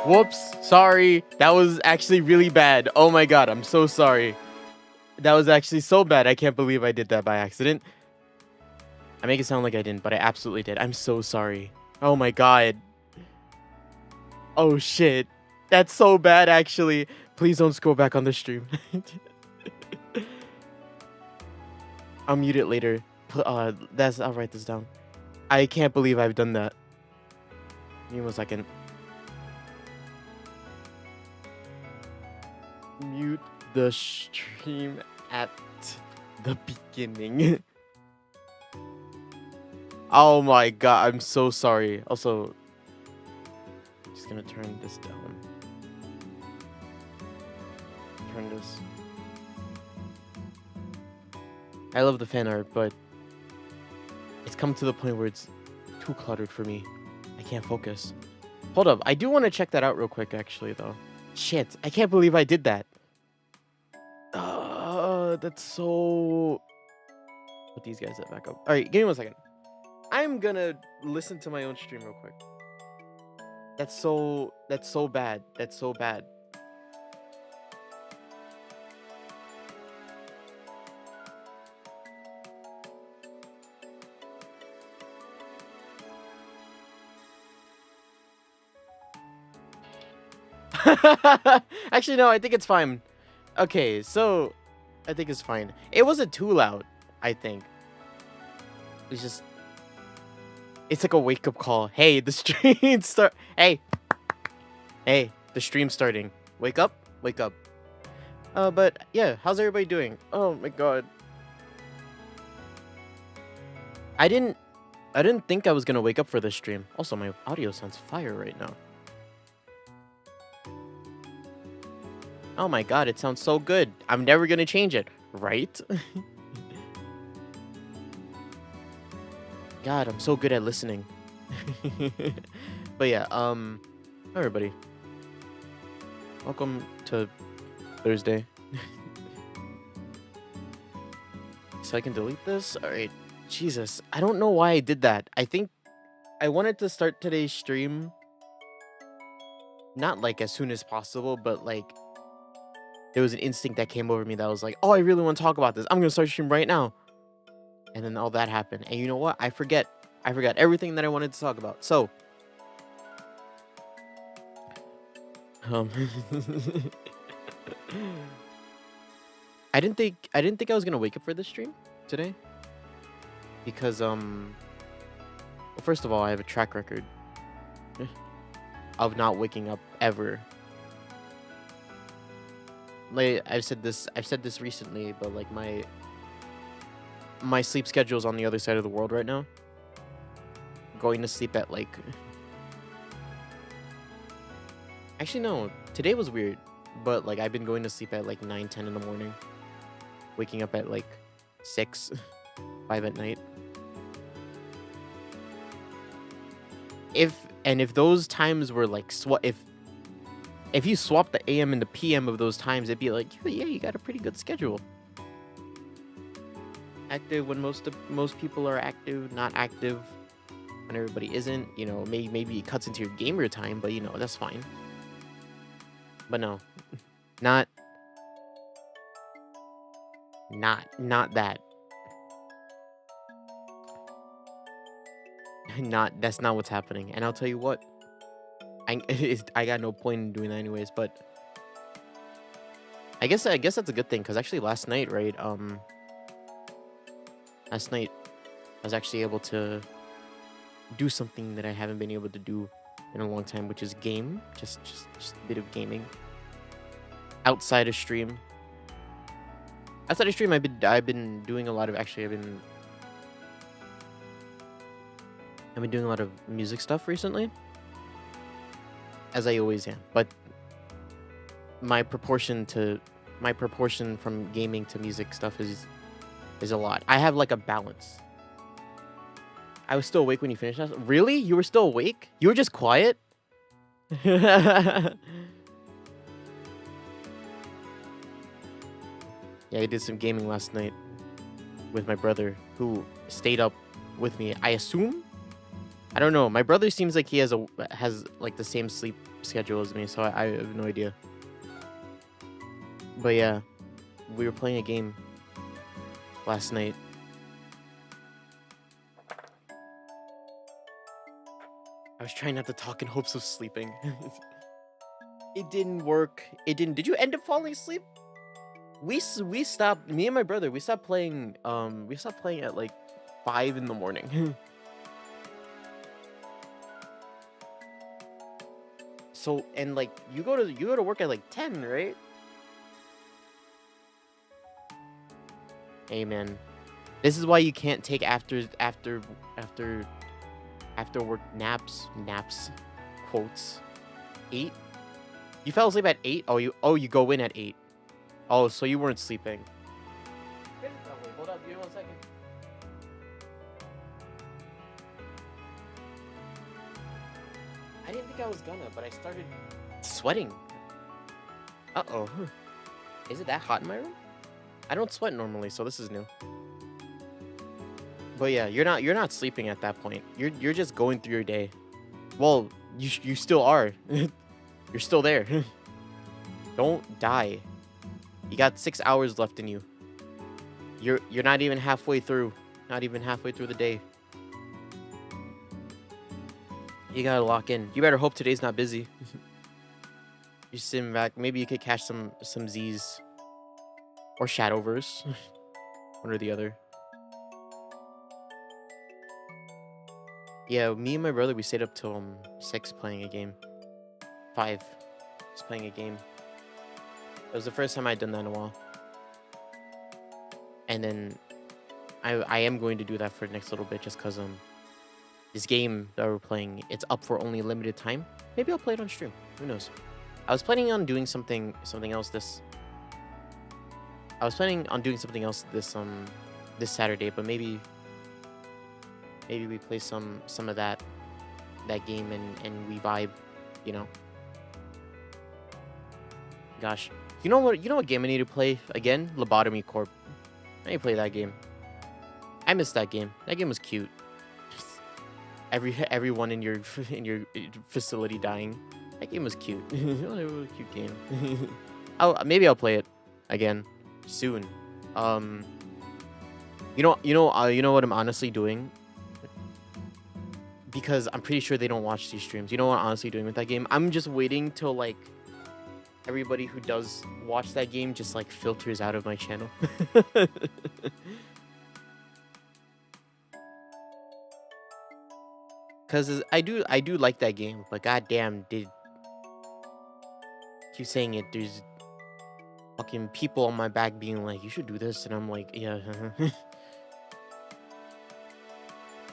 Whoops. Sorry. That was actually really bad. Oh my god. I'm so sorry. That was actually so bad. I can't believe I did that by accident. I make it sound like I didn't, but I absolutely did. I'm so sorry. Oh my god. Oh shit. That's so bad, actually. Please don't scroll back on the stream. I'll mute it later. I'll write this down. I can't believe I've done that. Give me 1 second. Mute the stream at the beginning. Oh my god, I'm so sorry. Also, I'm just gonna turn this down. Turn this. I love the fan art, but it's come to the point where it's too cluttered for me. I can't focus. Hold up, I do want to check that out real quick, actually, though. Shit, I can't believe I did that. That's so... Put these guys back up. Alright, give me 1 second. I'm gonna listen to my own stream real quick. That's so bad. That's so bad. Actually, no, I think it's fine. Okay, so I think it's fine. It wasn't too loud, I think. It's just... It's like a wake-up call. Hey, the stream start. Hey, the stream's starting. Wake up, wake up. But yeah, how's everybody doing? Oh my god. I didn't think I was gonna wake up for this stream. Also, my audio sounds fire right now. Oh my god, it sounds so good. I'm never gonna change it, right? God, I'm so good at listening. But yeah, hi everybody. Welcome to Thursday. So I can delete this? Alright. Jesus, I don't know why I did that. I think I wanted to start today's stream not like as soon as possible, but like there was an instinct that came over me that was like, oh, I really want to talk about this. I'm gonna start stream right now. And then all that happened. And you know what? I forgot everything that I wanted to talk about. So I didn't think I was gonna wake up for this stream today. Because well, first of all, I have a track record of not waking up ever. Like I've said this recently, but like my sleep schedule is on the other side of the world right now. Going to sleep at like... Actually, no. Today was weird. But like I've been going to sleep at like 9, 10 in the morning. Waking up at like 6, 5 at night. If those times were like... If you swap the AM and the PM of those times, it'd be like, yeah, you got a pretty good schedule. Active when most people are active, not active when everybody isn't. You know, maybe it cuts into your gamer time, but you know, that's fine. But no, not that. That's not what's happening. And I'll tell you what, I got no point in doing that anyways. But I guess that's a good thing, because actually last night, right? Last night, I was actually able to do something that I haven't been able to do in a long time, which is game. Just a bit of gaming. Outside of stream. Outside of stream, I've been doing a lot of... Actually, I've been doing a lot of music stuff recently. As I always am. But my proportion from gaming to music stuff is a lot. I have like a balance. I was still awake when you finished that. Really? You were still awake? You were just quiet? Yeah, I did some gaming last night with my brother, who stayed up with me. I assume? I don't know. My brother seems like he has like the same sleep schedule as me, so I have no idea. But yeah, we were playing a game last night. I was trying not to talk in hopes of sleeping. It didn't work. It didn't. Did you end up falling asleep? We stopped. Me and my brother. We stopped playing. We stopped playing at like 5 in the morning. So and like you go to work at like 10, right? Hey man, this is why you can't take after work naps. Quotes. 8. You fell asleep at 8. Oh you go in at 8. Oh, so you weren't sleeping. Wait, hold up, give me 1 second. I didn't think I was gonna, but I started sweating. Uh-oh. Is it that hot in my room? I don't sweat normally, so this is new. But yeah, you're not sleeping at that point. You're just going through your day. Well, you still are. You're still there. Don't die. You got 6 hours left in you. You're not even halfway through. Not even halfway through the day. You gotta lock in. You better hope today's not busy. You're sitting back. Maybe you could catch some Z's. Or Shadowverse. One or the other. Yeah, me and my brother, we stayed up till 6 playing a game. 5. Just playing a game. It was the first time I'd done that in a while. And then I am going to do that for the next little bit just because this game that we're playing, it's up for only a limited time. Maybe I'll play it on stream. Who knows? I was planning on doing something else this Saturday, but maybe we play some of that game and we vibe, you know. Gosh. You know what game I need to play again? Lobotomy Corp. I need to play that game. I missed that game. That game was cute. Everyone in your facility dying. That game was cute. It was a cute game. Maybe I'll play it again soon. You know what I'm honestly doing? Because I'm pretty sure they don't watch these streams. You know what I'm honestly doing with that game? I'm just waiting till like everybody who does watch that game just like filters out of my channel. Cause I do like that game, but goddamn, keep saying it. There's fucking people on my back being like, "You should do this," and I'm like, "Yeah."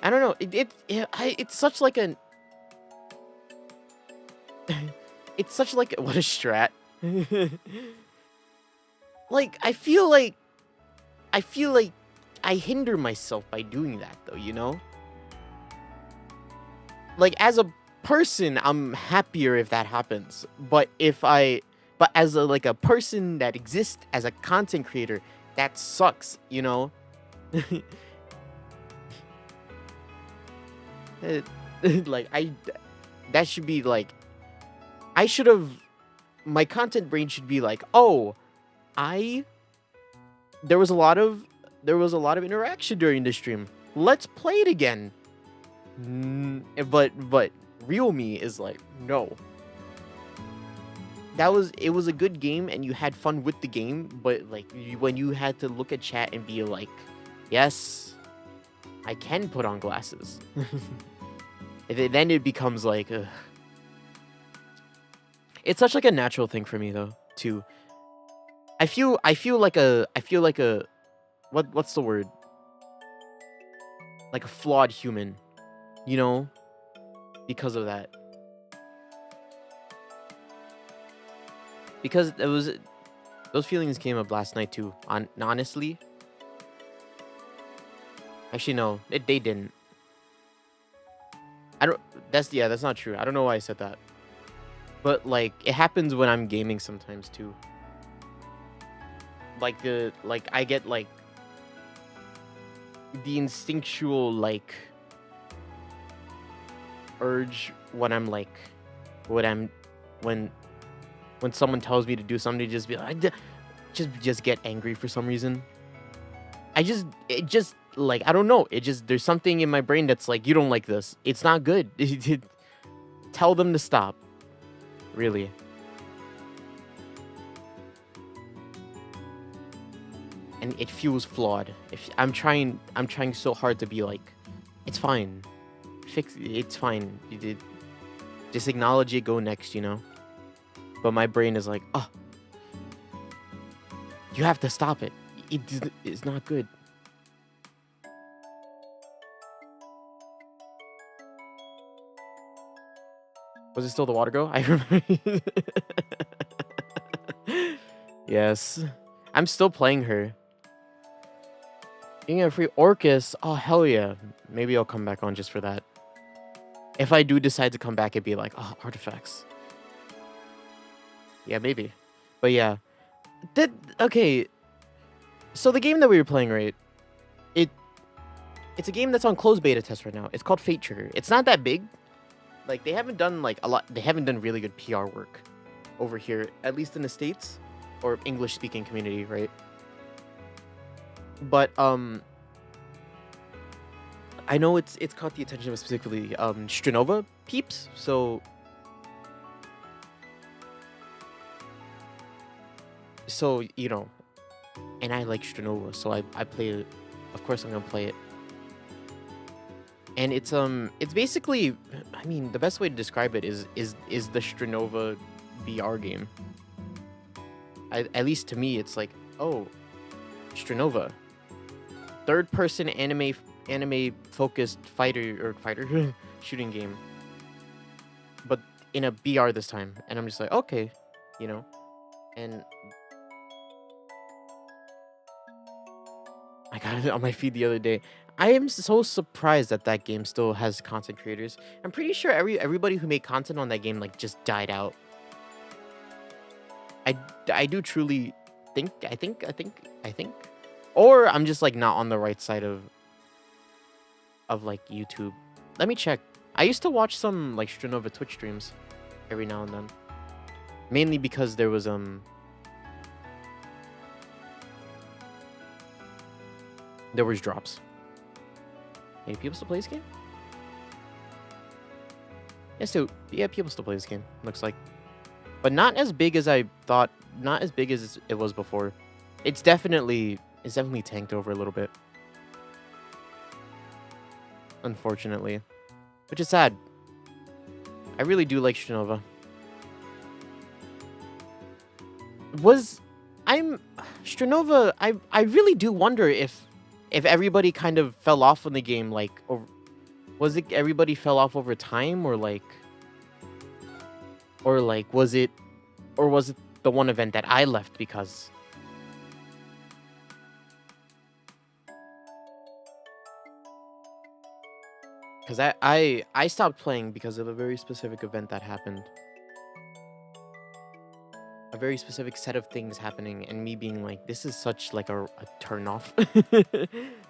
I don't know. It's such like an. It's such like what a strat. Like I feel like I hinder myself by doing that though, you know? Like as a person, I'm happier if that happens. But as a person that exists as a content creator, that sucks, you know? That should be like, my content brain should be like, oh, there was a lot of interaction during the stream. Let's play it again. But real me is like, no. It was a good game and you had fun with the game, but like when you had to look at chat and be like, yes, I can put on glasses. Then it becomes like, ugh. It's such like a natural thing for me though, too. I feel like a what's the word? Like a flawed human, you know? Because of that. Because those feelings came up last night too. Honestly. Actually no, they didn't. That's not true. I don't know why I said that. But like it happens when I'm gaming sometimes too. Like I get like the instinctual like urge when I'm when someone tells me to do something, to just be like, just get angry for some reason. It just like, I don't know. It just, there's something in my brain that's like, you don't like this. It's not good. Tell them to stop. Really. And it feels flawed. If I'm trying so hard to be like, it's fine. It's fine. Just acknowledge it, go next, you know? But my brain is like, oh, you have to stop it. It's not good. Was it still the water girl? I remember. Yes. I'm still playing her. Getting a free Orcus. Oh, hell yeah. Maybe I'll come back on just for that. If I do decide to come back, it'd be like, oh, artifacts. Yeah, maybe. But yeah. Okay. So the game that we were playing, right? It's a game that's on closed beta test right now. It's called Fate Trigger. It's not that big. Like, they haven't done like a lot. They haven't done really good PR work over here, at least in the States or English speaking community, right? But I know it's caught the attention of specifically Strenova peeps. So you know, and I like Strenova, so I play it. Of course, I'm gonna play it. And it's basically, I mean, the best way to describe it is the Strenova BR game. At least to me, it's like, oh, Strenova, third-person anime focused fighter shooting game, but in a BR this time. And I'm just like, okay, you know, and I got it on my feed the other day. I am so surprised that that game still has content creators. I'm pretty sure everybody who made content on that game like just died out. I do truly think, I think, or I'm just like not on the right side of like YouTube. Let me check. I used to watch some like Strenova Twitch streams every now and then, mainly because there was drops. Hey, people still play this game? Yes, yeah, people still play this game, looks like. But not as big as I thought, not as big as it was before. It's definitely tanked over a little bit. Unfortunately. Which is sad. I really do like Strenova. Strenova, I really do wonder if everybody kind of fell off on the game, like, or was it everybody fell off over time, or was it the one event that I left because? Because I stopped playing because of a very specific event that happened. A very specific set of things happening, and me being like, this is such like a turn off.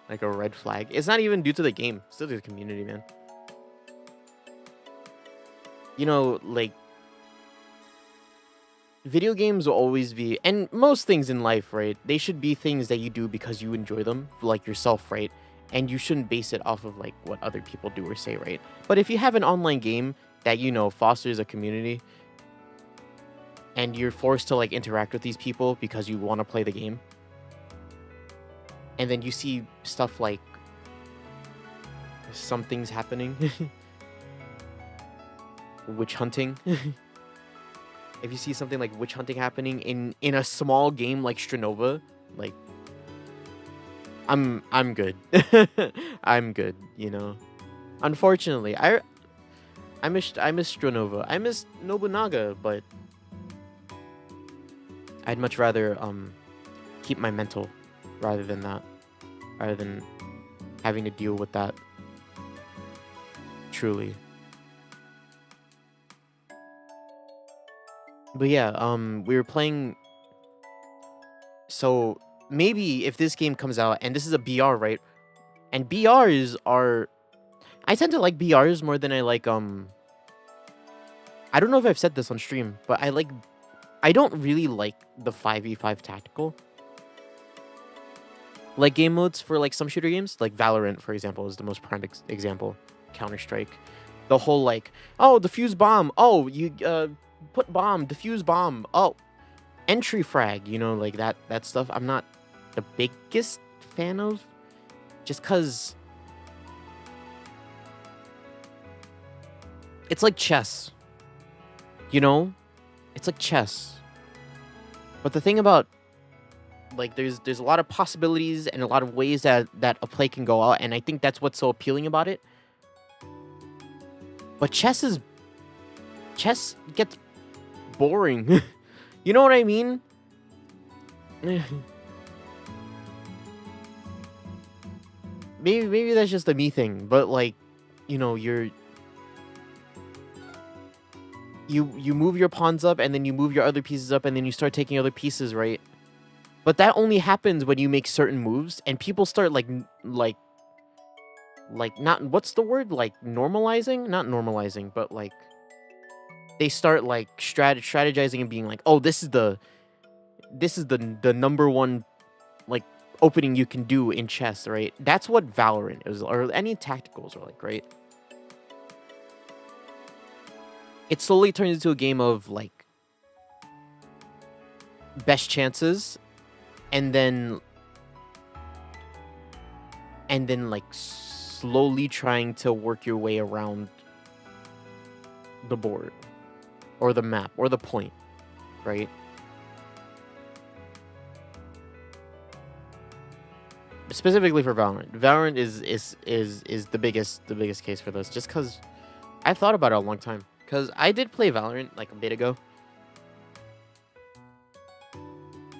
Like a red flag. It's not even due to the game, it's still to the community, man. You know, like, video games will always be, and most things in life, right? They should be things that you do because you enjoy them, like yourself, right? And you shouldn't base it off of like what other people do or say, right? But if you have an online game that, you know, fosters a community, and you're forced to like interact with these people because you want to play the game, and then you see stuff like something's happening, witch hunting. If you see something like witch hunting happening in a small game like Strenova, like, I'm good. I'm good, you know. Unfortunately, I miss Strenova. I miss Nobunaga, but I'd much rather keep my mental rather than having to deal with that. Truly. But yeah, we were playing. So maybe if this game comes out, and this is a BR, right? And BRs are, I tend to like BRs more than I like I don't know if I've said this on stream, but I don't really like the 5v5 tactical like game modes for like some shooter games. Like Valorant, for example, is the most prime example. Counter-Strike. The whole like, oh, defuse bomb. Oh, you put bomb, defuse bomb. Oh, entry frag, you know, like that stuff I'm not the biggest fan of, just cuz it's like chess. You know? It's like chess. But the thing about like there's a lot of possibilities and a lot of ways that a play can go out, and I think that's what's so appealing about it. But chess gets boring. You know what I mean? Maybe that's just a me thing, but like, you know, you move your pawns up, and then you move your other pieces up, and then you start taking other pieces, right? But that only happens when you make certain moves, and people start like not, what's the word, like normalizing, not normalizing, but like they start like strategizing and being like, oh, this is the number one like opening you can do in chess, right? That's what Valorant is, or any tacticals are like, right? It slowly turns into a game of like best chances, and then like slowly trying to work your way around the board or the map or the point, right? Specifically for Valorant. Valorant is the biggest case for this, just because I've thought about it a long time. Because I did play Valorant like a bit ago.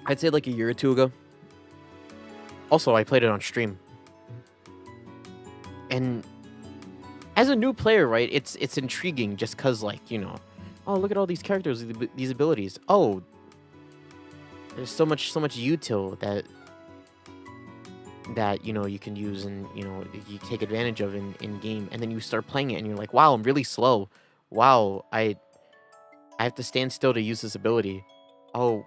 I'd say like a year or two ago. Also, I played it on stream. And as a new player, right, it's intriguing just because, like, you know, oh, look at all these characters, these abilities. Oh, there's so much util that you know you can use and, you know, you take advantage of in game, and then you start playing it and you're like, wow, I'm really slow. Wow, I have to stand still to use this ability. Oh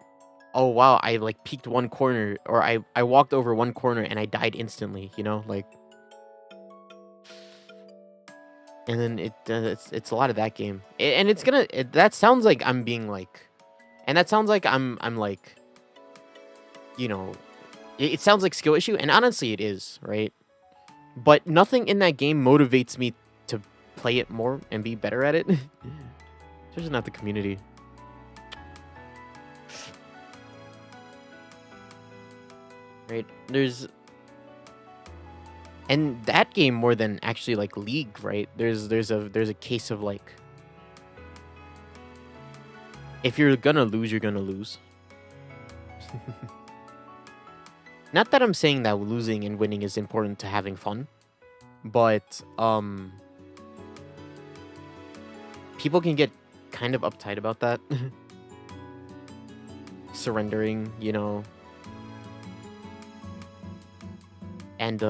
wow, I like peeked one corner, or I walked over one corner and I died instantly, you know, like. And then it's a lot of that game, and it's gonna. That sounds like I'm being like, and that sounds like I'm like, you know, it sounds like skill issue, and honestly, it is, right? But nothing in that game motivates me to play it more and be better at it. Especially not the community. Right? And that game more than actually like League, right? There's a case of like, if you're gonna lose, you're gonna lose. Not that I'm saying that losing and winning is important to having fun, but people can get kind of uptight about that. Surrendering, you know. And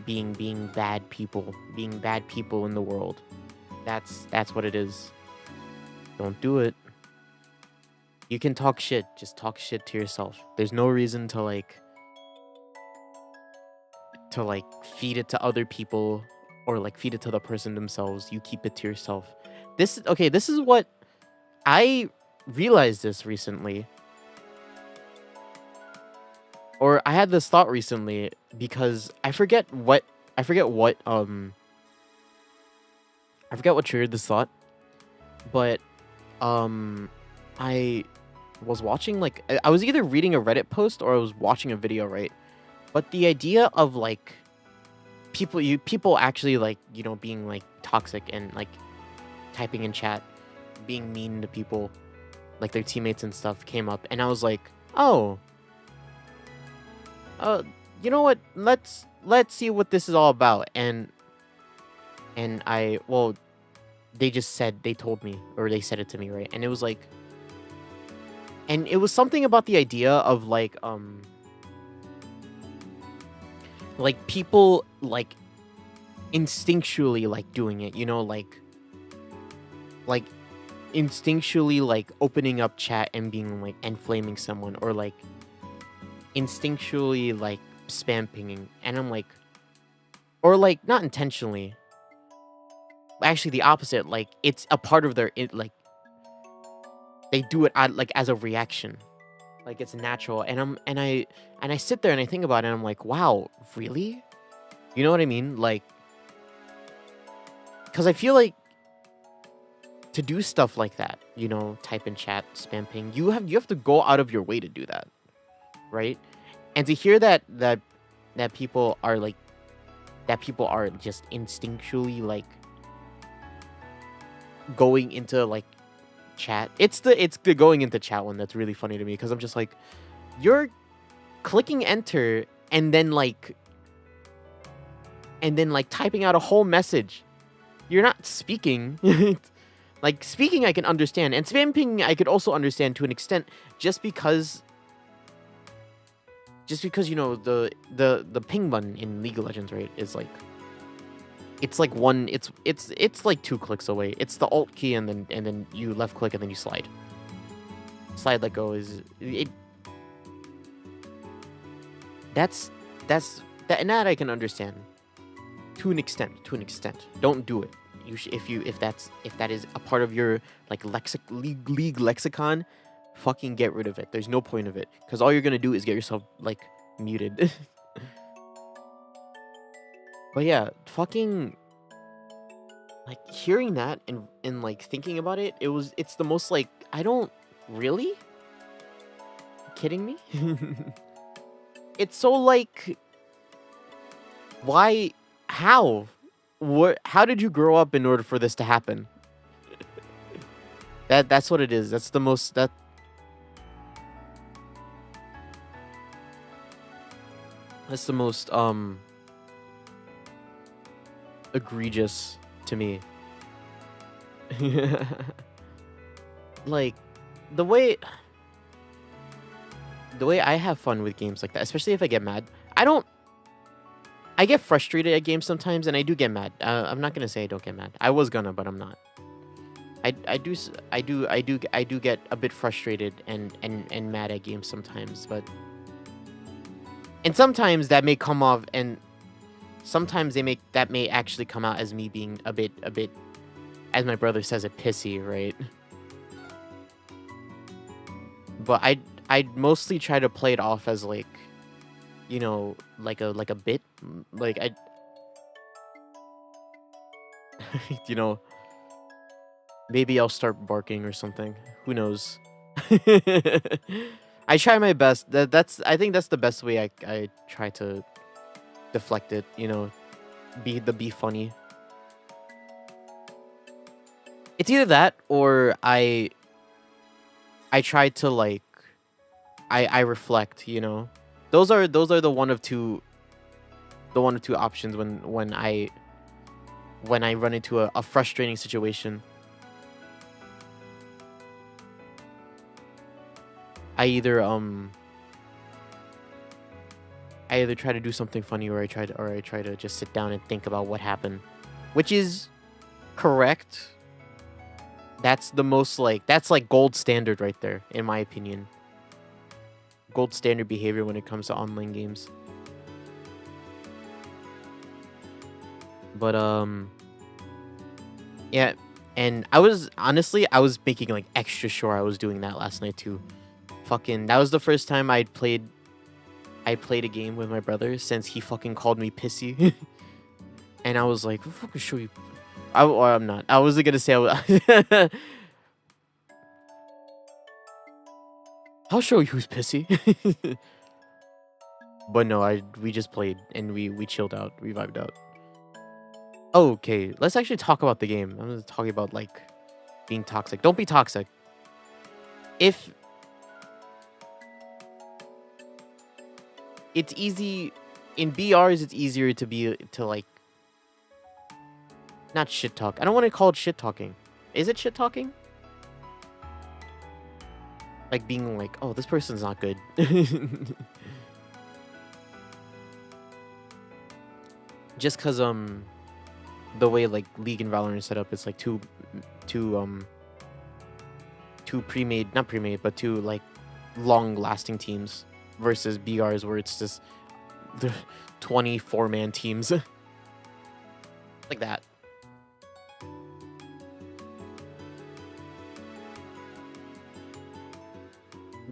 being bad people in the world. That's what it is. Don't do it. You can talk shit, just talk shit to yourself. There's no reason to like feed it to other people, or like feed it to the person themselves. You keep it to yourself. This is what I realized this recently. Or I had this thought recently, because I forget what triggered this thought, but I was watching, like, I was either reading a Reddit post or I was watching a video, right? But the idea of like people actually, like, you know, being like toxic and like typing in chat, being mean to people, like their teammates and stuff, came up, and I was like, oh, you know what? Let's see what this is all about. And they told me, or they said it to me, right? And it was like, and it was something about the idea of like people like instinctually like doing it, you know, like instinctually like opening up chat and being like and flaming someone, or like instinctually like spam pinging, and I'm like, or like not intentionally, actually the opposite, like it's a part of like they do it like as a reaction, like it's natural, and I sit there and I think about it and I'm like, wow, really? You know what I mean? Like, because I feel like to do stuff like that, you know, type in chat, spam ping, you have to go out of your way to do that, right? And to hear that people are like, that people are just instinctually like going into like chat. It's the going into chat one that's really funny to me, because I'm just like, you're clicking enter and then like typing out a whole message. You're not speaking. Like speaking I can understand, and spam pinging I could also understand to an extent, just because you know the ping button in League of Legends, right, is like, it's like one, it's like 2 clicks away. It's the alt key and then you left click and then you slide. Slide, let go is it. That's that, and that I can understand to an extent. Don't do it. You should, if that is a part of your like league lexicon, fucking get rid of it. There's no point of it, because all you're gonna do is get yourself like muted. But yeah, fucking like hearing that and like thinking about it, it's the most like, I don't really, kidding me? It's so like, why, how, how did you grow up in order for this to happen? That's what it is. That's the most egregious to me. Like the way I have fun with games like that, especially if I get mad. I get frustrated at games sometimes, and I do get mad. I'm not gonna say I don't get mad. I was gonna, but I'm not. I do get a bit frustrated and mad at games sometimes, and sometimes that may come off, and sometimes that may actually come out as me being a bit, as my brother says, a pissy, right? But I mostly try to play it off as like, you know, like a bit, like I you know, maybe I'll start barking or something. Who knows? I try my best. I think that's the best way I try to deflect it, you know, be funny. It's either that, or I try to like, I reflect, you know. Those are the one of two options when I run into a frustrating situation. I either try to do something funny, or I try to just sit down and think about what happened, which is correct. That's the most like, that's like gold standard right there, in my opinion. Gold standard behavior when it comes to online games. But yeah, and I was making like extra sure I was doing that last night too. Fucking, that was the first time I played a game with my brother since he fucking called me pissy. And I was like, I'll fucking show you. I'm not. I wasn't gonna say I'll show you who's pissy. But no, we just played and we chilled out, we vibed out. Okay, let's actually talk about the game. I'm gonna talk about like being toxic. Don't be toxic. If it's easy in BRs, it's easier to like not shit talk. I don't want to call it shit talking. Is it shit talking? Like being like, oh, this person's not good. Just cause the way like League and Valorant is set up, it's like two pre-made, not pre-made, but two like long-lasting teams versus BRs where it's just the 24-man teams like that.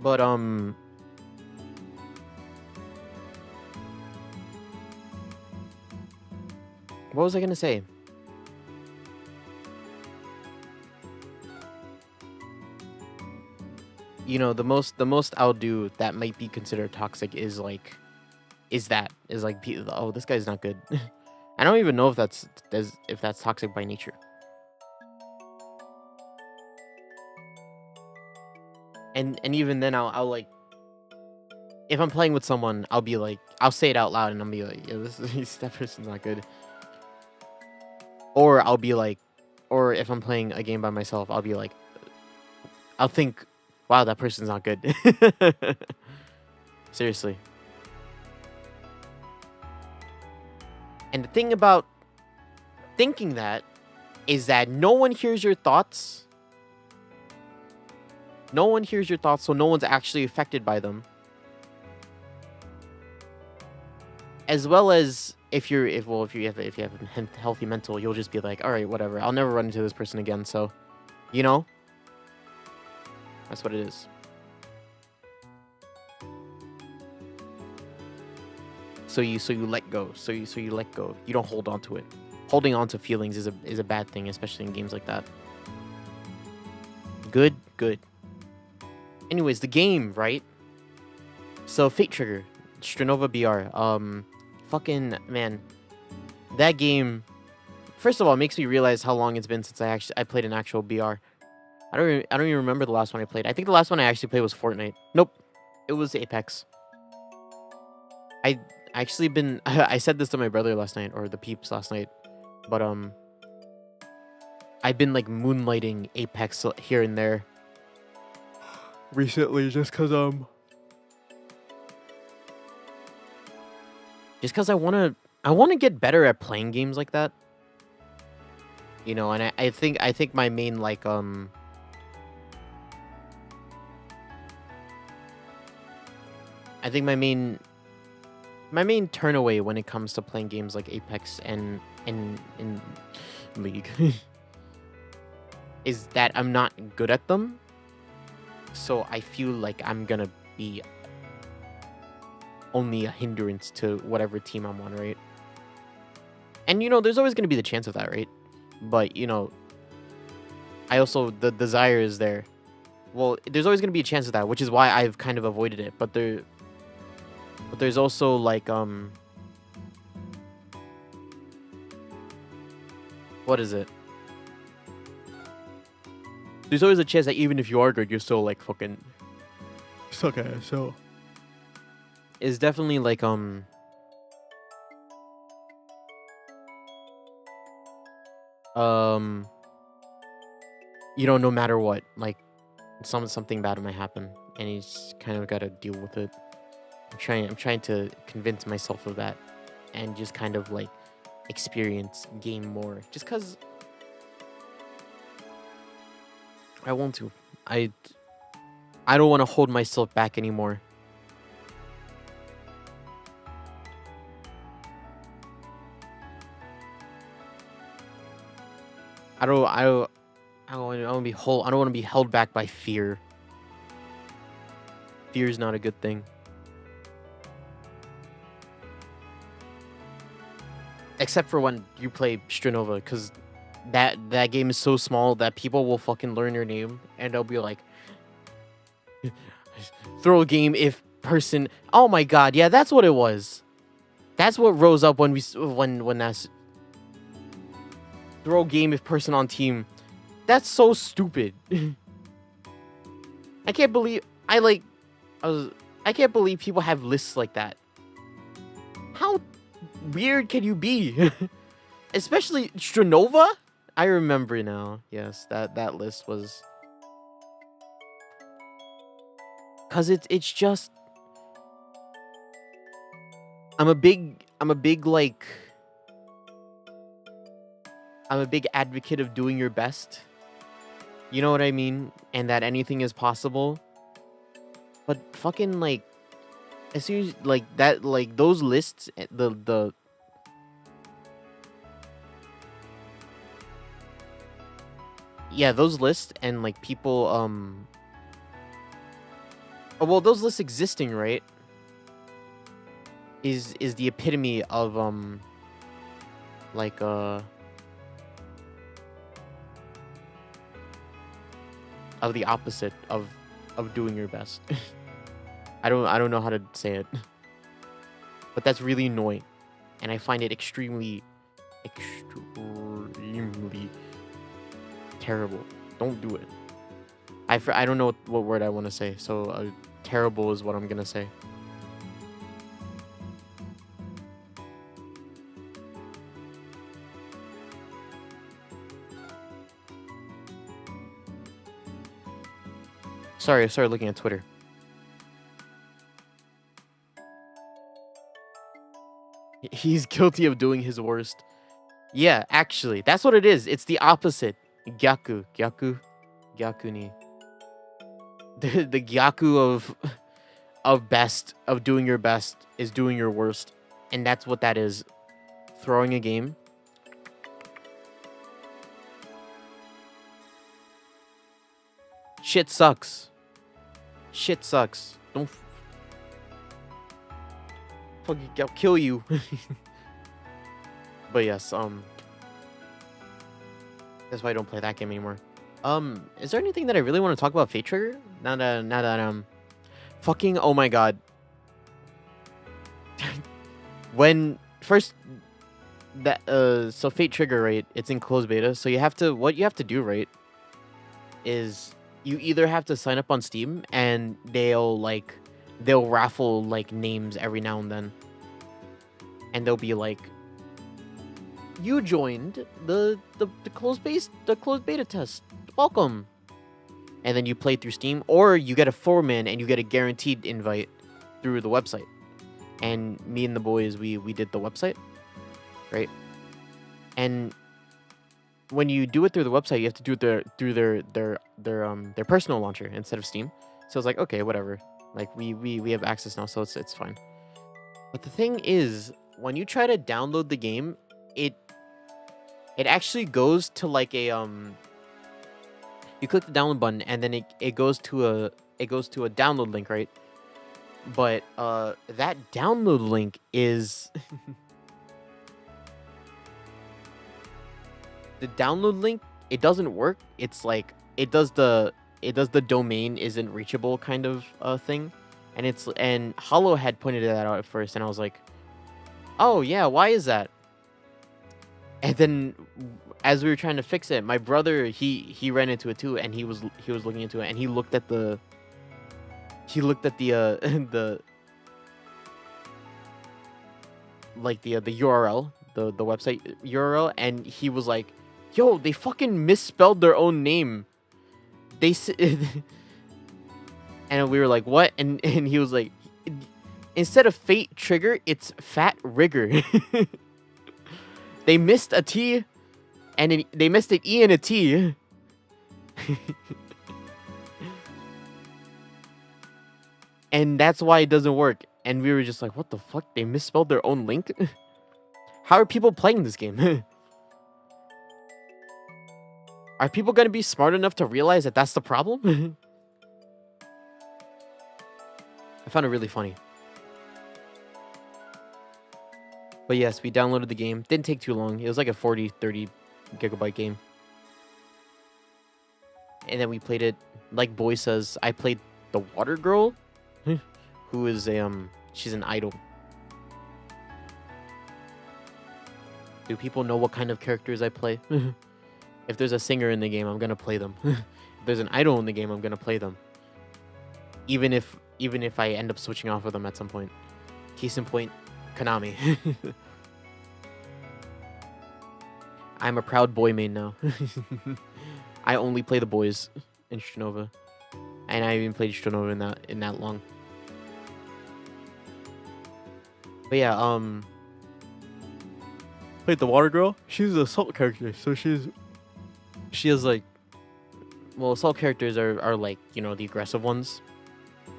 But what was I gonna say? You know, the most I'll do that might be considered toxic is like oh, this guy's not good. I don't even know if that's toxic by nature. And even then I'll like, if I'm playing with someone, I'll be like, I'll say it out loud and I'll be like, yeah, that person's not good. Or I'll be like, or if I'm playing a game by myself, I'll be like, I'll think, wow, that person's not good. Seriously. And the thing about thinking that is that no one hears your thoughts. No one hears your thoughts, so no one's actually affected by them. As well as if you have a healthy mental, you'll just be like, all right, whatever. I'll never run into this person again. So, you know, that's what it is. So you let go. So you let go. You don't hold on to it. Holding on to feelings is a bad thing, especially in games like that. Good. Anyways, the game, right? So Fate Trigger, Stranova BR. Fucking man, that game. First of all, it makes me realize how long it's been since I played an actual BR. I don't even remember the last one I played. I think the last one I actually played was Fortnite. Nope, it was Apex. I actually been I said this to my brother last night, or the peeps last night, but I've been like moonlighting Apex here and there recently, just cause I wanna get better at playing games like that. You know, and I think my main like I think my main turn away when it comes to playing games like Apex and in League is that I'm not good at them. So I feel like I'm gonna be only a hindrance to whatever team I'm on, right? And, you know, there's always gonna be the chance of that, right? But, you know, I also, the desire is there. Well, there's always gonna be a chance of that, which is why I've kind of avoided it. But there's also, like, what is it? There's always a chance that even if you are good, you're still, like, fucking suck ass, so... It's definitely, like, you know, no matter what, like, something bad might happen, and you just kind of gotta deal with it. I'm trying to convince myself of that, and just kind of, like, experience game more, just cause I want to. I don't want to hold myself back anymore. I don't want to be held back by fear. Fear is not a good thing. Except for when you play Stranova, because that game is so small that people will fucking learn your name and they'll be like, throw a game if person. Oh my god, yeah, that's what it was. That's what rose up when that's throw game if person on team. That's so stupid. I can't believe I can't believe people have lists like that. How weird can you be? Especially Stranova? I remember now. Yes, that list was, cause it's just I'm a big like I'm a big advocate of doing your best. You know what I mean? And that anything is possible. But fucking like, as soon as like that, like those lists, the yeah, those lists and like people oh, well, those lists existing, right? Is the epitome of like of the opposite of doing your best. I don't know how to say it. But that's really annoying. And I find it extremely terrible. Don't do it. I don't know what word I want to say. So terrible is what I'm going to say. Sorry, I started looking at Twitter. He's guilty of doing his worst. Yeah, actually, that's what it is. It's the opposite. Gyaku ni. The gyaku of best, of doing your best, is doing your worst. And that's what that is. Throwing a game. Shit sucks. Shit sucks. Don't fucking I'll kill you. But yes, that's why I don't play that game anymore. Is there anything that I really want to talk about Fate Trigger? Now that fucking, oh my god. When first that so Fate Trigger, right? It's in closed beta, so what you have to do, right, is you either have to sign up on Steam and they'll raffle like names every now and then. And they'll be like, you joined the closed beta test. Welcome. And then you play through Steam, or you get a 4-man and you get a guaranteed invite through the website. And me and the boys, we did the website, right? And when you do it through the website, you have to do it through their personal launcher instead of Steam. So it's like, okay, whatever. Like we have access now, so it's fine. But the thing is, when you try to download the game, it actually goes to like a you click the download button and then it goes to a download link, right? But that download link is the download link, it doesn't work. It's like it does the domain isn't reachable kind of thing. And Hollow had pointed that out at first, and I was like, oh yeah, why is that? And then as we were trying to fix it, my brother he ran into it too, and he was looking into it, and he looked at the the URL, the website URL, and he was like, yo, they fucking misspelled their own name. And we were like, what? And he was like, instead of Fate Trigger, it's Fat Rigger. They missed a T, and they missed an E and a T. And that's why it doesn't work. And we were just like, what the fuck? They misspelled their own link? How are people playing this game? Are people going to be smart enough to realize that that's the problem? I found it really funny. But yes, we downloaded the game. Didn't take too long. It was like a 30 gigabyte game. And then we played it. Like Boy says, I played the Water Girl, who is she's an idol. Do people know what kind of characters I play? If there's a singer in the game, I'm gonna play them. If there's an idol in the game, I'm gonna play them. Even if I end up switching off of them at some point. Case in point, Konami. I'm a proud boy main now. I only play the boys in Stronova. And I haven't played Stronova in that long. But yeah, Wait, the water girl? She's an assault character, so she has like, well, assault characters are like, you know, the aggressive ones.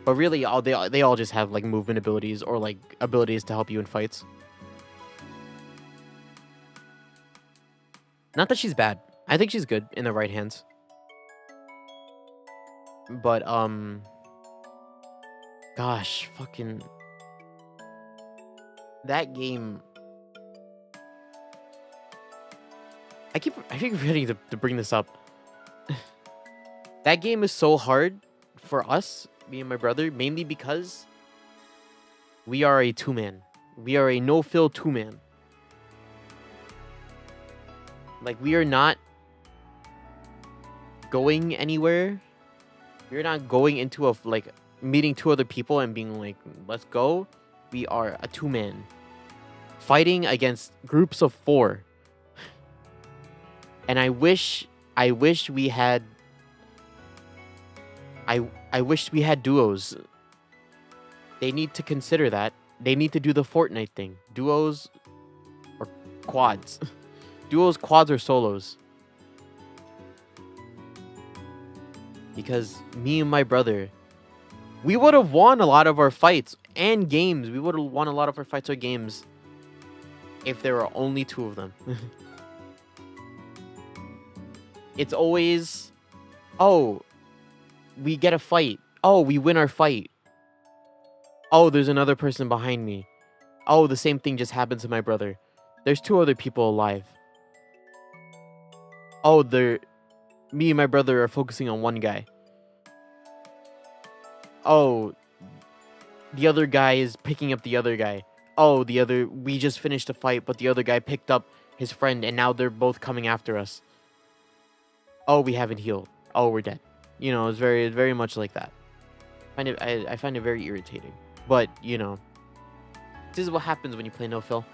But really, they all just have like movement abilities or like abilities to help you in fights. Not that she's bad. I think she's good in the right hands. But gosh, fucking that game. I keep forgetting to bring this up. That game is so hard for us, me and my brother, mainly because we are a two-man. We are a no-fill two-man. Like, we are not going anywhere. We're not going into a, like, meeting two other people and being like, let's go. We are a two-man. Fighting against groups of 4. And I wish we had... I wish we had duos. They need to consider that. They need to do the Fortnite thing. Duos or quads. Duos, quads, or solos. Because me and my brother, we would have won a lot of our fights and games. We would have won a lot of our fights or games if there were only 2 of them. It's always, oh, we get a fight. Oh, we win our fight. Oh, there's another person behind me. Oh, the same thing just happened to my brother. There's 2 other people alive. Oh, me and my brother are focusing on one guy. Oh, the other guy is picking up the other guy. Oh, we just finished a fight, but the other guy picked up his friend, and now they're both coming after us. Oh, we haven't healed. Oh, we're dead. You know, it's very much like that. I find it very irritating. But, you know, this is what happens when you play no-fill.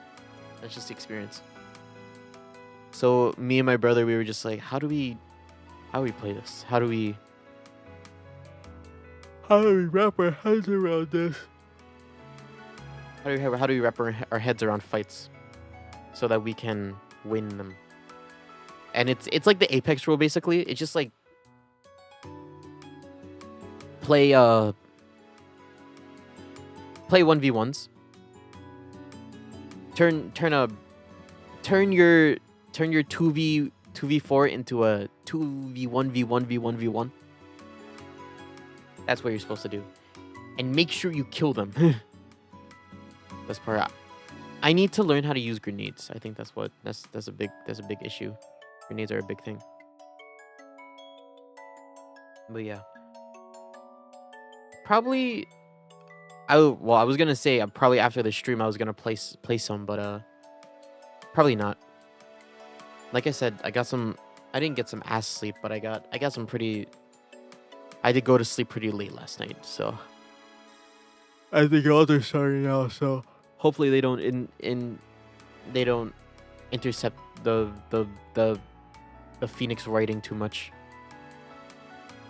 That's just the experience. So, me and my brother, we were just like, how do we play this? How do we wrap our heads around this? How do we wrap our heads around fights so that we can win them? And it's like the Apex rule, basically. It's just like play 1v1s. Turn your 2v4 into a 2v1v1v1v1. That's what you're supposed to do. And make sure you kill them. That's part. I need to learn how to use grenades. I think that's a big issue. Grenades are a big thing. But yeah. Probably I was gonna say probably after the stream I was gonna play some, but probably not. Like I said, I didn't get some ass sleep, but I got some pretty. I did go to sleep pretty late last night, so I think all are starting now. So hopefully they don't they don't intercept the Phoenix writing too much.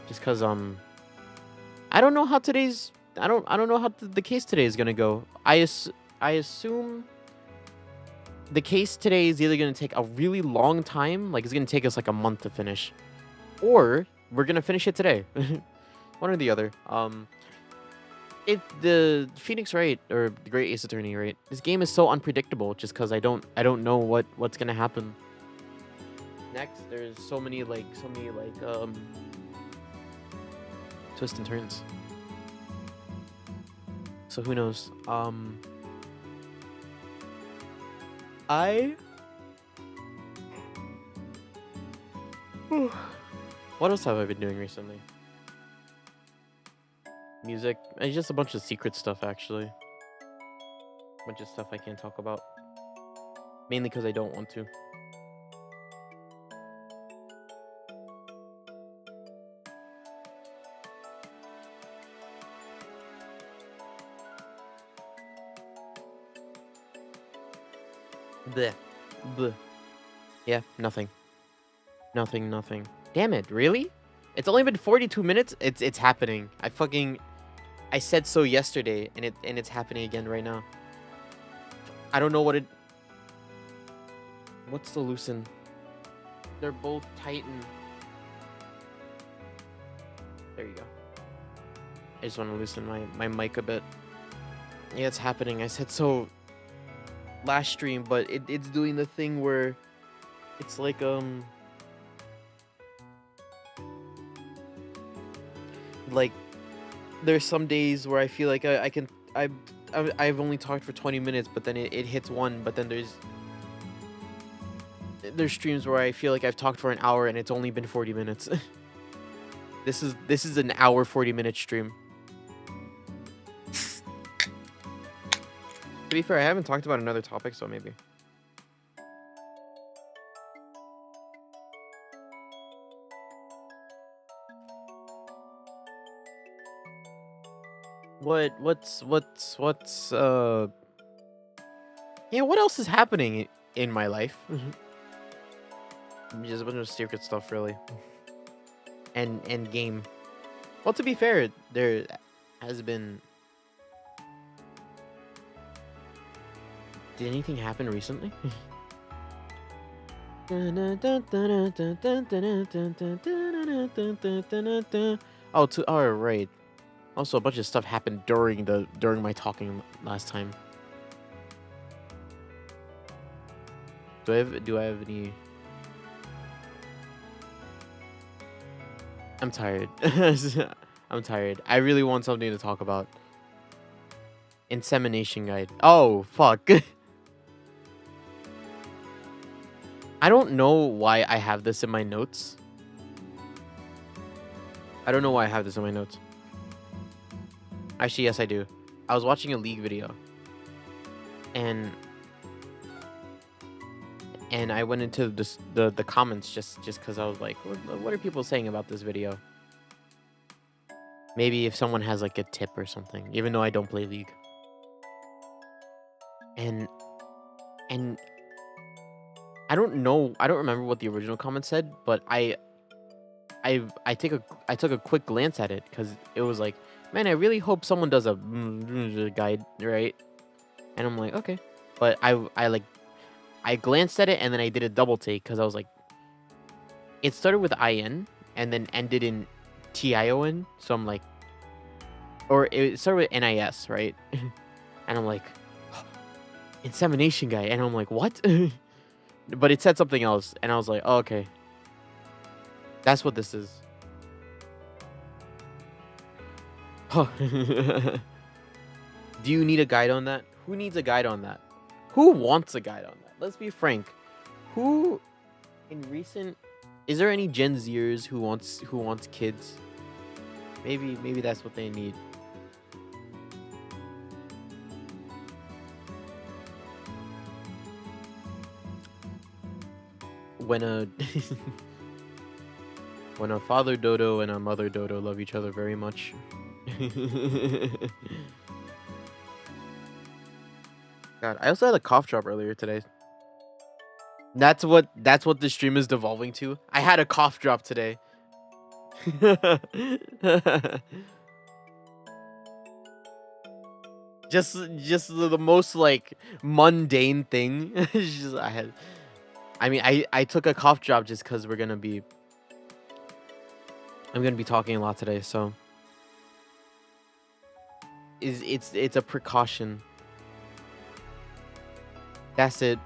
Just cause I don't know how I don't know how the case today is gonna go. I assume the case today is either gonna take a really long time, like it's gonna take us like a month to finish, or we're gonna finish it today. One or the other. If the Phoenix Wright or the Great Ace Attorney, right? This game is so unpredictable, just because I don't know what's gonna happen next. There's so many twists and turns. So who knows? What else have I been doing recently? Music. It's just a bunch of secret stuff, actually. A bunch of stuff I can't talk about. Mainly because I don't want to. Bleh. Bleh. Yeah, nothing. Nothing. Damn it, really? It's only been 42 minutes? It's happening. I said so yesterday, and it's happening again right now. I don't know what it... What's the loosen? They're both tighten. There you go. I just want to loosen my mic a bit. Yeah, it's happening. I said so last stream, but it's doing the thing where it's like like there's some days where I feel like I've only talked for 20 minutes, but then it hits one, but then there's streams where I feel like I've talked for an hour and it's only been 40 minutes. This is an hour 40-minute stream. To be fair, I haven't talked about another topic, so maybe. What's yeah, what else is happening in my life? Just a bunch of secret stuff, really. And game. Well, to be fair, there has been. Did anything happen recently? Oh, right. Also, a bunch of stuff happened during my talking last time. Do I have any? I'm tired. I'm tired. I really want something to talk about. Insemination guide. Oh, fuck. I don't know why I have this in my notes. I don't know why I have this in my notes. Actually, yes, I do. I was watching a League video. And I went into the comments just because I was like, what are people saying about this video? Maybe if someone has like a tip or something, even though I don't play League. And I don't know. I don't remember what the original comment said, but I took a quick glance at it because it was like, man, I really hope someone does a guide, right? And I'm like, okay, but I glanced at it and then I did a double take because I was like, it started with IN and then ended in TION, so I'm like, or it started with NIS, right? And I'm like, insemination guy, and I'm like, what? But it said something else, and I was like, oh, okay, that's what this is. Huh. Do you need a guide on that? Who needs a guide on that? Who wants a guide on that? Let's be frank. Who in recent, is there any Gen Zers who wants kids? Maybe that's what they need. When a when a father dodo and a mother dodo love each other very much. God, I also had a cough drop earlier today. That's what the stream is devolving to. I had a cough drop today. just the most like mundane thing. Just, I took a cough drop just because I'm gonna be talking a lot today, so it's a precaution. That's it.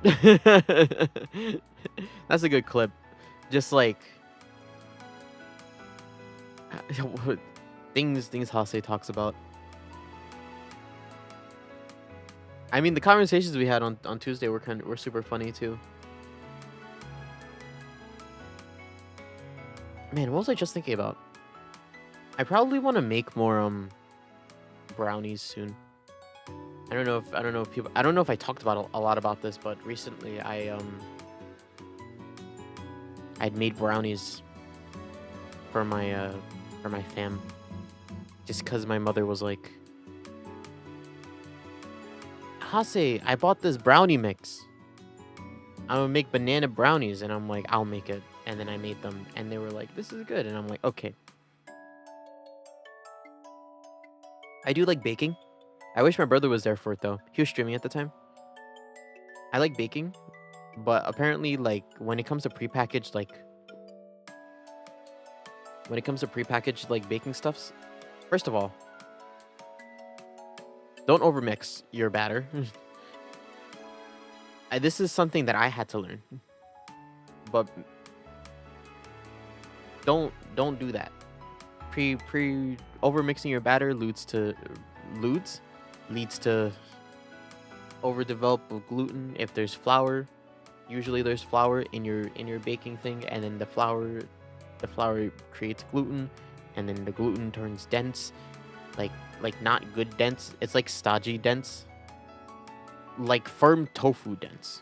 That's a good clip. Just like things Hase talks about. I mean, the conversations we had on Tuesday were super funny too. Man, what was I just thinking about? I probably want to make more brownies soon. I don't know if I talked about a lot about this, but recently I'd made brownies for my fam, just because my mother was like, Hase, I bought this brownie mix. I'm gonna make banana brownies, and I'm like, I'll make it. And then I made them, and they were like, this is good, and I'm like, okay. I do like baking. I wish my brother was there for it though. He was streaming at the time. I like baking. But apparently, like, when it comes to prepackaged, like baking stuffs, first of all, don't overmix your batter. This is something that I had to learn, but don't do that. Pre overmixing your batter leads to overdevelop of gluten. If there's flour, usually there's flour in your baking thing, and then the flour creates gluten, and then the gluten turns dense, like not good dense. It's like stodgy dense, like firm tofu dense.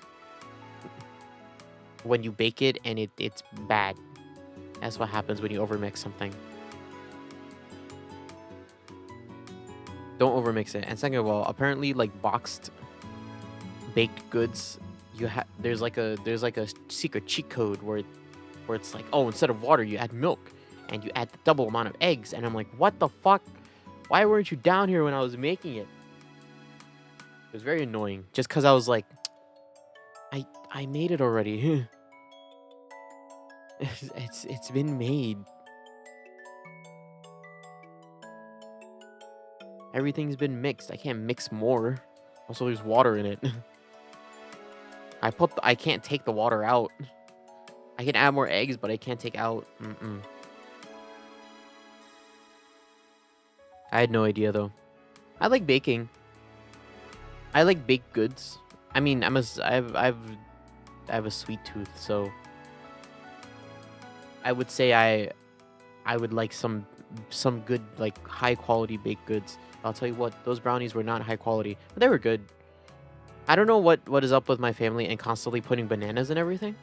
When you bake it, and it's bad. That's what happens when you overmix something. Don't overmix it. And second of all, apparently, like boxed baked goods, there's like a secret cheat code where it's like, oh, instead of water you add milk, and you add the double amount of eggs. And I'm like, what the fuck? Why weren't you down here when I was making it? It was very annoying. Just because I was like, I made it already. It's been made. Everything's been mixed. I can't mix more. Also, there's water in it. I can't take the water out. I can add more eggs, but I can't take out. I had no idea though. I like baking. I like baked goods. I mean, I have a sweet tooth, so I would say I would like some good, like, high quality baked goods. I'll tell you what, those brownies were not high quality, but they were good. I don't know what is up with my family and constantly putting bananas in everything.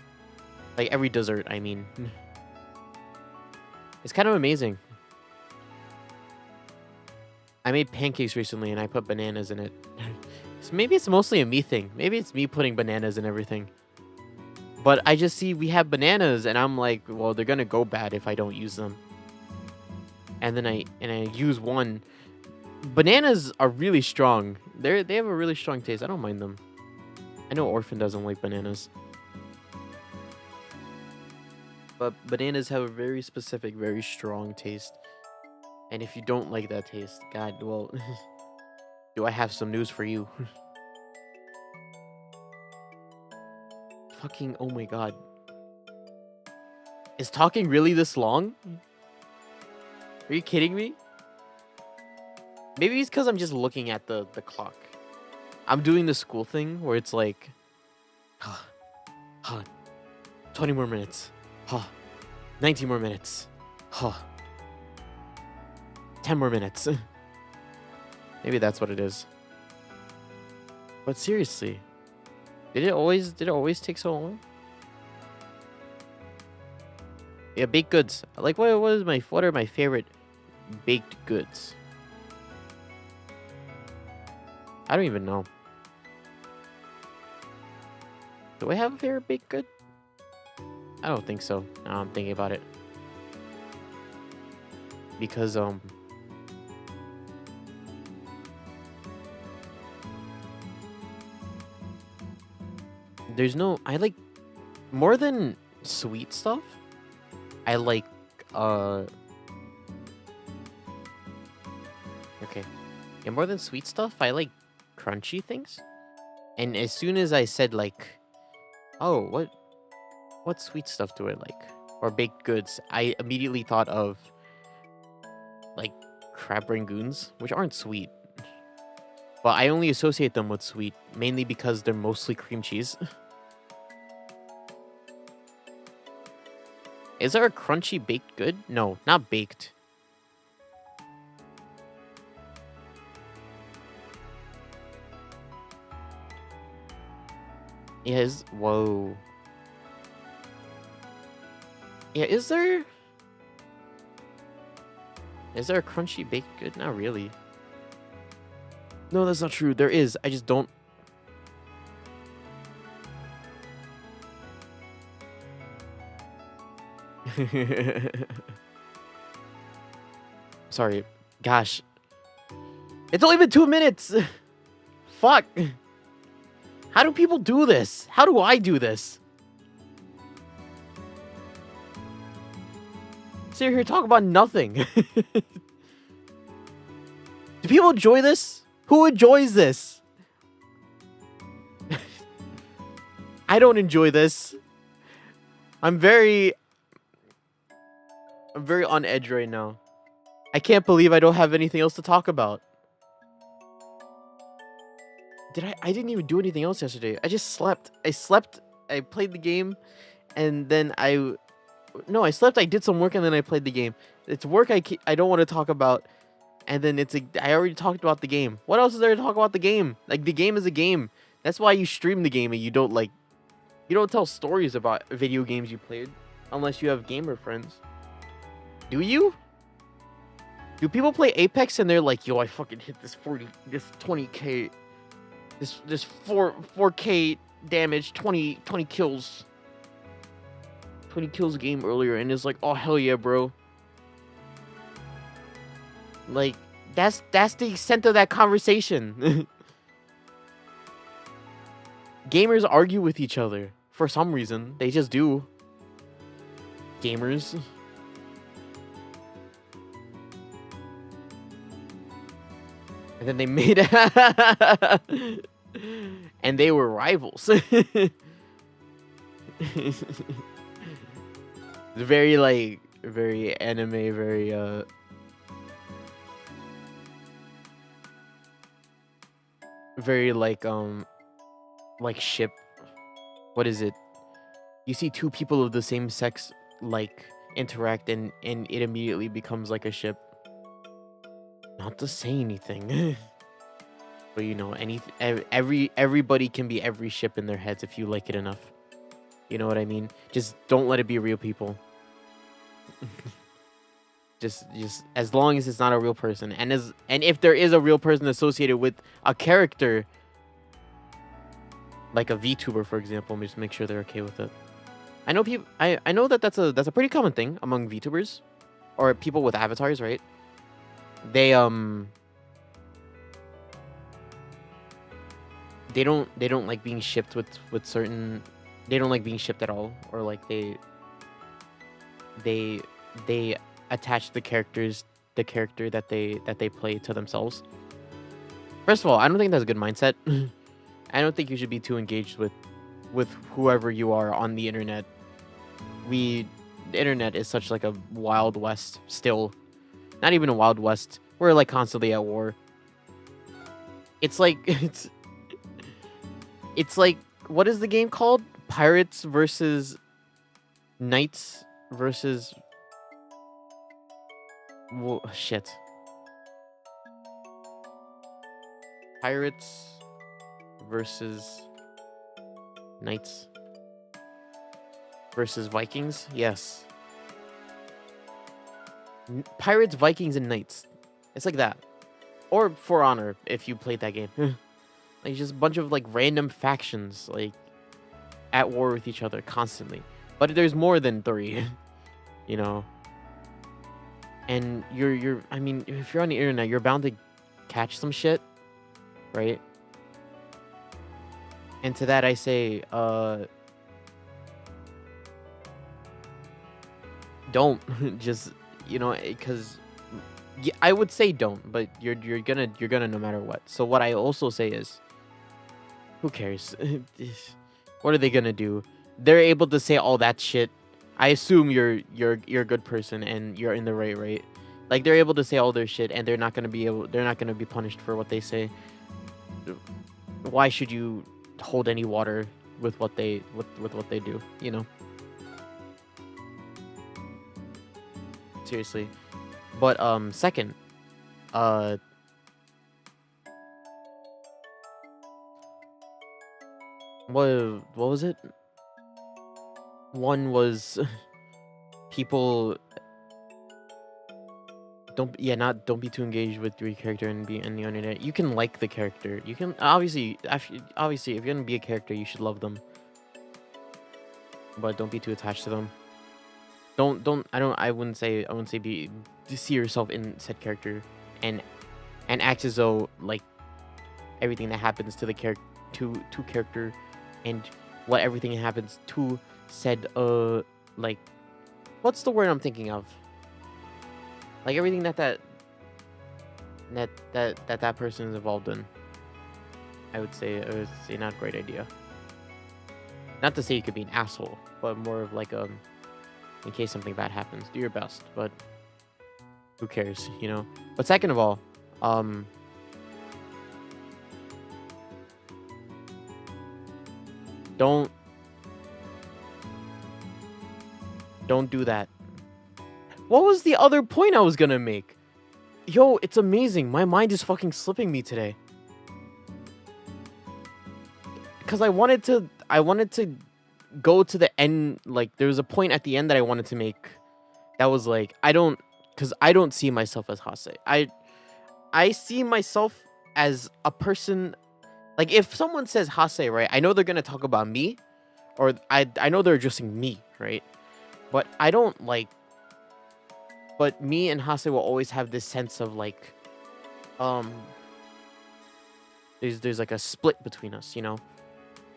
Like every dessert, I mean. It's kind of amazing. I made pancakes recently and I put bananas in it. So maybe it's mostly a me thing. Maybe it's me putting bananas in everything. But I just see we have bananas and I'm like, well, they're gonna go bad if I don't use them. And then I use one. Bananas are really strong. They have a really strong taste. I don't mind them. I know Orphan doesn't like bananas. But bananas have a very specific, very strong taste. And if you don't like that taste, God, well, do I have some news for you? Fucking, oh my god. Is talking really this long? Are you kidding me? Maybe it's because I'm just looking at the clock. I'm doing the school thing where it's like, 20 more minutes. 19 more minutes. 10 more minutes. Maybe that's what it is. But seriously, did it always take so long? Yeah, baked goods. Like, what are my favorite baked goods? I don't even know. Do I have a favorite baked good? I don't think so. Now I'm thinking about it. Because there's no, I like, more than sweet stuff, I like okay. Yeah, more than sweet stuff, I like crunchy things. And as soon as I said, like, oh, what sweet stuff do I like? Or baked goods, I immediately thought of, like, crab rangoons, which aren't sweet. But I only associate them with sweet, mainly because they're mostly cream cheese. Is there a crunchy baked good? No, not baked. Whoa. Yeah, is there a crunchy baked good? Not really. No, that's not true. There is. I just don't. Sorry. Gosh. It's only been 2 minutes. Fuck. How do people do this? How do I do this? Sit here talk about nothing. Do people enjoy this? Who enjoys this? I don't enjoy this. I'm very on edge right now. I can't believe I don't have anything else to talk about. I didn't even do anything else yesterday. I just slept. I played the game, and then no, I slept, I did some work, and then I played the game. It's work I don't want to talk about, and then I already talked about the game. What else is there to talk about the game? Like, the game is a game. That's why you stream the game, and you don't tell stories about video games you played, unless you have gamer friends. Do you? Do people play Apex and they're like, yo, I fucking hit this 20k, this 4k damage, 20 kills. 20 kills a game earlier, and it's like, oh hell yeah, bro. Like, that's the extent of that conversation. Gamers argue with each other for some reason. They just do. Gamers. And then they made and they were rivals. Very anime, very like ship. What is it? You see two people of the same sex interact, and it immediately becomes like a ship. Not to say anything. But you know, everybody can be every ship in their heads if you like it enough. You know what I mean? Just don't let it be real people. just as long as it's not a real person, and if there is a real person associated with a character, like a VTuber, for example, just make sure they're okay with it. I know people. I know that's a pretty common thing among VTubers, or people with avatars, right? They don't like being shipped with certain. They don't like being shipped at all, or like they attach the character that they play to themselves. First of all, I don't think that's a good mindset. I don't think you should be too engaged with whoever you are on the internet. The internet is such like a wild west still. Not even a wild west. We're like constantly at war. It's like it's like, what is the game called? Pirates versus Knights versus shit. Pirates versus Knights versus Vikings. Yes. Pirates, Vikings, and Knights. It's like that. Or For Honor, if you played that game. Like, just a bunch of like random factions like at war with each other constantly. But there's more than 3. You know. And I mean, if you're on the internet, you're bound to catch some shit, right? And to that I say, don't. Just, you know, because I would say don't, but you're gonna no matter what. So what I also say is, who cares? What are they gonna do? They're able to say all that shit. I assume you're a good person and you're in the right? Like, they're able to say all their shit, and they're not gonna be punished for what they say. Why should you hold any water with what they do? You know. Seriously. But second, what was it? One was people don't be too engaged with your character and be on the internet. You can like the character. You can obviously if you're gonna be a character, you should love them. But don't be too attached to them. I wouldn't say see yourself in said character and act as though like everything that happens to the character, to character, and what everything happens to said like, what's the word I'm thinking of? Like everything that person is involved in. I would say not a great idea. Not to say you could be an asshole, but more of like in case something bad happens, do your best. But who cares, you know? But second of all, don't do that. What was the other point I was gonna make? Yo, it's amazing. My mind is fucking slipping me today. Because I wanted to go to the end. Like, there was a point at the end that I wanted to make. That was like, because I don't see myself as Hase. I see myself as a person. Like, if someone says Hase, right, I know they're gonna talk about me, or I know they're addressing me, right? But I don't like. But me and Hase will always have this sense of like, there's like a split between us, you know.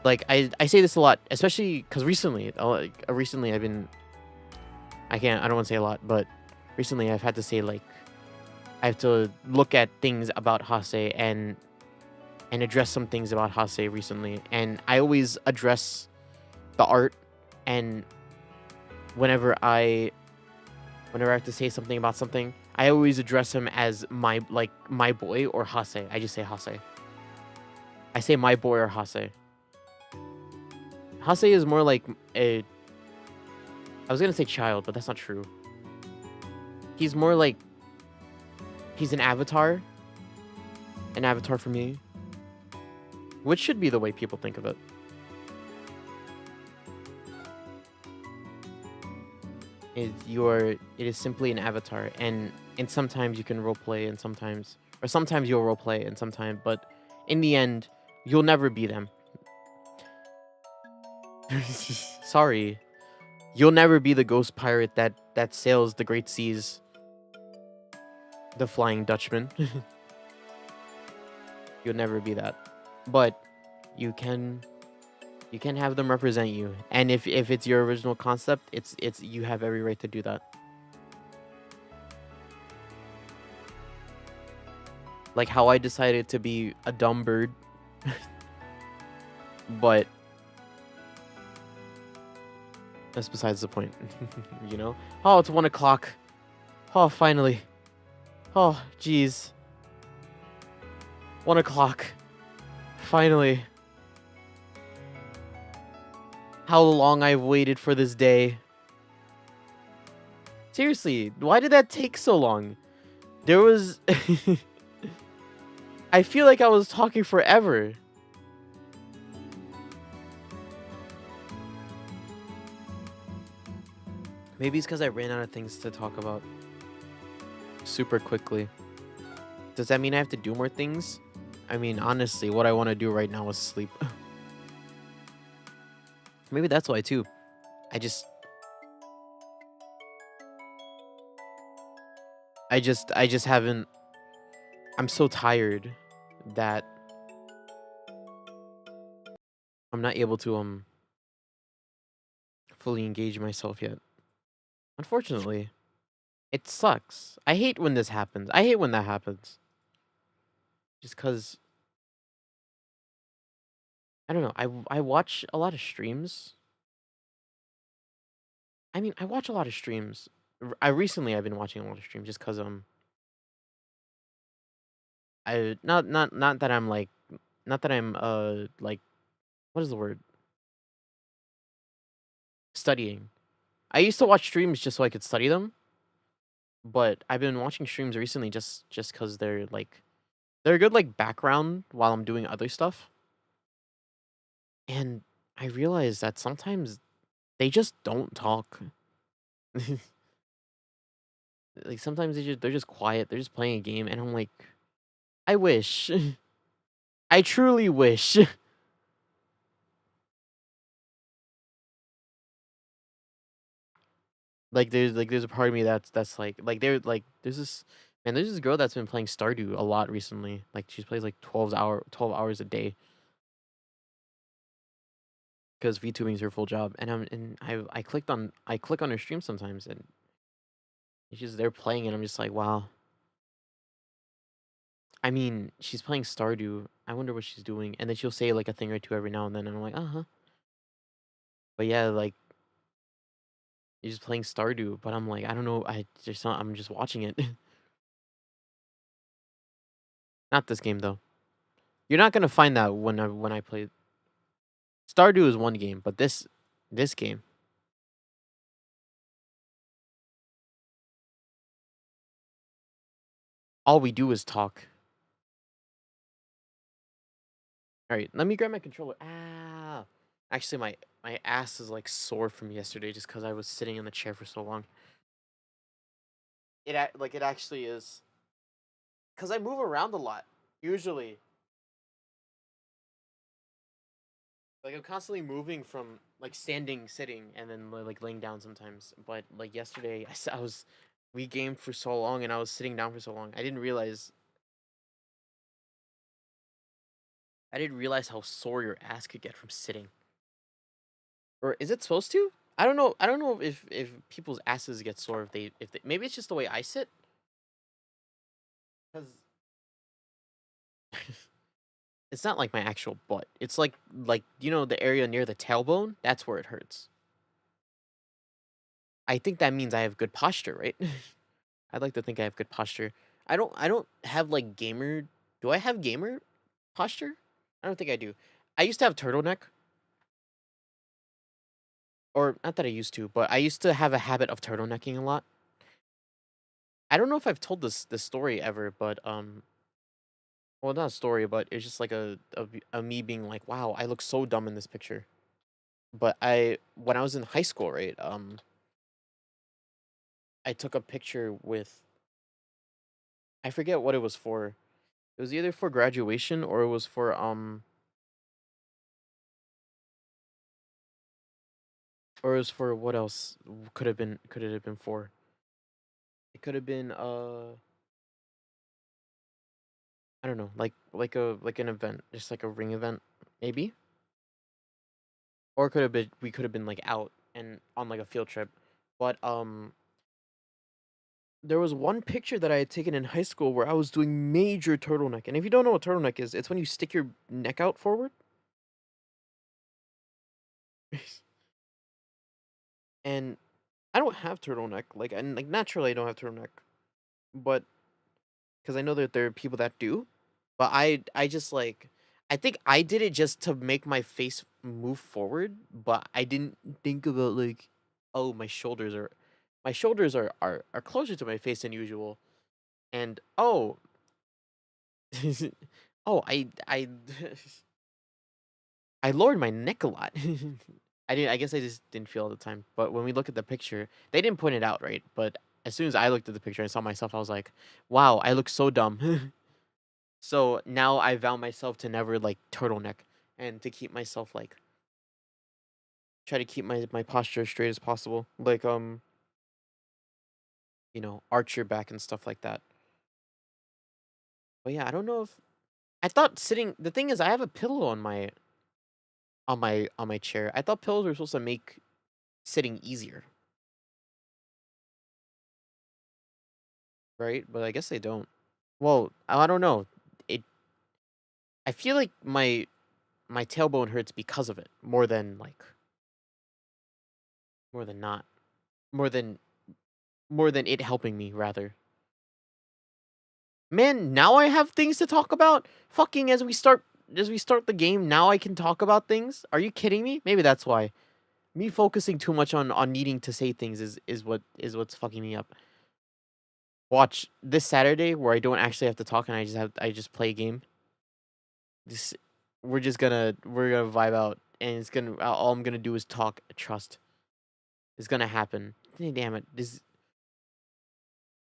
Like I say this a lot, especially because recently, I've been. I don't want to say a lot, but recently I've had to say like, I have to look at things about Hase and address some things about Hase recently, and I always address the art, and whenever I have to say something about something, I always address him as my boy or Hase. I just say Hase. I say my boy or Hase. Hase is more like a. I was gonna say child, but that's not true. He's more like. He's an avatar. An avatar for me. Which should be the way people think of it. It is simply an avatar, and sometimes you can roleplay, and sometimes you'll roleplay, and sometimes, but in the end, you'll never be them. Sorry, you'll never be the ghost pirate that sails the great seas, the Flying Dutchman. You'll never be that, but you can have them represent you, and if it's your original concept, it's you have every right to do that. Like how I decided to be a dumb bird, but that's besides the point. You know? Oh, it's 1 o'clock. Oh, finally. Oh, jeez. 1 o'clock. Finally. How long I've waited for this day. Seriously, why did that take so long? There was... I feel like I was talking forever. Maybe it's because I ran out of things to talk about super quickly. Does that mean I have to do more things? I mean, honestly, what I want to do right now is sleep. Maybe that's why too. I just haven't. I'm so tired that I'm not able to fully engage myself yet. Unfortunately, it sucks. I hate when this happens. I hate when that happens. Just cause I don't know. I watch a lot of streams. I mean, I watch a lot of streams. I've been watching a lot of streams just cause I not that I'm like not that I'm like what is the word? Studying. I used to watch streams just so I could study them, but I've been watching streams recently just cuz they're a good like background while I'm doing other stuff. And I realize that sometimes they just don't talk. Like sometimes they're just quiet. They're just playing a game, and I'm like, I wish. I truly wish. There's a part of me that's like there's this girl that's been playing Stardew a lot recently. Like she plays like 12 hours a day. because VTubing is her full job, and I click on her stream sometimes, and she's just there playing, and I'm just like, wow. I mean, she's playing Stardew. I wonder what she's doing, and then she'll say like a thing or two every now and then, and I'm like, uh huh. But yeah, like she's just playing Stardew, but I'm like, I don't know. I'm just watching it. Not this game though. You're not gonna find that when I play. Stardew is one game, but this game, all we do is talk. All right, let me grab my controller. Ah, actually, my ass is like sore from yesterday just because I was sitting in the chair for so long. It actually is, because I move around a lot usually. Like I'm constantly moving from like standing, sitting, and then like laying down sometimes. But like yesterday, we gamed for so long, and I was sitting down for so long. I didn't realize how sore your ass could get from sitting. Or is it supposed to? I don't know. I don't know if people's asses get sore if they maybe it's just the way I sit. Because it's not like my actual butt. It's like the area near the tailbone. That's where it hurts. I think that means I have good posture, right? I'd like to think I have good posture. I don't have like gamer. Do I have gamer posture? I don't think I do. I used to have turtleneck, or not that I used to, but I used to have a habit of turtlenecking a lot. I don't know if I've told this story ever, but well, not a story, but it's just like a me being like, wow, I look so dumb in this picture. But when I was in high school, right? I took a picture with, I forget what it was for. It was either for graduation or it was for what else could it have been for? It could have been I don't know, like an event, just like a ring event, maybe? Or it could have been we could have been like out and on like a field trip. But there was one picture that I had taken in high school where I was doing major turtleneck. And if you don't know what turtleneck is, it's when you stick your neck out forward. And I don't have turtleneck. Like naturally I don't have turtleneck. But because I know that there are people that do. But I just like I think I did it just to make my face move forward, but I didn't think about like, oh, my shoulders are closer to my face than usual. And oh, oh, I lowered my neck a lot. I guess I just didn't feel all the time. But when we look at the picture, they didn't point it out, right? But as soon as I looked at the picture and saw myself, I was like, wow, I look so dumb. So now I vow myself to never like turtleneck and to keep myself like try to keep my posture as straight as possible. Like arch your back and stuff like that. But yeah, I don't know if I thought sitting the thing is I have a pillow on my chair. I thought pillows were supposed to make sitting easier, right? But I guess they don't. Well, I don't know. It I feel like my tailbone hurts because of it more than not. More than more than it helping me rather. Man, now I have things to talk about. Fucking as we start the game, now I can talk about things. Are you kidding me? Maybe that's why. Me focusing too much on needing to say things is what's fucking me up. Watch this Saturday where I don't actually have to talk and I just play a game. This we're gonna vibe out and it's gonna all I'm gonna do is talk. Trust. It's gonna happen. Damn it. This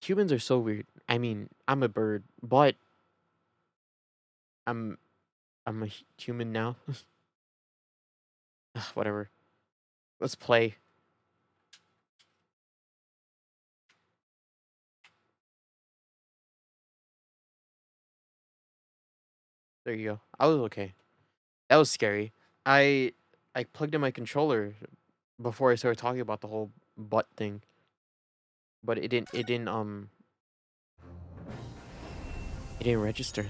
Humans are so weird. I mean, I'm a bird, but I'm I'm a human now. Ugh, whatever. Let's play. There you go. I was okay. That was scary. I I plugged in my controller before I started talking about the whole butt thing, but it didn't register.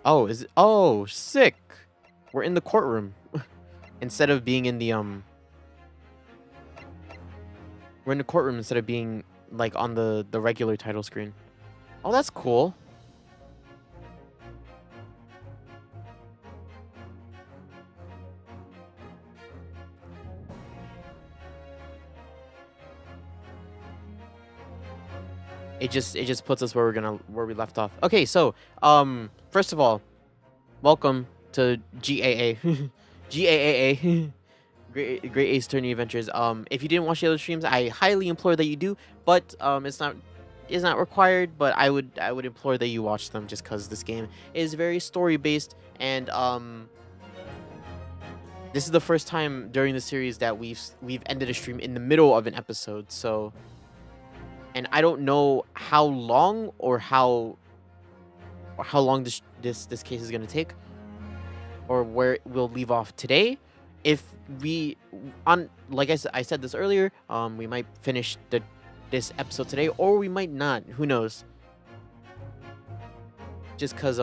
Oh, is it? Oh, sick. We're in the courtroom instead of being in the We're in the courtroom instead of being like on the regular title screen. Oh, that's cool. It just puts us where we left off. Okay, so first of all, welcome to GAA. GAAA. Great Ace Attorney Adventures. If you didn't watch the other streams, I highly implore that you do, but it's not required, but I would implore that you watch them just cuz this game is very story based, and this is the first time during the series that we've ended a stream in the middle of an episode. So, and I don't know how long or how long this case is going to take, or where we'll leave off today. If we like I said this earlier, we might finish this episode today, or we might not. Who knows? Just cuz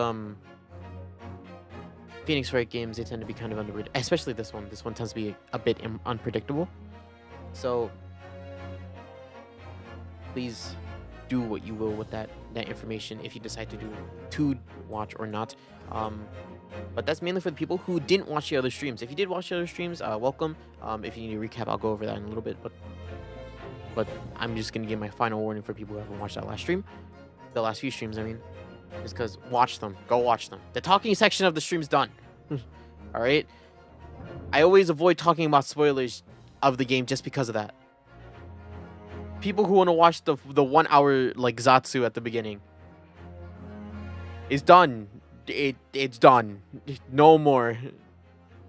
Phoenix Wright games, they tend to be kind of underrated, especially this one. This one tends to be a bit unpredictable. So please do what you will with that information if you decide to watch or not. But that's mainly for the people who didn't watch the other streams. If you did watch the other streams, welcome. If you need a recap, I'll go over that in a little bit. But I'm just gonna give my final warning for people who haven't watched that last stream, the last few streams. I mean, just because watch them, go watch them. The talking section of the stream's done. All right. I always avoid talking about spoilers of the game just because of that. People who want to watch the 1 hour like Zatsu at the beginning is done. It's done. No more.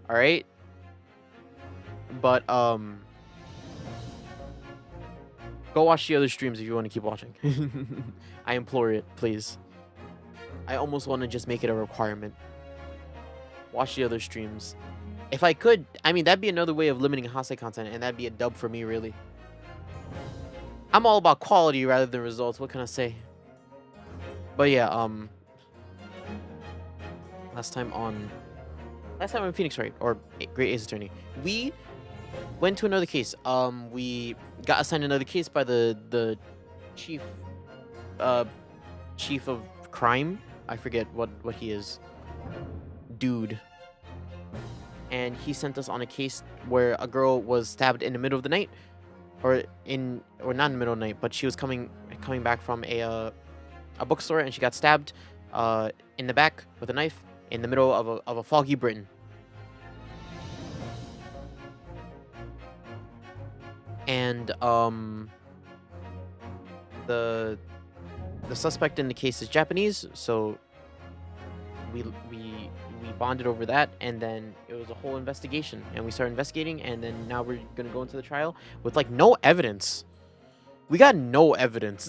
All right. But go watch the other streams if you want to keep watching. I implore it, please. I almost want to just make it a requirement. Watch the other streams. If I could, I mean, that'd be another way of limiting Hase content, and that'd be a dub for me, really. I'm all about quality rather than results. What can I say? But yeah, last time on Phoenix Wright, or Great Ace Attorney, we went to another case. We got assigned another case by the chief of crime. I forget what he is. Dude. And he sent us on a case where a girl was stabbed in the middle of the night, or not in the middle of the night, but she was coming back from a bookstore, and she got stabbed in the back with a knife in the middle of a foggy Britain. And the suspect in the case is Japanese, so we bonded over that, and then it was a whole investigation, and we started investigating, and then now we're gonna go into the trial with like no evidence. We got no evidence.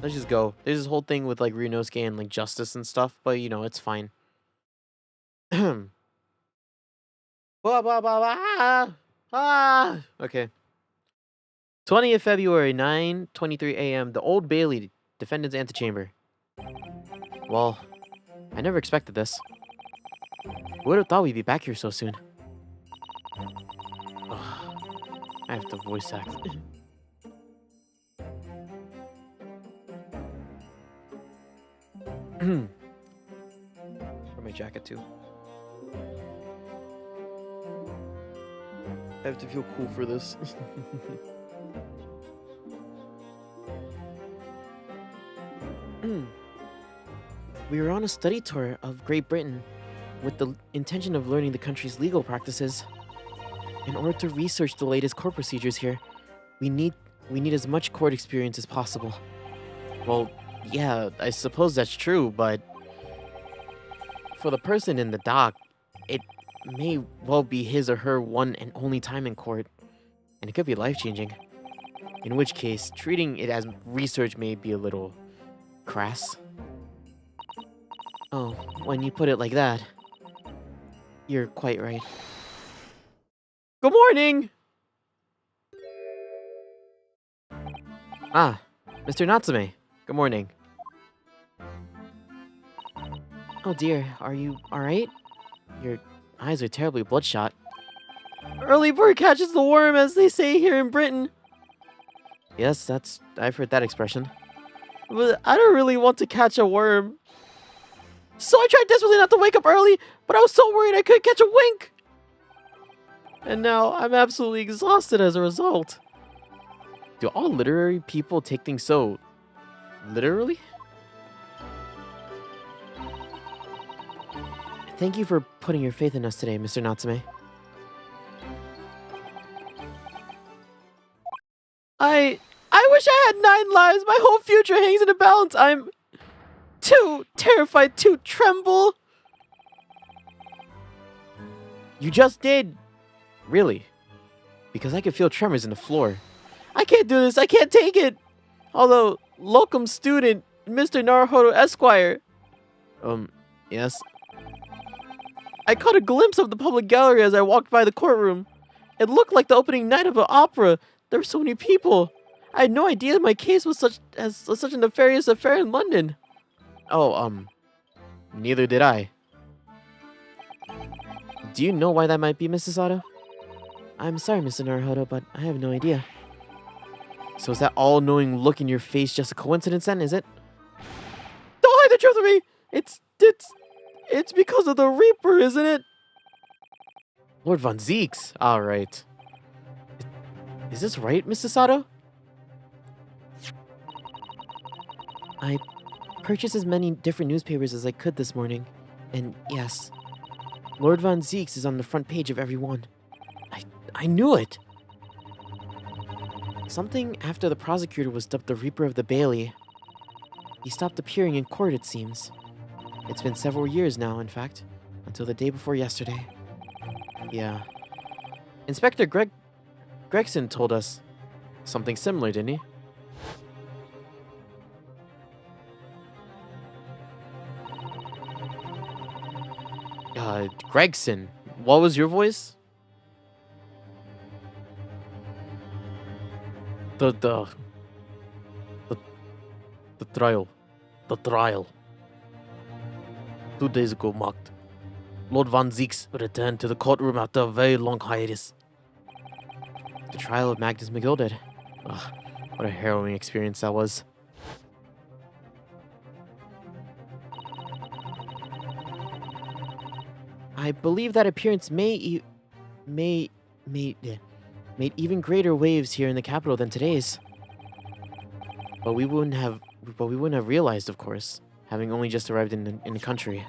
Let's just go. There's this whole thing with like Ryunosuke and like justice and stuff, but you know, it's fine. Blah, blah, blah, blah. Ah. Okay. 20th February, 9:23 a.m. The Old Bailey, defendant's antechamber. Well, I never expected this. Who would have thought we'd be back here so soon? Ugh, I have to voice act. For my jacket too. I have to feel cool for this. We were on a study tour of Great Britain with the intention of learning the country's legal practices. In order to research the latest court procedures here, we need as much court experience as possible. Well, yeah, I suppose that's true, but for the person in the dock, it may well be his or her one and only time in court, and it could be life-changing. In which case, treating it as research may be a little Crass. Oh, when you put it like that, you're quite right. Good morning! Ah, Mr. Natsume. Good morning. Oh dear, are you alright? Your eyes are terribly bloodshot. Early bird catches the worm, as they say here in Britain. Yes, I've heard that expression. But I don't really want to catch a worm. So I tried desperately not to wake up early, but I was so worried I couldn't catch a wink. And now I'm absolutely exhausted as a result. Do all literary people take things so literally? Thank you for putting your faith in us today, Mr. Natsume. I wish I had 9 lives. My whole future hangs in the balance. I'm too terrified to tremble. You just did. Really? Because I could feel tremors in the floor. I can't do this. I can't take it. Although, locum student, Mr. Naruhodo Esquire. Yes. I caught a glimpse of the public gallery as I walked by the courtroom. It looked like the opening night of an opera. There were so many people. I had no idea my case was such a nefarious affair in London. Oh, neither did I. Do you know why that might be, Mrs. Sato? I'm sorry, Mr. Naruhodo, but I have no idea. So is that all-knowing look in your face just a coincidence then, is it? Don't hide the truth from me! It's because of the Reaper, isn't it? Lord Von Zeeks. Alright. Is this right, Mrs. Sato? I purchased as many different newspapers as I could this morning. And yes, Lord Von Zeeks is on the front page of every one. I knew it! Something after the prosecutor was dubbed the Reaper of the Bailey. He stopped appearing in court, it seems. It's been several years now, in fact, until the day before yesterday. Yeah. Inspector Gregson told us something similar, didn't he? Gregson. What was your voice? The trial. The trial. 2 days ago marked. Lord Von Zeeks returned to the courtroom after a very long hiatus. The trial of Magnus McGilded. Ugh, what a harrowing experience that was. I believe that appearance made even greater waves here in the capital than today's. But we wouldn't have realized, of course, having only just arrived in the country.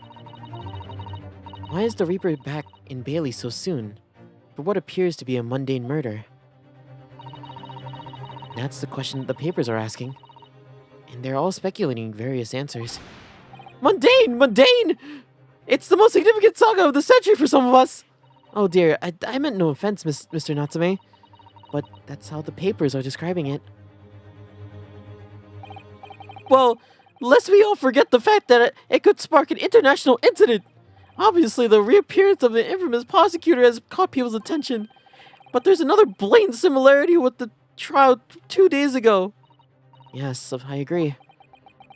Why is the Reaper back in Bailey so soon, for what appears to be a mundane murder? That's the question that the papers are asking, and they're all speculating various answers. Mundane! Mundane! It's the most significant saga of the century for some of us! Oh dear, I meant no offense, Mr. Natsume, but that's how the papers are describing it. Well, lest we all forget the fact that it could spark an international incident. Obviously, the reappearance of the infamous prosecutor has caught people's attention, but there's another blatant similarity with the trial 2 days ago. Yes, I agree.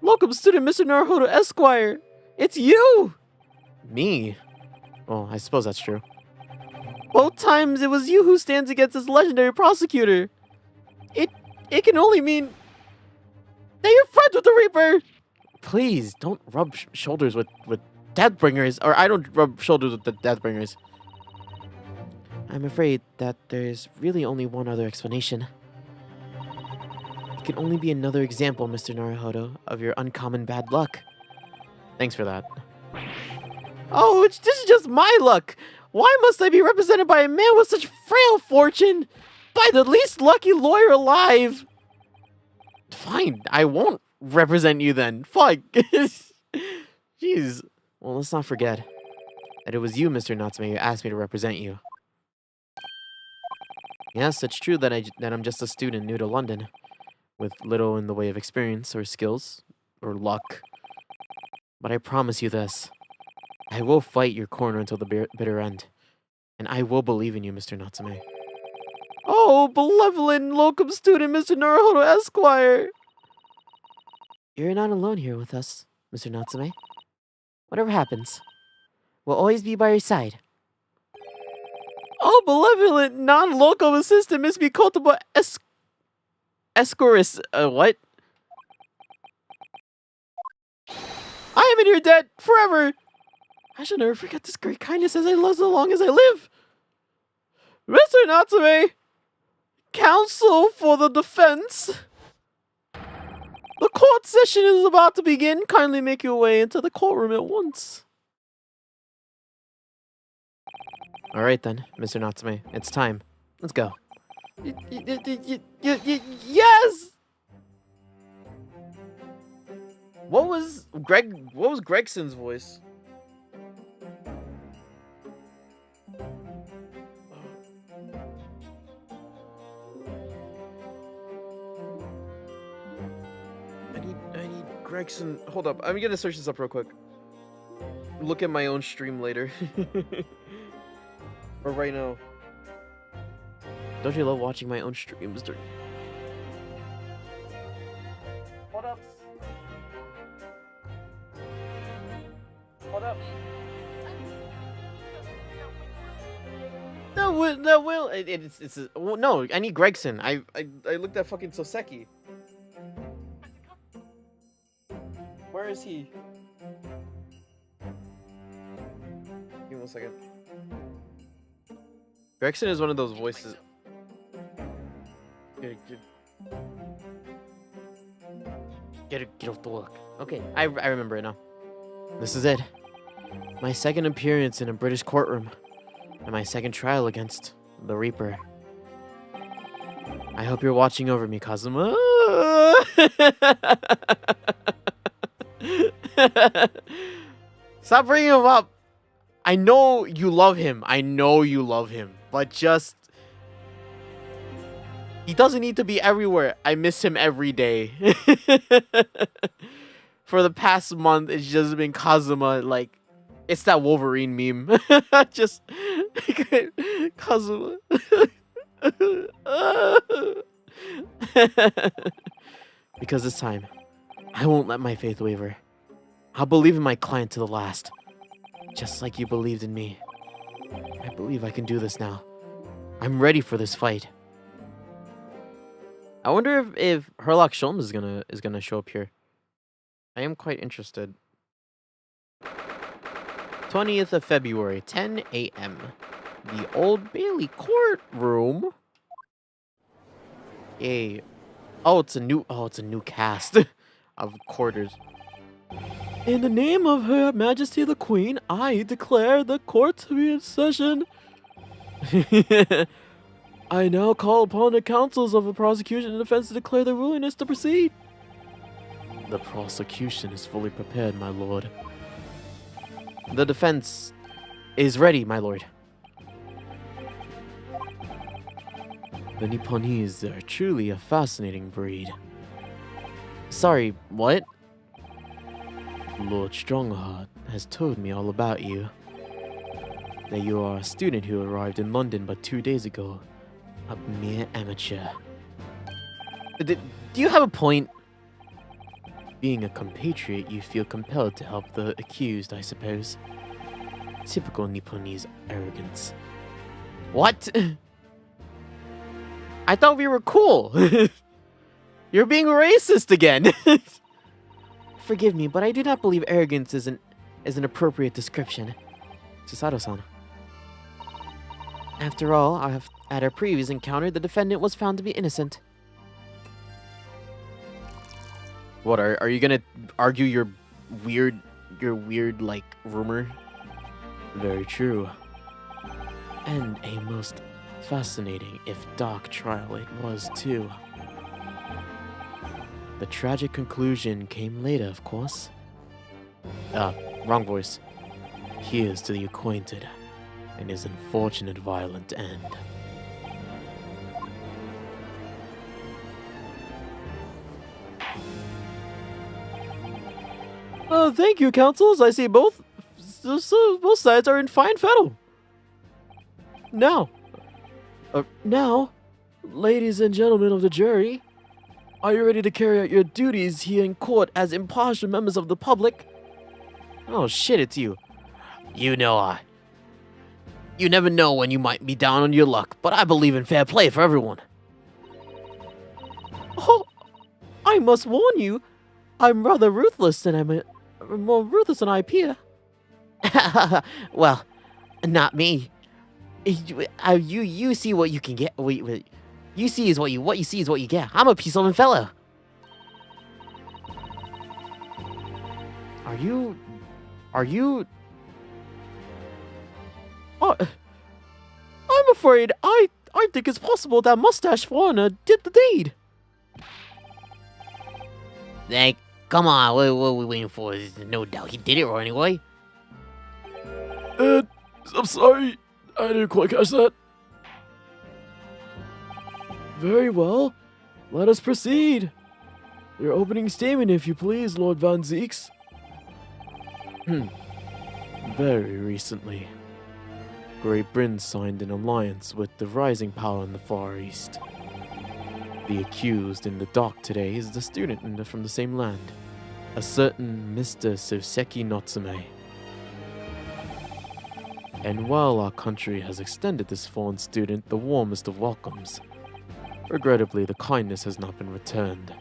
Locum student Mr. Naruhodo Esquire, it's you! Me? Well, I suppose that's true. Both times it was you who stands against this legendary prosecutor. It can only mean that you're friends with the Reaper! Please, don't rub shoulders with Deathbringers, or I don't rub shoulders with the Deathbringers. I'm afraid that there's really only one other explanation. It can only be another example, Mr. Naruhodo, of your uncommon bad luck. Thanks for that. Oh, this is just my luck! Why must I be represented by a man with such frail fortune? By the least lucky lawyer alive! Fine, I won't represent you then. Fuck. Jeez. Well, let's not forget that it was you, Mr. Natsume, who asked me to represent you. Yes, it's true that I'm just a student new to London, with little in the way of experience or skills, or luck. But I promise you this. I will fight your corner until the bitter end. And I will believe in you, Mr. Natsume. Oh, benevolent locum student, Mr. Naruhodo Esquire! You're not alone here with us, Mr. Natsume. Whatever happens, we'll always be by your side. Oh, benevolent non-locum assistant, Miss Mikotobo Escorus. What? I am in your debt forever! I shall never forget this great kindness as long as I live! Mr. Natsume! Counsel for the defense! The court session is about to begin. Kindly make your way into the courtroom at once. Alright then, Mr. Natsume. It's time. Let's go. Yes! What was Gregson's voice? I need Gregson. Hold up. I'm gonna search this up real quick. Look at my own stream later. Or right now. Don't you love watching my own streams during... Hold up. Hold up. That will. It's well, no. I need Gregson. I looked at fucking Soseki. Where is he? Give me 1 second. Gregson is one of those voices. Get off the look. Okay, I remember it now. This is it. My second appearance in a British courtroom. And my second trial against the Reaper. I hope you're watching over me, Kazuma. Stop bringing him up. I know you love him. I know you love him. But just... he doesn't need to be everywhere. I miss him every day. For the past month, it's just been Kazuma, like... it's that Wolverine meme. Just... Kazuma. Because this time, I won't let my faith waver. I'll believe in my client to the last. Just like you believed in me. I believe I can do this now. I'm ready for this fight. I wonder if Herlock Sholmes is gonna show up here. I am quite interested. 20th of February, 10 a.m. The Old Bailey courtroom. Yay. Oh, it's a new cast of quarters. In the name of Her Majesty the Queen, I declare the court to be in session. I now call upon the counsels of the prosecution and defense to declare their willingness to proceed. The prosecution is fully prepared, my lord. The defense is ready, my lord. The Nipponese are truly a fascinating breed. Sorry, what? Lord Strongheart has told me all about you. That you are a student who arrived in London but 2 days ago. A mere amateur. Do you have a point? Being a compatriot, you feel compelled to help the accused, I suppose. Typical Nipponese arrogance. What? I thought we were cool. You're being racist again. Forgive me, but I do not believe arrogance is an appropriate description. Susato-san. After all, at our previous encounter, the defendant was found to be innocent. What, are you gonna argue your weird, like, rumor? Very true. And a most fascinating, if dark, trial it was, too. The tragic conclusion came later, of course. Wrong voice. Here's to the acquainted, and his unfortunate violent end. Thank you, counsels. I see both sides are in fine fettle. Now, ladies and gentlemen of the jury, are you ready to carry out your duties here in court as impartial members of the public? Oh shit, it's you. You never know when you might be down on your luck, but I believe in fair play for everyone. Oh, I must warn you, I'm rather ruthless, and I'm more ruthless than I appear. Well, not me. You see what you can get. You see is what you see is what you get. I'm a peaceable fellow. Are you? Oh, I'm afraid I think it's possible that mustache foreigner did the deed. Hey, come on, what are we waiting for? No doubt he did it wrong anyway. I'm sorry, I didn't quite catch that. Very well, let us proceed. Your opening statement, if you please, Lord Van Zeeks. Very recently, Great Britain signed an alliance with the rising power in the Far East. The accused in the dock today is the student from the same land, a certain Mr. Soseki Natsume. And while our country has extended this foreign student the warmest of welcomes, regrettably the kindness has not been returned.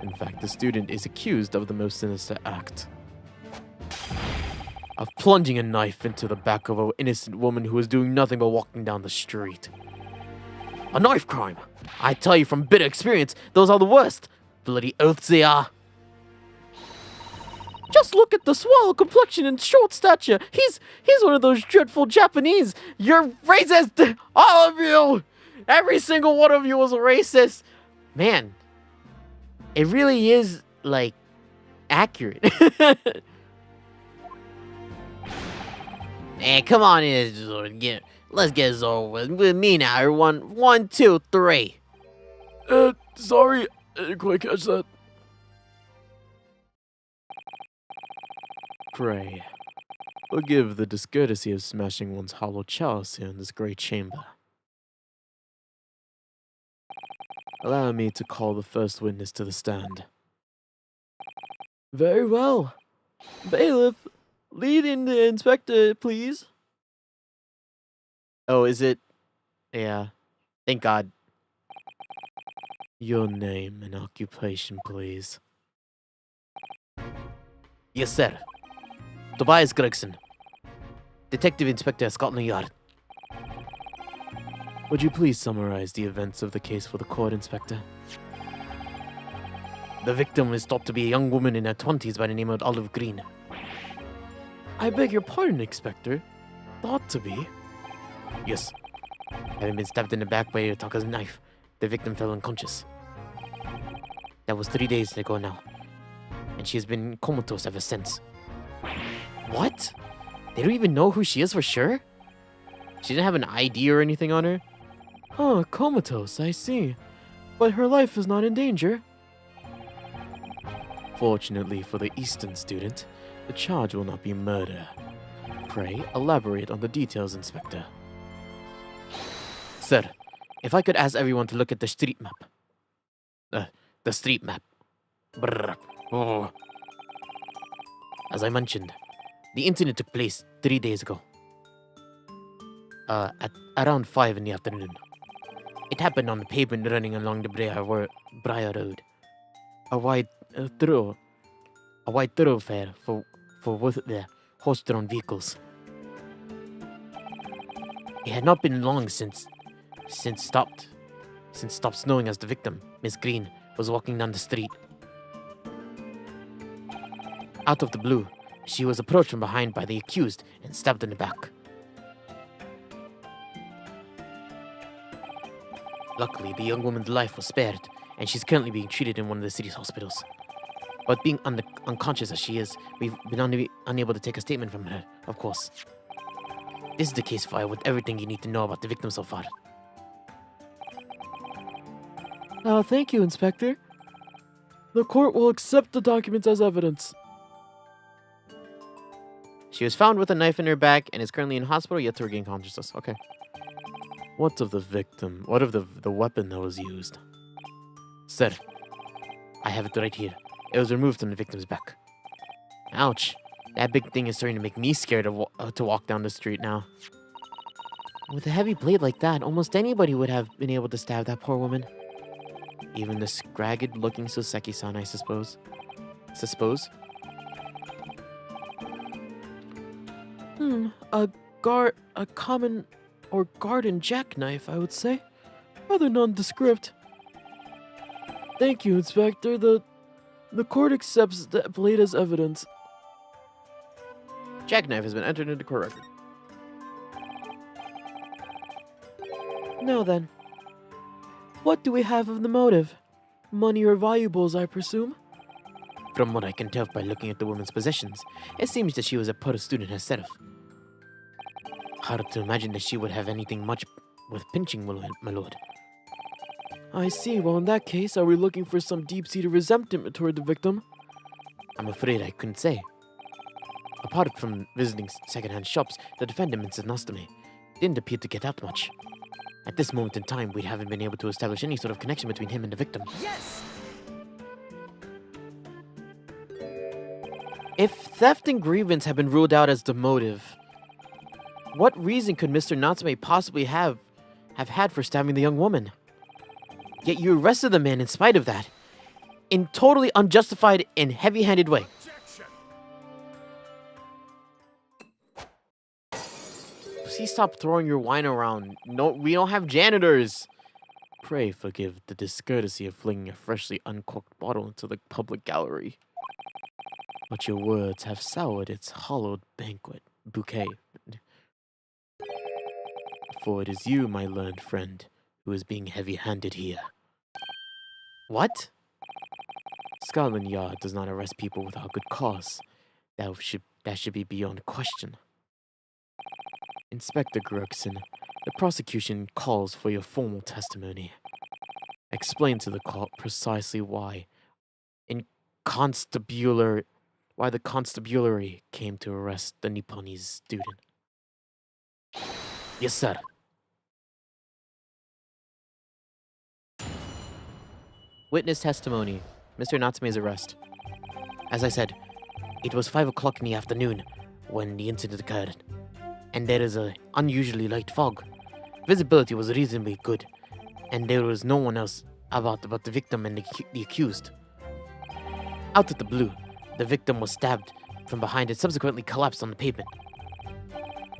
In fact, the student is accused of the most sinister act of plunging a knife into the back of an innocent woman who was doing nothing but walking down the street. A knife crime! I tell you from bitter experience, those are the worst. Bloody oaths they are. Just look at the swallow complexion and short stature. He's one of those dreadful Japanese. You're racist, all of you. Every single one of you was a racist. Man, it really is like accurate. Hey, come on in, let's get this over with me now, everyone. 1, 2, 3. Sorry, I didn't quite catch that. Pray, forgive the discourtesy of smashing one's hollow chalice here in this great chamber. Allow me to call the first witness to the stand. Very well. Bailiff, lead in the inspector, please. Oh, is it? Yeah. Thank God. Your name and occupation, please. Yes, sir. Tobias Gregson, Detective Inspector, Scotland Yard. Would you please summarize the events of the case for the court, Inspector? The victim is thought to be a young woman in her 20s by the name of Olive Green. I beg your pardon, Inspector. Thought to be? Yes. Having been stabbed in the back by Utahara's knife, the victim fell unconscious. That was 3 days ago now, and she has been comatose ever since. What? They don't even know who she is for sure? She didn't have an ID or anything on her? Huh, comatose, I see. But her life is not in danger. Fortunately for the Eastern student, the charge will not be murder. Pray, elaborate on the details, Inspector. Sir, if I could ask everyone to look at the street map. The street map. Brrr. Oh. As I mentioned, the incident took place 3 days ago. At around 5 in the afternoon. It happened on the pavement running along the Briar Road. A wide thoroughfare for the horse-drawn vehicles. It had not been long since stopped snowing as the victim, Miss Green, was walking down the street. Out of the blue, she was approached from behind by the accused and stabbed in the back. Luckily, the young woman's life was spared, and she's currently being treated in one of the city's hospitals. But being unconscious as she is, we've been unable to take a statement from her, of course. This is the case file with everything you need to know about the victim so far. Thank you, Inspector. The court will accept the documents as evidence. She was found with a knife in her back and is currently in hospital yet to regain consciousness. Okay. What of the victim? What of the weapon that was used? Sir, I have it right here. It was removed from the victim's back. Ouch. That big thing is starting to make me scared to walk down the street now. With a heavy blade like that, almost anybody would have been able to stab that poor woman. Even the scragged-looking Soseki-san, I suppose. A common or garden jackknife, I would say. Rather nondescript. Thank you, Inspector. The court accepts that blade as evidence. Jackknife has been entered into court record. Now then, what do we have of the motive? Money or valuables, I presume? From what I can tell by looking at the woman's possessions, it seems that she was a poor student herself. Hard to imagine that she would have anything much with pinching, my lord. I see. Well, in that case, are we looking for some deep-seated resentment toward the victim? I'm afraid I couldn't say. Apart from visiting second-hand shops, the defendant, Mrs. Nostame, didn't appear to get out much. At this moment in time, we haven't been able to establish any sort of connection between him and the victim. Yes! If theft and grievance have been ruled out as the motive, what reason could Mr. Natsume possibly have had for stabbing the young woman? Yet you arrested the man in spite of that, in totally unjustified and heavy-handed way. Please stop throwing your wine around. No, we don't have janitors. Pray forgive the discourtesy of flinging a freshly uncorked bottle into the public gallery. But your words have soured its hallowed bouquet. For it is you, my learned friend, who is being heavy-handed here. What? Scotland Yard does not arrest people without good cause. That should be beyond question. Inspector Gregson, the prosecution calls for your formal testimony. Explain to the court precisely why the constabulary came to arrest the Nipponese student. Yes, sir. Witness testimony. Mr. Natsume's arrest. As I said, it was 5 o'clock in the afternoon when the incident occurred, and there is an unusually light fog. Visibility was reasonably good, and there was no one else about but the victim and the accused. Out of the blue, the victim was stabbed from behind and subsequently collapsed on the pavement.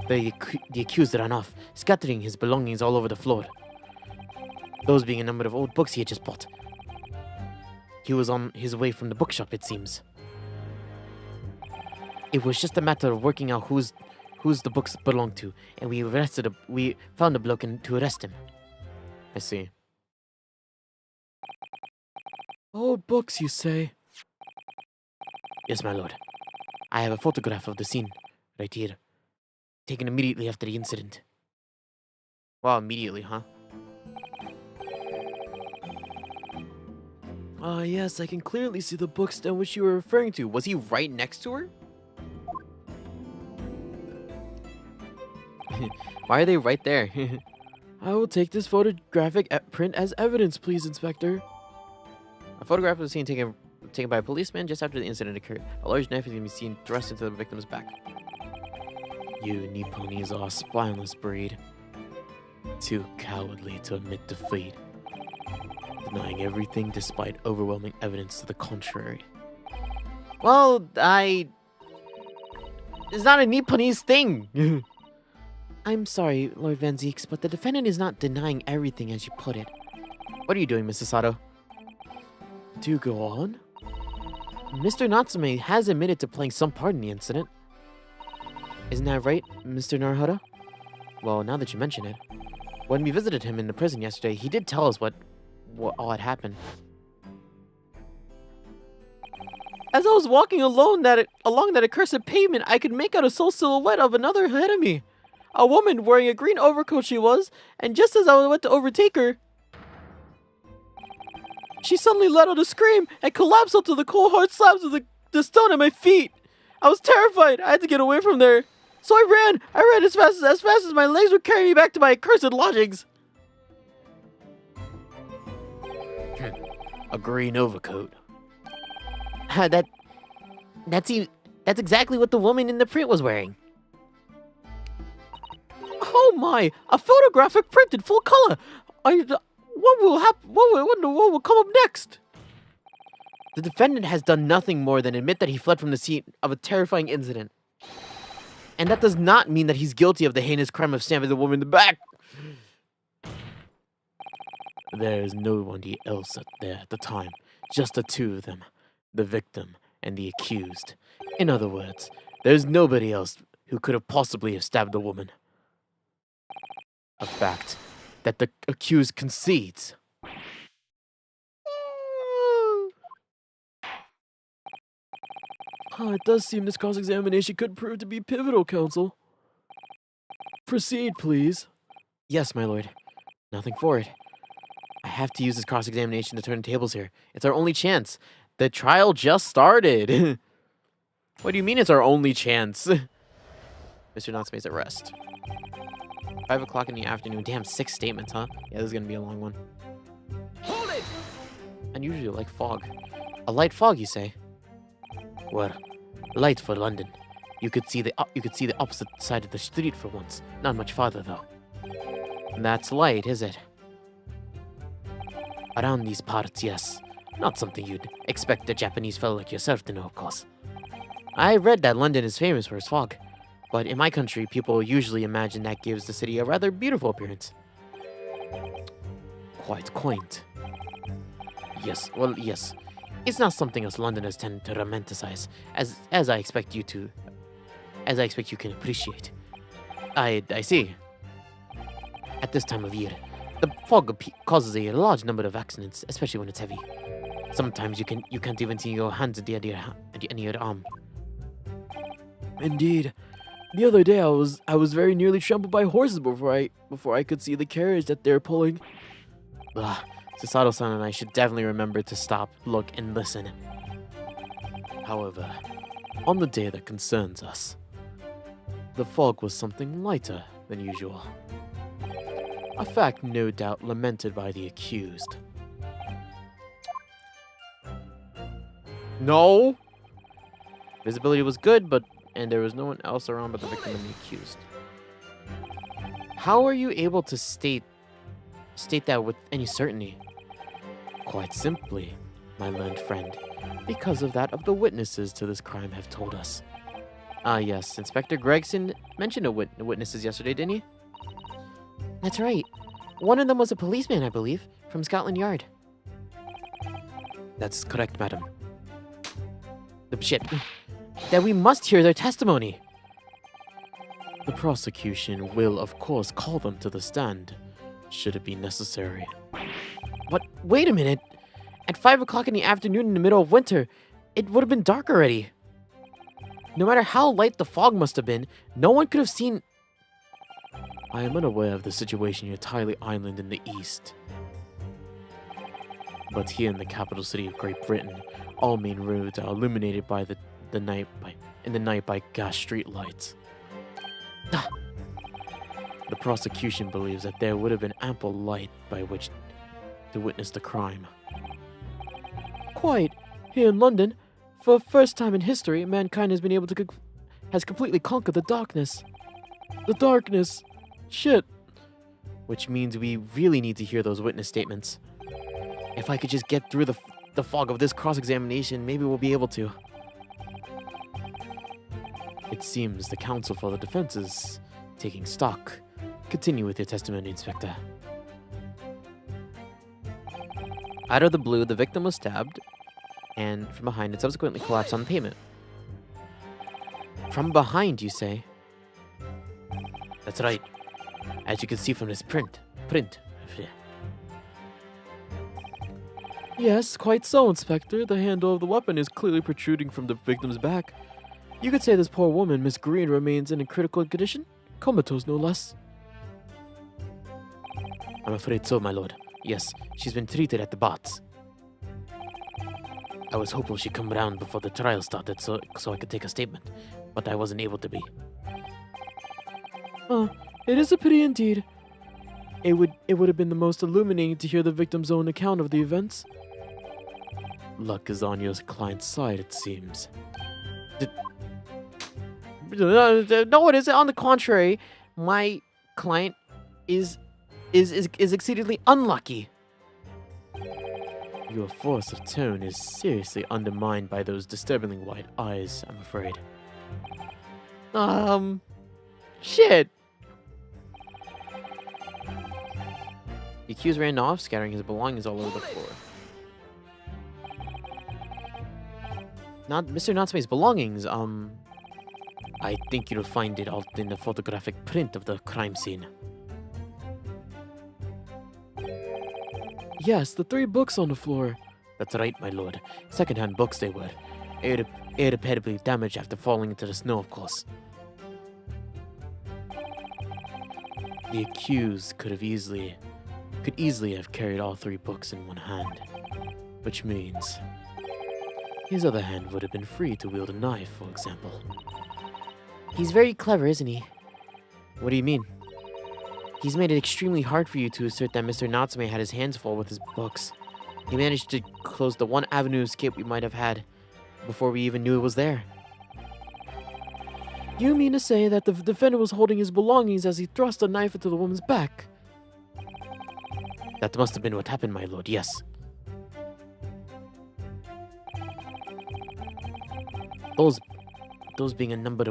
The accused ran off, scattering his belongings all over the floor. Those being a number of old books he had just bought. He was on his way from the bookshop, it seems. It was just a matter of working out whose the books belonged to, and we found a bloke to arrest him. I see. Old books, you say? Yes, my lord. I have a photograph of the scene, right here. Taken immediately after the incident. Wow, immediately, huh? Yes, I can clearly see the bookstand which you were referring to. Was he right next to her? Why are they right there? I will take this photographic print as evidence, please, Inspector. A photograph of the scene taken by a policeman just after the incident occurred. A large knife is going to be seen thrust into the victim's back. You Nipponese are a spineless breed. Too cowardly to admit defeat. Denying everything despite overwhelming evidence to the contrary. Well, it's not a Nipponese thing. I'm sorry, Lord Van Zeeks, but the defendant is not denying everything as you put it. What are you doing, Mrs. Sato? Do go on. Mr. Natsume has admitted to playing some part in the incident. Isn't that right, Mr. Naruhodo? Well, now that you mention it. When we visited him in the prison yesterday, he did tell us what all had happened. As I was walking along that accursed pavement, I could make out a sole silhouette of another ahead of me. A woman wearing a green overcoat she was, and just as I went to overtake her, she suddenly let out a scream and collapsed onto the cold hard slabs of the stone at my feet. I was terrified. I had to get away from there. So I ran. I ran as fast as my legs would carry me back to my accursed lodgings. A green overcoat. That's exactly what the woman in the print was wearing. Oh my! A photographic print in full color. What will happen? What will come up next? The defendant has done nothing more than admit that he fled from the scene of a terrifying incident. And that does not mean that he's guilty of the heinous crime of stabbing the woman in the back. There is nobody else there at the time, just the two of them, the victim and the accused. In other words, there's nobody else who could have possibly have stabbed the woman. A fact that the accused concedes. It does seem this cross-examination could prove to be pivotal, counsel. Proceed, please. Yes, my lord. Nothing for it. I have to use this cross-examination to turn the tables here. It's our only chance. The trial just started. What do you mean it's our only chance? Mr. Natsume's at rest. 5 o'clock in the afternoon. Damn, 6 statements, huh? Yeah, this is gonna be a long one. Hold it! Unusually like fog. A light fog, you say? Well, light for London. You could see the opposite side of the street for once. Not much farther though. That's light, is it? Around these parts, yes. Not something you'd expect a Japanese fellow like yourself to know, of course. I read that London is famous for its fog. But in my country, people usually imagine that gives the city a rather beautiful appearance. Quite quaint. Yes, well, yes. It's not something us Londoners tend to romanticize, as I expect you can appreciate. I see. At this time of year, the fog causes a large number of accidents, especially when it's heavy. Sometimes you can't even see your hands at the end of your arm. Indeed. The other day I was very nearly trampled by horses before I could see the carriage that they're pulling. Sasato-san and I should definitely remember to stop, look, and listen. However, on the day that concerns us, the fog was something lighter than usual. A fact no doubt lamented by the accused. No! Visibility was good, and there was no one else around but the victim and the accused. How are you able to state that with any certainty? Quite simply, my learned friend, because of that of the witnesses to this crime have told us. Ah, yes. Inspector Gregson mentioned witnesses yesterday, didn't he? That's right. One of them was a policeman, I believe, from Scotland Yard. That's correct, madam. Shit. That we must hear their testimony. The prosecution will, of course, call them to the stand, should it be necessary. What? Wait a minute. At 5 o'clock in the afternoon in the middle of winter, it would have been dark already. No matter how light the fog must have been, no one could have seen... I am unaware of the situation in your tiny island in the east. But here in the capital city of Great Britain, all main roads are illuminated by in the night by gas street lights. The prosecution believes that there would have been ample light by which to witness the crime. Quite. Here in London, for the first time in history, mankind has been able to has completely conquered the darkness. The darkness. Shit. Which means we really need to hear those witness statements. If I could just get through the fog of this cross-examination, maybe we'll be able to. It seems the counsel for the defense is taking stock. Continue with your testimony, Inspector. Out of the blue, the victim was stabbed, and from behind and subsequently collapsed on the pavement. From behind, you say? That's right. As you can see from this print. Yes, quite so, Inspector. The handle of the weapon is clearly protruding from the victim's back. You could say this poor woman, Miss Green, remains in a critical condition. Comatose, no less. I'm afraid so, my lord. Yes, she's been treated at the bots. I was hopeful she'd come around before the trial started so I could take a statement, but I wasn't able to be. It is a pity indeed. It would have been the most illuminating to hear the victim's own account of the events. Luck is on your client's side, it seems. No, it isn't. On the contrary, my client is exceedingly unlucky. Your force of tone is seriously undermined by those disturbingly wide eyes, I'm afraid. Shit. The accused ran off, scattering his belongings all over the floor. Not Mr. Natsume's belongings. I think you'll find it all in the photographic print of the crime scene. Yes, the 3 books on the floor. That's right, my lord. Second-hand books they were. Irreparably damaged after falling into the snow, of course. The accused could easily have carried all 3 books in one hand, which means his other hand would have been free to wield a knife, for example. He's very clever, isn't he? What do you mean? He's made it extremely hard for you to assert that Mr. Natsume had his hands full with his books. He managed to close the one avenue of escape we might have had before we even knew it was there. You mean to say that the defendant was holding his belongings as he thrust a knife into the woman's back? That must have been what happened, my lord, yes. Those being a number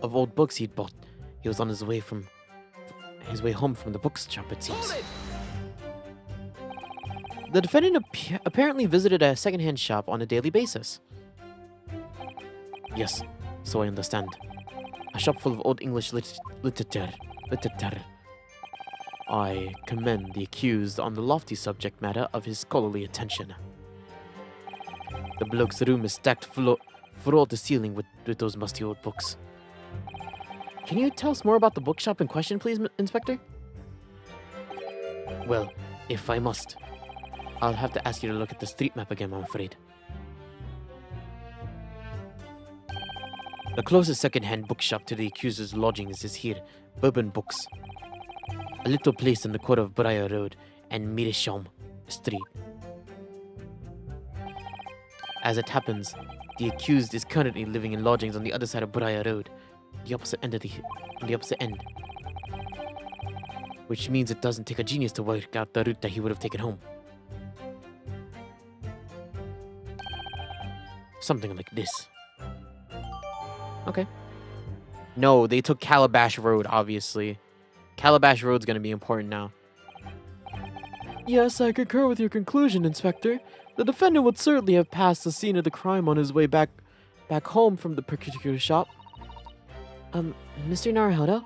of old books he'd bought. He was on his way home from the bookshop, it seems. The defendant apparently visited a secondhand shop on a daily basis. Yes, so I understand. A shop full of old English literature. I commend the accused on the lofty subject matter of his scholarly attention. The bloke's room is stacked floor to ceiling with those musty old books. Can you tell us more about the bookshop in question, please, Inspector? Well, if I must, I'll have to ask you to look at the street map again, I'm afraid. The closest second-hand bookshop to the accuser's lodgings is here, Bourbon Books. A little place in the corner of Briar Road and Mirisham Street. As it happens, the accused is currently living in lodgings on the other side of Briar Road, the opposite end. Which means it doesn't take a genius to work out the route that he would have taken home. Something like this. Okay. No, they took Calabash Road, obviously. Calabash Road's gonna be important now. Yes, I concur with your conclusion, Inspector. The defendant would certainly have passed the scene of the crime on his way back home from the particular shop. Mr. Naruhodo,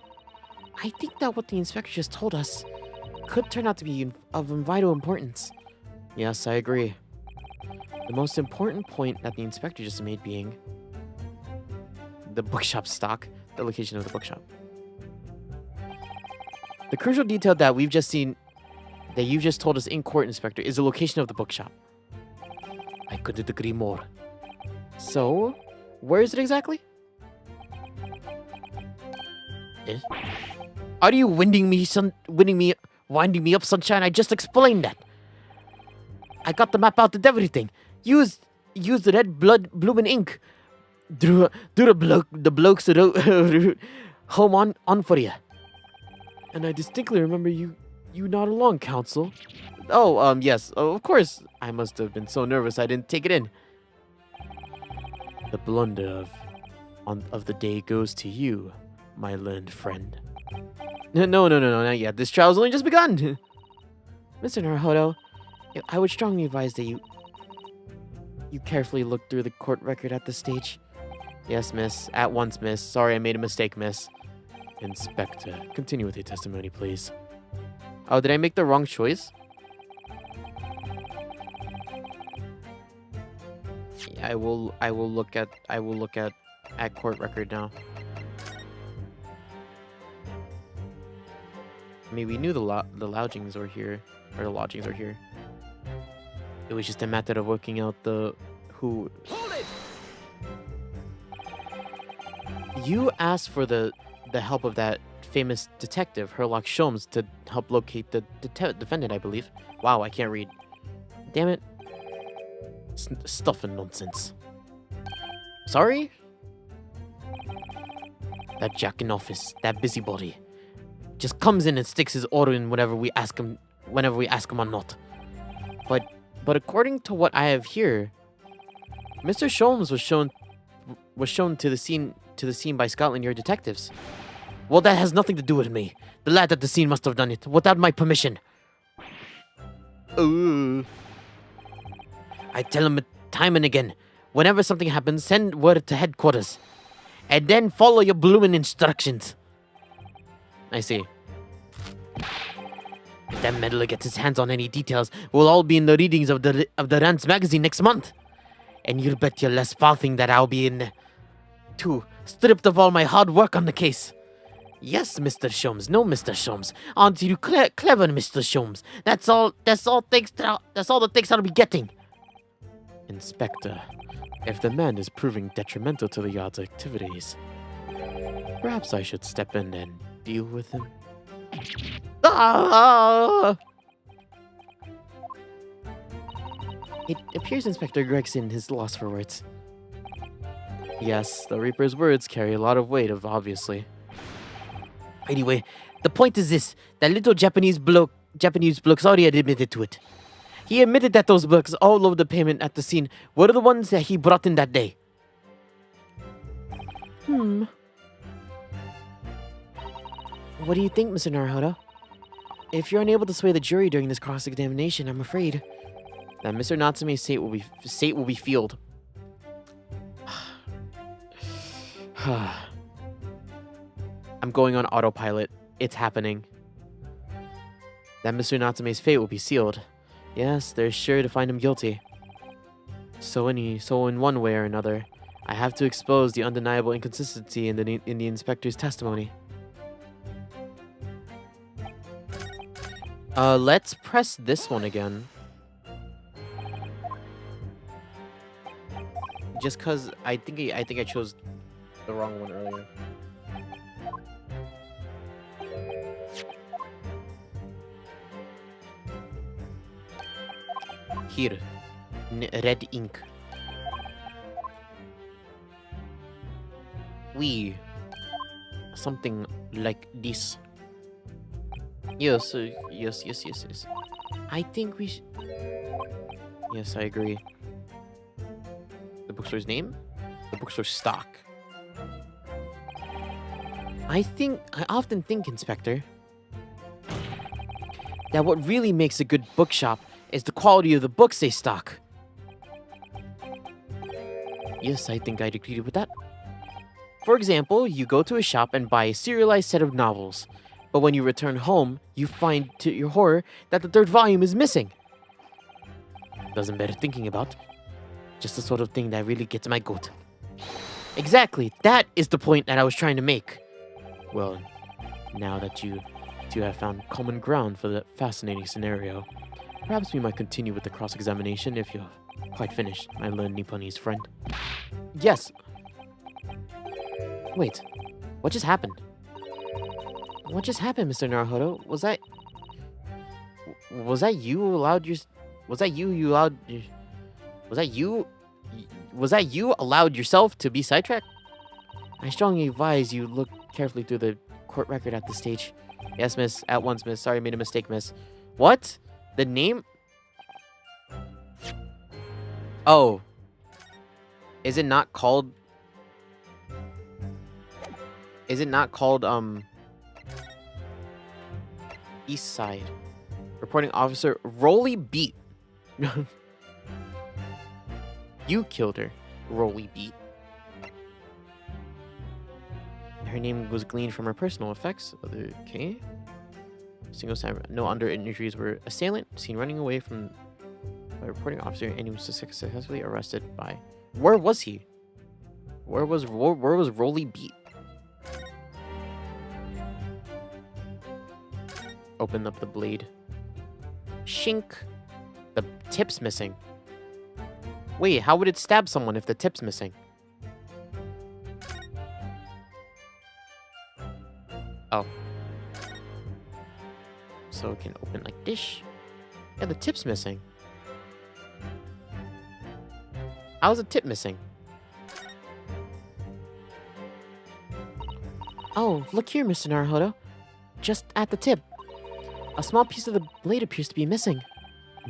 I think that what the inspector just told us could turn out to be of vital importance. Yes, I agree. The most important point that the inspector just made being the bookshop stock, the location of the bookshop. The crucial detail that we've just seen, that you've just told us in court, Inspector, is the location of the bookshop. I couldn't agree more. So, where is it exactly? Eh? Are you winding me up, sunshine? I just explained that. I got the map out and everything. Use the red blood blooming ink. Drew the blokes that wrote home on for you. And I distinctly remember you not along, Counsel. Oh, yes. Oh, of course. I must have been so nervous I didn't take it in. The blunder of the day goes to you, my learned friend. No, not yet. This trial's only just begun. Mr. Naruhodo, I would strongly advise that you carefully look through the court record at this stage. Yes, miss. At once, miss. Sorry, I made a mistake, miss. Inspector, continue with your testimony, please. Oh, did I make the wrong choice? Yeah, I will look at court record now. I mean, we knew the lodgings were here, or the lodgings are here. It was just a matter of working out who... Hold it! You asked for the help of that famous detective, Herlock Sholmes, to help locate the defendant, I believe. Wow, I can't read. Damn it. Stuff and nonsense. Sorry? That jack in office, that busybody, just comes in and sticks his order in whenever we ask him or not. But according to what I have here, Mr. Sholmes was shown to the scene by Scotland Yard detectives. Well, that has nothing to do with me. The lad at the scene must have done it without my permission. Ooh. I tell him time and again, whenever something happens, send word to headquarters. And then follow your bloomin' instructions. I see. If that meddler gets his hands on any details, we'll all be in the readings of the Rance magazine next month. And you'll bet your less farthing that I'll be in, too, stripped of all my hard work on the case. Yes, Mr. Sholmes. No, Mr. Sholmes. Aren't you clever, Mr. Sholmes? That's all the thanks I'll be getting. Inspector, if the man is proving detrimental to the yard's activities, perhaps I should step in and deal with him. Ah! It appears Inspector Gregson is lost for words. Yes, the Reaper's words carry a lot of weight, obviously. Anyway, the point is this: that little Japanese bloke's already admitted to it. He admitted that those blokes all over the payment at the scene were the ones that he brought in that day. What do you think, Mr. Naruhodo? If you're unable to sway the jury during this cross-examination, I'm afraid that Mr. Natsume's fate will be sealed. I'm going on autopilot. It's happening. That Mr. Natsume's fate will be sealed. Yes, they're sure to find him guilty. So in one way or another, I have to expose the undeniable inconsistency in the inspector's testimony. Let's press this one again. Just cause I think I chose the wrong one earlier. Here, red ink. Something like this. Yes. I think we should. Yes, I agree. The bookstore's name? The bookstore's stock. I often think, Inspector, that what really makes a good bookshop is the quality of the books they stock. Yes, I think I'd agree with that. For example, you go to a shop and buy a serialized set of novels, but when you return home, you find to your horror that the third volume is missing. Doesn't bear thinking about. Just the sort of thing that really gets my goat. Exactly, that is the point that I was trying to make. Well, now that you two have found common ground for the fascinating scenario, perhaps we might continue with the cross-examination if you're quite finished, my learned Nipponese friend. Yes. Wait, what just happened? What just happened, Mr. Naruhodo? Was that you allowed yourself to be sidetracked? I strongly advise you look carefully through the court record at this stage. Yes, miss. At once, miss. Sorry, I made a mistake, miss. What? The name? Oh. Is it not called... East Side. Reporting officer Rolly Beat. You killed her, Rolly Beat. Her name was gleaned from her personal effects. Okay. Single sign, no under injuries were assailant seen running away from a reporting officer, and he was successfully arrested by. Where was he? Where was Rolly Beat? Open up the blade. Shink. The tip's missing. Wait, how would it stab someone if the tip's missing? Oh. So it can open like this. Yeah, the tip's missing. How's the tip missing? Oh, look here, Mr. Naruhodo. Just at the tip. A small piece of the blade appears to be missing.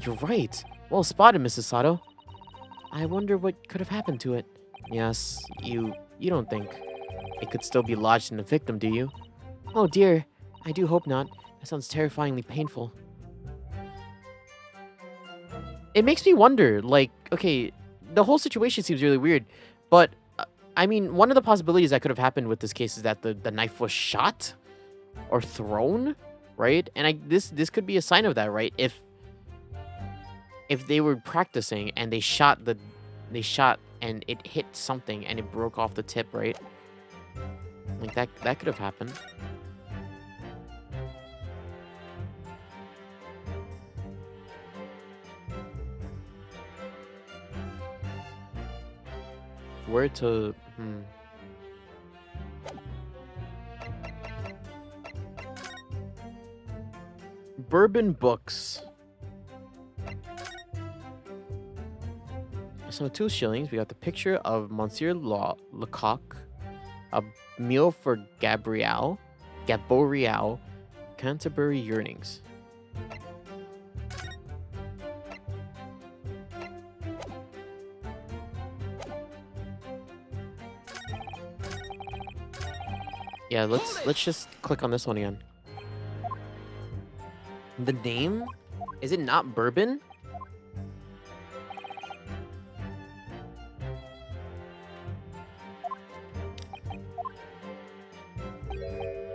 You're right. Well spotted, Mrs. Sato. I wonder what could have happened to it. Yes, you don't think it could still be lodged in the victim, do you? Oh dear, I do hope not. That sounds terrifyingly painful. It makes me wonder, like, okay, the whole situation seems really weird, but I mean, one of the possibilities that could have happened with this case is that the knife was shot or thrown, right? And this could be a sign of that, right? If they were practicing and they shot and it hit something and it broke off the tip, right? Like that could have happened. Where to Bourbon books. So 2 shillings. We got the picture of Monsieur Lecoq, a meal for Gabrielle, Canterbury yearnings. Yeah, let's just click on this one again. The name? Is it not bourbon?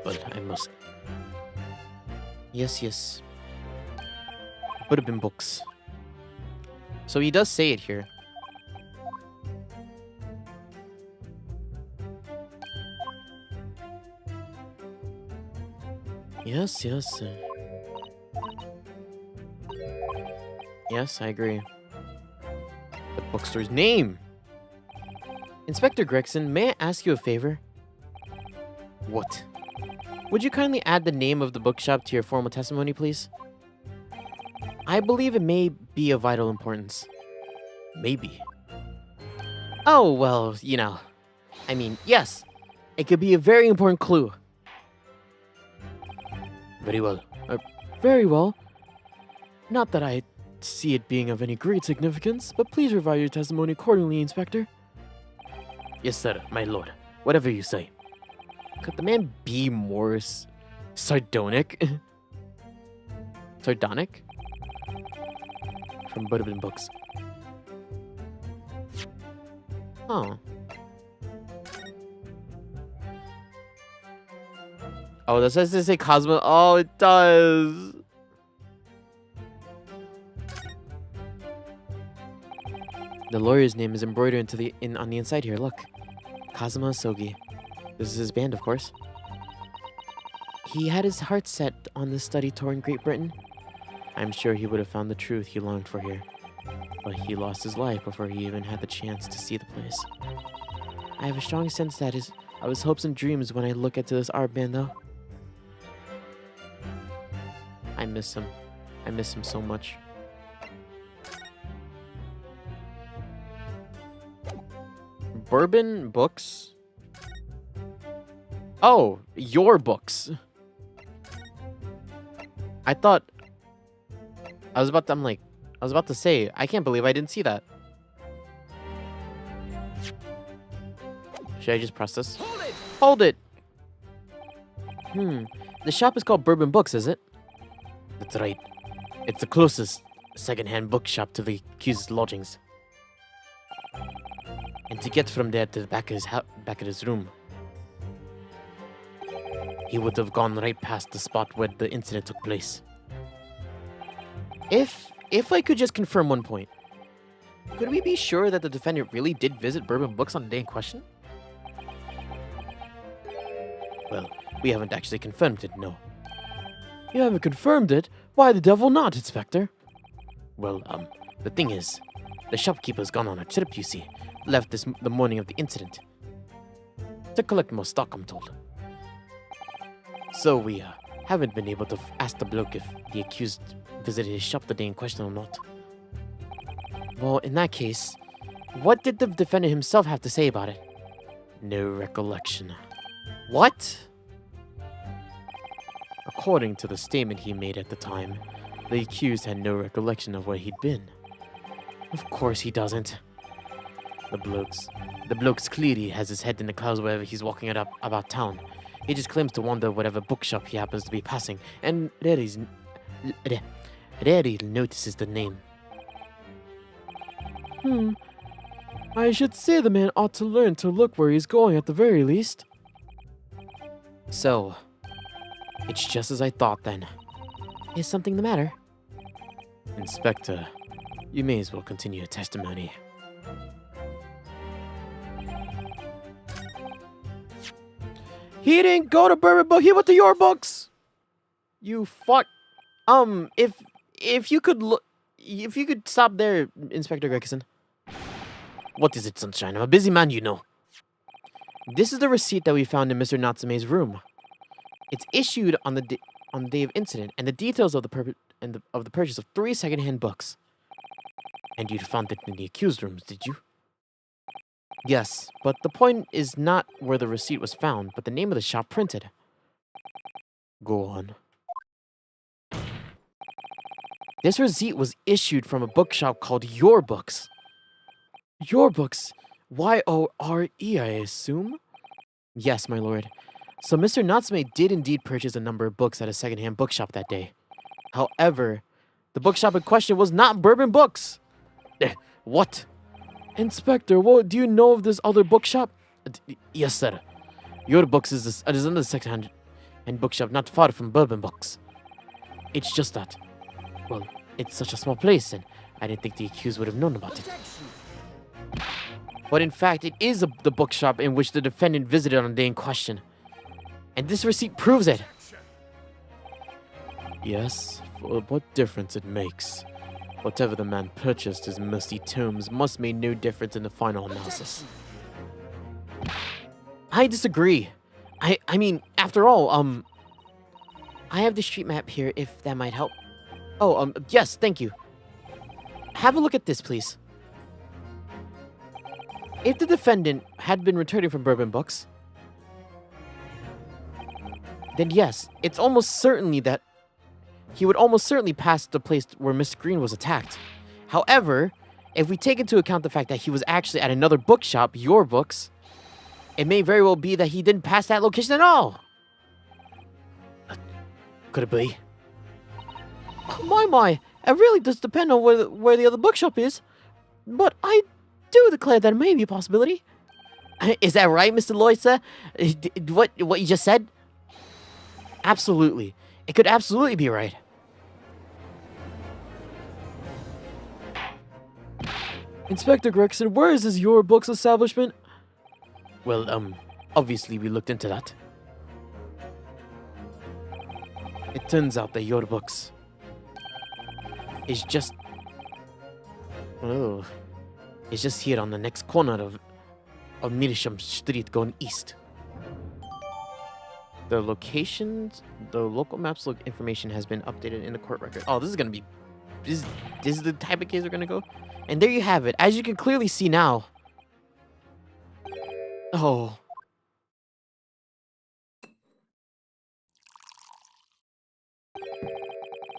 But I must. Yes. Bourbon books. So he does say it here. Yes. Yes, I agree. The bookstore's name. Inspector Gregson, may I ask you a favor? What? Would you kindly add the name of the bookshop to your formal testimony, please? I believe it may be of vital importance. Maybe. Oh, well, you know. I mean, yes. It could be a very important clue. Very well. Very well. Not that I see it being of any great significance, but please revise your testimony accordingly, Inspector. Yes, sir, my lord. Whatever you say. Could the man be more sardonic? Sardonic? From Bourbon books. Oh. Oh, that says to say Cosmo. Oh, it does. The lawyer's name is embroidered on the inside here. Look, Kazuma Sogi. This is his band, of course. He had his heart set on this study tour in Great Britain. I'm sure he would have found the truth he longed for here. But he lost his life before he even had the chance to see the place. I have a strong sense that is of his hopes and dreams when I look into this art band, though. I miss him. I miss him so much. Bourbon books? Oh, your books. I was about to say, I can't believe I didn't see that. Should I just press this? Hold it! The shop is called Bourbon Books, is it? That's right. It's the closest second-hand bookshop to the accused's lodgings. And to get from there to the back of his room, he would have gone right past the spot where the incident took place. If I could just confirm one point, could we be sure that the defendant really did visit Bourbon Books on the day in question? Well, we haven't actually confirmed it, no. You haven't confirmed it? Why the devil not, Inspector? Well, the thing is, The shopkeeper's gone on a trip, you see. Left the morning of the incident. To collect more stock, I'm told. So we haven't been able to ask the bloke if the accused visited his shop the day in question or not. Well, in that case, what did the defendant himself have to say about it? No recollection. What? According to the statement he made at the time, the accused had no recollection of where he'd been. Of course he doesn't. The bloke's clearly has his head in the clouds wherever he's walking about town. He just claims to wander whatever bookshop he happens to be passing, and rarely notices the name. I should say the man ought to learn to look where he's going at the very least. So, it's just as I thought then. Is something the matter? Inspector, you may as well continue your testimony. He didn't go to Bourbon Book. He went to your books. You fuck. If you could look, if you could stop there, Inspector Gregson. What is it, Sunshine? I'm a busy man, you know. This is the receipt that we found in Mr. Natsume's room. It's issued on the day of incident, and the details of the purchase of 3 second-hand books. And you found it in the accused rooms, did you? Yes, but the point is not where the receipt was found, but the name of the shop printed. Go on. This receipt was issued from a bookshop called Your Books. Your Books? Y-O-R-E, I assume? Yes, my lord. So Mr. Natsume did indeed purchase a number of books at a second-hand bookshop that day. However, the bookshop in question was not Bourbon Books. What? Inspector, do you know of this other bookshop? Yes, sir. Your Books is another second-hand bookshop not far from Bourbon Books. It's just that, well, it's such a small place, and I didn't think the accused would have known about it. But in fact, it is the bookshop in which the defendant visited on the day in question. And this receipt proves it. Yes, for what difference it makes. Whatever the man purchased, his musty tomes must make no difference in the final analysis. I disagree. I mean, after all, I have the street map here if that might help. Oh, yes, thank you. Have a look at this, please. If the defendant had been returning from Bourbon Books, then yes, it's almost certainly that he would almost certainly pass the place where Miss Green was attacked. However, if we take into account the fact that he was actually at another bookshop, Your Books, it may very well be that he didn't pass that location at all. Could it be? My, it really does depend on where the other bookshop is. But I do declare that it may be a possibility. Is that right, Mr. Lloyd, sir? What you just said? Absolutely. It could absolutely be right. Inspector Gregson, where is this Your Books establishment? Well, obviously we looked into that. It turns out that Your Books is just... oh... it's just here on the next corner of Mirsham Street going east. The local maps information has been updated in the court record. Oh, this is gonna be... This is the type of case we're gonna go. And there you have it. As you can clearly see now. Oh.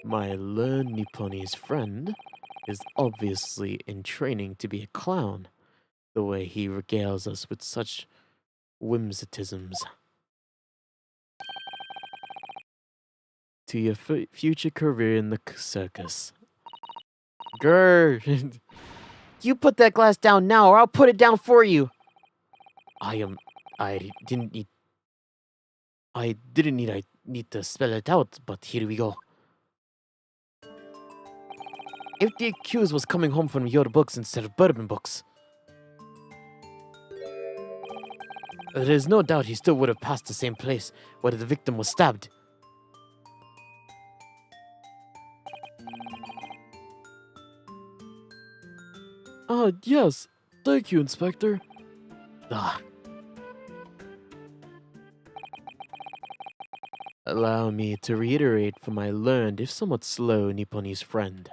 My learned Nipponese friend is obviously in training to be a clown, the way he regales us with such whimsitisms. To your future career in the circus. Grr. You put that glass down now, or I'll put it down for you. I didn't need to spell it out, but here we go. If the accused was coming home from Your Books instead of Bourbon Books, there's no doubt he still would have passed the same place where the victim was stabbed. Yes. Thank you, Inspector. Ah. Allow me to reiterate for my learned, if somewhat slow, Nipponese friend.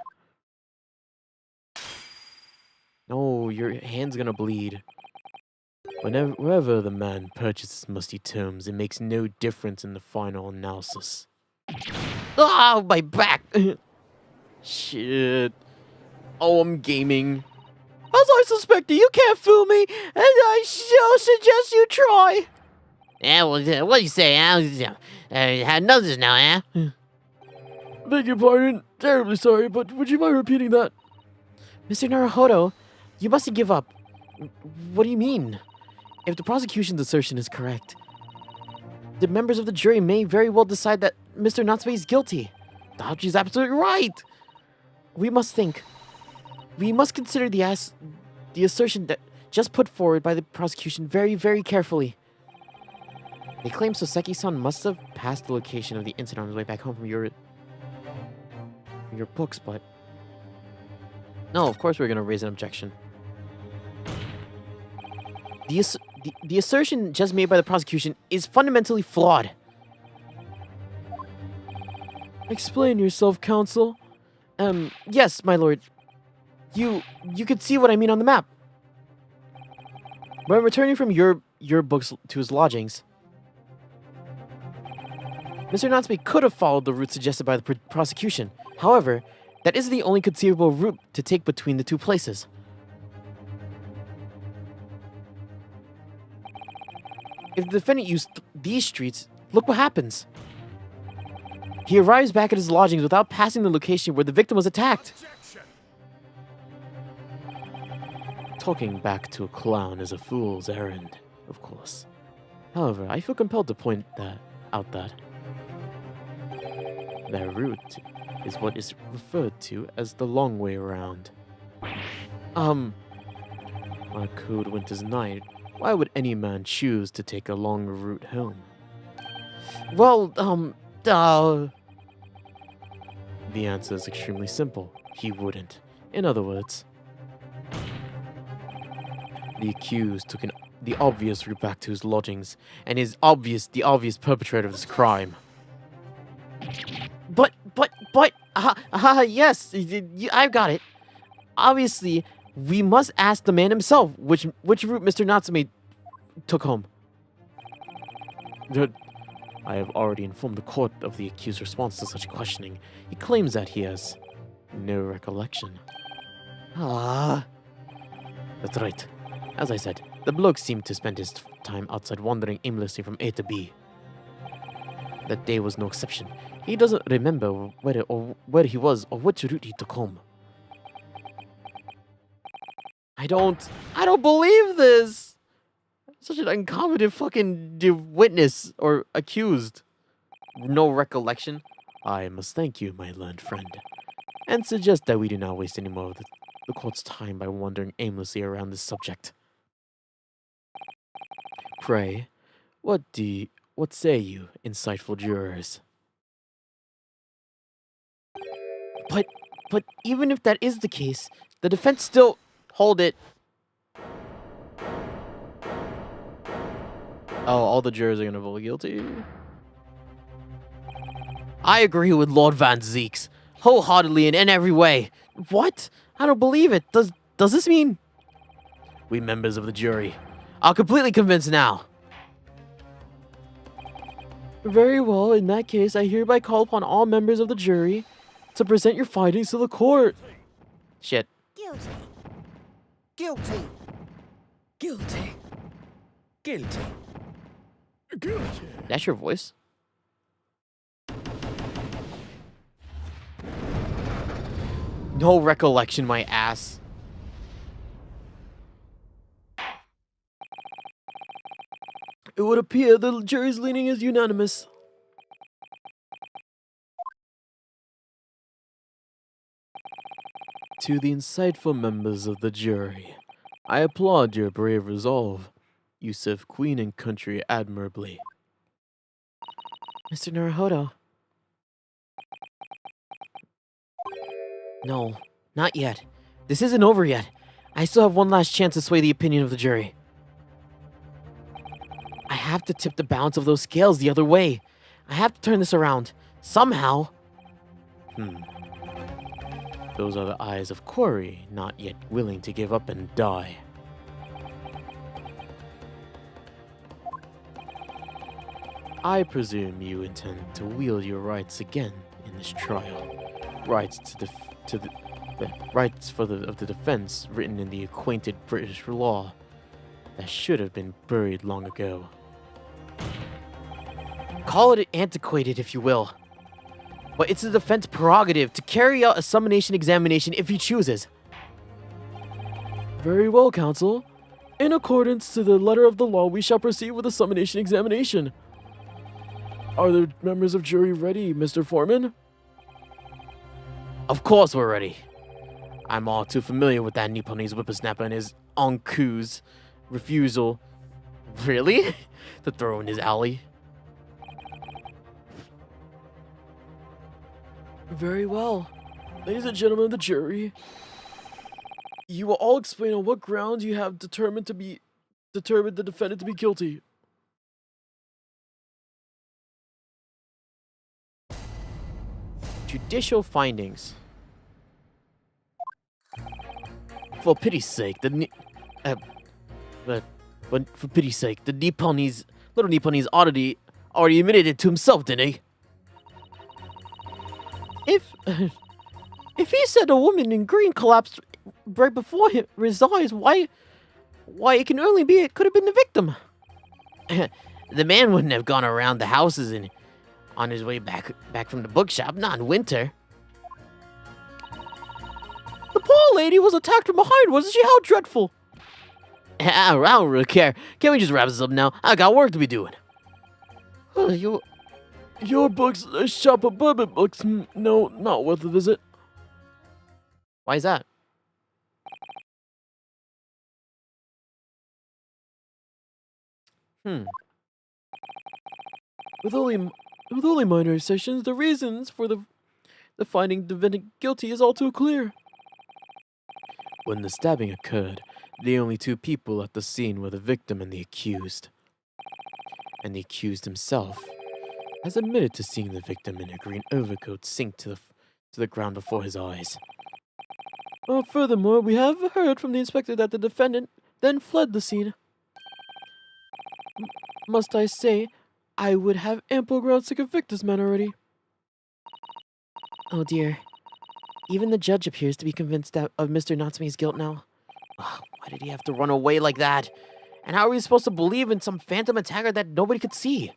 No, your hand's gonna bleed. Wherever the man purchases musty tomes, it makes no difference in the final analysis. Oh, my back! Shit. Oh, I'm gaming. As I suspected, you can't fool me, and I shall suggest you try. Yeah, well, what do you say, had nothing now, Beg your pardon. Terribly sorry, but would you mind repeating that? Mr. Naruhodo, you mustn't give up. What do you mean? If the prosecution's assertion is correct, the members of the jury may very well decide that Mr. Natsume is guilty. Daoji's absolutely right. We must think. We must consider the assertion that just put forward by the prosecution very, very carefully. They claim Soseki-san must have passed the location of the incident on his way back home from your books, but no, of course we're gonna raise an objection. The assertion just made by the prosecution is fundamentally flawed. Explain yourself, counsel. Yes, my lord. You could see what I mean on the map. When returning from your books to his lodgings, Mr. Natsume could have followed the route suggested by the prosecution. However, that is the only conceivable route to take between the two places. If the defendant used these streets, look what happens. He arrives back at his lodgings without passing the location where the victim was attacked. Talking back to a clown is a fool's errand, of course. However, I feel compelled to point out that their route is what is referred to as the long way around. On a cold winter's night, why would any man choose to take a longer route home? Well, The answer is extremely simple. He wouldn't. In other words, the accused took the obvious route back to his lodgings, and is the obvious perpetrator of this crime. yes, I've got it. Obviously, we must ask the man himself which route Mr. Natsume took home. I have already informed the court of the accused's response to such questioning. He claims that he has no recollection. Ah, That's right. As I said, the bloke seemed to spend his time outside wandering aimlessly from A to B. That day was no exception. He doesn't remember where he was or which route he took home. I don't believe this. Such an incompetent fucking witness or accused. No recollection. I must thank you, my learned friend, and suggest that we do not waste any more of the court's time by wandering aimlessly around this subject. Pray, what say you, insightful jurors? But even if that is the case, the defense still hold it. Oh, all the jurors are gonna vote guilty? I agree with Lord Van Zeeks wholeheartedly and in every way. What? I don't believe it. Does this mean We members of the jury. I'm completely convinced now? Very well, in that case, I hereby call upon all members of the jury to present your findings to the court. Shit. Guilty. Guilty. Guilty. Guilty. Guilty. That's your voice? No recollection, my ass. It would appear the jury's leaning is unanimous. To the insightful members of the jury, I applaud your brave resolve. You serve Queen and country admirably. Mr. Naruhodo. No, not yet. This isn't over yet. I still have one last chance to sway the opinion of the jury. I have to tip the balance of those scales the other way. I have to turn this around. Somehow. Those are the eyes of Quarry, not yet willing to give up and die. I presume you intend to wield your rights again in this trial. Rights to the rights of the defense written in the acquainted British law that should have been buried long ago. Call it antiquated if you will. But it's the defense prerogative to carry out a summonation examination if he chooses. Very well, counsel. In accordance to the letter of the law, we shall proceed with the summonation examination. Are the members of jury ready, Mr. Foreman? Of course we're ready. I'm all too familiar with that Nipponese whippersnapper and his uncouth refusal, really, to throw in his alley. Very well. Ladies and gentlemen of the jury, you will all explain on what grounds you have determined the defendant to be guilty. Judicial findings. For pity's sake, but for pity's sake, the little Nipponese oddity already admitted it to himself, didn't he? If he said a woman in green collapsed right before his eyes, why it can only be it could have been the victim. The man wouldn't have gone around the houses and on his way back from the bookshop, not in winter. The poor lady was attacked from behind, wasn't she? How dreadful. I don't really care. Can't we just wrap this up now? I got work to be doing. Your books, a shop of bourbon books, no, not worth a visit. Why is that? With only minor exceptions, the reasons for the finding the defendant guilty is all too clear. When the stabbing occurred, the only two people at the scene were the victim and the accused. And the accused himself has admitted to seeing the victim in a green overcoat sink to the ground before his eyes. Furthermore, we have heard from the inspector that the defendant then fled the scene. Must I say, I would have ample grounds to convict this man already. Oh dear. Even the judge appears to be convinced of Mr. Natsume's guilt now. Why did he have to run away like that? And how are we supposed to believe in some phantom attacker that nobody could see?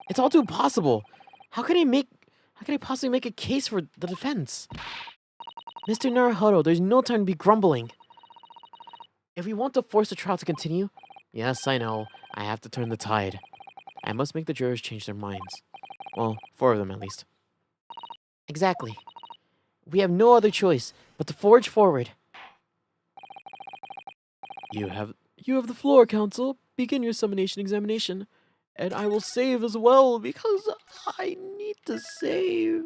It's all too impossible. How can I possibly make a case for the defense? Mr. Naruhodo, there's no time to be grumbling. If we want to force the trial to continue, yes, I know, I have to turn the tide. I must make the jurors change their minds. Well, 4 of them at least. Exactly. We have no other choice but to forge forward. You have the floor, counsel. Begin your summonation examination. And I will save as well, because I need to save.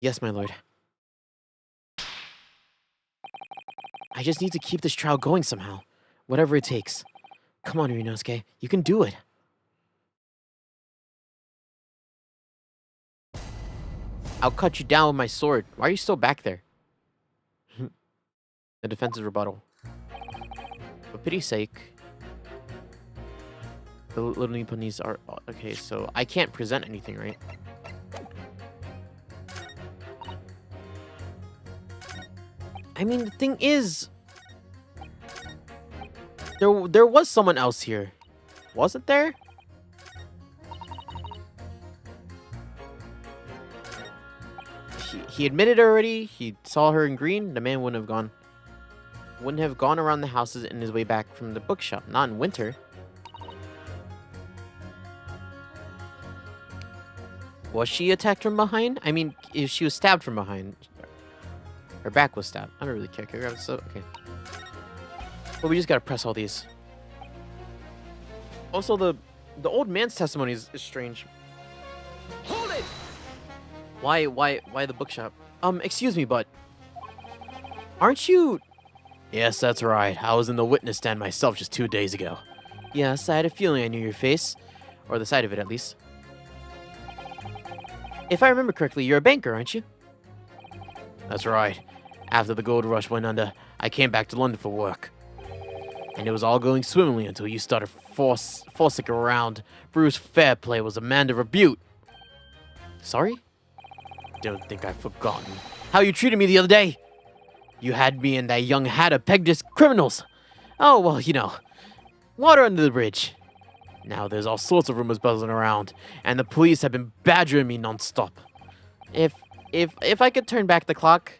Yes, my lord. I just need to keep this trial going somehow. Whatever it takes. Come on, Ryunosuke. You can do it. I'll cut you down with my sword. Why are you still back there? The defense's rebuttal. For pity's sake. The little Nipponese are... Okay, so I can't present anything, right? I mean, the thing is... There was someone else here. Wasn't there? He admitted already. He saw her in green. The man wouldn't have gone around the houses in his way back from the bookshop. Not in winter. Was she attacked from behind? I mean, if she was stabbed from behind. Her back was stabbed. I don't really care. Can I grab this? Okay. But we just gotta press all these. Also, the old man's testimony is strange. Hold it! Why the bookshop? Excuse me, but aren't you? Yes, that's right. I was in the witness stand myself just 2 days ago. Yes, I had a feeling I knew your face. Or the side of it, at least. If I remember correctly, you're a banker, aren't you? That's right. After the gold rush went under, I came back to London for work. And it was all going swimmingly until you started forcing around. Bruce Fairplay was a man to rebuke. Sorry? Don't think I've forgotten how you treated me the other day. You had me and that young hatter pegged as criminals. Oh, well, you know, water under the bridge. Now there's all sorts of rumors buzzing around, and the police have been badgering me nonstop. If I could turn back the clock.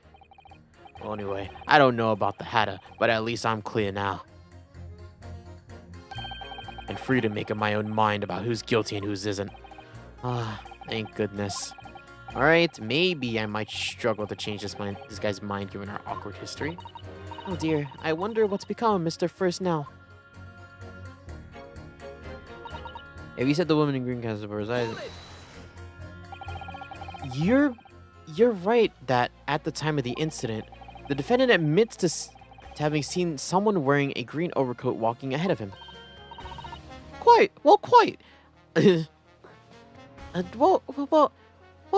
Well, anyway, I don't know about the hatter, but at least I'm clear now. And free to make up my own mind about who's guilty and who's isn't. Ah, thank goodness. Alright, maybe I might struggle to change this guy's mind given our awkward history. Oh dear, I wonder what's become of Mr. First now. If you said the woman in green has a bird's eye... You're right that at the time of the incident, the defendant admits to having seen someone wearing a green overcoat walking ahead of him. Quite.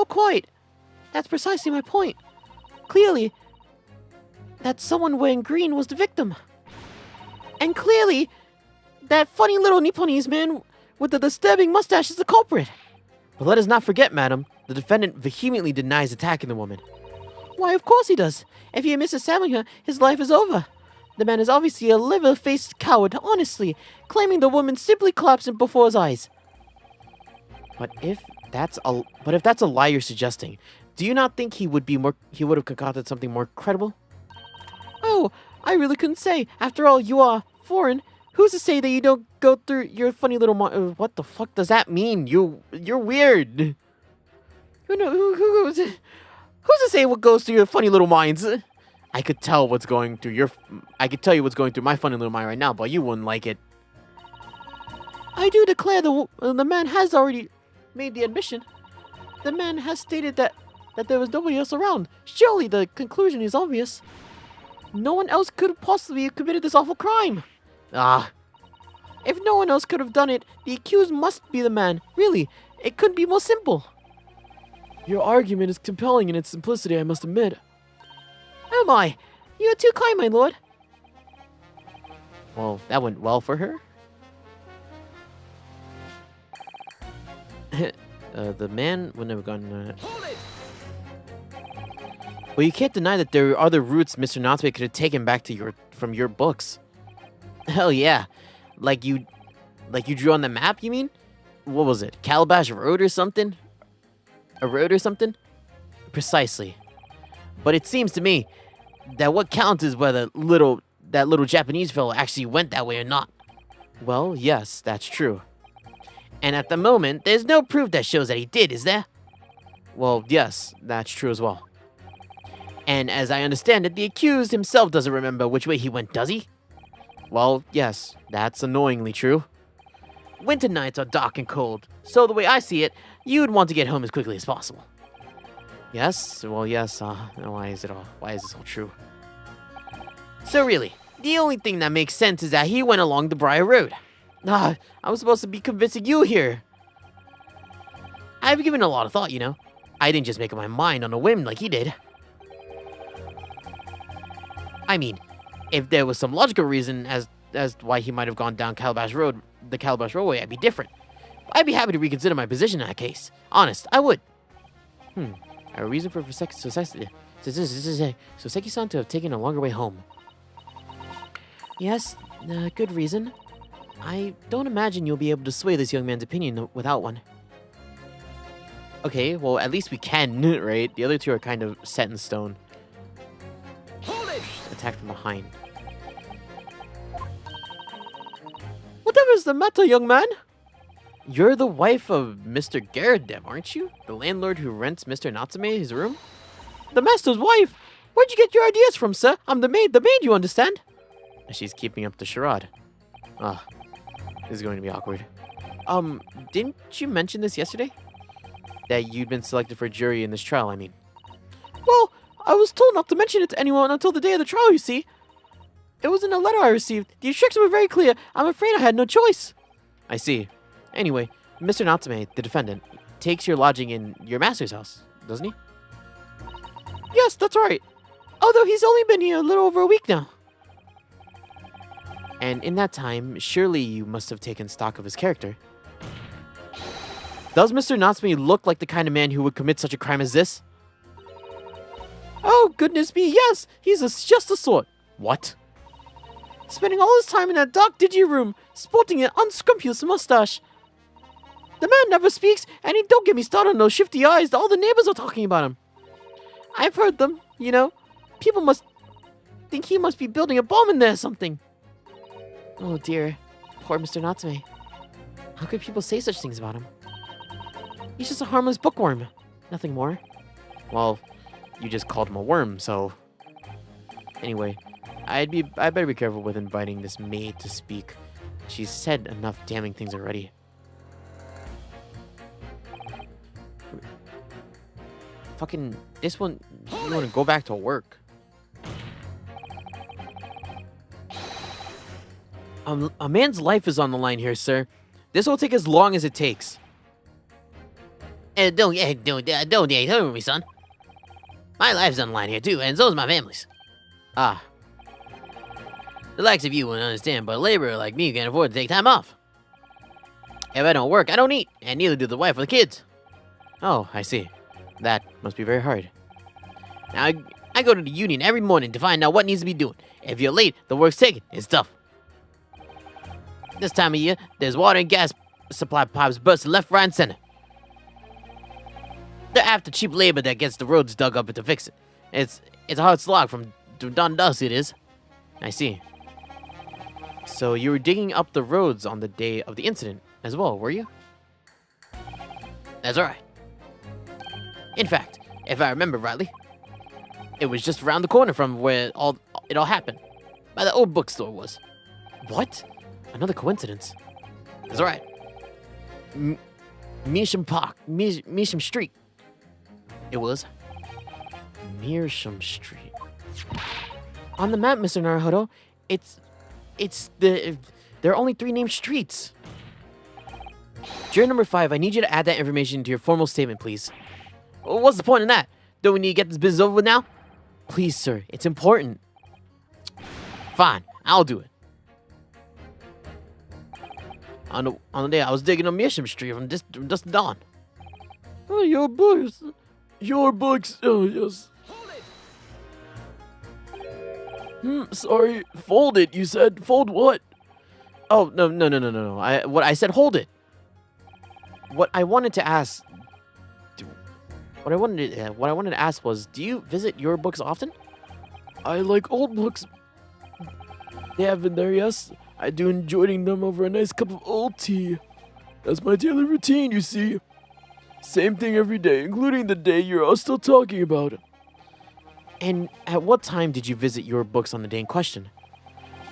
Quite. That's precisely my point. Clearly, that someone wearing green was the victim. And clearly, that funny little Nipponese man with the disturbing mustache is the culprit. But let us not forget, madam, the defendant vehemently denies attacking the woman. Why, of course he does. If he admits to stabbing her, his life is over. The man is obviously a liver-faced coward, honestly, claiming the woman simply collapsed before his eyes. But if that's a lie you're suggesting, do you not think he would have concocted something more credible? Oh, I really couldn't say. After all, you are foreign. Who's to say that you don't go through your funny little what the fuck does that mean? You're weird. Who's to say what goes through your funny little minds? I could tell what's going through I could tell you what's going through my funny little mind right now, but you wouldn't like it. I do declare the man has already made the admission. The man has stated that there was nobody else around. Surely the conclusion is obvious. No one else could have possibly committed this awful crime. Ah. If no one else could have done it, the accused must be the man. Really, it couldn't be more simple. Your argument is compelling in its simplicity, I must admit. Am I? You are too kind, my lord. Well, that went well for her. The man wouldn't have gone... Well, you can't deny that there are other routes Mr. Natsume could have taken back from your books. Hell yeah. Like you drew on the map, you mean? What was it? Calabash Road or something? A road or something? Precisely. But it seems to me that what counts is whether that little Japanese fellow actually went that way or not. Well, yes, that's true. And at the moment, there's no proof that shows that he did, is there? Well, yes, that's true as well. And as I understand it, the accused himself doesn't remember which way he went, does he? Well, yes, that's annoyingly true. Winter nights are dark and cold, so the way I see it, you'd want to get home as quickly as possible. Yes, well, yes, why is this all true? So really, the only thing that makes sense is that he went along the Briar Road. I was supposed to be convincing you here. I've given a lot of thought, you know. I didn't just make up my mind on a whim like he did. I mean, if there was some logical reason as why he might have gone down the Calabash Roadway, I'd be different. I'd be happy to reconsider my position in that case. Honest, I would. A reason for Soseki-san to have taken a longer way home. Yes, good reason. I don't imagine you'll be able to sway this young man's opinion without one. Okay, well, at least we can, right? The other two are kind of set in stone. Attack from behind. Whatever's the matter, young man? You're the wife of Mr. Garadev, aren't you? The landlord who rents Mr. Natsume his room? The master's wife? Where'd you get your ideas from, sir? I'm the maid, you understand? She's keeping up the charade. This is going to be awkward. Didn't you mention this yesterday? That you'd been selected for jury in this trial, I mean. Well, I was told not to mention it to anyone until the day of the trial, you see. It was in a letter I received. The instructions were very clear. I'm afraid I had no choice. I see. Anyway, Mr. Natsume, the defendant, takes your lodging in your master's house, doesn't he? Yes, that's right. Although he's only been here a little over a week now. And in that time, surely you must have taken stock of his character. Does Mr. Natsume look like the kind of man who would commit such a crime as this? Oh, goodness me, yes. He's just the sort. What? Spending all his time in that dark dingy room, sporting an unscrupulous mustache. The man never speaks, and he don't get me started on those shifty eyes that all the neighbors are talking about him. I've heard them, you know. People must think he must be building a bomb in there or something. Oh dear, poor Mr. Natsume. How could people say such things about him? He's just a harmless bookworm, nothing more. Well, you just called him a worm, so... Anyway, I better be careful with inviting this maid to speak. She's said enough damning things already. Fucking, this one, you want to go back to work. A man's life is on the line here, sir. This will take as long as it takes. Don't hurt me, son. My life's on the line here, too, and so's my family's. Ah, The likes of you wouldn't understand, but a laborer like me can't afford to take time off. If I don't work, I don't eat, and neither do the wife or the kids. oh, I see. That must be very hard. Now, I go to the union every morning to find out what needs to be doing. If you're late, the work's taken. It's tough. This time of year, there's water and gas supply pipes bursting left, right, and center. They're after cheap labor that gets the roads dug up to fix it. It's a hard slog from dawn to dusk, it is. I see. So you were digging up the roads on the day of the incident as well, were you? That's right. In fact, if I remember rightly, it was just around the corner from where it all happened. By the old bookstore was. What? Another coincidence. That's right. Measham Park. Measham Street. It was. Mearsham Street. On the map, Mr. Naruhodo, there are only 3 named streets. Juror number 5, I need you to add that information to your formal statement, please. Well, what's the point in that? Don't we need to get this business over with now? Please, sir, it's important. Fine, I'll do it. On the day I was digging on Measham Street from just dawn. Oh, your books. Your books. Oh, yes. Sorry. Fold it, you said. Fold what? Oh, no. I said hold it. What I wanted to ask was, do you visit your books often? I like old books. They have been there, yes. I do enjoy reading them over a nice cup of old tea. That's my daily routine, you see. Same thing every day, including the day you're all still talking about. And at what time did you visit your books on the day in question?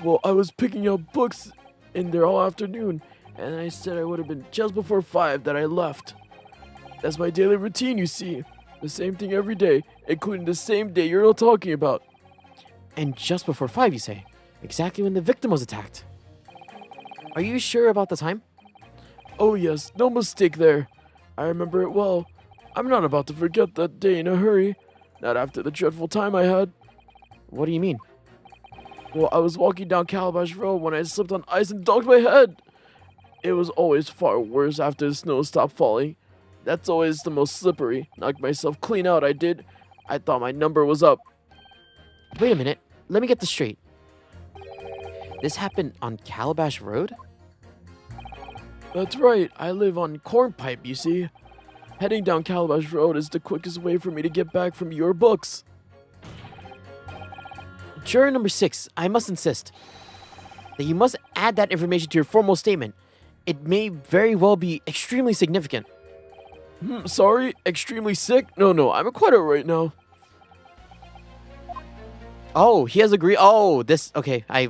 Well, I was picking out books in there all afternoon, and I said I would have been just before 5 that I left. That's my daily routine, you see. The same thing every day, including the same day you're all talking about. And just before 5, you say? Exactly when the victim was attacked. Are you sure about the time? Oh yes, no mistake there. I remember it well. I'm not about to forget that day in a hurry. Not after the dreadful time I had. What do you mean? Well, I was walking down Calabash Road when I slipped on ice and docked my head. It was always far worse after the snow stopped falling. That's always the most slippery. Knocked myself clean out, I did. I thought my number was up. Wait a minute. Let me get this straight. This happened on Calabash Road? That's right. I live on Cornpipe, you see. Heading down Calabash Road is the quickest way for me to get back from your books. Juror number 6, I must insist that you must add that information to your formal statement. It may very well be extremely significant. Sorry? Extremely sick? No, I'm quite alright now. Oh, he has agreed. Oh, this. Okay, I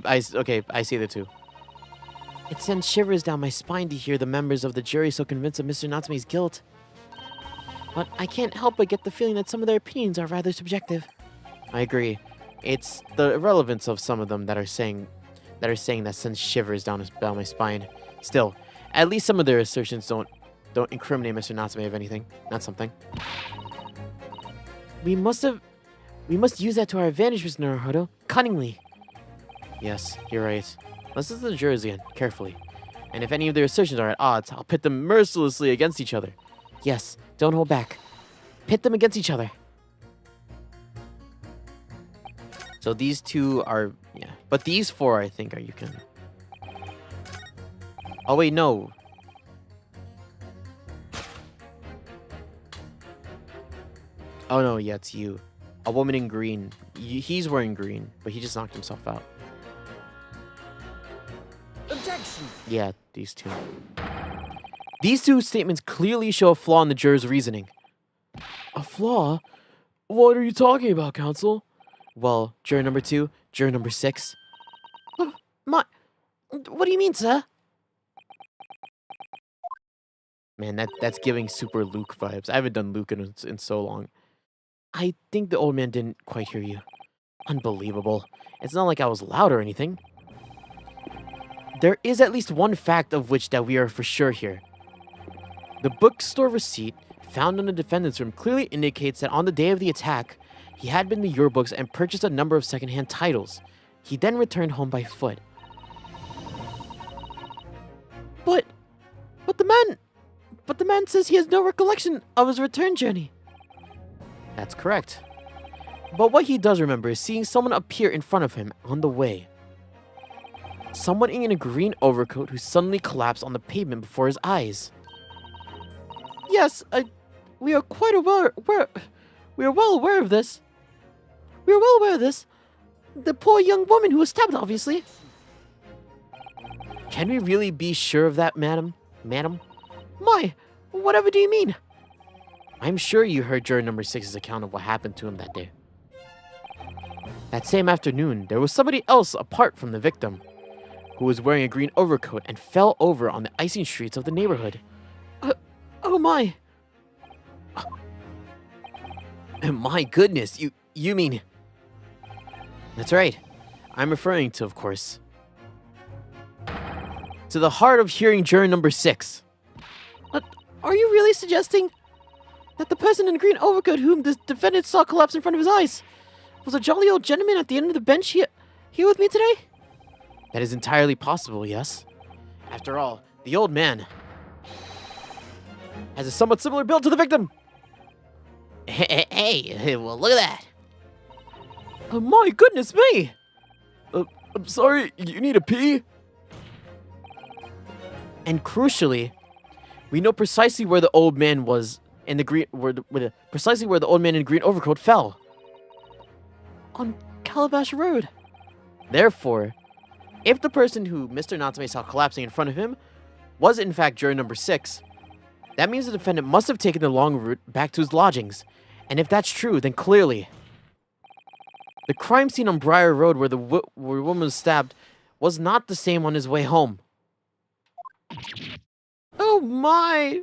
see the two. It sends shivers down my spine to hear the members of the jury so convinced of Mr. Natsume's guilt. but I can't help but get the feeling that some of their opinions are rather subjective. I agree. It's the irrelevance of some of them that are saying that sends shivers down my spine. Still, at least some of their assertions don't incriminate Mr. Natsume of anything. Not something. We must use that to our advantage, Mr. Naruhodo. Cunningly. Yes, you're right. Let's listen to the jurors again, carefully. And if any of their assertions are at odds, I'll pit them mercilessly against each other. Yes, don't hold back. Pit them against each other. So these two are, yeah. But these four, I think, are you can. Oh, wait, no. Oh, no, yeah, it's you. A woman in green. He's wearing green, but he just knocked himself out. Objection! Yeah, these two. These two statements clearly show a flaw in the juror's reasoning. A flaw? What are you talking about, counsel? Well, juror number 2, juror number 6. What do you mean, sir? Man, that's giving super Luke vibes. I haven't done Luke in so long. I think the old man didn't quite hear you. Unbelievable. It's not like I was loud or anything. There is at least one fact of which that we are for sure here. The bookstore receipt found in the defendant's room clearly indicates that on the day of the attack, he had been to your books and purchased a number of secondhand titles. He then returned home by foot. But the man says he has no recollection of his return journey. That's correct. But what he does remember is seeing someone appear in front of him on the way. Someone in a green overcoat who suddenly collapsed on the pavement before his eyes. Yes, we are quite aware. We are well aware of this. We are well aware of this. The poor young woman who was stabbed, obviously. Can we really be sure of that, madam? Madam? My, whatever do you mean? I'm sure you heard juror number 6's account of what happened to him that day. That same afternoon, there was somebody else apart from the victim, who was wearing a green overcoat and fell over on the icy streets of the neighborhood. Oh my. My goodness, you mean... That's right. I'm referring to, of course, to the hard of hearing juror number 6. Are you really suggesting that the person in the green overcoat whom the defendant saw collapse in front of his eyes was a jolly old gentleman at the end of the bench here with me today? That is entirely possible, yes. After all, the old man has a somewhat similar build to the victim. Hey, well, look at that. My goodness me! I'm sorry, you need a pee? And crucially, we know precisely where the old man was in the green, precisely where the old man in green overcoat fell. On Calabash Road. Therefore, if the person who Mr. Natsume saw collapsing in front of him was in fact juror number 6, that means the defendant must have taken the long route back to his lodgings. And if that's true, then clearly, the crime scene on Briar Road where the woman was stabbed was not the same on his way home. Oh my!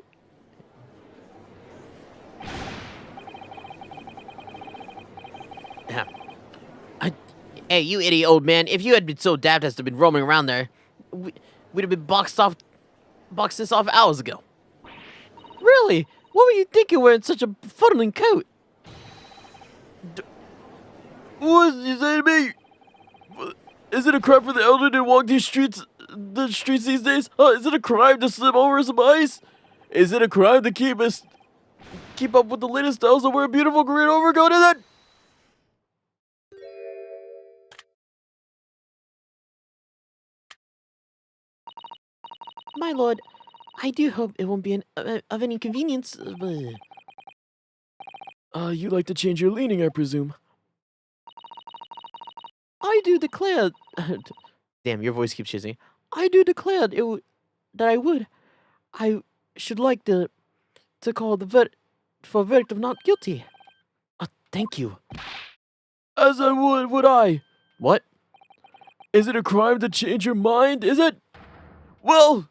Hey, you idiot old man. If you had been so daft as to have been roaming around there, we'd have been boxed this off hours ago. Really? What were you thinking wearing such a fuddling coat? What did you say to me? Is it a crime for the elderly to walk these streets these days? Is it a crime to slip over some ice? Is it a crime to keep up with the latest styles and wear a beautiful green overcoat? Is it? My lord, I do hope it won't be of any inconvenience. You'd like to change your leaning, I presume. I do declare... Damn, your voice keeps shizzing. I do declare that I would. I should like to call for a verdict of not guilty. Thank you. As I would I? What? Is it a crime to change your mind, is it? Well...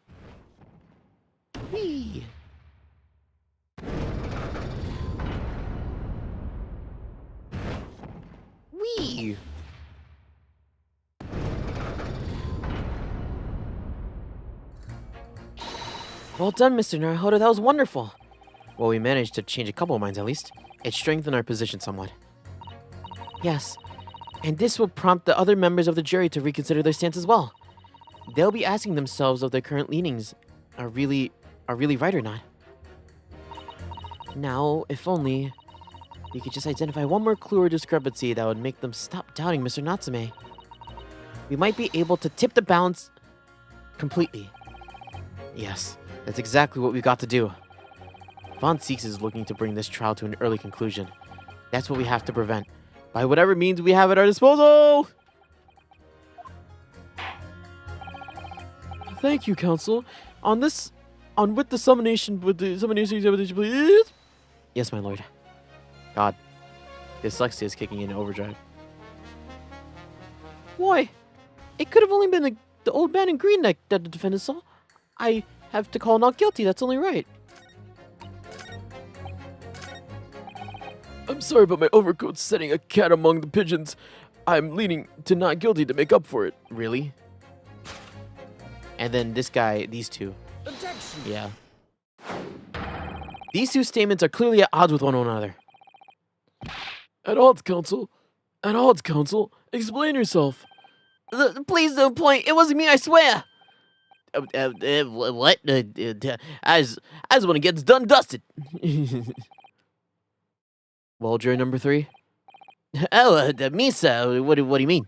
Whee! me. Well done, Mr. Naruhodo. That was wonderful. Well, we managed to change a couple of minds at least. It strengthened our position somewhat. Yes, and this will prompt the other members of the jury to reconsider their stance as well. They'll be asking themselves if their current leanings are really right or not. Now, if only we could just identify one more clue or discrepancy that would make them stop doubting Mr. Natsume. We might be able to tip the balance completely. Yes, that's exactly what we've got to do. Von Seeks is looking to bring this trial to an early conclusion. That's what we have to prevent, by whatever means we have at our disposal! Thank you, Counsel. With the summonation examination, please. Yes, my lord. God, dyslexia is kicking in overdrive. Why? It could have only been the old man in green that the defendant saw. I have to call not guilty, that's only right. I'm sorry, but my overcoat's setting a cat among the pigeons. I'm leaning to not guilty to make up for it. Really? And then this guy, these two. Objection! Yeah. These two statements are clearly at odds with one another. At odds, Counsel. At odds, Counsel. Explain yourself. Please don't point. It wasn't me, I swear. What? I just want to get this done and dusted. Well, jury number 3? Oh, me, sir. What do you mean?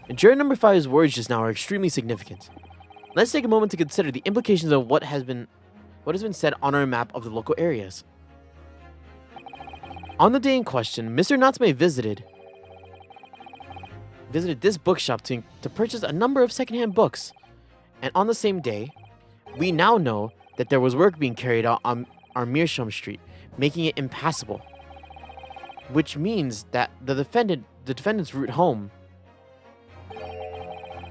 And jury number 5's words just now are extremely significant. Let's take a moment to consider the implications of what has been said on our map of the local areas. On the day in question, Mr. Natsume visited this bookshop to purchase a number of secondhand books. And on the same day, we now know that there was work being carried out on Mearsham Street, making it impassable. Which means that the defendant's route home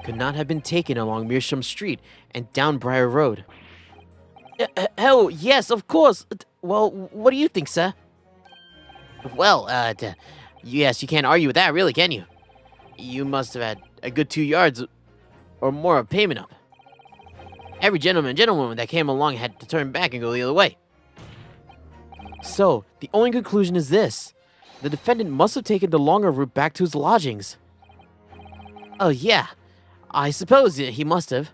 could not have been taken along Mearsham Street and down Briar Road. Hell, yes, of course. Well, what do you think, sir? Well, yes, you can't argue with that, really, can you? You must have had a good 2 yards or more of pavement up. Every gentleman and gentlewoman that came along had to turn back and go the other way. So, the only conclusion is this. The defendant must have taken the longer route back to his lodgings. Oh, yeah. I suppose he must have.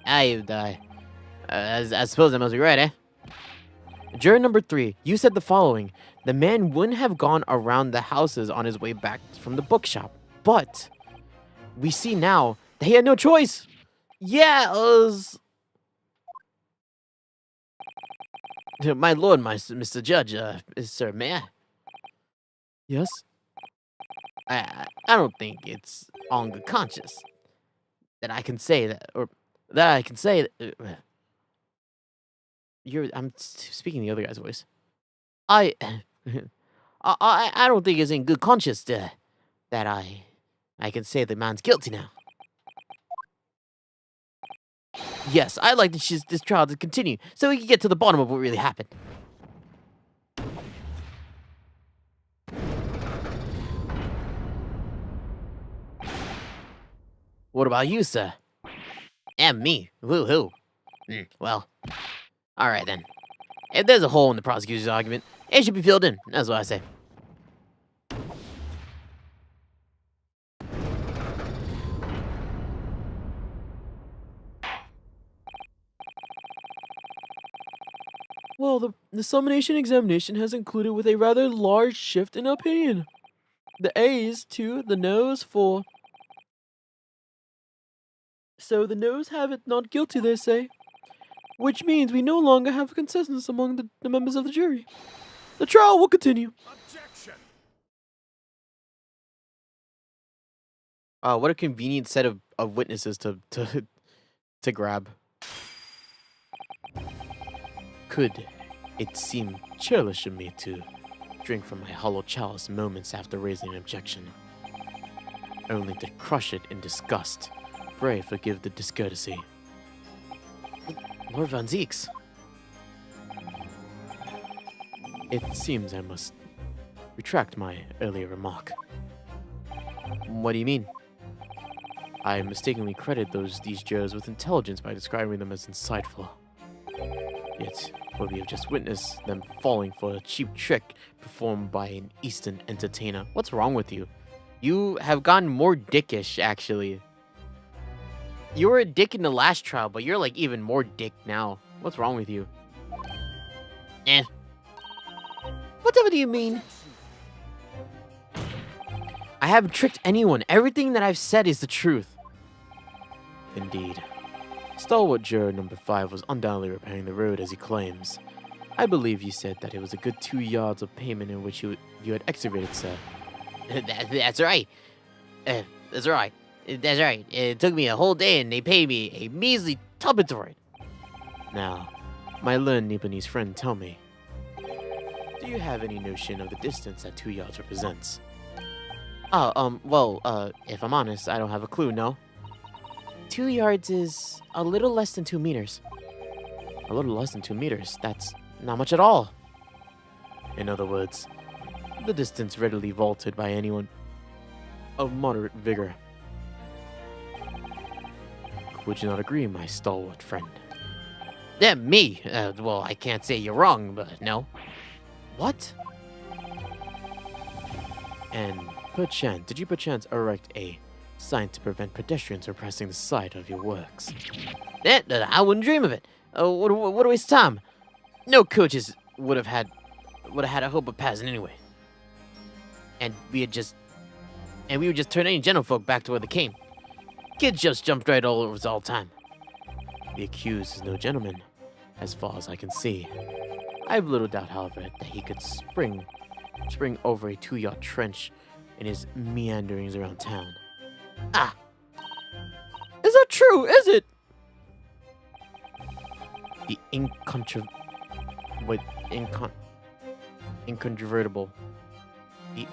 I suppose that must be right, eh? Juror number 3, you said the following. The man wouldn't have gone around the houses on his way back from the bookshop. But we see now that he had no choice. Yeah, my lord, Mr. Judge, sir, may I? Yes? I don't think it's on good conscience that I can say that, or that I can say that. I'm speaking the other guy's voice. I don't think it's in good conscience that I can say the man's guilty now. Yes, I'd like this trial to continue so we can get to the bottom of what really happened. What about you, sir? And me. Woo-hoo. Well, all right then. If there's a hole in the prosecutor's argument, it should be filled in. That's what I say. Well, the summonation examination has included with a rather large shift in opinion. The A's 2, the no's 4. So the no's have it not guilty, they say. Which means we no longer have a consensus among the members of the jury. The trial will continue. Objection! What a convenient set of witnesses to grab. Could it seem churlish of me to drink from my hollow chalice moments after raising an objection, only to crush it in disgust? Pray forgive the discourtesy. Lord Von Zeeks. It seems I must retract my earlier remark. What do you mean? I mistakenly credited these jurors with intelligence by describing them as insightful. Yet, what we have just witnessed them falling for a cheap trick performed by an Eastern entertainer. What's wrong with you? You have gotten more dickish, actually. You were a dick in the last trial, but you're like even more dick now. What's wrong with you? Eh. Whatever do you mean? I haven't tricked anyone. Everything that I've said is the truth. Indeed. Stalwart juror number 5 was undoubtedly repairing the road as he claims. I believe you said that it was a good 2 yards of pavement in which you had excavated, sir. That's right. That's right. That's right. It took me a whole day and they paid me a measly tuppence for it. Now, my learned Nipponese friend, tell me, do you have any notion of the distance that 2 yards represents? Well, if I'm honest, I don't have a clue, no? 2 yards is a little less than 2 meters. A little less than 2 meters. That's Not much at all. in other words, the distance readily vaulted by anyone of moderate vigor. Would you not agree, my stalwart friend? Me? Well, I can't say you're wrong, but no. What? And did you perchance erect a sign to prevent pedestrians from pressing the site of your works? I wouldn't dream of it. What a waste of time. No coaches would have had a hope of passing anyway. And we would just turn any gentlefolk back to where they came. Kids just jumped right all over us all the time. The accused is no gentleman, as far as I can see. I have little doubt, however, that he could spring over a 2-yard trench in his meanderings around town. Ah, Is that true? Is it? The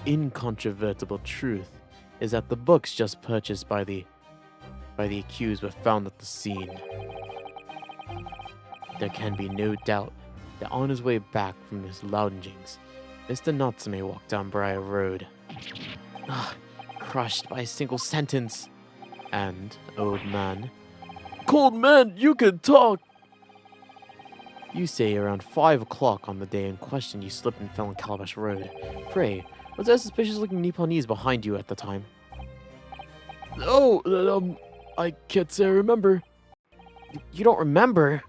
incontrovertible truth is that the books just purchased by the accused were found at the scene. There can be no doubt that on his way back from his loungings, Mr. Natsume walked down Briar Road, Crushed by a single sentence. and, old man, Cold man, you can talk. you say around 5 o'clock on the day in question you slipped and fell on Calabash Road. Pray, was there a suspicious-looking Nipponese behind you at the time? Oh, I can't say I remember. You don't remember?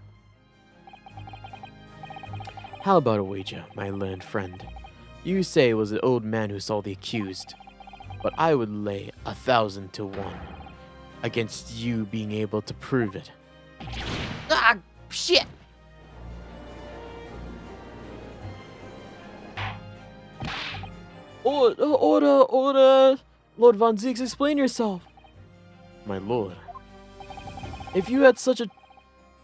How about a wager, my learned friend? You say it was an old man who saw the accused, but I would lay 1,000 to 1 against you being able to prove it. shit. Order, Lord Von Zeeks, explain yourself. My lord, If you had such a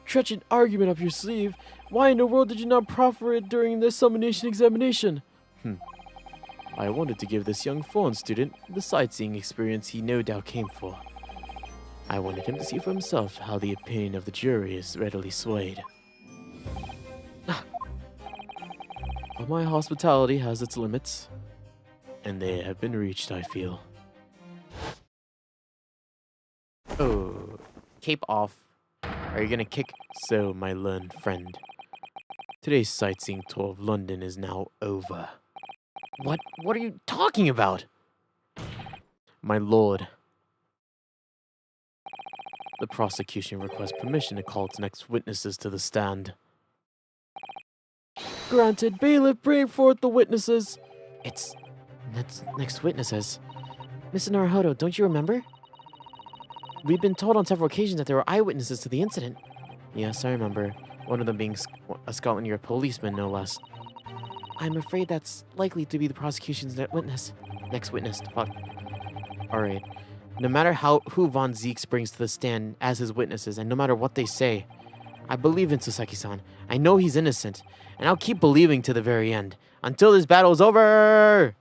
treacherous argument up your sleeve, why in the world did you not proffer it during the summonation examination? I wanted to give this young foreign student the sightseeing experience he no doubt came for. I wanted him to see for himself how the opinion of the jury is readily swayed. But my hospitality has its limits, and they have been reached, I feel. Oh, cape off. Are you gonna kick? So, my learned friend, today's sightseeing tour of London is now over. What are you talking about? My lord, the prosecution requests permission to call its next witnesses to the stand. Granted, bailiff, bring forth the witnesses. It's next witnesses. Mr. Naruhodo, don't you remember? We've been told on several occasions that there were eyewitnesses to the incident. Yes, I remember. One of them being a Scotland Yard policeman, no less. I'm afraid that's likely to be the prosecution's next witness. Fuck. Alright. No matter who Von Zeeks brings to the stand as his witnesses, and no matter what they say, I believe in Sasaki-san. I know he's innocent, and I'll keep believing to the very end, until this battle's over!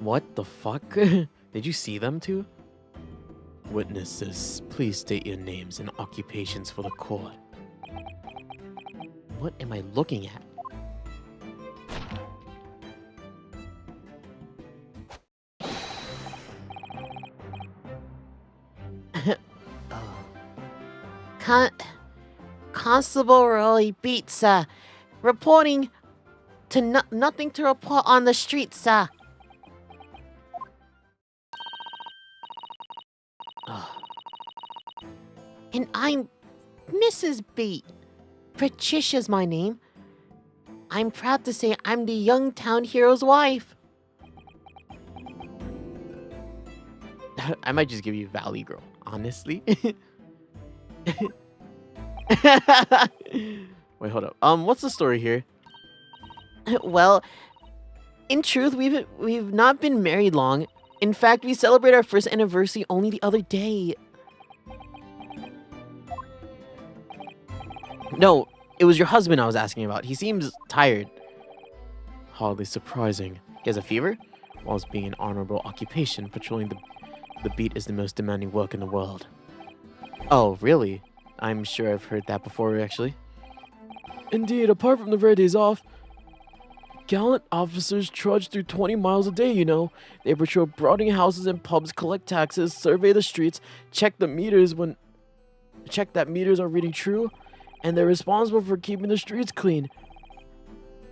What the fuck? Did you see them two? Witnesses, please state your names and occupations for the court. What am I looking at? Constable Rolly Beats, reporting to nothing to report on the streets, sir. And I'm Mrs. Beat. Patricia's my name. I'm proud to say I'm the young town hero's wife. I might just give you Valley Girl, honestly. Wait, hold up. What's the story here? Well, in truth, we've not been married long. In fact, we celebrated our first anniversary only the other day. No, it was your husband I was asking about. He seems tired. Hardly surprising. He has a fever? Whilst being an honorable occupation, patrolling the beat is the most demanding work in the world. Oh, really? I'm sure I've heard that before, actually. Indeed, apart from the rare days off, gallant officers trudge through 20 miles a day, you know. They patrol boarding houses and pubs, collect taxes, survey the streets, check that meters are reading true, and they're responsible for keeping the streets clean.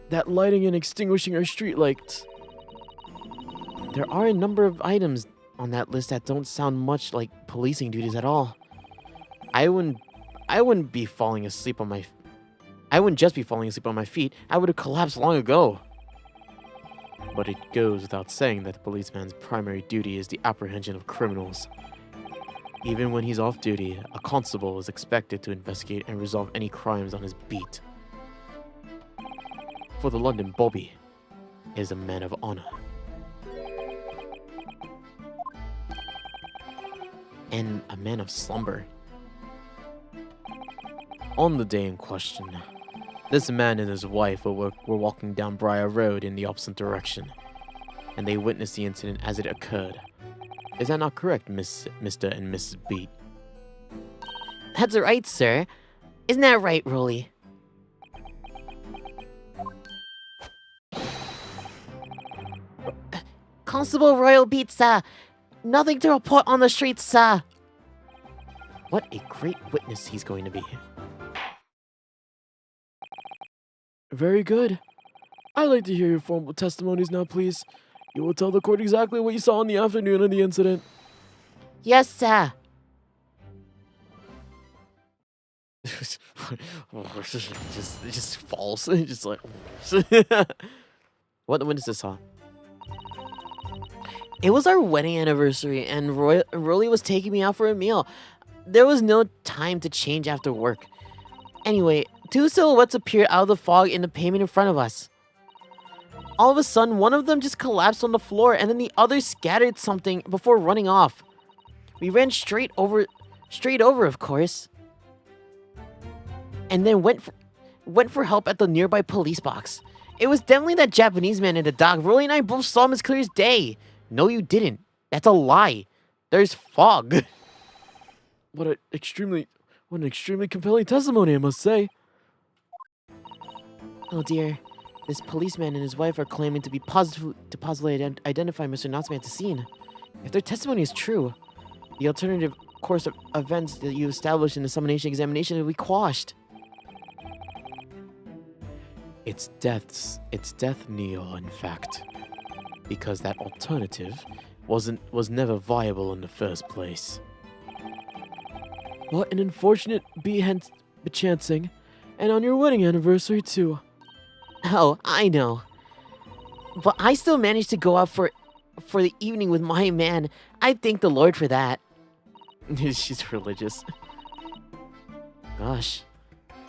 That lighting and extinguishing our street lights. There are a number of items on that list that don't sound much like policing duties at all. I wouldn't be falling asleep on my... I wouldn't just be falling asleep on my feet. I would have collapsed long ago. But it goes without saying that the policeman's primary duty is the apprehension of criminals. Even when he's off duty, a constable is expected to investigate and resolve any crimes on his beat. For the London Bobby is a man of honor. And a man of slumber. On the day in question, this man and his wife were walking down Briar Road in the opposite direction, and they witnessed the incident as it occurred. Is that not correct, Mr. and Mrs. Beat? That's right, sir. Isn't that right, Rolly? Constable Royal Beats, nothing to report on the streets, sir. What a great witness he's going to be. Very good. I'd like to hear your formal testimonies now, please. You will tell the court exactly what you saw in the afternoon of the incident. Yes, sir. just false. Just like... What the witnesses saw? It was our wedding anniversary, and Rolly was taking me out for a meal. There was no time to change after work. Anyway, two silhouettes appeared out of the fog in the pavement in front of us. All of a sudden, one of them just collapsed on the floor, and then the other scattered something before running off. We ran straight over, of course, and then went for help at the nearby police box. It was definitely that Japanese man in the dock. Rolly and I both saw him as clear as day. No, you didn't. That's a lie. There's fog. What an extremely compelling testimony, I must say. Oh dear. This policeman and his wife are claiming to positively identify Mr. Natsume at the scene. If their testimony is true, the alternative course of events that you established in the summonation examination will be quashed. It's death, Neo, in fact. Because that alternative was never viable in the first place. What an unfortunate bechancing, and on your wedding anniversary too. Oh, I know. But I still managed to go out for the evening with my man. I thank the Lord for that. She's religious. Gosh,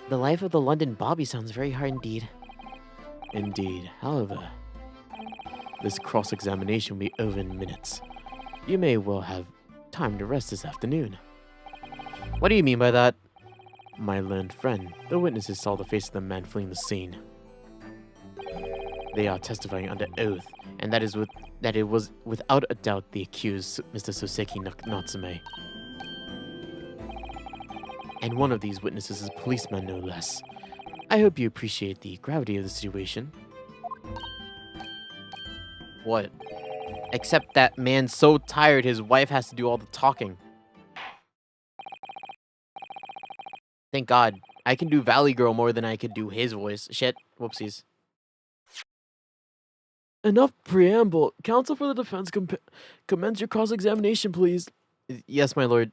the life of the London Bobby sounds very hard indeed. Indeed. However, this cross-examination will be over in minutes. You may well have time to rest this afternoon. What do you mean by that? My learned friend, the witnesses saw the face of the man fleeing the scene. They are testifying under oath, and that it was without a doubt the accused, Mr. Soseki Natsume. And one of these witnesses is a policeman, no less. I hope you appreciate the gravity of the situation. What? Except that man's so tired his wife has to do all the talking. Thank God. I can do Valley Girl more than I could do his voice. Shit. Whoopsies. Enough preamble. Counsel for the defense, commence your cross-examination, please. Yes, my lord.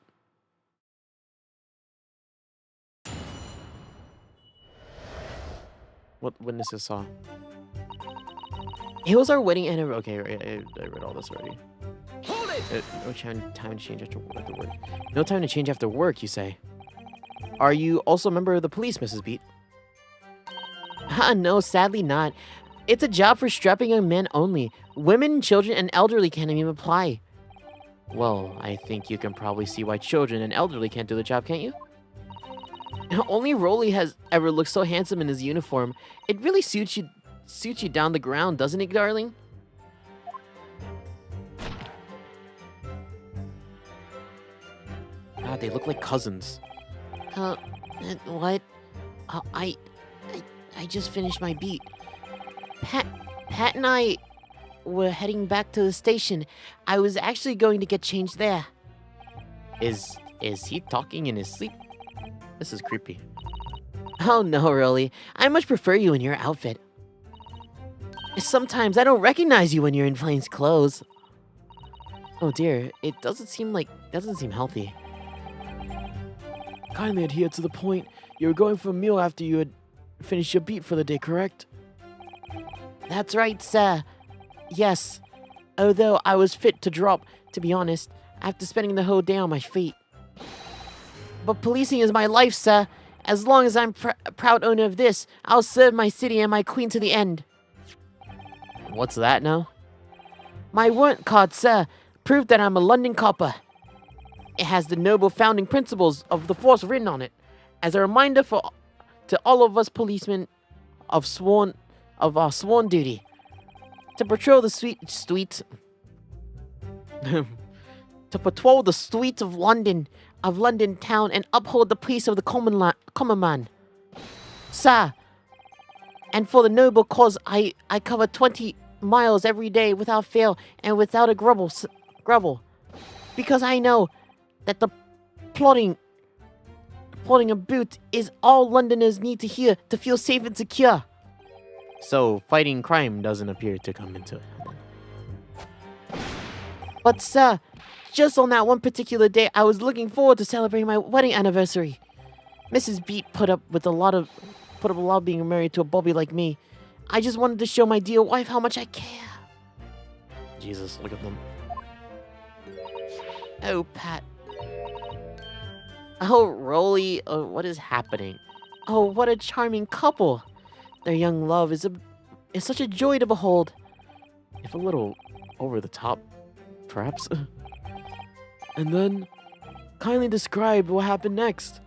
What witnesses saw? It was our wedding anniversary. Okay, I read all this already. Hold it! No time to change after work. No time to change after work, you say? Are you also a member of the police, Mrs. Beat? No, sadly not. It's a job for strapping young men only. Women, children, and elderly can't even apply. Well, I think you can probably see why children and elderly can't do the job, can't you? Only Rolly has ever looked so handsome in his uniform. It really suits you down the ground, doesn't it, darling? God, they look like cousins. What? I just finished my beat. Pat and I were heading back to the station. I was actually going to get changed there. Is he talking in his sleep? This is creepy. Oh no, Rolly. I much prefer you in your outfit. Sometimes I don't recognize you when you're in plain clothes. Oh dear, it doesn't seem healthy. Kindly adhere to the point. You were going for a meal after you had finished your beat for the day, correct? That's right, sir. Yes. Although I was fit to drop, to be honest, after spending the whole day on my feet. But policing is my life, sir. As long as I'm a proud owner of this, I'll serve my city and my queen to the end. What's that now? My warrant card, sir, proved that I'm a London copper. It has the noble founding principles of the force written on it, as a reminder to all of us policemen of our sworn duty to patrol the streets of London town and uphold the peace of the common man. Sir, and for the noble cause, I cover 20 miles every day without fail and without a grumble, because I know that the plotting a boot is all Londoners need to hear to feel safe and secure. So, fighting crime doesn't appear to come into it. But sir, just on that one particular day, I was looking forward to celebrating my wedding anniversary. Mrs. Beat put up a lot of being married to a bobby like me. I just wanted to show my dear wife how much I care. Jesus, look at them. Oh, Pat. Oh, Rolly, what is happening? Oh, what a charming couple. Their young love is such a joy to behold. If a little over the top, perhaps. And then, kindly describe what happened next.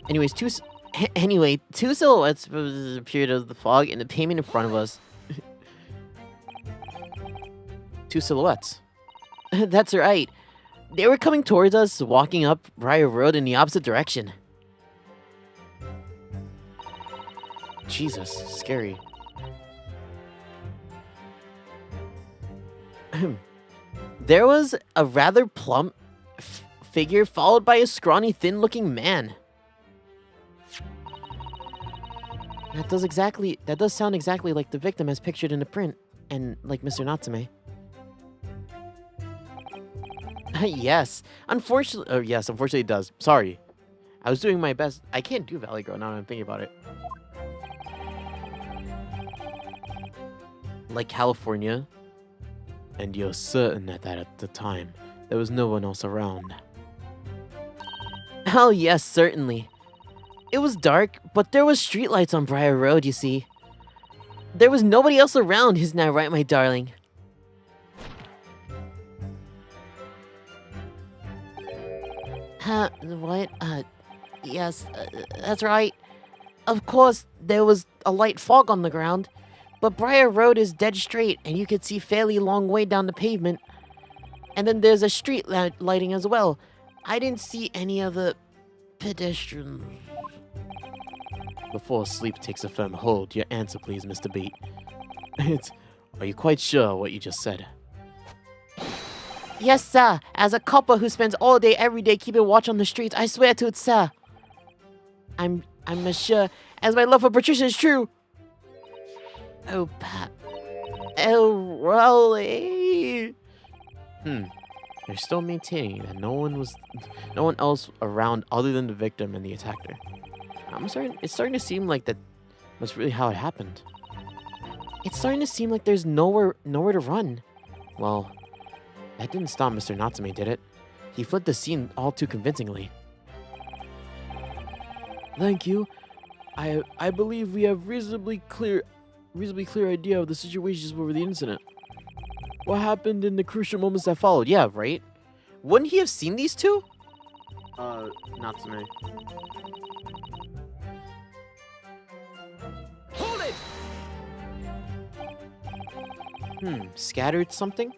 Two silhouettes appeared out of the fog in the pavement in front of us. Two silhouettes. That's right. They were coming towards us, walking up Briar Road in the opposite direction. Jesus, scary. There was a rather plump figure followed by a scrawny, thin-looking man. That does sound exactly like the victim as pictured in the print, and like Mr. Natsume. Yes. Unfortunately it does. Sorry. I was doing my best. I can't do Valley Girl now that I'm thinking about it. Like California. And you're certain that at the time, there was no one else around. Oh yes, certainly. It was dark, but there was streetlights on Briar Road, you see. There was nobody else around, isn't that right, my darling? What? Yes, that's right. Of course, there was a light fog on the ground, but Briar Road is dead straight, and you could see fairly long way down the pavement. And then there's a street lighting as well. I didn't see any other pedestrians. Before sleep takes a firm hold, your answer please, Mr. Beat. Are you quite sure what you just said? Yes, sir. As a copper who spends all day, every day keeping watch on the streets, I swear to it, sir. I'm as sure as my love for Patricia is true. Oh, Pat. Oh, Rolly. You're still maintaining that no one else around other than the victim and the attacker. It's starting to seem like that's really how it happened. It's starting to seem like there's nowhere to run. Well, that didn't stop Mr. Natsume, did it? He fled the scene all too convincingly. Thank you. I believe we have reasonably clear idea of the situations over the incident. What happened in the crucial moments that followed? Yeah, right? Wouldn't he have seen these two? Natsume. Scattered something?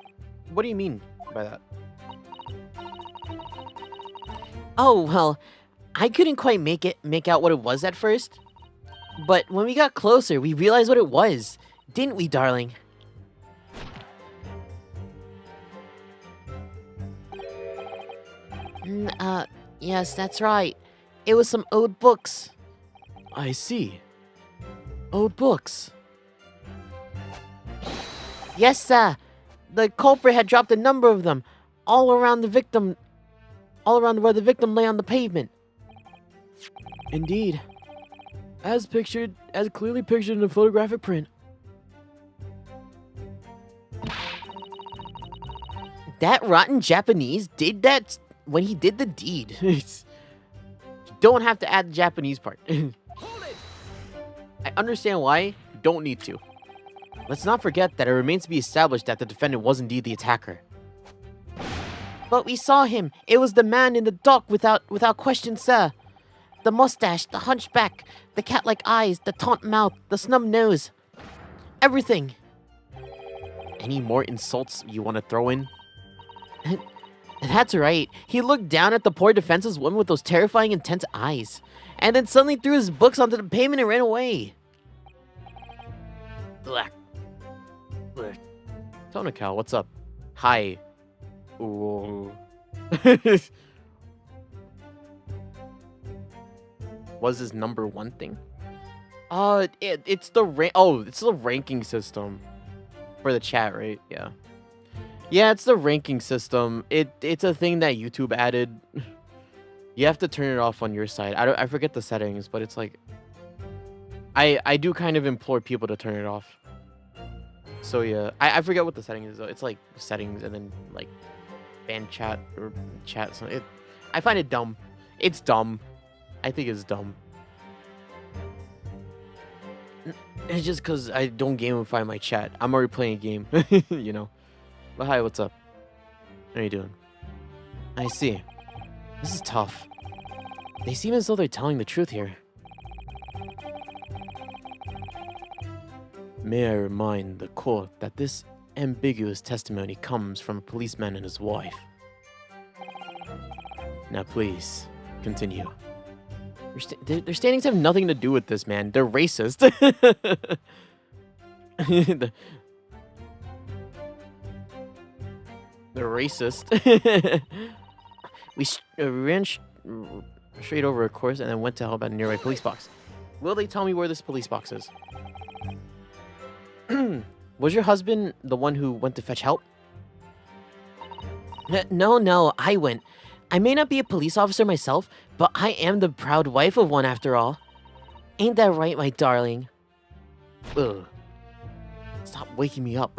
What do you mean by that? Oh, well, I couldn't quite make out what it was at first. But when we got closer, we realized what it was. Didn't we, darling? Yes, that's right. It was some old books. I see. Old books. Yes, sir. The culprit had dropped a number of them all around where the victim lay on the pavement. Indeed. As clearly pictured in the photographic print. That rotten Japanese did that when he did the deed. You don't have to add the Japanese part. I understand why. Don't need to. Let's not forget that it remains to be established that the defendant was indeed the attacker. But we saw him. It was the man in the dock without question, sir. The mustache, the hunchback, the cat-like eyes, the taunt mouth, the snub nose. Everything. Any more insults you want to throw in? That's right. He looked down at the poor defenseless woman with those terrifying, intense eyes. And then suddenly threw his books onto the pavement and ran away. Black. Tonikawa, what's up? Hi. Ooh. Was his number one thing? It's the ranking system for the chat, right? Yeah. Yeah, it's the ranking system. It's a thing that YouTube added. You have to turn it off on your side. I forget the settings, but it's like I do kind of implore people to turn it off. So yeah, I forget what the settings is though. It's like settings and then like ban chat or chat. So I find it dumb. It's dumb. I think it's dumb. It's just because I don't gamify my chat. I'm already playing a game, you know. But hi, what's up? How are you doing? I see. This is tough. They seem as though they're telling the truth here. May I remind the court that this ambiguous testimony comes from a policeman and his wife. Now please, continue. Their standings have nothing to do with this, man. They're racist. They're racist. We ran straight over a course and then went to help at a nearby police box. Will they tell me where this police box is? Was your husband the one who went to fetch help? No, I went. I may not be a police officer myself, but I am the proud wife of one after all. Ain't that right, my darling? Ugh. Stop waking me up.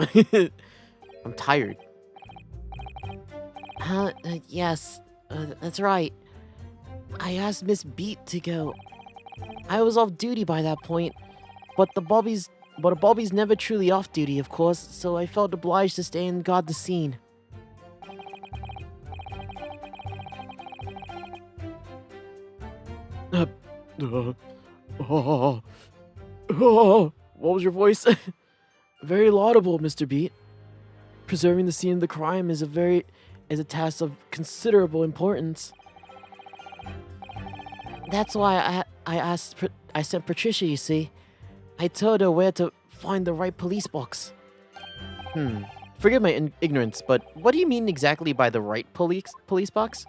I'm tired. Yes, that's right. I asked Miss Beat to go. I was off duty by that point, but a Bobby's never truly off duty, of course, so I felt obliged to stay and guard the scene. What was your voice? Very laudable, Mr. Beat. Preserving the scene of the crime is is a task of considerable importance. That's why I sent Patricia, you see. I told her where to find the right police box. Forgive my ignorance, but what do you mean exactly by the right police box?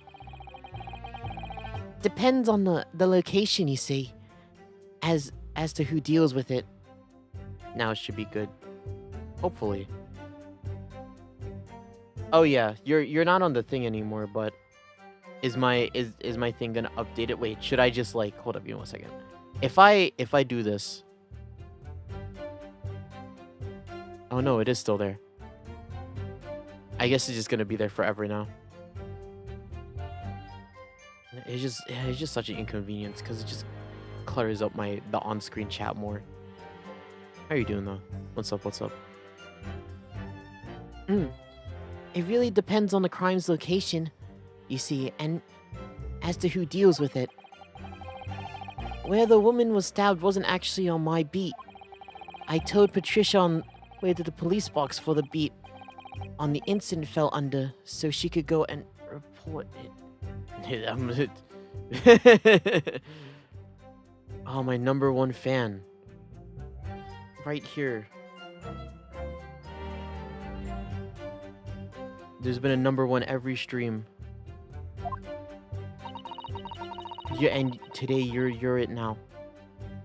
Depends on the location, you see. As to who deals with it. Now it should be good. Hopefully. Oh yeah, you're not on the thing anymore, but is my thing gonna update it? Wait, should I just like hold up, give me 1 second. If I do this. Oh no, it is still there. I guess it's just gonna be there forever now. It's just such an inconvenience because it just clutters up the on-screen chat more. How are you doing though? What's up? What's up? It really depends on the crime's location, you see, and as to who deals with it. Where the woman was stabbed wasn't actually on my beat. I told Patricia on way to the police box for the beat on the incident fell under, so she could go and report it. Oh, my #1 fan. Right here. There's been a #1 every stream. Yeah, and today you're it now.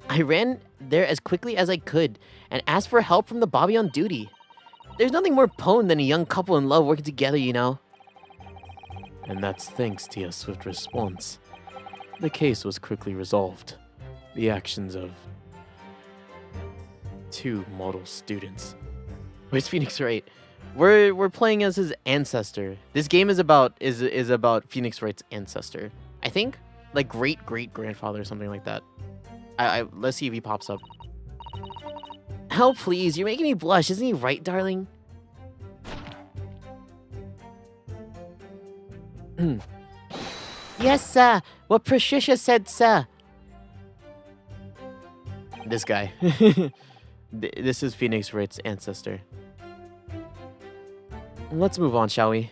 I ran there as quickly as I could and asked for help from the Bobby on duty. There's nothing more potent than a young couple in love working together, you know. And that's thanks to your swift response. The case was quickly resolved. The actions of 2 model students. Where's Phoenix Wright? We're playing as his ancestor. This game is about Phoenix Wright's ancestor. I think like great grandfather or something like that. I let's see if he pops up. Oh please, you're making me blush, isn't he right, darling? Yes, sir. What Patricia said, sir. This guy. This is Phoenix Wright's ancestor. Let's move on, shall we?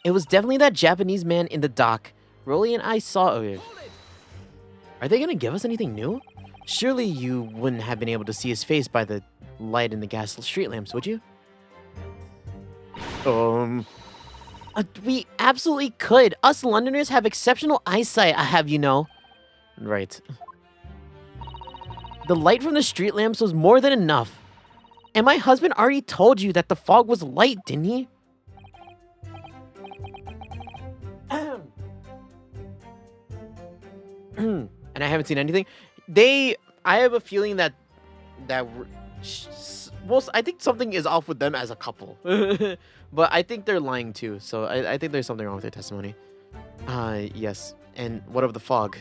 It was definitely that Japanese man in the dock. Rolly and I saw... Okay. Are they gonna give us anything new? Surely you wouldn't have been able to see his face by the light in the gas street lamps, would you? We absolutely could. Us Londoners have exceptional eyesight, I have you know. Right. The light from the street lamps was more than enough. And my husband already told you that the fog was light, didn't he? And I haven't seen anything. I have a feeling that well, I think something is off with them as a couple. But I think they're lying too. So I think there's something wrong with their testimony. Yes. And what of the fog?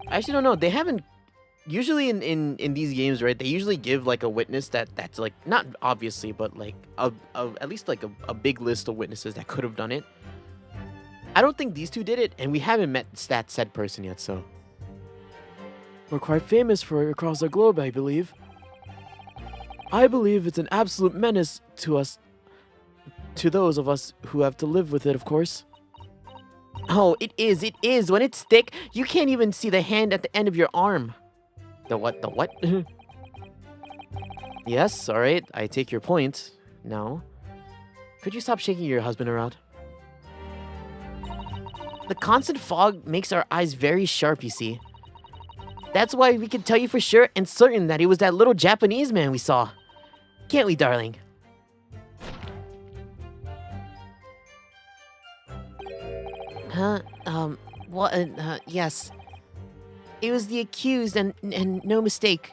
I actually don't know. They haven't. Usually in these games, right? They usually give like a witness that's like not obviously, but like at least like a big list of witnesses that could have done it. I don't think these two did it, and we haven't met that said person yet. So We're quite famous for it across the globe, I believe. I believe it's an absolute menace to us, to those of us who have to live with it, of course. Oh, it is. It is. When it's thick, you can't even see the hand at the end of your arm. the what? Yes, all right. I take your point. Now, could you stop shaking your husband around? The constant fog makes our eyes very sharp, you see. That's why we can tell you for sure and certain that it was that little Japanese man we saw. Can't we, darling? Yes. It was the accused and no mistake.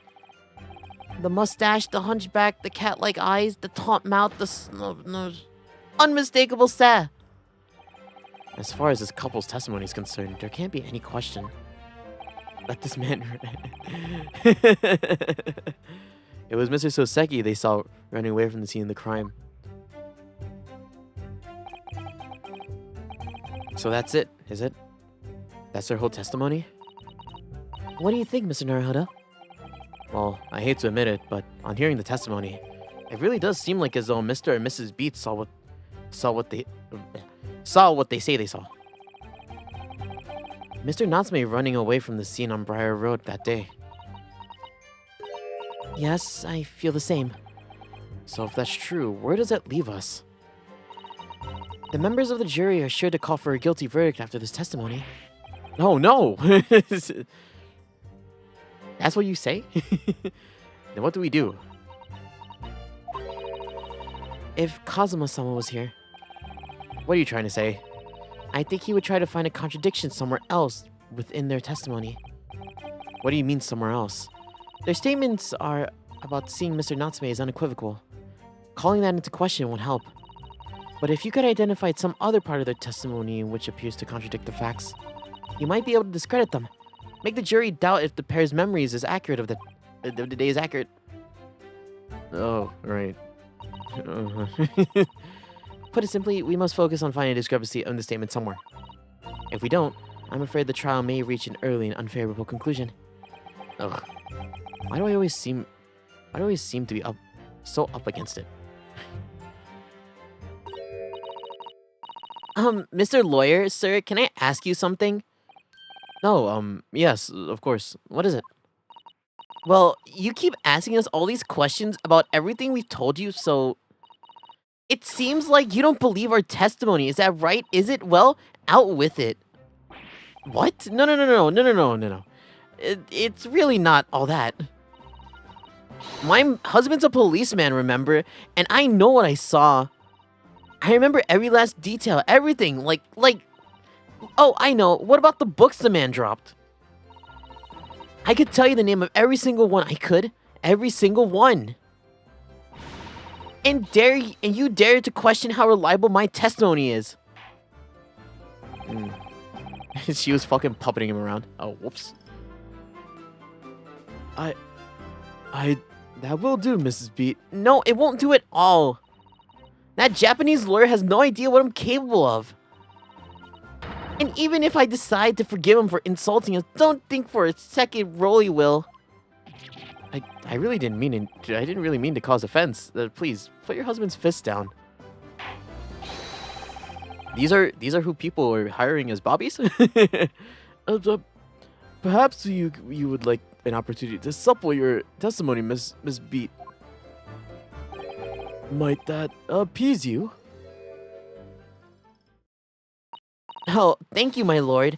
The mustache, the hunchback, the cat-like eyes, the taunt mouth, the snub nose. Unmistakable, sir. As far as this couple's testimony is concerned, there can't be any question. Let this man... It was Mr. Soseki they saw running away from the scene of the crime. So that's it, is it? That's their whole testimony? What do you think, Mr. Naruhodo? Well, I hate to admit it, but on hearing the testimony, it really does seem like as though Mr. and Mrs. Beats saw what they say they saw. Mr. Natsume running away from the scene on Briar Road that day. Yes, I feel the same. So if that's true, where does that leave us? The members of the jury are sure to call for a guilty verdict after this testimony. Oh no! That's what you say? Then what do we do? If Kazuma-sama was here, What are you trying to say? I think he would try to find a contradiction somewhere else within their testimony. What do you mean somewhere else? Their statements are about seeing Mr. Natsume as unequivocal. Calling that into question won't help. But if you could identify some other part of their testimony which appears to contradict the facts, you might be able to discredit them. Make the jury doubt if the pair's memories is accurate of the day is accurate. Oh, right. Put it simply, we must focus on finding a discrepancy in the statement somewhere. If we don't, I'm afraid the trial may reach an early and unfavorable conclusion. Ugh. Why do I always seem to be so up against it? Mr. Lawyer, sir, can I ask you something? No, yes, of course. What is it? Well, you keep asking us all these questions about everything we've told you, so... It seems like you don't believe our testimony, is that right? Is it? Well, out with it. What? No. It's really not all that. My husband's a policeman, remember? And I know what I saw. I remember every last detail, everything, like... Oh, I know. What about the books the man dropped? I could tell you the name of every single one. I could. Every single one. And you dare to question how reliable my testimony is. She was fucking puppeting him around. Oh, whoops. That will do, Mrs. Beat. No, it won't do it all. That Japanese lawyer has no idea what I'm capable of. And even if I decide to forgive him for insulting us, don't think for a second Rolly will. I really didn't mean it. I didn't really mean to cause offense. Please, put your husband's fist down. These are who people are hiring as bobbies? Perhaps you would like an opportunity to supple your testimony, Miss Beat. Might that appease you? Oh, thank you, my lord.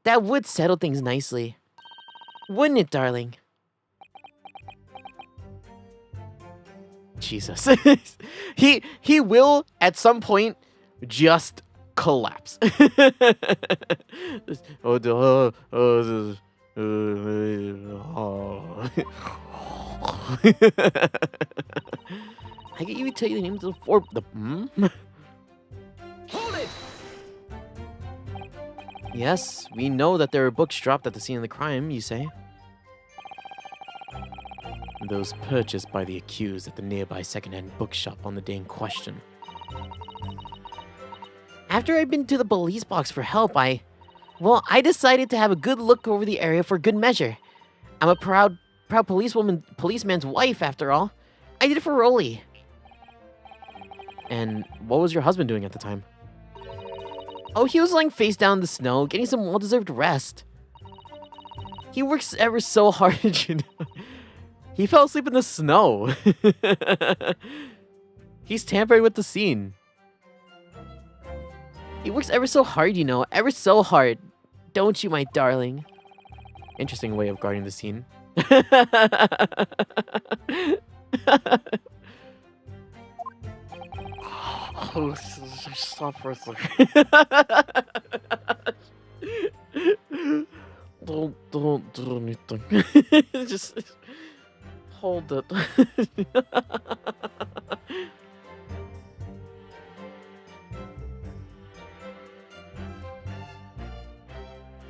That would settle things nicely. Wouldn't it, darling? Jesus. he will at some point just collapse. I can even tell you the names of the Hold it! Yes, we know that there were books dropped at the scene of the crime, you say? Those purchased by the accused at the nearby secondhand bookshop on the day in question. After I'd been to the police box for help, I decided to have a good look over the area for good measure. I'm a proud policeman's wife, after all. I did it for Rolly. And what was your husband doing at the time? Oh, he was lying face down in the snow, getting some well-deserved rest. He works ever so hard, you know. He fell asleep in the snow. He's tampering with the scene. He works ever so hard, you know, ever so hard. Don't you, my darling? Interesting way of guarding the scene. Oh, stop for a second. Don't do anything. Just hold it.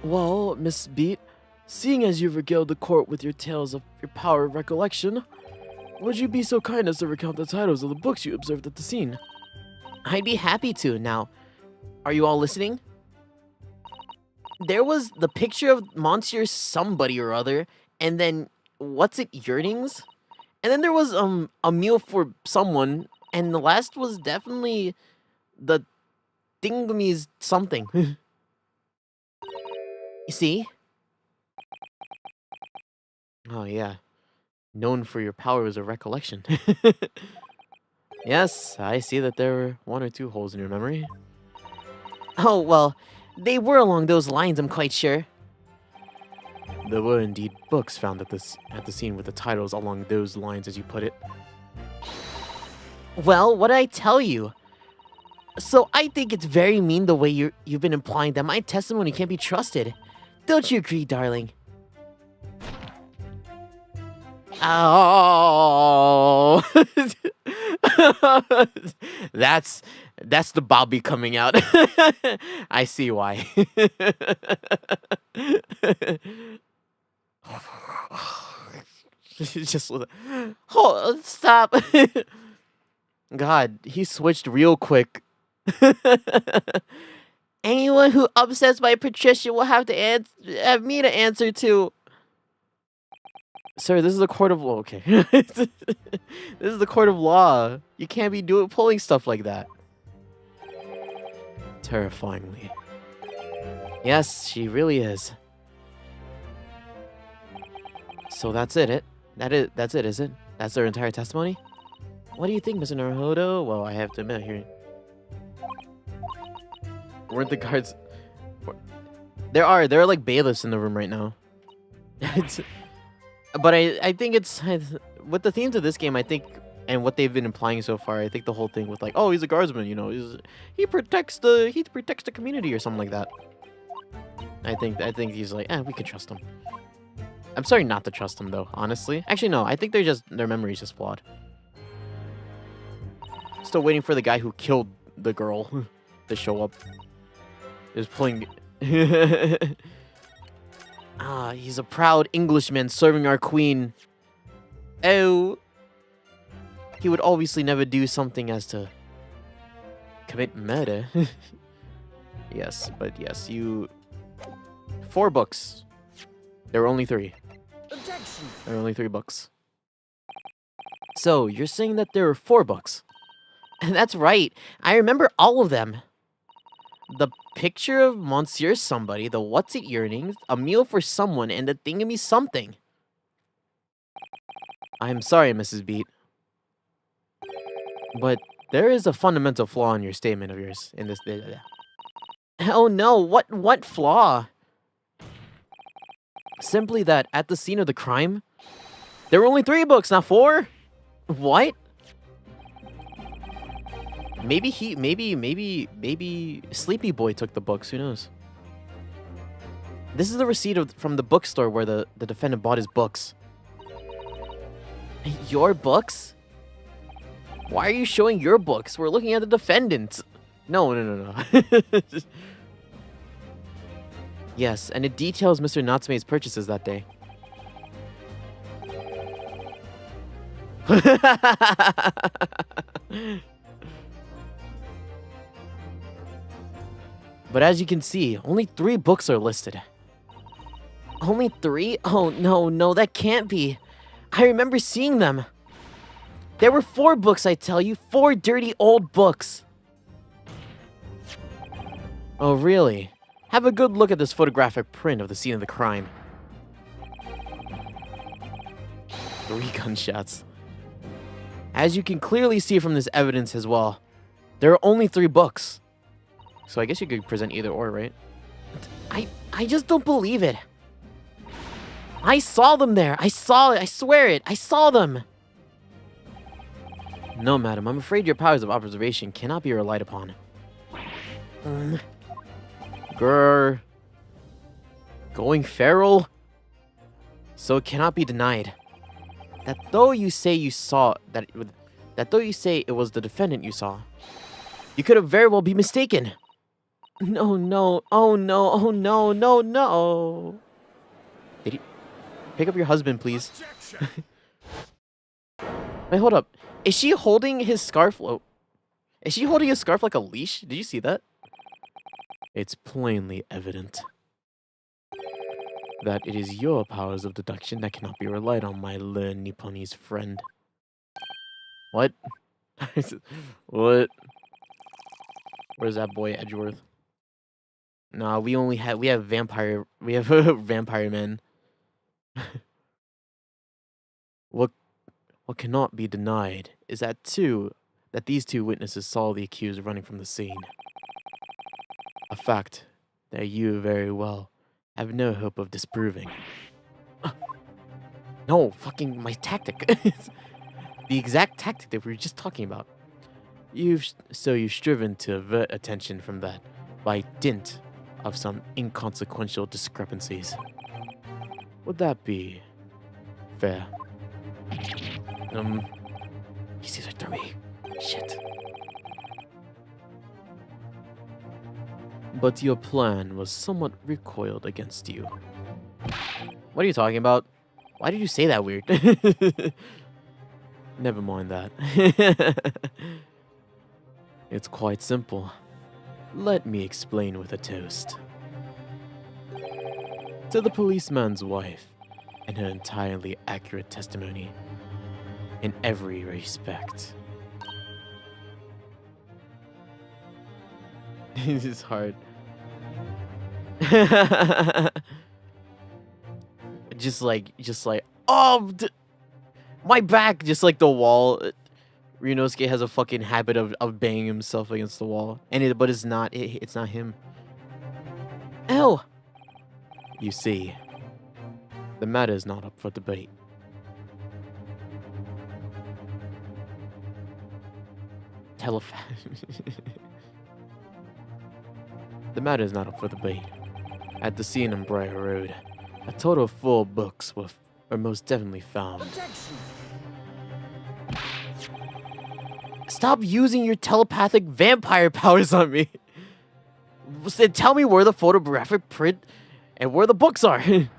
Well, Miss Beat, seeing as you've regaled the court with your tales of your power of recollection, would you be so kind as to recount the titles of the books you observed at the scene? I'd be happy to. Now, are you all listening? There was the picture of Monsieur somebody or other, and then what's it yearnings, and then there was a meal for someone, and the last was definitely the thingamy's something. You see? Oh, yeah. Known for your powers of recollection. Yes, I see that there were one or two holes in your memory. Oh well, they were along those lines. I'm quite sure. There were indeed books found at the scene with the titles along those lines, as you put it. Well, what did I tell you? So I think it's very mean the way you've been implying that my testimony can't be trusted. Don't you agree, darling? Oh, that's the Bobby coming out. I see why. Just oh, stop. God, he switched real quick. Anyone who upsets my Patricia will have to have me to answer to. Sir, this is a court of law. Okay. This is the court of law. You can't be pulling stuff like that. Terrifyingly. Yes, she really is. So that's it? That's it, is it? That's their entire testimony? What do you think, Mr. Naruhodo? Well, I have to admit here. Weren't the guards... There are like bailiffs in the room right now. But I think it's... With the themes of this game, I think... And what they've been implying so far, I think the whole thing with like, oh, he's a guardsman, you know, he protects the community or something like that. I think he's like, we can trust him. I'm sorry not to trust him though, honestly. Actually, no, I think their memory's just flawed. Still waiting for the guy who killed the girl to show up. Is playing. He's a proud Englishman serving our queen. Oh. He would obviously never do something as to commit murder. Yes, but yes, 4 books. There were only 3. Objection. There were only 3 books. So, you're saying that there were 4 books? That's right. I remember all of them. The picture of Monsieur somebody, the what's it yearnings, a meal for someone, and the thingamy something. I'm sorry, Mrs. Beat. But there is a fundamental flaw in your statement of yours in this. Oh no, what flaw? Simply that at the scene of the crime, there were only 3 books, not 4. What? Maybe Sleepy Boy took the books, who knows? This is the receipt from the bookstore where the defendant bought his books. Your books? Why are you showing your books? We're looking at the defendant. No. Yes, and it details Mr. Natsume's purchases that day. But as you can see, only 3 books are listed. Only 3? Oh, no, that can't be. I remember seeing them. There were 4 books, I tell you. 4 dirty old books. Oh, really? Have a good look at this photographic print of the scene of the crime. 3 gunshots. As you can clearly see from this evidence as well, there are only 3 books. So I guess you could present either or, right? I just don't believe it. I saw them there. I saw it. I swear it. I saw them. No, madam. I'm afraid your powers of observation cannot be relied upon. Grr. Going feral? So it cannot be denied that though you say you saw that though you say it was the defendant you saw, you could have very well be mistaken. No. Oh no. Did he pick up your husband, please? Wait, hold up. Is she holding his scarf? Oh. Is she holding his scarf like a leash? Did you see that? It's plainly evident. that it is your powers of deduction that cannot be relied on, my learned Nipponese friend. What? What? Where's that boy Edgeworth? Nah, we have vampire vampire men. What cannot be denied is that these two witnesses saw the accused running from the scene. A fact that you very well have no hope of disproving. No, fucking my tactic. The exact tactic that we were just talking about. You've striven to avert attention from that by dint of some inconsequential discrepancies. Would that be fair? He sees it through me. Shit. But your plan was somewhat recoiled against you. What are you talking about? Why did you say that weird? Never mind that. It's quite simple. Let me explain with a toast. To the policeman's wife and her entirely accurate testimony in every respect. This is hard. just like, oh, my back, just like the wall. Ryunosuke has a fucking habit of banging himself against the wall, but it's not him. Ow! You see, the matter is not up for debate. The matter is not up for debate. At the scene on Briar Road, a total of 4 books were most definitely found. Stop using your telepathic vampire powers on me. Tell me where the photographic print and where the books are. It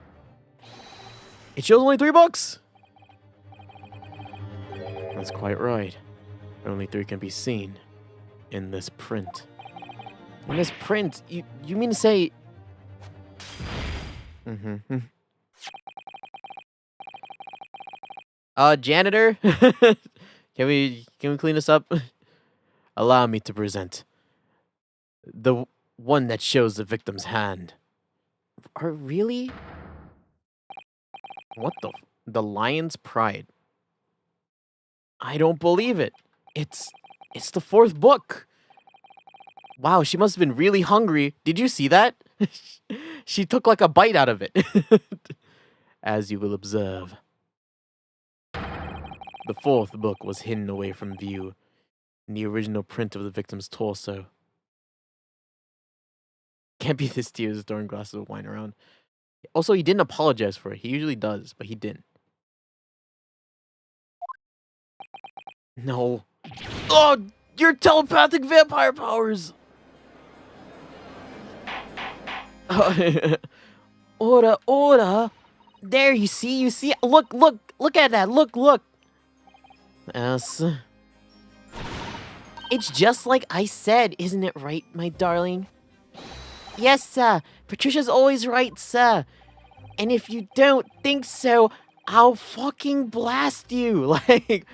shows only 3 books. That's quite right. Only 3 can be seen in this print. In this print, you mean to say? Janitor, can we clean this up? Allow me to present the one that shows the victim's hand. Really? What the lion's pride? I don't believe it. It's the 4th book. Wow, she must have been really hungry. Did you see that? She took like a bite out of it. As you will observe, the 4th book was hidden away from view in the original print of the victim's torso. Can't be this tears throwing glasses of wine around. Also, he didn't apologize for it. He usually does, but he didn't. No. Oh, your telepathic vampire powers! Ora. There, you see? Look at that. Look. Yes. It's just like I said, isn't it right, my darling? Yes, sir. Patricia's always right, sir. And if you don't think so, I'll fucking blast you. Like,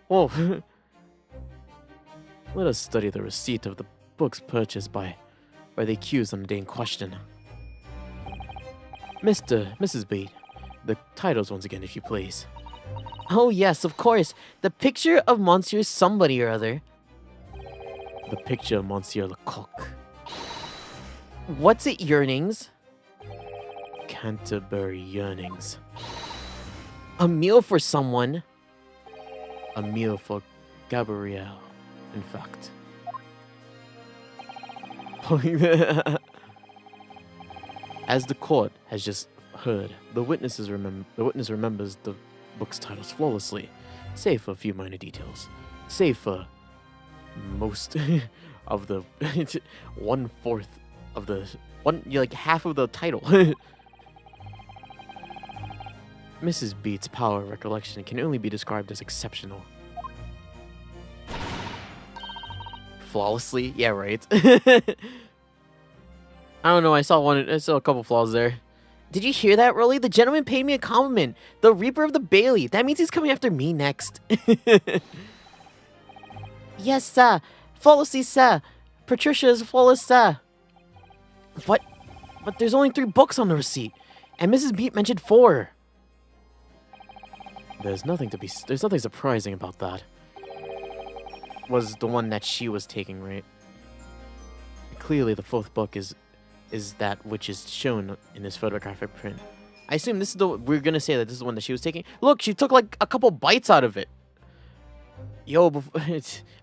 whoa. Let us study the receipt of the books purchased by the accused on the day in question. Mrs. Bate, the titles once again, if you please. Oh, yes, of course. The picture of Monsieur somebody or other. The picture of Monsieur Lecoq. What's it, yearnings? Canterbury yearnings. A meal for someone. A meal for Gabrielle, in fact. As the court has just heard, the witness remembers the book's titles flawlessly, save for a few minor details, save for most of the 1/4 of the half of the title. Mrs. Beat's power of recollection can only be described as exceptional. Flawlessly? Yeah, right. I don't know. I saw a couple flaws there. Did you hear that, Rolly? The gentleman paid me a compliment. The Reaper of the Bailey. That means he's coming after me next. Yes, sir. Flawlessly, sir. Patricia is flawless, sir. But there's only 3 books on the receipt, and Mrs. Beat mentioned 4. There's nothing surprising about that. Was the one that she was taking, right? Clearly, the 4th book is that which is shown in this photographic print. I assume this is we're gonna say that this is the one that she was taking. Look, she took like a couple bites out of it. Yo,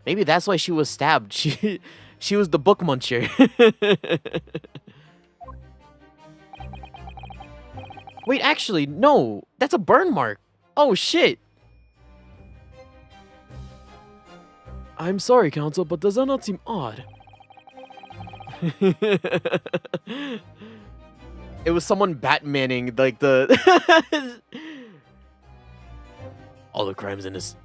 maybe that's why she was stabbed. She was the book muncher. Wait, actually, no. That's a burn mark. Oh, shit. I'm sorry, Counsel, but does that not seem odd? It was someone Batmaning, like, the... All the crimes in this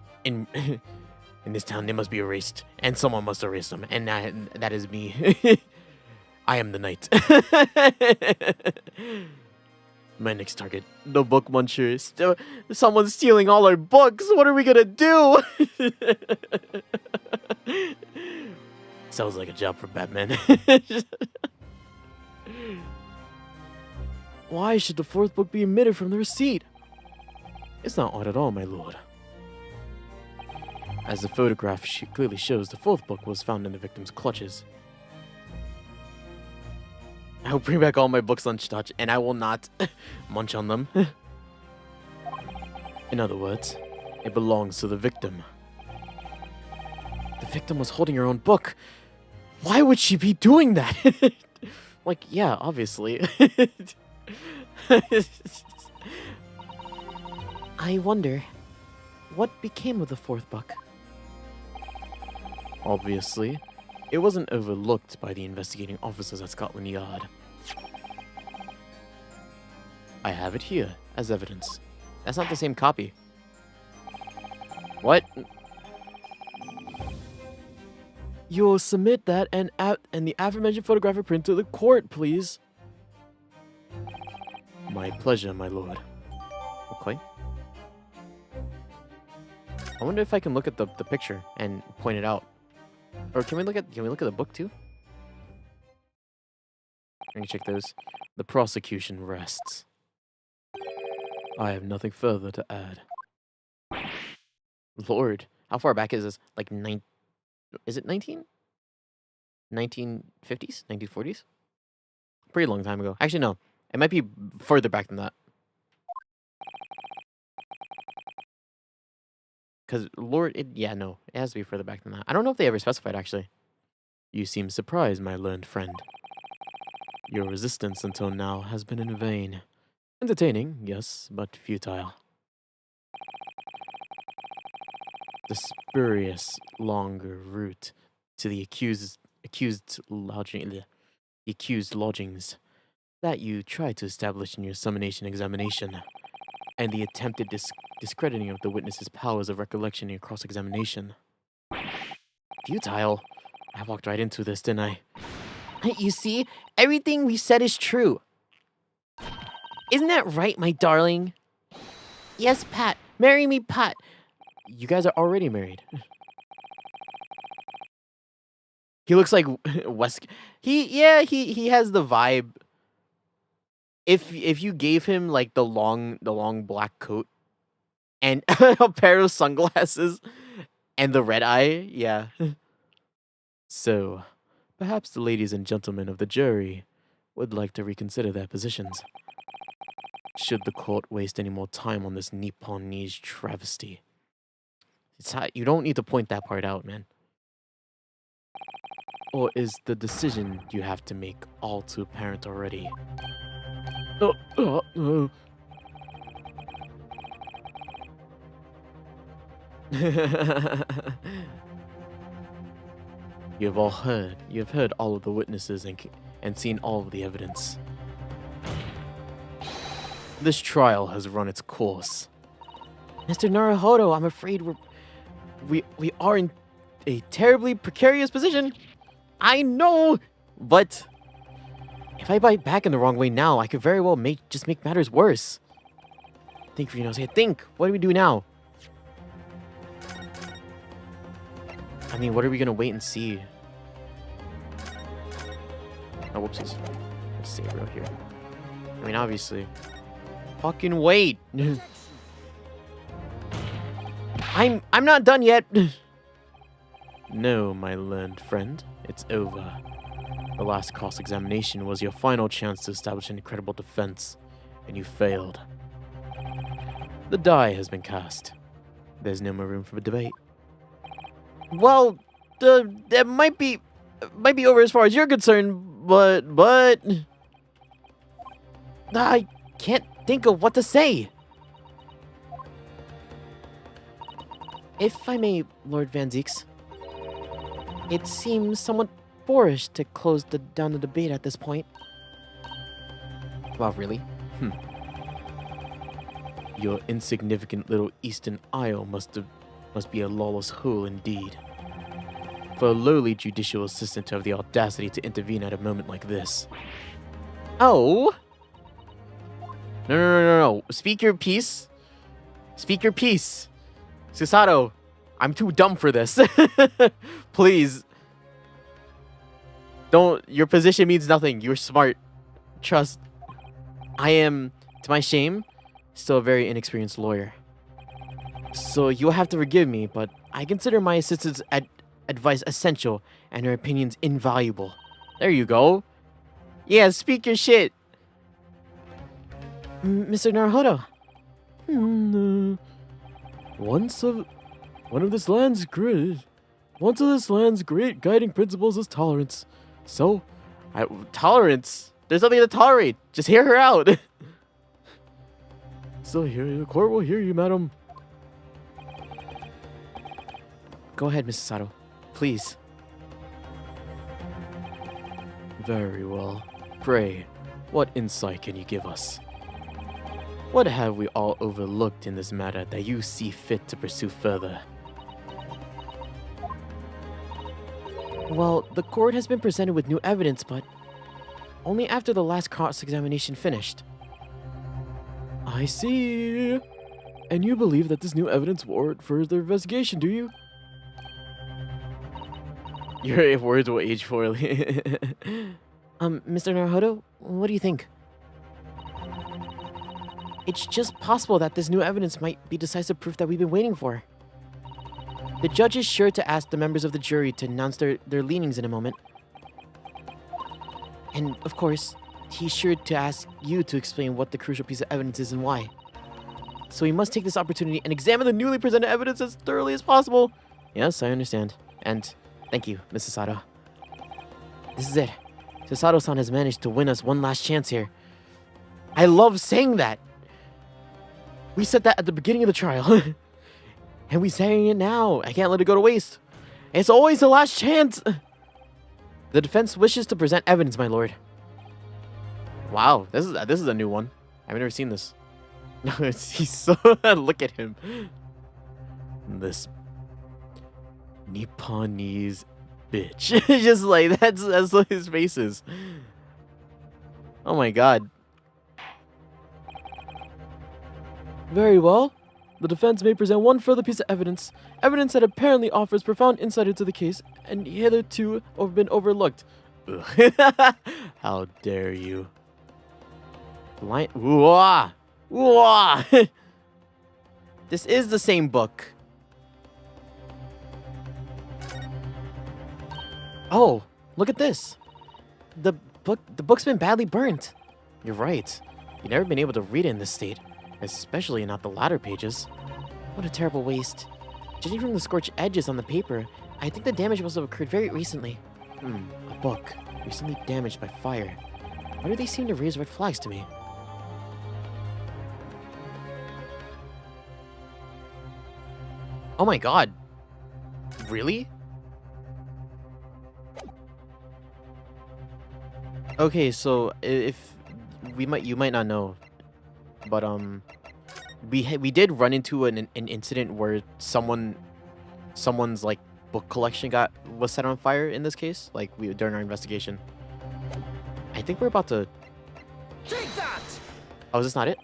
town, they must be erased, and someone must erase them, and that is me. I am the knight. My next target. The book muncher. Someone's stealing all our books. What are we gonna do? Sounds like a job for Batman. Why should the 4th book be omitted from the receipt? It's not odd at all, my lord. As the photograph clearly shows, the 4th book was found in the victim's clutches. I'll bring back all my books on touch, and I will not munch on them. In other words, it belongs to the victim. The victim was holding her own book. Why would she be doing that? Like, yeah, obviously. I wonder, what became of the 4th book? Obviously, it wasn't overlooked by the investigating officers at Scotland Yard. I have it here as evidence. That's not the same copy. What? You'll submit that and the aforementioned photographic print to the court, please. My pleasure, my lord. Okay. I wonder if I can look at the picture and point it out. Or can we look at the book too? Let me check those. The prosecution rests. I have nothing further to add. Lord, how far back is this? Like is it 1950s? 1940s? Pretty long time ago. Actually, no. It might be further back than that. Because, Lord, yeah, no. It has to be further back than that. I don't know if they ever specified, actually. You seem surprised, my learned friend. Your resistance until now has been in vain. Entertaining, yes, but futile. The spurious, longer route to the accused lodgings that you tried to establish in your summonation examination, and the attempted discrediting of the witness's powers of recollection in your cross-examination. Futile. I walked right into this, didn't I? You see, everything we said is true. Isn't that right, my darling? Yes, Pat. Marry me, Pat. You guys are already married. He looks like He has the vibe. If you gave him like the long black coat and a pair of sunglasses and the red eye, yeah. So, perhaps the ladies and gentlemen of the jury would like to reconsider their positions. Should the court waste any more time on this Nipponese travesty? You don't need to point that part out, man. Or is the decision you have to make all too apparent already? You have heard all of the witnesses and seen all of the evidence. This trial has run its course. Mr. Naruhodo, I'm afraid We are in a terribly precarious position. I know, but If I bite back in the wrong way now, I could very well just make matters worse. Think, Ryunosuke, think. What do we do now? I mean, what are we gonna wait and see? Oh, whoopsies. Let's stay real here. I mean, obviously. Fucking wait. I'm not done yet. No, my learned friend, it's over. The last cross-examination was your final chance to establish an incredible defense, and you failed. The die has been cast. There's no more room for debate. Well, that might be over as far as you're concerned, but I can't think of what to say. If I may, Lord Van Zieks, it seems somewhat boorish to close down the debate at this point. Well, really? Your insignificant little Eastern Isle must be a lawless hole indeed. For a lowly judicial assistant to have the audacity to intervene at a moment like this. Oh? No. Speak your piece. Speak your piece. Susato, I'm too dumb for this. Please. Don't. Your position means nothing. You're smart. Trust. I am, to my shame, still a very inexperienced lawyer. So you'll have to forgive me, but I consider my assistant's advice essential and her opinions invaluable. There you go. Yeah, speak your shit. Mr. Naruhodo. One of this land's great guiding principles is tolerance. So, Tolerance? There's nothing to tolerate. Just hear her out. so here the court will hear you, madam. Go ahead, Mrs. Sato. Please. Very well. Pray, what insight can you give us? What have we all overlooked in this matter that you see fit to pursue further? Well, the court has been presented with new evidence, but only after the last cross-examination finished. I see. And you believe that this new evidence warrant further investigation, do you? Your words will age poorly. Mr. Naruhodo, what do you think? It's just possible that this new evidence might be decisive proof that we've been waiting for. The judge is sure to ask the members of the jury to announce their leanings in a moment. And, of course, he's sure to ask you to explain what the crucial piece of evidence is and why. So we must take this opportunity and examine the newly presented evidence as thoroughly as possible. Yes, I understand. And thank you, Mrs. Sato. This is it. Sasato-san has managed to win us one last chance here. I love saying that. We said that at the beginning of the trial. And we're saying it now. I can't let it go to waste. It's always the last chance. The defense wishes to present evidence, my lord. Wow, this is a new one. I've never seen this. No, he's so look at him. This Nipponese bitch. Just like that's what his face is. Oh my god. Very well. The defense may present one further piece of evidence. Evidence that apparently offers profound insight into the case and hitherto have been overlooked. How dare you? Blind. Whoa! Whoa! This is the same book. Oh, look at this. The book's been badly burnt. You're right. You've never been able to read it in this state, especially not the latter pages. What a terrible waste. Judging from the scorched edges on the paper, I think the damage must have occurred very recently. A book recently damaged by fire. Why do they seem to raise red flags to me? Oh my god. Really? Okay, so if you might not know, but we did run into an incident where someone's like book collection was set on fire in this case, like during our investigation. I think we're about to... Take that! Oh, is this not it?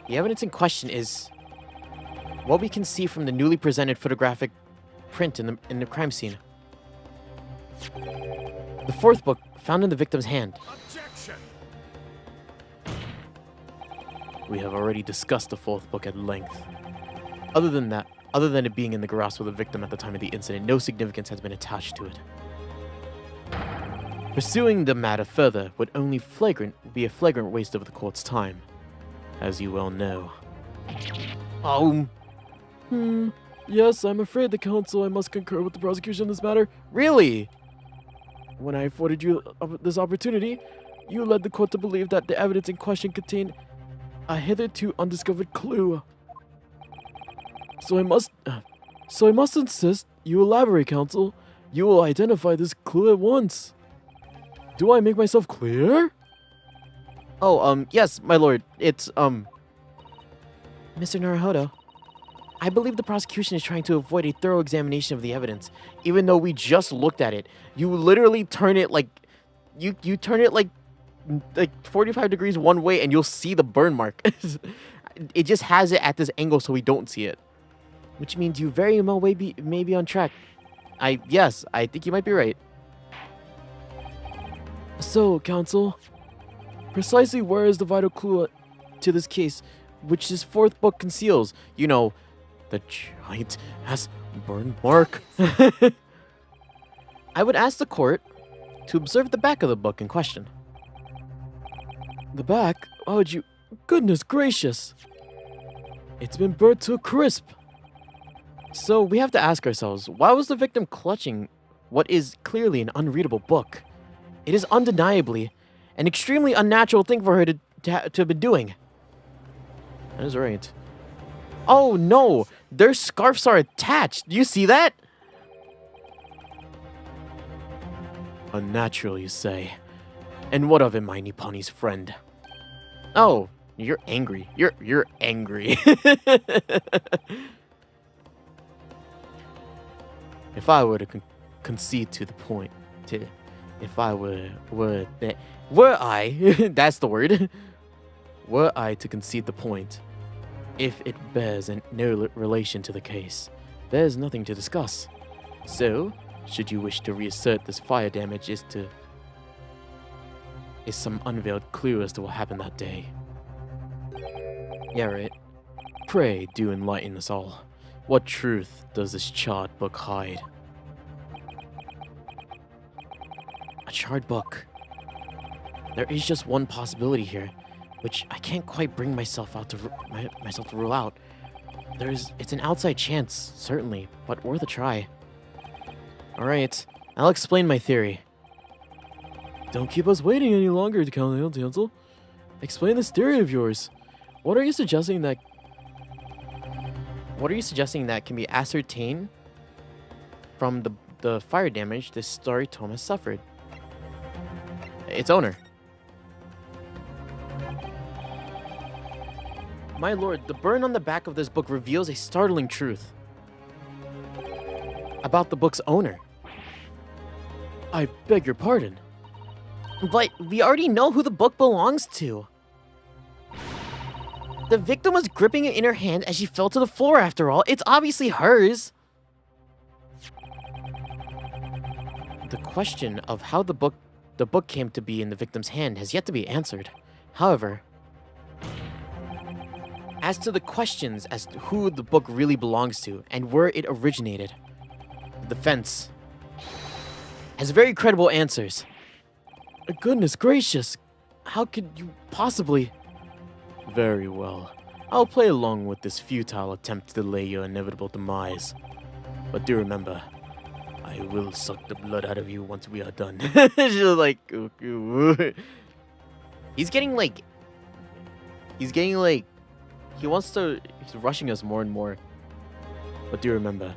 The evidence in question is what we can see from the newly presented photographic print in the crime scene. The fourth book found in the victim's hand. Objection! We have already discussed the fourth book at length. Other than it being in the grasp of the victim at the time of the incident, no significance has been attached to it. Pursuing the matter further would only be a flagrant waste of the court's time, as you well know. Oh. Yes, I'm afraid the counsel I must concur with the prosecution in this matter. Really? When I afforded you this opportunity, you led the court to believe that the evidence in question contained a hitherto undiscovered clue. So I must insist you elaborate, counsel. You will identify this clue at once. Do I make myself clear? Oh, yes, my lord. It's, Mr. Naruhodo, I believe the prosecution is trying to avoid a thorough examination of the evidence. even though we just looked at it, you literally turn it like, you turn it like 45 degrees one way and you'll see the burn mark. It just has it at this angle so we don't see it. Which means you very well may be on track. Yes, I think you might be right. So, counsel, precisely where is the vital clue to this case, which this fourth book conceals? You know, the giant ass burn mark. I would ask the court to observe the back of the book in question. The back? Oh, goodness gracious. It's been burnt to a crisp. So we have to ask ourselves, why was the victim clutching what is clearly an unreadable book? It is undeniably an extremely unnatural thing for her to have been doing. That is right. Oh no, their scarves are attached. Do you see that? Unnatural, you say? And what of it, my Nipponi's friend? Oh, you're angry. You're angry. If I were to concede to the point, if I that's the word. were I to concede the point, if it bears no relation to the case, there's nothing to discuss. So, should you wish to reassert this fire damage is some unveiled clue as to what happened that day. Yeah, right. Pray do enlighten us all. What truth does this charred book hide? A charred book. There is just one possibility here, which I can't quite bring myself to rule out. It's an outside chance, certainly, but worth a try. All right, I'll explain my theory. Don't keep us waiting any longer, counsel. Explain this theory of yours. What are you suggesting that can be ascertained from the fire damage this story tome has suffered? Its owner. My lord, the burn on the back of this book reveals a startling truth about the book's owner. I beg your pardon. But we already know who the book belongs to. The victim was gripping it in her hand as she fell to the floor after all. It's obviously hers. The question of how the book came to be in the victim's hand has yet to be answered. However, as to the questions as to who the book really belongs to and where it originated, the defense has very credible answers. Goodness gracious. How could you possibly... Very well. I'll play along with this futile attempt to delay your inevitable demise. But do remember, I will suck the blood out of you once we are done. She's like, he's rushing us more and more. But do remember,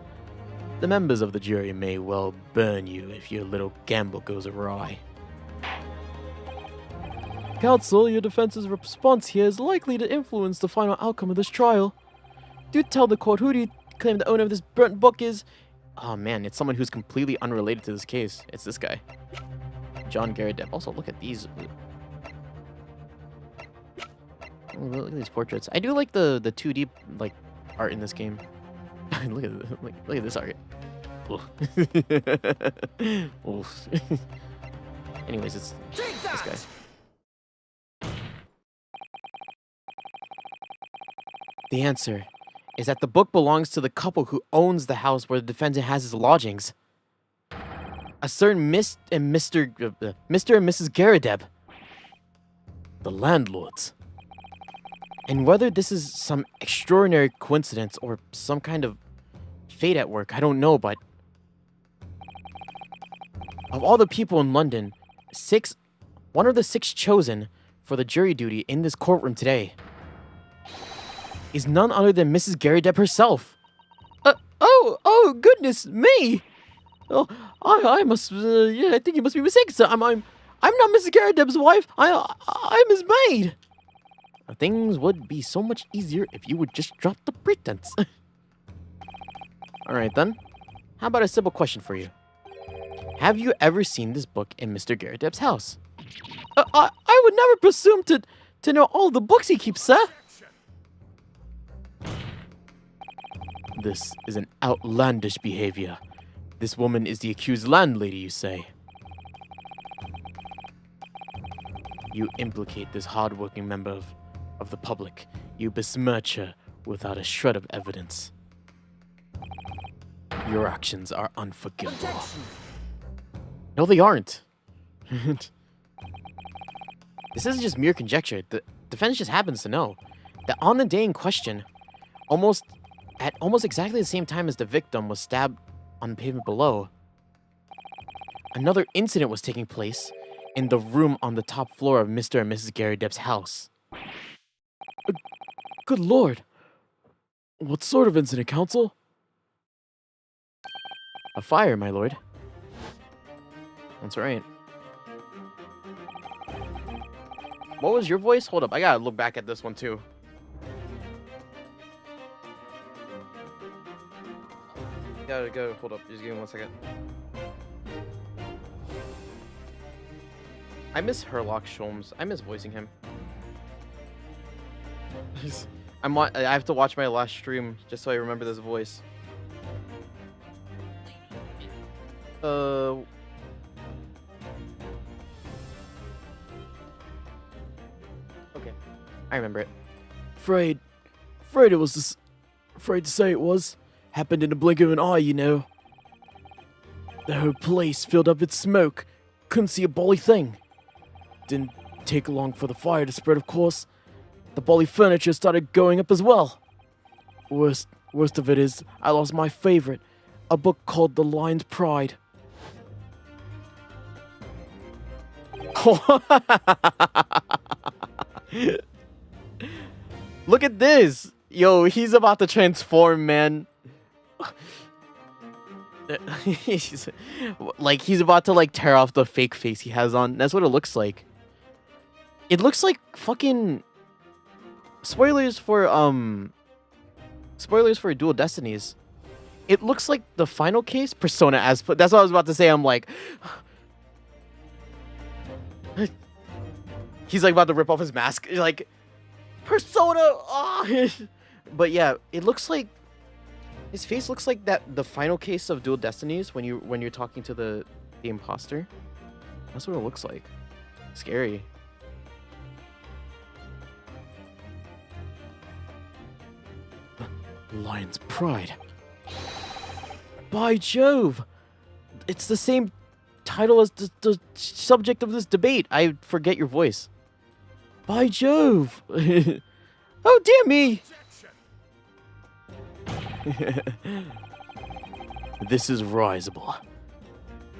the members of the jury may well burn you if your little gamble goes awry. Counsel, your defense's response here is likely to influence the final outcome of this trial. Do tell the court, who do you claim the owner of this burnt book is? Oh man, it's someone who's completely unrelated to this case. It's this guy. John Garrett Depp. Also, look at these. Oh, look at these portraits. I do like the 2D like art in this game. look at this art. Oof. Anyways, it's this guy. The answer is that the book belongs to the couple who owns the house where the defendant has his lodgings. A certain Mr. and Mrs. Garrideb. The landlords. And whether this is some extraordinary coincidence or some kind of fate at work, I don't know, but of all the people in London, one of the 6 chosen for the jury duty in this courtroom today is none other than Mrs. Garrideb herself. Oh, goodness me! Oh, I must, yeah, I think you must be mistaken, sir. I'm not Mrs. Garrideb's wife. I'm his maid. Things would be so much easier if you would just drop the pretense. All right, then. How about a simple question for you? Have you ever seen this book in Mr. Garrideb's house? I would never presume to know all the books he keeps, sir. This is an outlandish behavior. This woman is the accused landlady, you say? You implicate this hard-working member of the public. You besmirch her without a shred of evidence. Your actions are unforgivable. No, they aren't. This isn't just mere conjecture. The defense just happens to know that on the day in question, at almost exactly the same time as the victim was stabbed on the pavement below, another incident was taking place in the room on the top floor of Mr. and Mrs. Garrideb's house. Good lord. What sort of incident, counsel? A fire, my lord. That's right. What was your voice? Hold up, I gotta look back at this one too. Gotta hold up. Just give me 1 second. I miss Herlock Sholmes. I miss voicing him. I have to watch my last stream just so I remember this voice. Okay, I remember it. Afraid it was this. Afraid to say it was. Happened in the blink of an eye, you know. The whole place filled up with smoke. Couldn't see a bolly thing. Didn't take long for the fire to spread, of course. The bolly furniture started going up as well. Worst of it is, I lost my favorite, a book called The Lion's Pride. Look at this! Yo, he's about to transform, man. he's about to like tear off the fake face he has on. That's what it looks like. It looks like fucking spoilers for Dual Destinies. It looks like the final case Persona as that's what I was about to say. I'm like he's like about to rip off his mask like Persona. Oh. But yeah, it looks like his face looks like the final case of Dual Destinies when you're talking to the imposter. That's what it looks like. Scary. Lion's Pride. By Jove! It's the same title as the subject of this debate. I forget your voice. By Jove! Oh dear me! This is risible.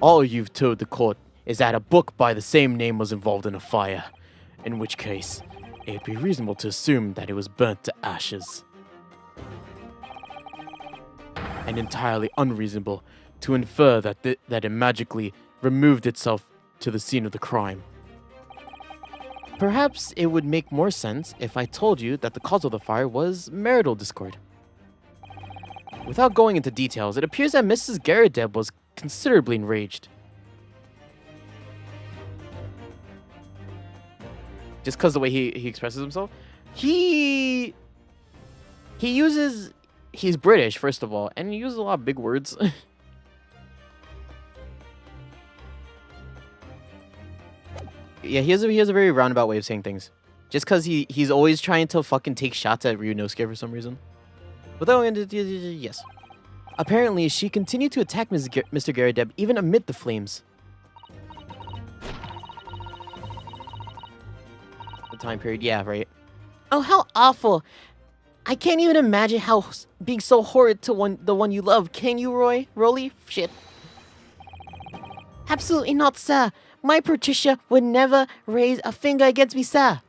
All you've told the court is that a book by the same name was involved in a fire, in which case, it'd be reasonable to assume that it was burnt to ashes. And entirely unreasonable to infer that it magically removed itself to the scene of the crime. Perhaps it would make more sense if I told you that the cause of the fire was marital discord. Without going into details, it appears that Mrs. Garrideb was considerably enraged. just because the way he expresses himself. He uses, he's British first of all, and he uses a lot of big words. Yeah, he has a very roundabout way of saying things. Just because he's always trying to fucking take shots at Ryunosuke for some reason. But though, yes. Apparently, she continued to attack Mr. Garrideb even amid the flames. The time period, yeah, right. Oh, how awful. I can't even imagine how being so horrid to the one you love. Can you, Roy? Rolly? Shit. Absolutely not, sir. My Patricia would never raise a finger against me, sir.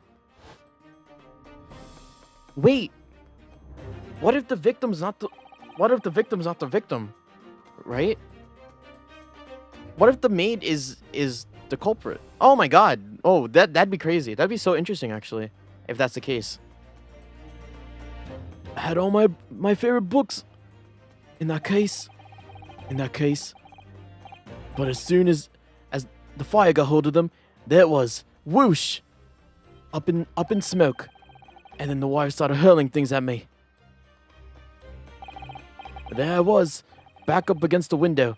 Wait. What if the victim's not the victim? Right? What if the maid is the culprit? Oh my god. Oh, that'd be crazy. That'd be so interesting actually, if that's the case. I had all my favorite books in that case. But as soon as the fire got hold of them, there it was, whoosh, up in smoke, and then the wire started hurling things at me. There I was, back up against the window,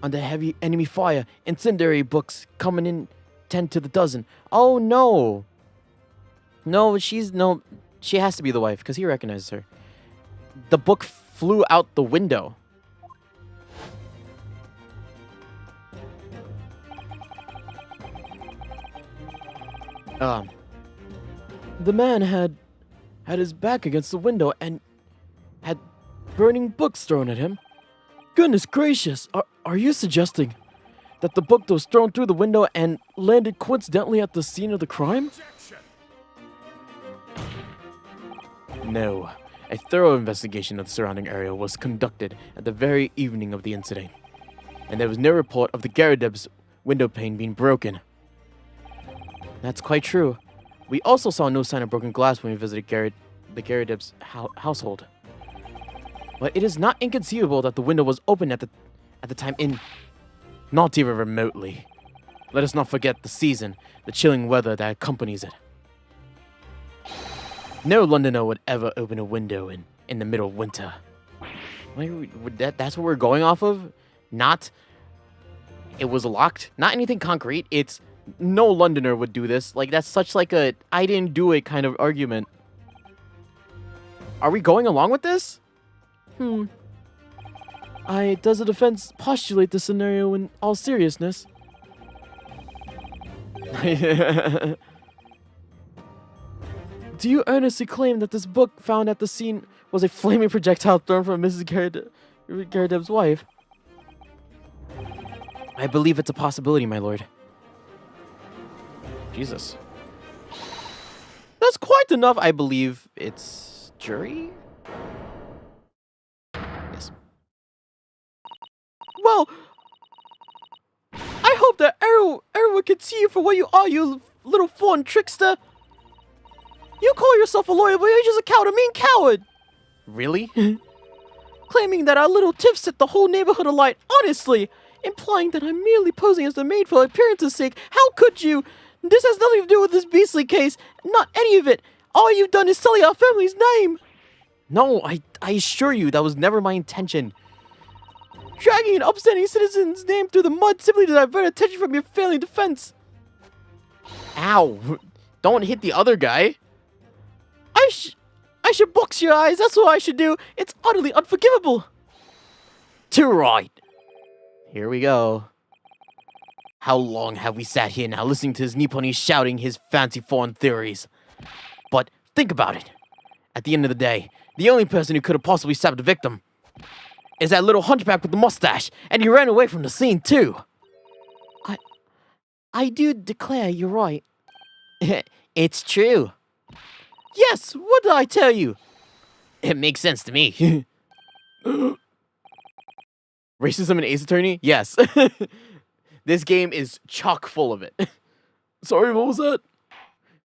under heavy enemy fire, incendiary books coming in 10 to the dozen. Oh no. No, she has to be the wife because he recognizes her. The book flew out the window. The man had his back against the window and had burning books thrown at him. Goodness gracious, are you suggesting that the book was thrown through the window and landed coincidentally at the scene of the crime? No. A thorough investigation of the surrounding area was conducted at the very evening of the incident, and there was no report of the Garrideb's window pane being broken. That's quite true. We also saw no sign of broken glass when we visited the Garrideb's household. But it is not inconceivable that the window was open at the time in... Not even remotely. Let us not forget the season, the chilling weather that accompanies it. No Londoner would ever open a window in the middle of winter. That's what we're going off of? Not... It was locked? Not anything concrete. It's... No Londoner would do this. Like, that's such like a I didn't do it kind of argument. Are we going along with this? Does the defense postulate the scenario in all seriousness? Do you earnestly claim that this book found at the scene was a flaming projectile thrown from Mrs. Garrideb's wife? I believe it's a possibility, my lord. Jesus. That's quite enough. I believe it's jury? Yes. Well, I hope that everyone can see you for what you are, you little foreign trickster. You call yourself a lawyer, but you're just a coward, a mean coward. Really? Claiming that our little tiff set the whole neighborhood alight, honestly. Implying that I'm merely posing as the maid for appearance's sake. How could you? This has nothing to do with this beastly case. Not any of it. All you've done is sully our family's name. No, I assure you, that was never my intention. Dragging an upstanding citizen's name through the mud simply to divert attention from your failing defense. Ow. Don't hit the other guy. I should box your eyes. That's what I should do. It's utterly unforgivable. Too right. Here we go. How long have we sat here now listening to this Nipponi shouting his fancy foreign theories? But think about it. At the end of the day, the only person who could have possibly stabbed the victim is that little hunchback with the mustache, and he ran away from the scene too. I do declare you're right. It's true. Yes, what did I tell you? It makes sense to me. Racism in Ace Attorney? Yes. This game is chock full of it. Sorry, what was that?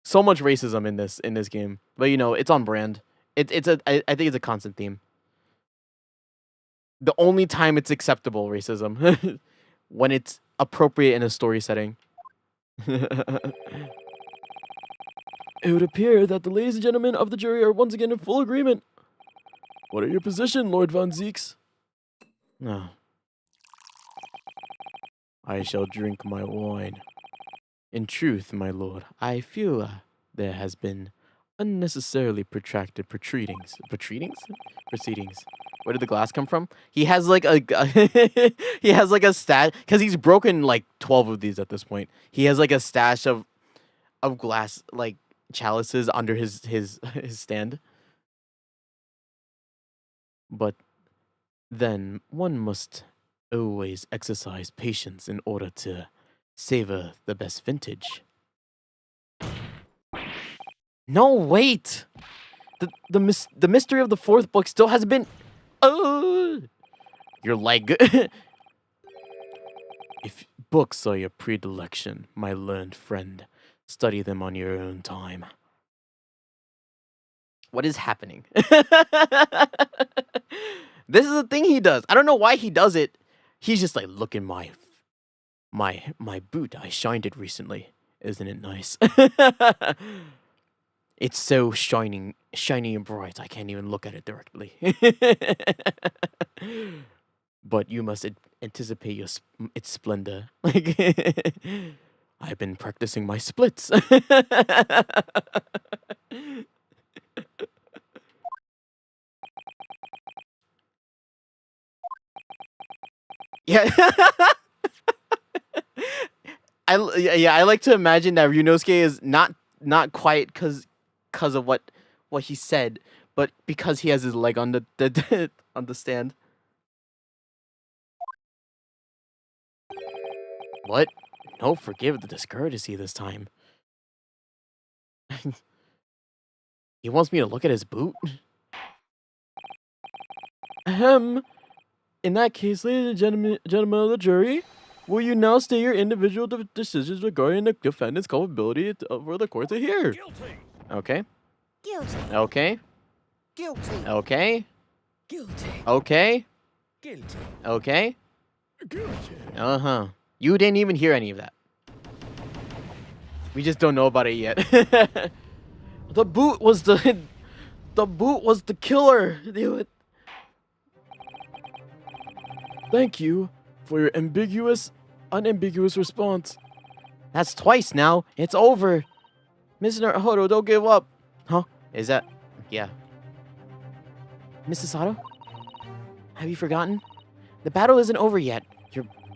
So much racism in this game. But you know, it's on brand. I think it's a constant theme. The only time it's acceptable racism when it's appropriate in a story setting. It would appear that the ladies and gentlemen of the jury are once again in full agreement. What are your position, Lord Von Zeeks? No. I shall drink my wine. In truth, my lord, I feel there has been unnecessarily protracted proceedings. Proceedings. Where did the glass come from? He has like a he has like a stash because he's broken like 12 of these at this point. He has like a stash of glass like chalices under his stand. But then one must always exercise patience in order to savor the best vintage. No, wait. The mystery of the fourth book still has been. Your leg. If books are your predilection, my learned friend, study them on your own time. What is happening? This is the thing he does. I don't know why he does it. He's just like, look in my boot. I shined it recently. Isn't it nice? It's so shiny and bright. I can't even look at it directly. But you must anticipate its splendor. Like, I've been practicing my splits. Yeah. I like to imagine that Ryunosuke is not quiet because of what he said, but because he has his leg on the on the stand. What? No, forgive the discourtesy this time. He wants me to look at his boot? Ahem. In that case, ladies and gentlemen of the jury, will you now state your individual decisions regarding the defendant's culpability for the court to hear? Guilty. Okay. Guilty. Okay. Guilty. Okay. Guilty. Okay. Guilty. Okay. Guilty. Uh-huh. You didn't even hear any of that. We just don't know about it yet. The boot was the killer. Thank you for your unambiguous response. That's twice now. It's over. Mr. Naruto, don't give up. Huh? Is that? Yeah. Mrs. Sato? Have you forgotten? The battle isn't over yet.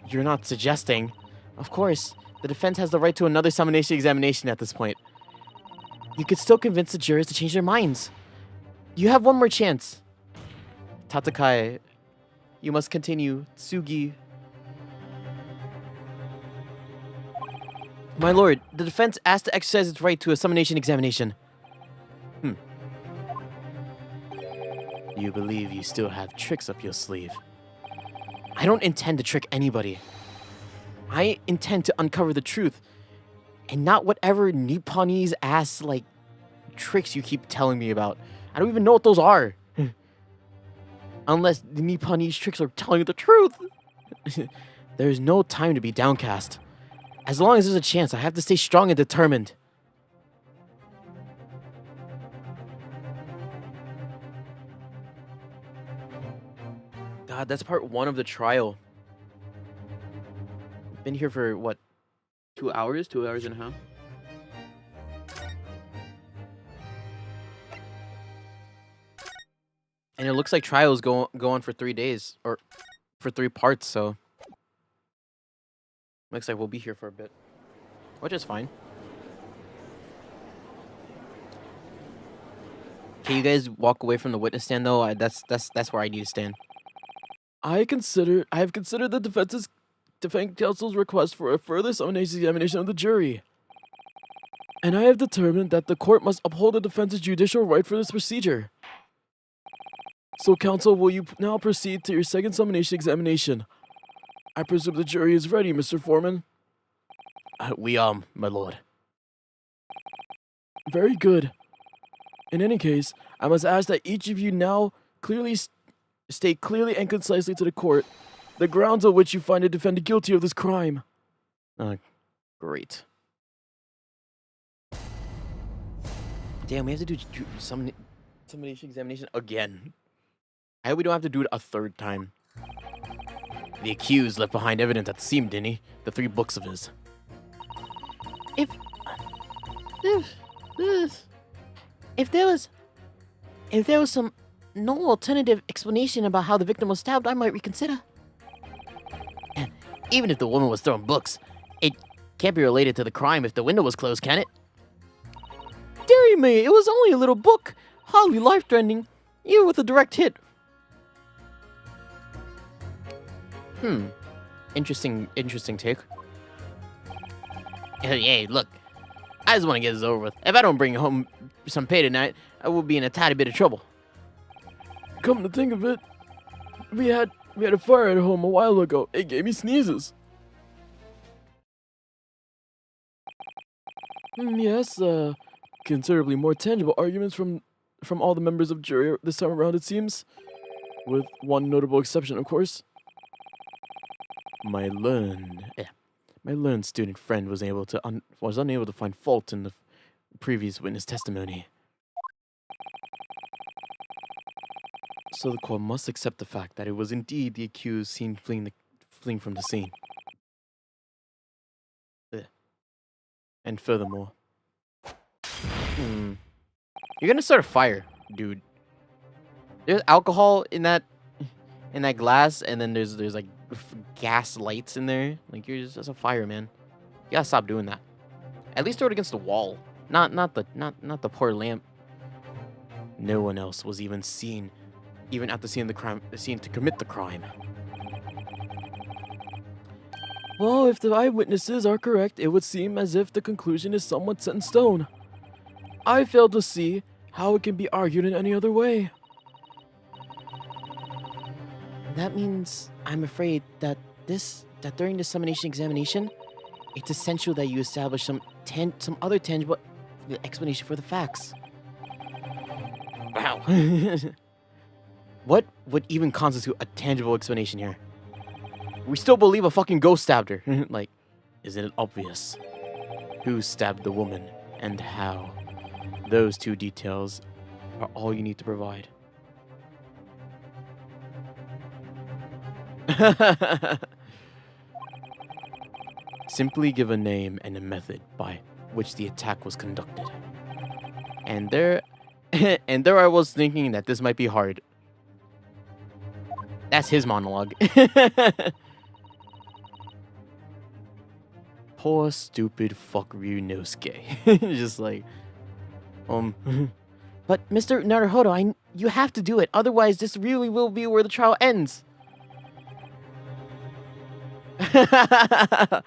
You're not suggesting. Of course, the defense has the right to another summonation examination at this point. You could still convince the jurors to change their minds. You have one more chance. Tatakai, you must continue. Tsugi. My lord, the defense asked to exercise its right to a summonation examination. You believe you still have tricks up your sleeve. I don't intend to trick anybody. I intend to uncover the truth, and not whatever Nipponese ass like tricks you keep telling me about. I don't even know what those are. Unless the Nipponese tricks are telling you the truth. There's no time to be downcast. As long as there's a chance, I have to stay strong and determined. God, that's part 1 of the trial. Been here for what? 2 hours? 2 hours and a half? And it looks like trials go on for 3 days, or for 3 parts, so looks like we'll be here for a bit, which is fine. Can you guys walk away from the witness stand though? That's where I need to stand. I have considered the defense counsel's request for a further summonation examination of the jury. And I have determined that the court must uphold the defense's judicial right for this procedure. So, counsel, will you now proceed to your second summonation examination? I presume the jury is ready, Mr. Foreman. We my lord. Very good. In any case, I must ask that each of you now clearly state clearly and concisely to the court the grounds on which you find the defendant guilty of this crime. Great. Damn, we have to do summation examination again. I hope we don't have to do it a third time. The accused left behind evidence at the scene, didn't he? The 3 books of his. If there was some no alternative explanation about how the victim was stabbed, I might reconsider. Even if the woman was throwing books, it can't be related to the crime if the window was closed, can it? Dear me, it was only a little book, hardly life-threatening, even with a direct hit. Interesting take. Hey, look. I just want to get this over with. If I don't bring home some pay tonight, I will be in a tiny bit of trouble. Come to think of it, we had a fire at home a while ago. It gave me sneezes. Yes, considerably more tangible arguments from all the members of jury this time around, it seems. With one notable exception, of course. My learned student friend was unable to find fault in the previous witness testimony. So the court must accept the fact that it was indeed the accused seen fleeing from the scene. And furthermore, You're gonna start a fire, dude. There's alcohol in that glass, and then there's like gas lights in there. Like you're just a fire, man. You gotta stop doing that. At least throw it against the wall, not the poor lamp. no one else was even at the scene to commit the crime. Well, if the eyewitnesses are correct, it would seem as if the conclusion is somewhat set in stone. I fail to see how it can be argued in any other way. That means, I'm afraid, that during the summation examination, it's essential that you establish some other tangible explanation for the facts. Wow. What would even constitute a tangible explanation here? We still believe a fucking ghost stabbed her. Like, Isn't it obvious? Who stabbed the woman and how? Those 2 details are all you need to provide. Simply give a name and a method by which the attack was conducted. and there I was thinking that this might be hard. That's his monologue. Poor stupid fuck Ryunosuke. Just like, But Mr. Naruhodo, you have to do it, otherwise this really will be where the trial ends. the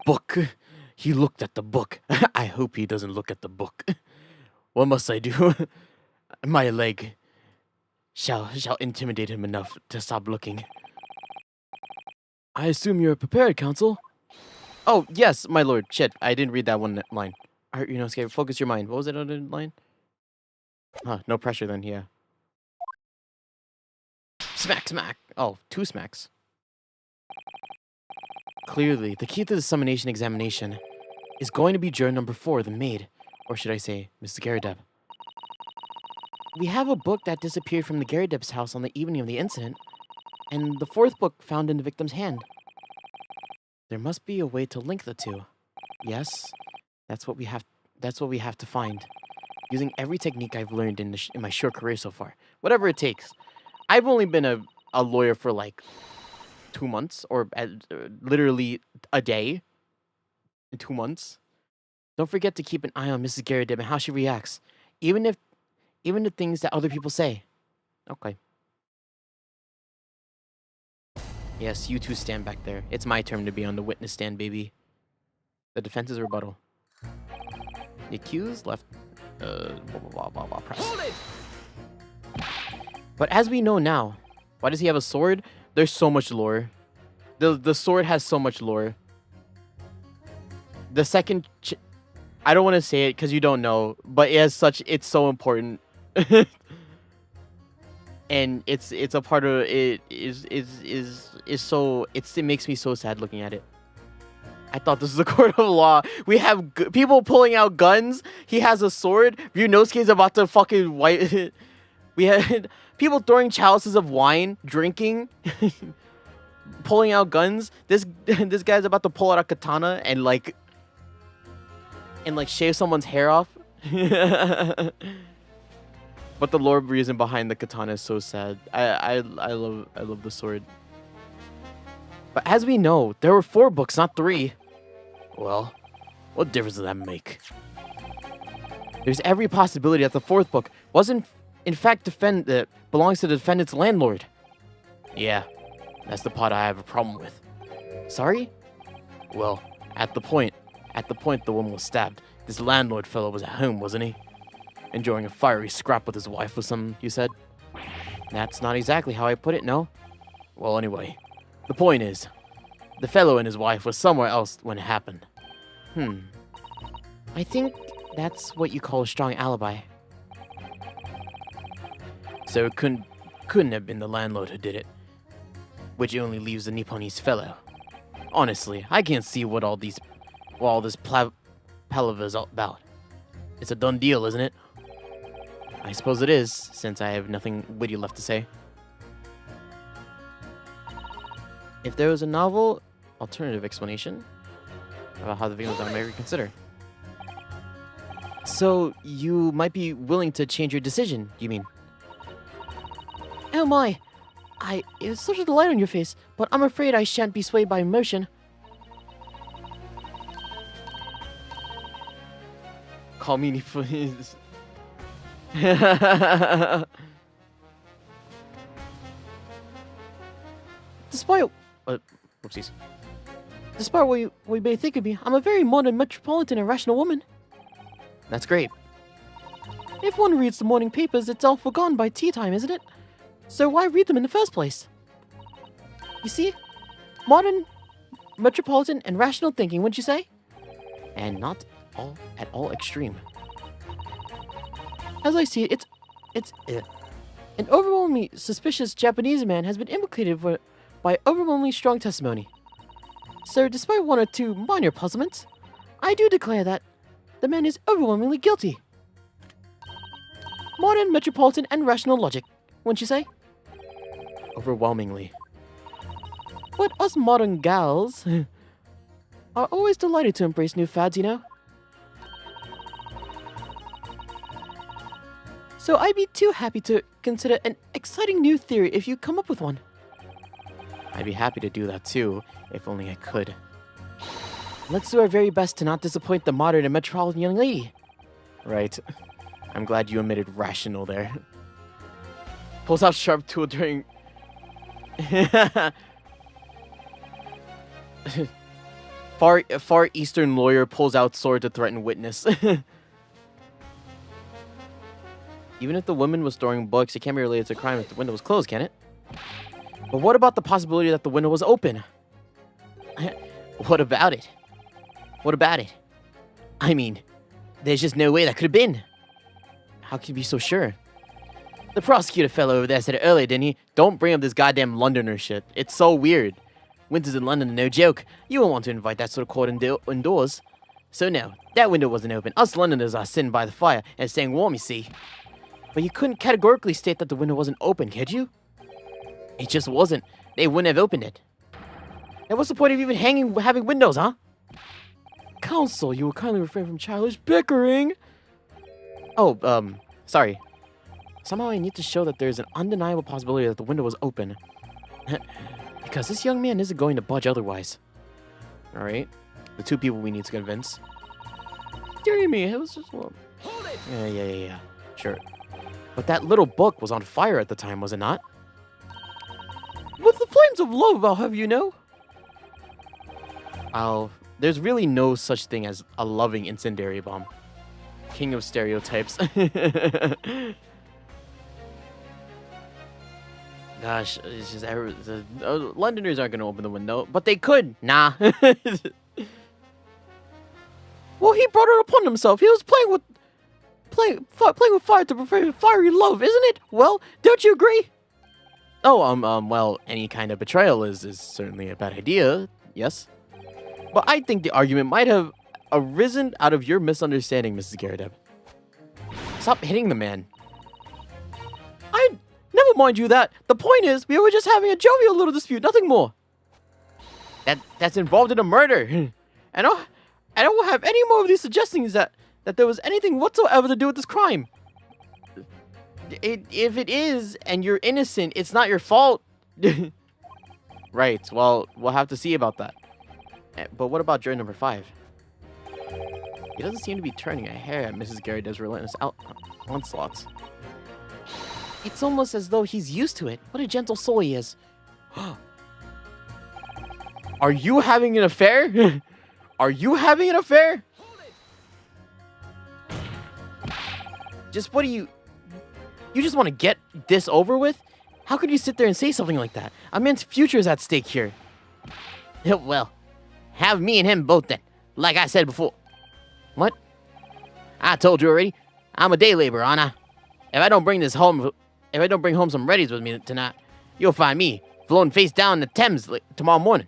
book. He looked at the book. I hope he doesn't look at the book. What must I do? My leg shall intimidate him enough to stop looking. I assume you're prepared, counsel. Oh, yes, my lord. Shit, I didn't read that one line. Alright, Ryunosuke, focus your mind. What was it other line? No pressure then, yeah. Smack, smack. Oh, 2 smacks. Clearly, the key to the summation examination is going to be juror number 4, the maid. Or should I say, Mr. Garadeb. We have a book that disappeared from the Garadeb's house on the evening of the incident, and the 4th book found in the victim's hand. There must be a way to link the 2. Yes, that's what we have to find. Using every technique I've learned in my short career so far. Whatever it takes. I've only been a lawyer for like 2 months, or literally a day. In 2 months. Don't forget to keep an eye on Mrs. Garadeb and how she reacts, even the things that other people say. Okay. Yes, you 2 stand back there. It's my turn to be on the witness stand, baby. The defense's rebuttal. The accused left. Press. Hold it! But as we know now, why does he have a sword? There's so much lore. The sword has so much lore. The second, I don't want to say it because you don't know, but it's so important. And it's a part of it. It makes me so sad looking at it. I thought this was a court of law. We have people pulling out guns. He has a sword. Ryunosuke's about to fucking wipe. We had people throwing chalices of wine, drinking, pulling out guns. This guy's about to pull out a katana and like shave someone's hair off. But the lore reason behind the katana is so sad. I love the sword. But as we know, there were 4 books, not 3. Well, what difference does that make? There's every possibility that the 4th book wasn't, in fact, belongs to the defendant's landlord. Yeah, that's the part I have a problem with. Sorry? Well, at the point the woman was stabbed, this landlord fellow was at home, wasn't he? Enjoying a fiery scrap with his wife or something, you said? That's not exactly how I put it, no. Well, anyway, the point is, the fellow and his wife was somewhere else when it happened. I think that's what you call a strong alibi. So it couldn't have been the landlord who did it, which only leaves the Nipponese fellow. Honestly, I can't see what all this palaver's all about. It's a done deal, isn't it? I suppose it is, since I have nothing witty left to say. If there was a novel alternative explanation about how the victim was done, I may reconsider. So, you might be willing to change your decision, you mean? Oh my! It was such a delight on your face, but I'm afraid I shan't be swayed by emotion. Call me, please. Despite Whoopsies. Despite what you may think of me, I'm a very modern, metropolitan, and rational woman. That's great. If one reads the morning papers, it's all forgotten by tea time, isn't it? So why read them in the first place? You see? Modern, metropolitan, and rational thinking, wouldn't you say? And not at all extreme. As I see it, it's an overwhelmingly suspicious Japanese man has been implicated by overwhelmingly strong testimony. So, despite 1 or 2 minor puzzlements, I do declare that the man is overwhelmingly guilty. Modern, metropolitan, and rational logic, wouldn't you say? Overwhelmingly. But us modern gals are always delighted to embrace new fads, you know? So I'd be too happy to consider an exciting new theory if you come up with one. I'd be happy to do that too, if only I could. Let's do our very best to not disappoint the modern and metropolitan young lady. Right. I'm glad you omitted rational there. Pulls out sharp tool during... Far Eastern lawyer pulls out sword to threaten witness. Even if the woman was storing books, it can't be related to crime if the window was closed, can it? But what about the possibility that the window was open? What about it? What about it? I mean, there's just no way that could have been. How can you be so sure? The prosecutor fellow over there said it earlier, didn't he? Don't bring up this goddamn Londoner shit. It's so weird. Winters in London are no joke. You won't want to invite that sort of court indoors. So no, that window wasn't open. Us Londoners are sitting by the fire and staying warm, you see. But you couldn't categorically state that the window wasn't open, could you? It just wasn't. They wouldn't have opened it. And what's the point of even having windows, huh? Counsel, you will kindly refrain from childish bickering. Oh, sorry. Somehow I need to show that there's an undeniable possibility that the window was open. Because this young man isn't going to budge otherwise. Alright? The 2 people we need to convince. Dear me, it was just one. Hold it! Yeah. Sure. But that little book was on fire at the time, was it not? With the flames of love, I'll have you know. There's really no such thing as a loving incendiary bomb. King of stereotypes. Gosh, it's just Londoners aren't gonna open the window, but they could. Nah. Well, he brought it upon himself. He was playing with fire to prevent fiery love, isn't it? Well, don't you agree? Oh, well, any kind of betrayal is certainly a bad idea. Yes. But I think the argument might have arisen out of your misunderstanding, Mrs. Garadeb. Stop hitting the man. Never mind you that. The point is, we were just having a jovial little dispute, nothing more. That's involved in a murder. And I don't have any more of these suggestions that there was anything whatsoever to do with this crime. If it is, and you're innocent, it's not your fault. Right, well, we'll have to see about that. But what about juror number 5? He doesn't seem to be turning a hair at Mrs. Garadeb's relentless onslaughts. It's almost as though he's used to it. What a gentle soul he is. Are you having an affair? Are you having an affair? Just what do you just want to get this over with? How could you sit there and say something like that? A man's future is at stake here. Well, have me and him both then. Like I said before. What? I told you already. I'm a day laborer, aren't I? If I don't bring home some Reddies with me tonight, you'll find me floating face down in the Thames tomorrow morning.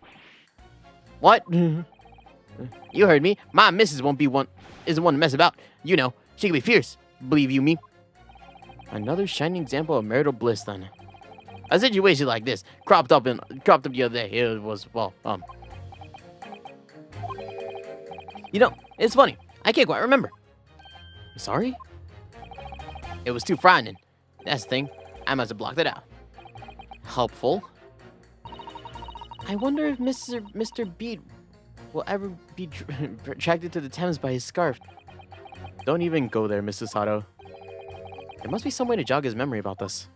What? You heard me. My missus isn't one to mess about. You know, she can be fierce. Believe you me. Another shining example of marital bliss, then. A situation like this cropped up the other day. It was you know, it's funny. I can't quite remember. Sorry? It was too frightening. That's the thing. I must have blocked it out. Helpful. I wonder if Mr. Beat will ever be attracted to the Thames by his scarf. Don't even go there, Mrs. Sato. There must be some way to jog his memory about this.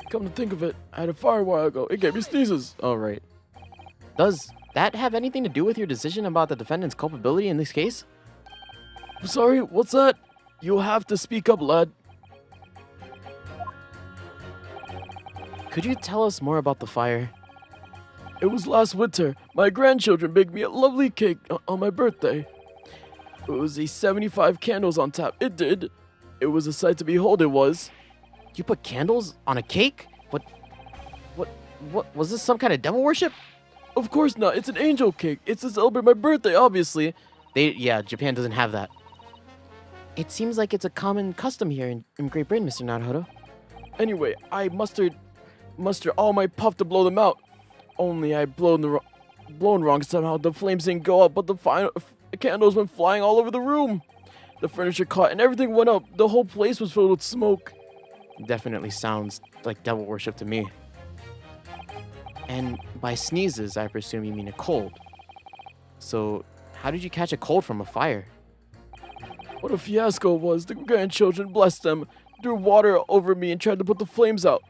Come to think of it, I had a fire a while ago. It gave me sneezes. Oh, right. Does that have anything to do with your decision about the defendant's culpability in this case? I'm sorry, what's that? You'll have to speak up, lad. Could you tell us more about the fire? It was last winter. My grandchildren baked me a lovely cake on my birthday. It was 75 candles on top. It did. It was a sight to behold, it was. You put candles on a cake? What was this some kind of devil worship? Of course not. It's an angel cake. It's to celebrate my birthday, obviously. Japan doesn't have that. It seems like it's a common custom here in Great Britain, Mr. Naruto. Anyway, I mustered all my puff to blow them out. Only I blown wrong somehow. The flames didn't go up, but the candles went flying all over the room. The furniture caught and everything went up. The whole place was filled with smoke. Definitely sounds like devil worship to me. And by sneezes, I presume you mean a cold. So, how did you catch a cold from a fire? What a fiasco it was. The grandchildren, bless them, threw water over me and tried to put the flames out.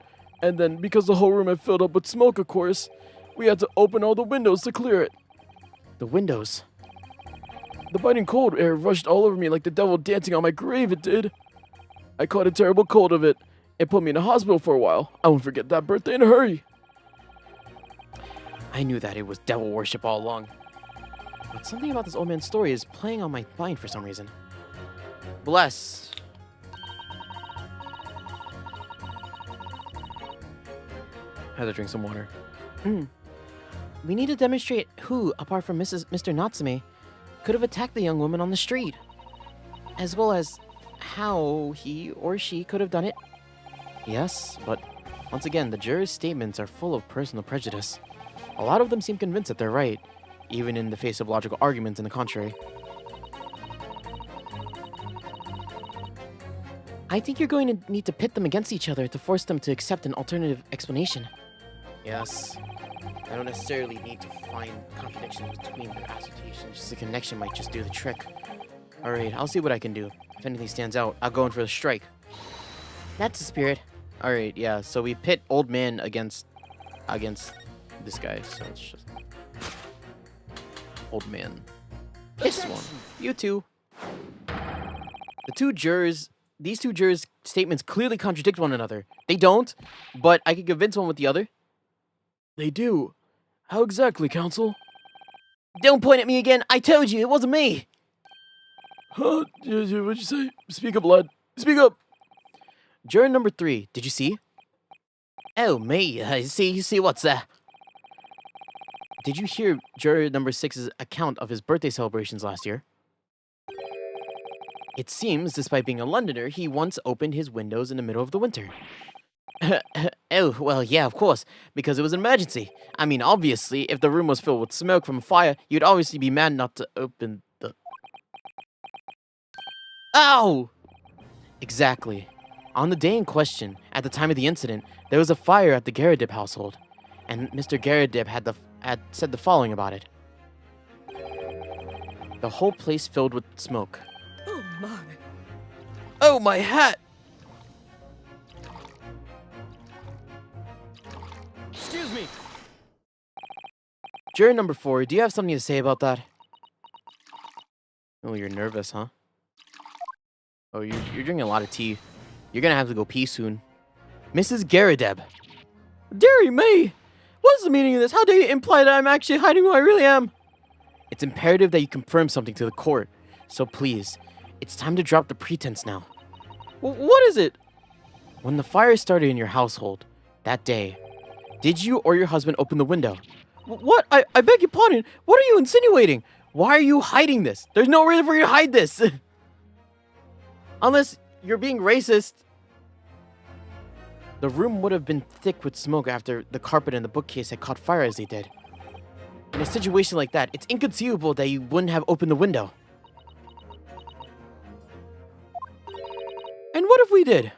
And then, because the whole room had filled up with smoke, of course, we had to open all the windows to clear it. The windows? The biting cold air rushed all over me like the devil dancing on my grave, it did. I caught a terrible cold of it. It put me in the hospital for a while. I won't forget that birthday in a hurry. I knew that it was devil worship all along. But something about this old man's story is playing on my mind for some reason. Bless. I had to drink some water. We need to demonstrate who, apart from Mr. Natsume, could have attacked the young woman on the street, as well as how he or she could have done it. Yes, but once again, the jurors' statements are full of personal prejudice. A lot of them seem convinced that they're right, even in the face of logical arguments in the contrary. I think you're going to need to pit them against each other to force them to accept an alternative explanation. Yes. I don't necessarily need to find contradictions between their assertions. Just the connection might just do the trick. Alright, I'll see what I can do. If anything stands out, I'll go in for the strike. That's the spirit. Alright, yeah, so we pit old man against this guy, so it's just old man. This one. You two. These two jurors' statements clearly contradict one another. They don't, but I can convince one with the other. They do. How exactly, counsel? Don't point at me again. I told you it wasn't me. Huh? What'd you say? Speak up, lad. Speak up. Juror number 3, did you see? Oh, me. You see what's that? did you hear juror number 6's account of his birthday celebrations last year? It seems, despite being a Londoner, he once opened his windows in the middle of the winter. Oh, well, yeah, of course, because it was an emergency. I mean, obviously, if the room was filled with smoke from a fire, you'd obviously be mad not to open the... Ow! Exactly. On the day in question, at the time of the incident, there was a fire at the Garadib household, and Mr. Garadib had said the following about it. The whole place filled with smoke. Oh my. Oh, my hat! Excuse me. Juror number 4, do you have something to say about that? Oh, you're nervous, huh? Oh, you're drinking a lot of tea. You're gonna have to go pee soon. Mrs. Garadeb. Dearie me! What's the meaning of this? How do you imply that I'm actually hiding who I really am? It's imperative that you confirm something to the court. So please, it's time to drop the pretense now. What is it? When the fire started in your household, that day, did you or your husband open the window? What? I beg your pardon. What are you insinuating? Why are you hiding this? There's no reason for you to hide this. Unless you're being racist. The room would have been thick with smoke after the carpet and the bookcase had caught fire as they did. In a situation like that, it's inconceivable that you wouldn't have opened the window. And what if we did?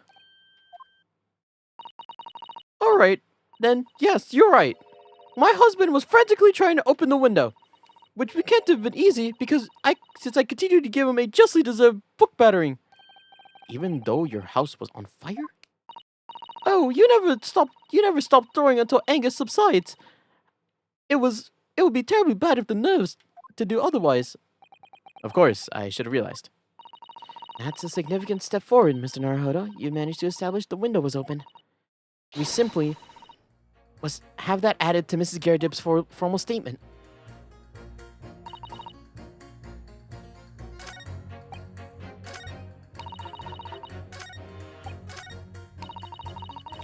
Alright, then, yes, you're right. My husband was frantically trying to open the window, which can't have been easy since I continued to give him a justly deserved book battering. Even though your house was on fire? Oh, you never stop throwing until anger subsides. It would be terribly bad if the nerves to do otherwise. Of course, I should have realized. That's a significant step forward, Mr. Naruhodo. You managed to establish the window was open. We simply must have that added to Mrs. Garadib's formal statement.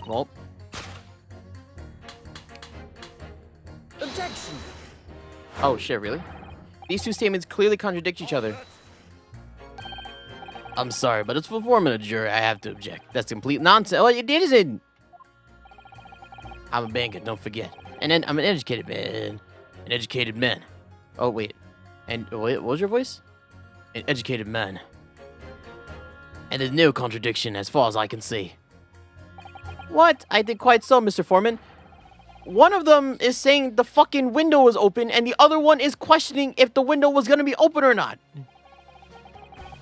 Well, Objection. oh shit, really? These two statements clearly contradict each other. I'm sorry, but as for forming a jury, I have to object. That's complete nonsense. Oh, it isn't. I'm a banker, don't forget. And then I'm an educated man. An educated man. Oh, wait. And wait, what was your voice? An educated man. And there's no contradiction as far as I can see. What? I think quite so, Mr. Foreman. One of them is saying the fucking window was open, and the other one is questioning if the window was gonna be open or not.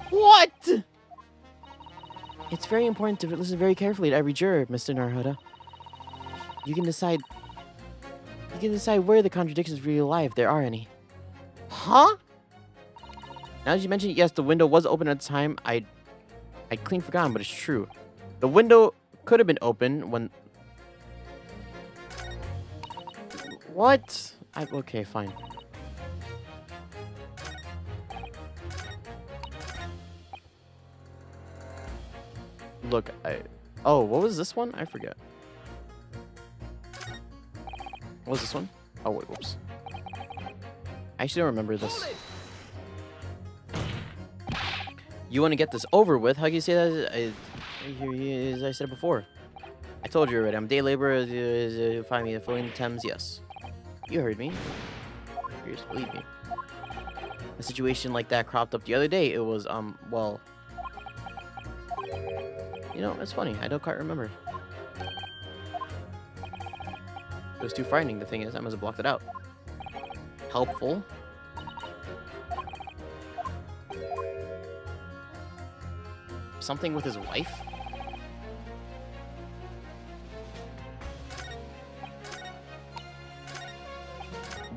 What? It's very important to listen very carefully to every juror, Mr. Naruhodo. You can decide where the contradictions really lie, if there are any. Huh? Now that you mention it, yes, the window was open at the time. I'd clean forgotten, but it's true. The window could have been open when... What? Okay, fine. Look, oh, what was this one? I forget. What was this one? Oh, wait, whoops. I actually don't remember this. You want to get this over with? How can you say that? As I said before. I told you already. I'm day laborer. Find me a filling Thames. Yes. You heard me. You just believe me. A situation like that cropped up the other day. It was, well... You know, it's funny. I don't quite remember. It was too frightening. The thing is, I must have blocked it out. Helpful. Something with his wife?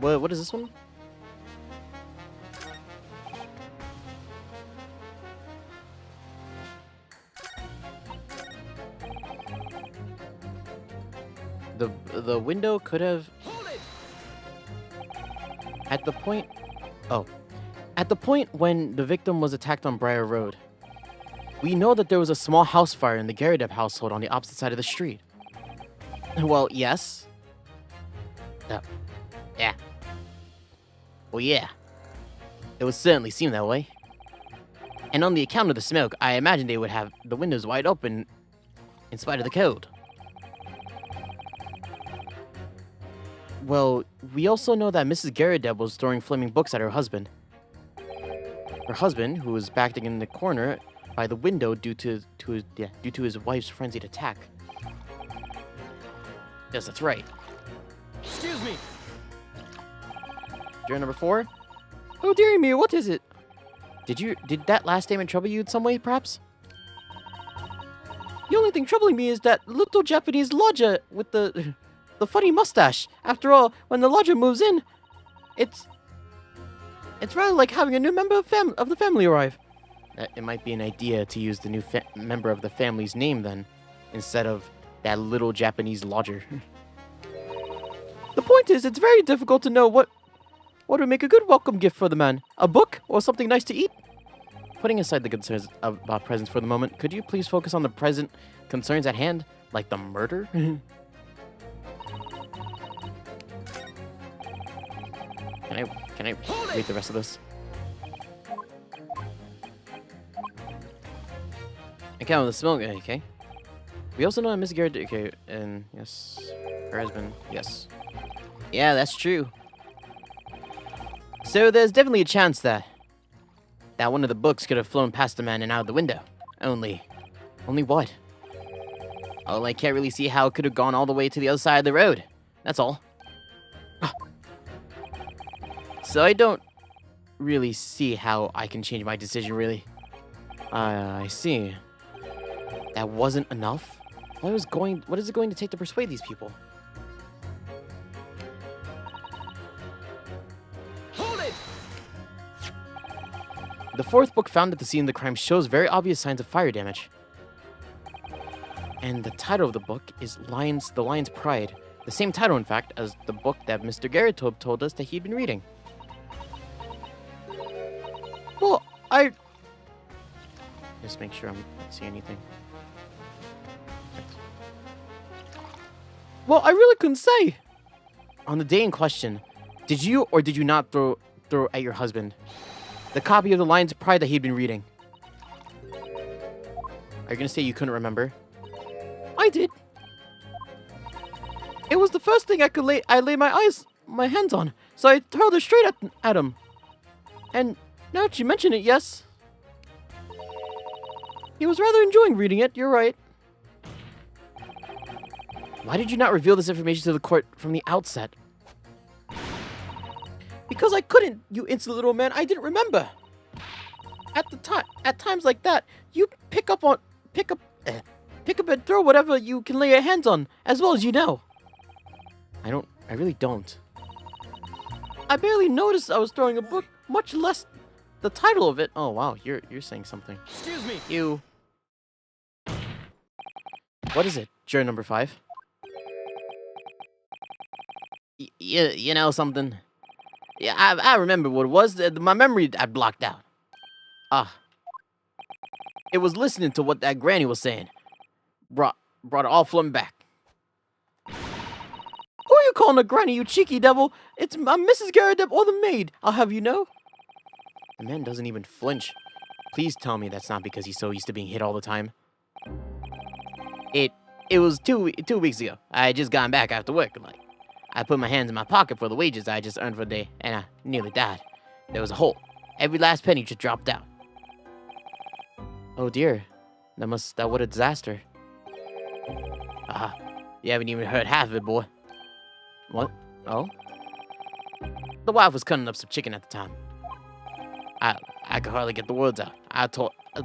What is this one? The window could have... At the point when the victim was attacked on Briar Road, we know that there was a small house fire in the Garadeb household on the opposite side of the street. Well, yes. Yeah. Well, yeah. It would certainly seem that way. And on the account of the smoke, I imagine they would have the windows wide open in spite of the code. Well, we also know that Mrs. Garrideb was throwing flaming books at her husband. Her husband, who was backed in the corner by the window due to his wife's frenzied attack. Yes, that's right. Excuse me. Juror number 4. Oh dearie me, what is it? Did that last statement trouble you in some way, perhaps? The only thing troubling me is that little Japanese lodger with the funny mustache. After all, when the lodger moves in, it's rather like having a new member of the family arrive. It might be an idea to use the new member of the family's name then, instead of that little Japanese lodger. The point is, it's very difficult to know what would make a good welcome gift for the man. A book or something nice to eat? Putting aside the concerns about presents for the moment, could you please focus on the present concerns at hand, like the murder? Can I read the rest of this? Account of the smoke, okay. We also know that Miss Garrett, okay, and yes, her husband, yes. Yeah, that's true. So there's definitely a chance that one of the books could have flown past the man and out the window. Only what? Oh, I can't really see how it could have gone all the way to the other side of the road. That's all. So I don't really see how I can change my decision, really. I see. That wasn't enough? What is it going to take to persuade these people? Hold it. The 4th book found at the scene of the crime shows very obvious signs of fire damage. And the title of the book is The Lion's Pride. The same title, in fact, as the book that Mr. Garritob told us that he'd been reading. Well, just make sure I'm not seeing anything. Well, I really couldn't say. On the day in question, did you or did you not throw at your husband the copy of The Lion's Pride that he'd been reading? Are you gonna say you couldn't remember? I did. It was the first thing I lay my hands on, so I hurled it straight at him. And now that you mention it, yes. He was rather enjoying reading it, you're right. Why did you not reveal this information to the court from the outset? Because I couldn't, you insolent little man. I didn't remember. At times like that, you pick up and throw whatever you can lay your hands on, as well as you know. I really don't. I barely noticed I was throwing a book, much less the title of it. Oh wow, you're saying something. Excuse me. You. What is it? Juror number 5. You know something? Yeah, I remember what it was. My memory I blocked out. It was listening to what that granny was saying. Brought it all flooding back. Who are you calling a granny, you cheeky devil? It's Mrs. Garrideb or the maid, I'll have you know. The man doesn't even flinch. Please tell me that's not because he's so used to being hit all the time. It was two weeks ago. I had just gotten back after work. Like, I put my hands in my pocket for the wages I just earned for the day, and I nearly died. There was a hole. Every last penny just dropped out. Oh dear. What a disaster. You haven't even heard half of it, boy. What? Oh? The wife was cutting up some chicken at the time. I could hardly get the words out.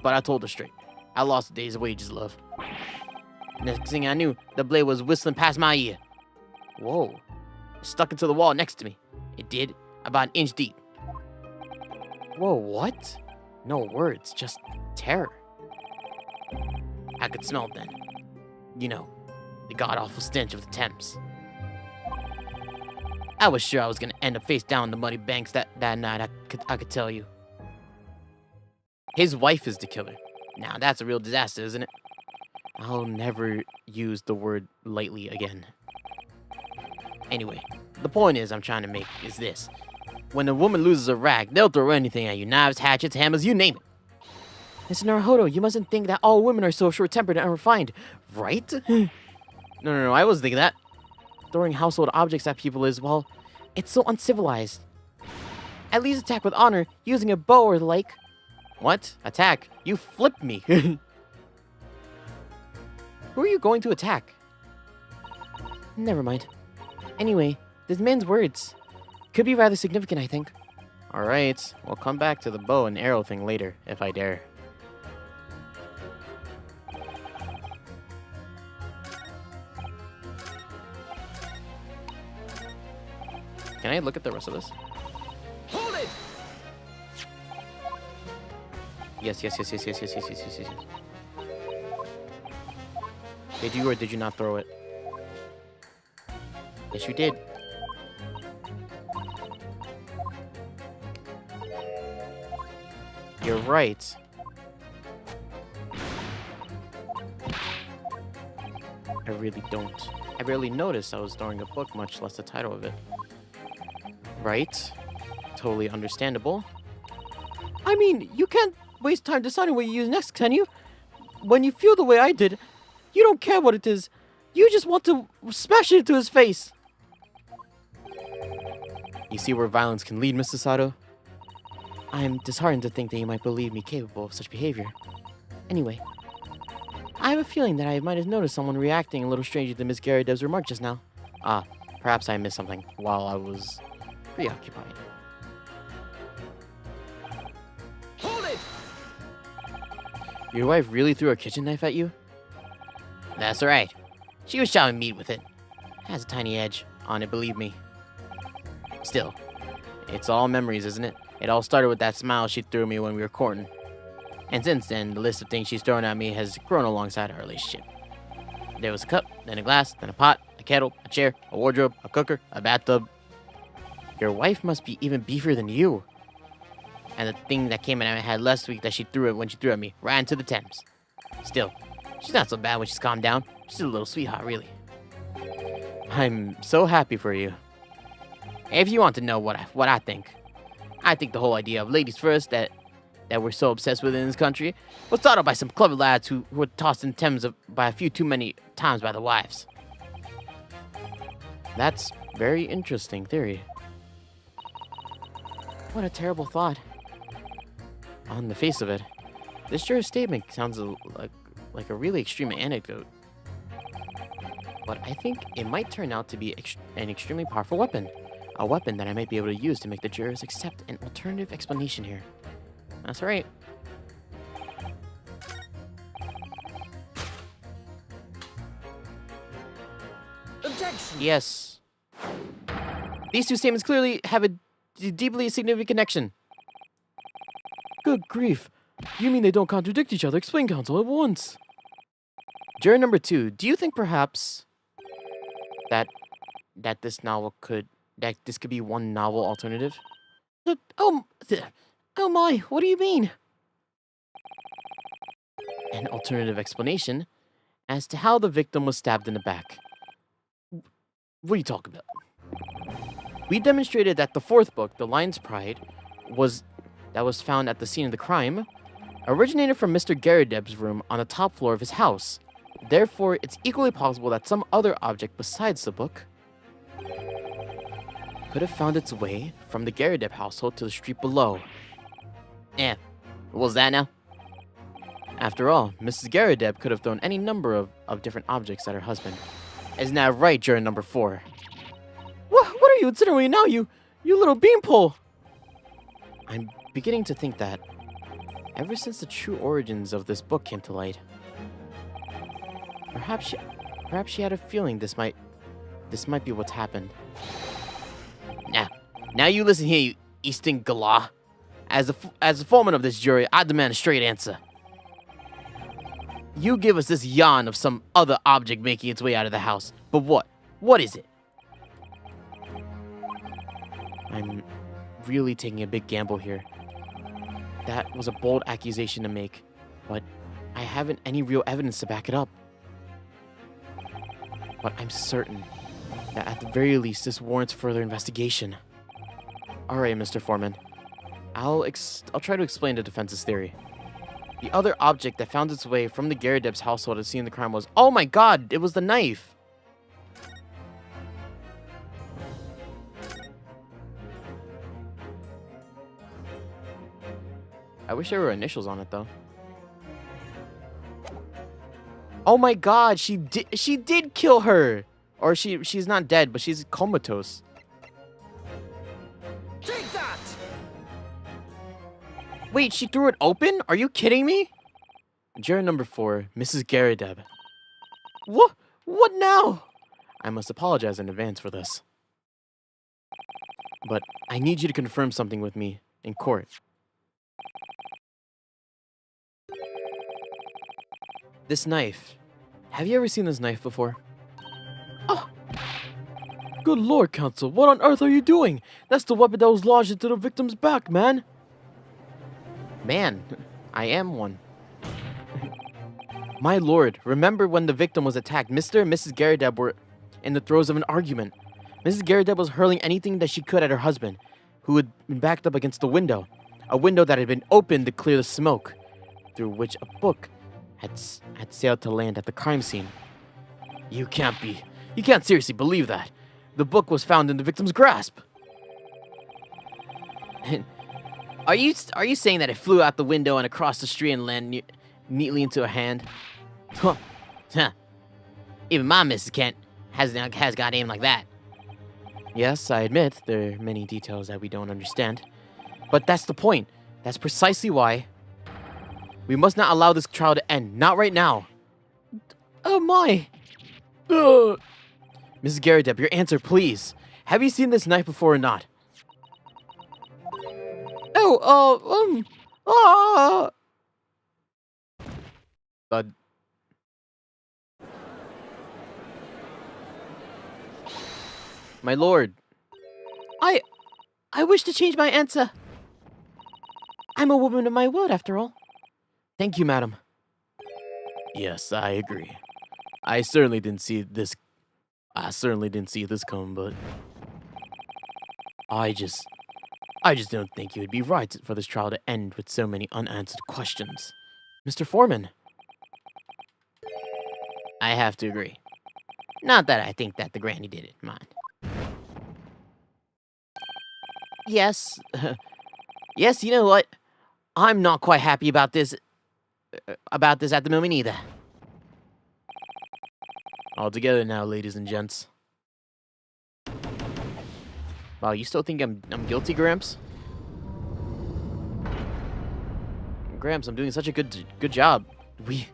But I told her straight. I lost a day's wages, love. Next thing I knew, the blade was whistling past my ear. Whoa. Stuck into the wall next to me. It did, about an inch deep. Whoa, what? No words, just terror. I could smell it then. You know, the god-awful stench of the Thames. I was sure I was gonna end up face down in the muddy banks that night, I could tell you. His wife is the killer. Now that's a real disaster, isn't it? I'll never use the word lightly again. Anyway, the point I'm trying to make is this. when a woman loses a rag, they'll throw anything at you. Knives, hatchets, hammers, you name it. Mr. Naruhodo, you mustn't think that all women are so short-tempered and unrefined, right? No, I wasn't thinking that. Throwing household objects at people is, well, it's so uncivilized. At least attack with honor, using a bow or the like. What? Attack? You flipped me. Who are you going to attack? Never mind. Anyway, this man's words could be rather significant, I think. Alright, we'll come back to the bow and arrow thing later, if I dare. Can I look at the rest of this? Hold it! Yes. Did you or did you not throw it? Yes, you did. You're right. I really don't. I barely noticed I was throwing a book, much less the title of it. Right. Totally understandable. I mean, you can't waste time deciding what you use next, can you? When you feel the way I did, you don't care what it is. You just want to smash it into his face. You see where violence can lead, Mr. Sato? I am disheartened to think that you might believe me capable of such behavior. Anyway, I have a feeling that I might have noticed someone reacting a little strangely to Miss Garrideb's remark just now. Ah, perhaps I missed something while I was preoccupied. Hold it! Your wife really threw a kitchen knife at you? That's right. She was chopping meat with it. Has a tiny edge on it, believe me. Still, It's all memories, isn't it? It all started with that smile she threw me when we were courting. and since then, the list of things she's thrown at me has grown alongside our relationship. There was a cup, then a glass, then a pot, a kettle, a chair, a wardrobe, a cooker, a bathtub. Your wife must be even beefier than you. And the thing that came in my head last week that she threw it when she threw at me ran to the Thames. Still, she's not so bad when she's calmed down. She's a little sweetheart, really. I'm so happy for you. If you want to know what I think the whole idea of ladies first that we're so obsessed with in this country was thought up by some clever lads who were tossed in Thames by a few too many times by the wives. That's very interesting theory. What a terrible thought. On the face of it, this juror's statement sounds like a really extreme anecdote. But I think it might turn out to be an extremely powerful weapon. A weapon that I might be able to use to make the jurors accept an alternative explanation here. That's right. Objection! Yes. These two statements clearly have a deeply significant connection. Good grief. You mean they don't contradict each other? Explain, counsel, at once. Juror number 2, do you think perhaps that this could be one novel alternative? Oh my, what do you mean? An alternative explanation as to how the victim was stabbed in the back. What are you talking about? We demonstrated that the 4th book, The Lion's Pride, that was found at the scene of the crime, originated from Mr. Garrideb's room on the top floor of his house. Therefore, it's equally possible that some other object besides the book could have found its way from the Garrideb household to the street below. Yeah. What was that now? After all, Mrs. Garrideb could have thrown any number of different objects at her husband. Isn't that right, juror number 4? What are you insinuating now, you little beanpole? I'm beginning to think that ever since the true origins of this book came to light, perhaps she had a feeling this might be what's happened. Now you listen here, you Easton Galah. As the foreman of this jury, I demand a straight answer. You give us this yarn of some other object making its way out of the house, but what? What is it? I'm really taking a big gamble here. That was a bold accusation to make, but I haven't any real evidence to back it up. But I'm certain that at the very least this warrants further investigation. All right, Mr. Foreman. I'll try to explain the defense's theory. The other object that found its way from the Garadeb's household at the scene of the crime was... Oh my god! It was the knife! I wish there were initials on it, though. Oh my god! She did kill her! Or she's not dead, but she's comatose. Take that! Wait, she threw it open? Are you kidding me? Juror number 4, Mrs. Garadeb. What? What now? I must apologize in advance for this. But I need you to confirm something with me in court. This knife. Have you ever seen this knife before? Oh! Good lord, Counsel, what on earth are you doing? That's the weapon that was lodged into the victim's back, man. Man, I am one. My lord, remember when the victim was attacked, Mr. and Mrs. Garadeb were in the throes of an argument. Mrs. Garadeb was hurling anything that she could at her husband, who had been backed up against the window. A window that had been opened to clear the smoke, through which a book had sailed to land at the crime scene. You can't seriously believe that. The book was found in the victim's grasp. Are you saying that it flew out the window and across the street and landed neatly into her hand? Huh. Even my Mrs. Kent has got aim like that. Yes, I admit there are many details that we don't understand. But that's the point. That's precisely why we must not allow this trial to end. Not right now. Oh my. Mrs. Garadeb, your answer, please. Have you seen this knife before or not? Thud. My lord. I wish to change my answer. I'm a woman of my word, after all. Thank you, madam. Yes, I agree. I certainly didn't see this come, but I just don't think it would be right for this trial to end with so many unanswered questions. Mr. Foreman. I have to agree. Not that I think that the granny did it, mind. Yes. Yes, you know what? I'm not quite happy about this at the moment either. All together now, ladies and gents. Wow, you still think I'm guilty, Gramps? Gramps, I'm doing such a good job. We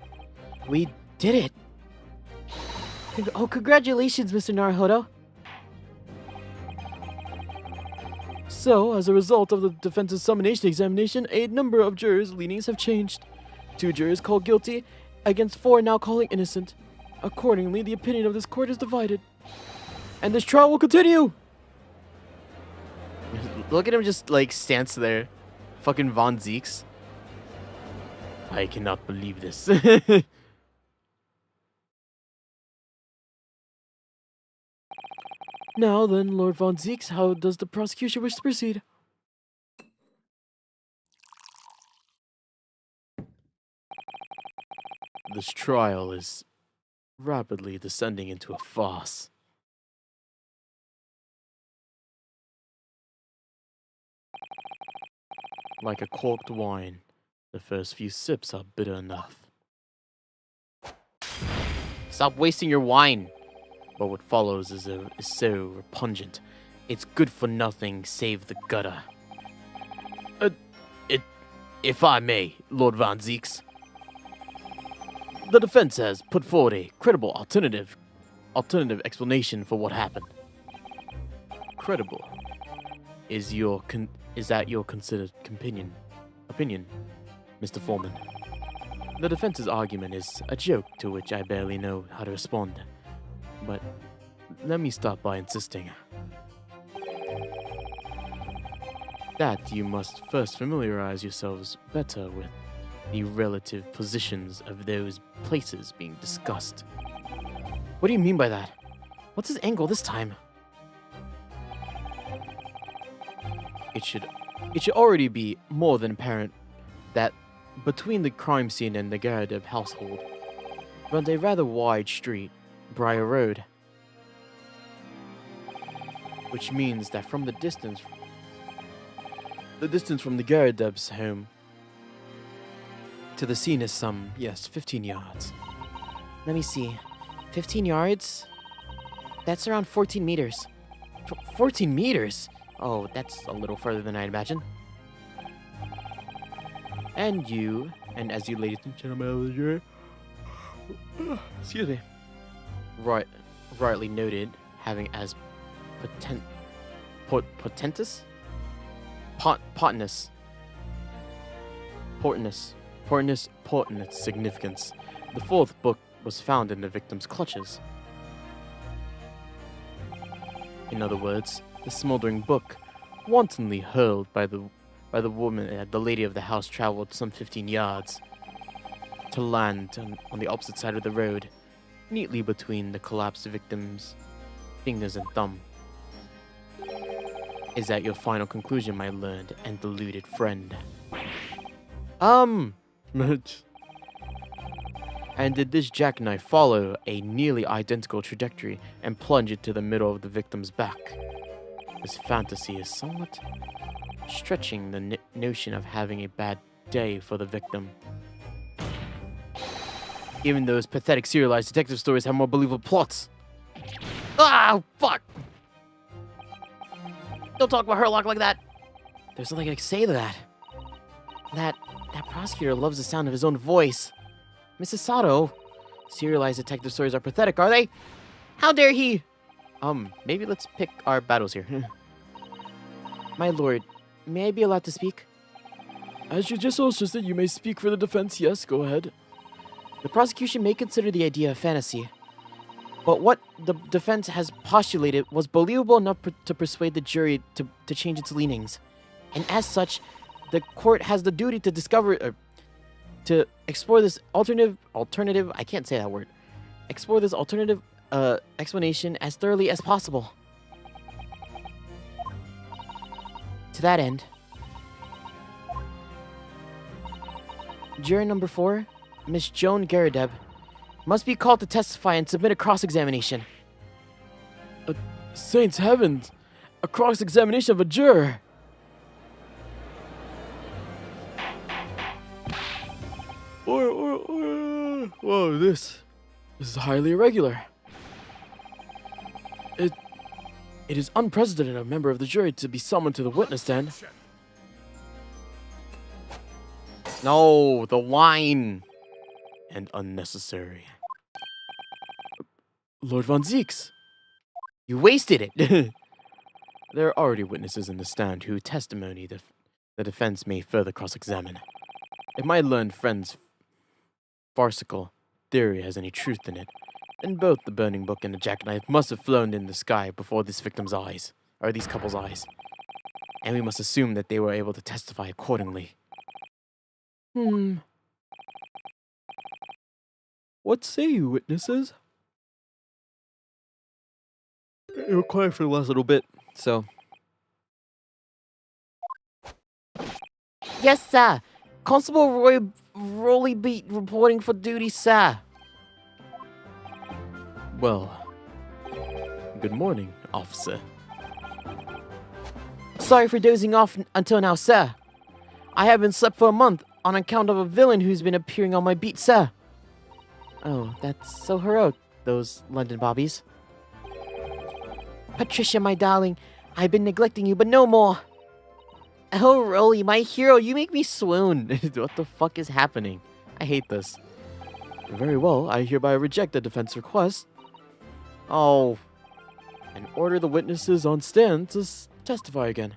did it. Congratulations, Mr. Naruhodo. So, as a result of the defense's summonation examination, a number of jurors' leanings have changed. 2 jurors called guilty, against 4 now calling innocent. Accordingly, the opinion of this court is divided. And this trial will continue! Look at him just, like, stance there. Fucking Von Zeeks. I cannot believe this. Now then, Lord Von Zeeks, how does the prosecution wish to proceed? This trial is rapidly descending into a farce. Like a corked wine, the first few sips are bitter enough. Stop wasting your wine. But what follows is so repugnant. It's good for nothing save the gutter. If I may, Lord Von Zeeks. The defense has put forward a credible alternative explanation for what happened. Credible. Is that your considered opinion, Mr. Foreman? The defense's argument is a joke to which I barely know how to respond. But let me start by insisting that you must first familiarize yourselves better with the relative positions of those places being discussed. What do you mean by that? What's his angle this time? It should already be more than apparent that between the crime scene and the Garadeb household runs a rather wide street, Briar Road. Which means that from the distance from the Garadeb's home to the scene is some, 15 yards. Let me see. 15 yards? That's around 14 meters. 14 meters? Oh, that's a little further than I'd imagined. And as you ladies and gentlemen of the jury, excuse me, rightly noted, having as portentous significance, the fourth book was found in the victim's clutches. In other words, the smoldering book, wantonly hurled by the woman, the lady of the house, traveled some 15 yards to land on the opposite side of the road, neatly between the collapsed victim's fingers and thumb. Is that your final conclusion, my learned and deluded friend? And did this jackknife follow a nearly identical trajectory and plunge it to the middle of the victim's back? This fantasy is somewhat stretching the notion of having a bad day for the victim. Even those pathetic serialized detective stories have more believable plots. Ah, fuck! Don't talk about Herlock like that. There's nothing I can say to that. That prosecutor loves the sound of his own voice. Mrs. Sato, serialized detective stories are pathetic, are they? How dare he? Maybe let's pick our battles here. My lord, may I be allowed to speak? As judicial assistant, you may speak for the defense. Yes, go ahead. The prosecution may consider the idea a fantasy, but what the defense has postulated was believable enough to persuade the jury to change its leanings. And as such, the court has the duty to to explore this alternative, I can't say that word, explore this alternative explanation as thoroughly as possible. To that end, juror number 4, Miss Joan Garadeb, must be called to testify and submit a cross-examination. Saints heavens! A cross-examination of a juror! Whoa, this is highly irregular. It is unprecedented of a member of the jury to be summoned to the witness stand. No, the wine! And unnecessary. Lord Von Zeeks. You wasted it! There are already witnesses in the stand whose testimony the defense may further cross-examine. If my learned friend's farcical theory has any truth in it, then both the burning book and the jackknife must have flown in the sky before this victim's eyes, or these couple's eyes. And we must assume that they were able to testify accordingly. What say you, witnesses? You're quiet for the last little bit, so... Yes, sir. Constable Roy Rollybeat reporting for duty, sir. Well, good morning, officer. Sorry for dozing off until now, sir. I haven't slept for a month on account of a villain who's been appearing on my beat, sir. Oh, that's so heroic, those London bobbies. Patricia, my darling, I've been neglecting you, but no more. Oh, Rolly, my hero, you make me swoon. What the fuck is happening? I hate this. Very well, I hereby reject the defense request. Oh. And order the witnesses on stand to testify again.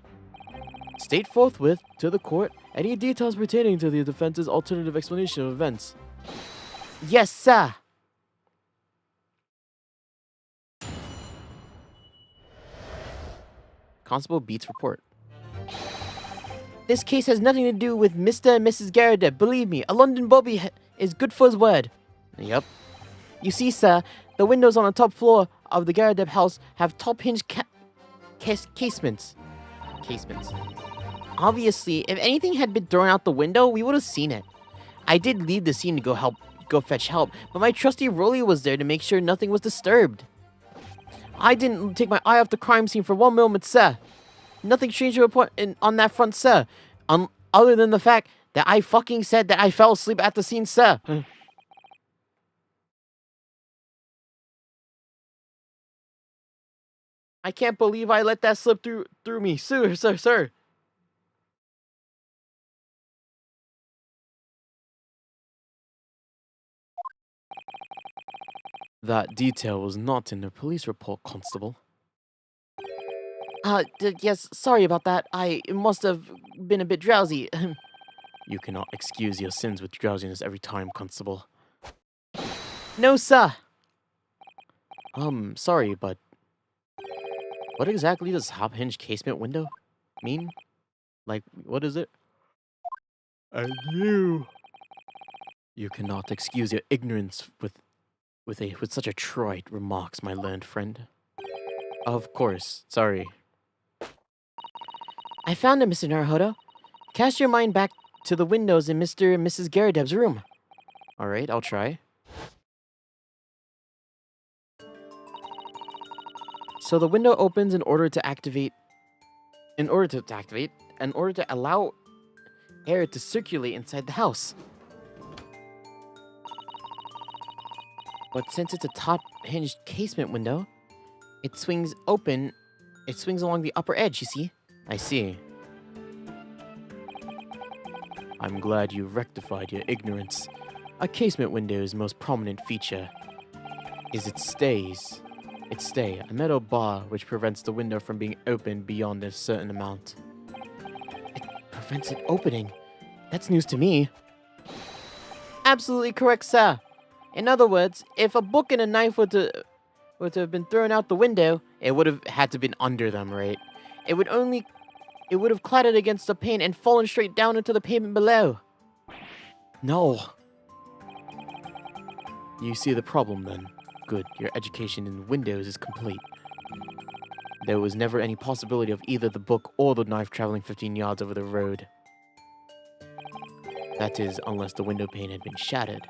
State forthwith to the court any details pertaining to the defense's alternative explanation of events. Yes, sir. Constable Beats report. This case has nothing to do with Mr. and Mrs. Garadeb. Believe me, a London Bobby is good for his word. Yep. You see, sir, the windows on the top floor of the Garadeb house have top hinge casements. casements. Obviously, if anything had been thrown out the window, we would have seen it. I did leave the scene to go fetch help, but my trusty Rolly was there to make sure nothing was disturbed. I didn't take my eye off the crime scene for one moment, sir. Nothing strange to report on that front, sir. Other than the fact that I fucking said that I fell asleep at the scene, sir. I can't believe I let that slip through me, sir. That detail was not in the police report, Constable. Yes, sorry about that. I must have been a bit drowsy. You cannot excuse your sins with drowsiness every time, Constable. No, sir. Sorry, but what exactly does hop-hinge casement window mean? Like, what is it? And you. You cannot excuse your ignorance with such a trite remarks, my learned friend. Of course, sorry. I found it, Mr. Naruhodo. Cast your mind back to the windows in Mr. and Mrs. Garadeb's room. Alright, I'll try. So the window opens in order to allow air to circulate inside the house. But since it's a top hinged casement window, it swings open. It swings along the upper edge, you see? I see. I'm glad you rectified your ignorance. A casement window's most prominent feature is its stay, a metal bar which prevents the window from being opened beyond a certain amount. It prevents it opening. That's news to me. Absolutely correct, sir. In other words, if a book and a knife were to have been thrown out the window, It would have had to been under them, right? it would have clattered against the pane and fallen straight down into the pavement below. No. You see the problem then. Good, your education in windows is complete. There was never any possibility of either the book or the knife traveling 15 yards over the road. That is, unless the window pane had been shattered.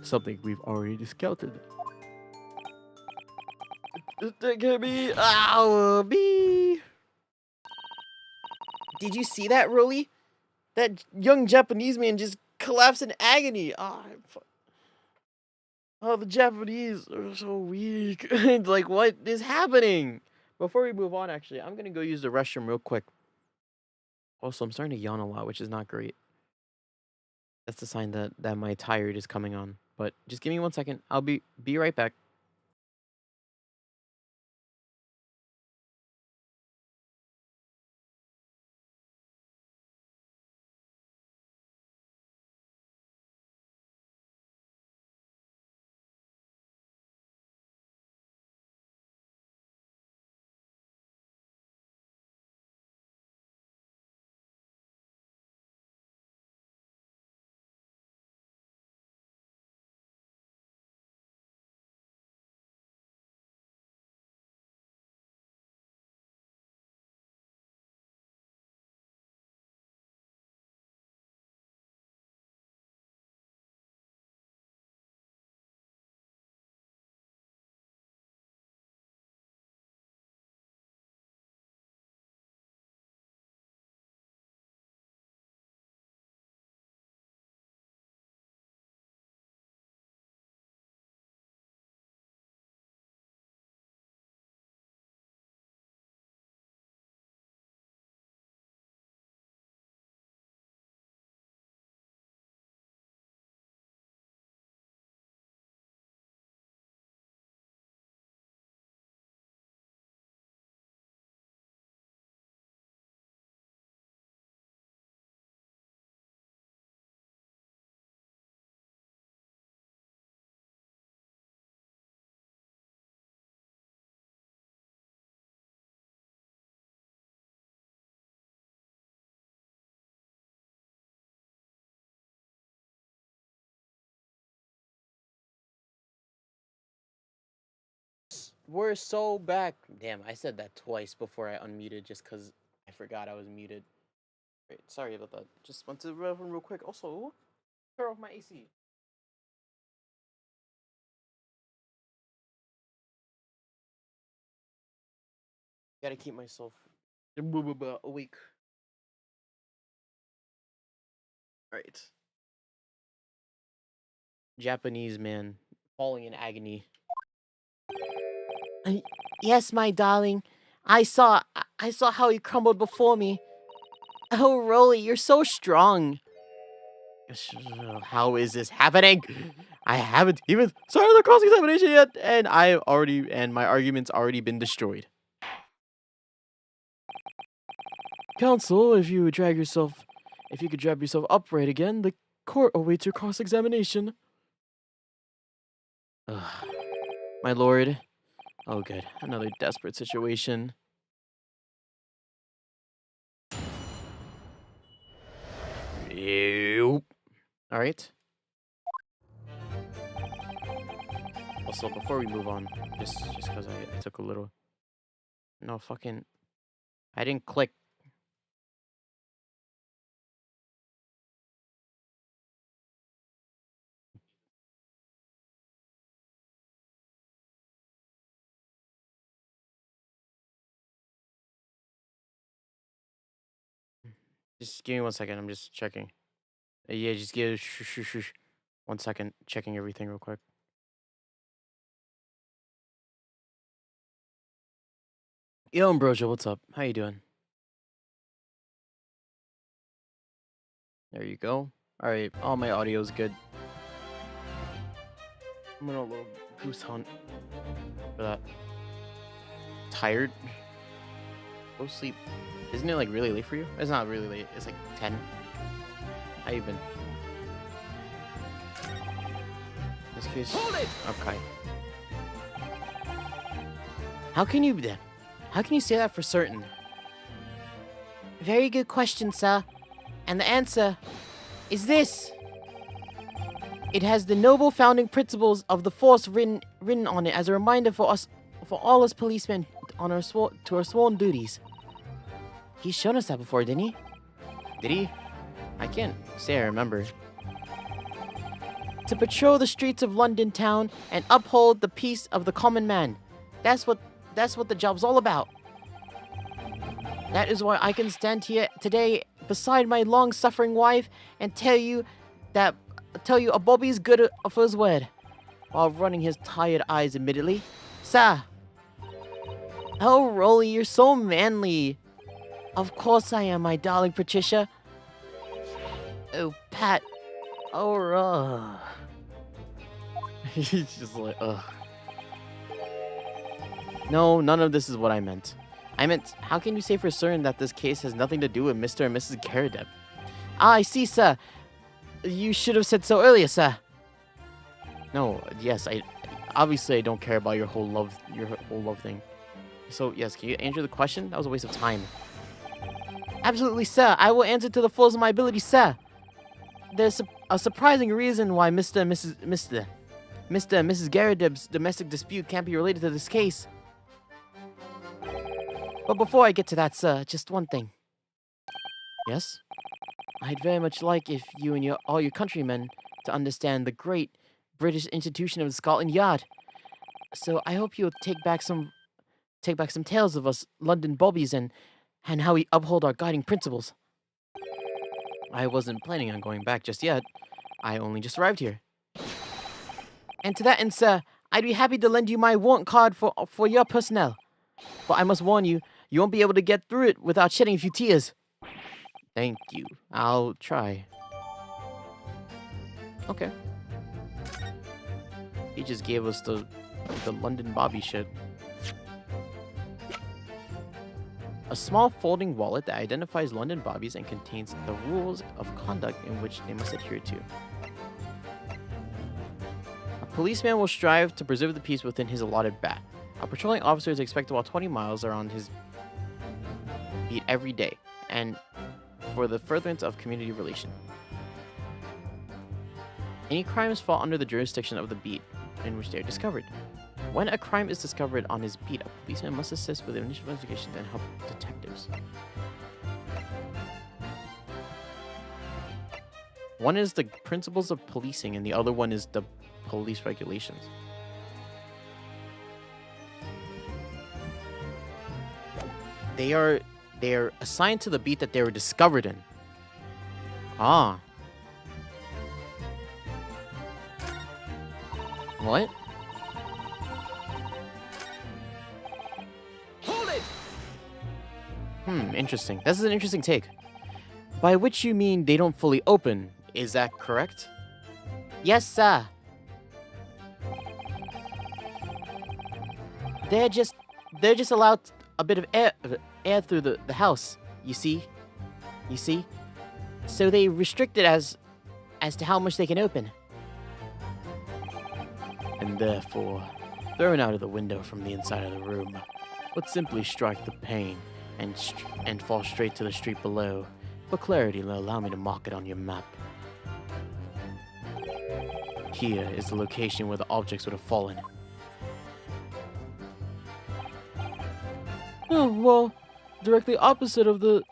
Something we've already discounted. Get me out, me. Did you see that, Rolly? That young Japanese man just collapsed in agony. Oh, the Japanese are so weak. Like, what is happening? Before we move on, actually, I'm gonna go use the restroom real quick. Also, I'm starting to yawn a lot, which is not great. That's the sign that my tired is coming on. But just give me 1 second. I'll be right back. We're so back. Damn, I said that twice before I unmuted just because I forgot I was muted. Wait, sorry about that. Just went to the bathroom real quick. Also, turn off my AC. Gotta keep myself awake. Right. Japanese man falling in agony. Yes, my darling. I saw how you crumbled before me. Oh, Rolly, you're so strong. How is this happening? I haven't even started the cross-examination yet, and my argument's already been destroyed. Counsel, if you could drag yourself upright again, the court awaits your cross-examination. My lord. Oh, good. Another desperate situation. All right. Also, before we move on, just because I took a little. No fucking. I didn't click. Just give me 1 second. I'm just checking. Yeah, just give 1 second. Checking everything real quick. Yo, Ambrosia, what's up? How you doing? There you go. All right, all my audio's good. I'm on a little goose hunt for that. Tired? Go sleep. Isn't it like really late for you? It's not really late. It's like 10. How you been? In this case, Hold it! okay. How can you say that for certain? Very good question, sir. And the answer is this. It has the noble founding principles of the force written on it as a reminder for all us policemen on our sworn duties. He's shown us that before, didn't he? Did he? I can't say I remember. To patrol the streets of London town and uphold the peace of the common man. That's what the job's all about. That is why I can stand here today beside my long-suffering wife and tell you a Bobby's good for his word, while running his tired eyes admittedly. Sir. Oh, Rolly, you're so manly. Of course I am, my darling Patricia. Oh, Pat. Oh, He's just like, ugh. No, none of this is what I meant. I meant, how can you say for certain that this case has nothing to do with Mr. and Mrs. Garadeb? Ah, I see, sir. You should have said so earlier, sir. No, yes, obviously I don't care about your whole love thing. So yes, can you answer the question? That was a waste of time. Absolutely, sir. I will answer to the fullest of my ability, sir. There's a surprising reason why Mr. and Mrs. Garadeb's domestic dispute can't be related to this case. But before I get to that, sir, just one thing. Yes? I'd very much like if you and all your countrymen to understand the great British institution of Scotland Yard. So I hope you'll take back some tales of us London bobbies and how we uphold our guiding principles. I wasn't planning on going back just yet. I only just arrived here. And to that end, sir, I'd be happy to lend you my warrant card for your personnel. But I must warn you, you won't be able to get through it without shedding a few tears. Thank you. I'll try. Okay. He just gave us the London Bobby shit. A small folding wallet that identifies London Bobbies and contains the rules of conduct in which they must adhere to. A policeman will strive to preserve the peace within his allotted bat. A patrolling officer is expected to walk 20 miles around his beat every day, and for the furtherance of community relation. Any crimes fall under the jurisdiction of the beat in which they are discovered. When a crime is discovered on his beat, a policeman must assist with the initial investigation and help detectives. One is the principles of policing, and the other one is the police regulations. They're assigned to the beat that they were discovered in. Ah. What? Hold it! Interesting. This is an interesting take. By which you mean they don't fully open, is that correct? Yes, sir. They're just allowed a bit of air through the house. You see? So they restrict it as to how much they can open. And therefore, thrown out of the window from the inside of the room, would simply strike the pane and fall straight to the street below. For clarity, allow me to mark it on your map. Here is the location where the objects would have fallen. Oh, well, directly opposite of the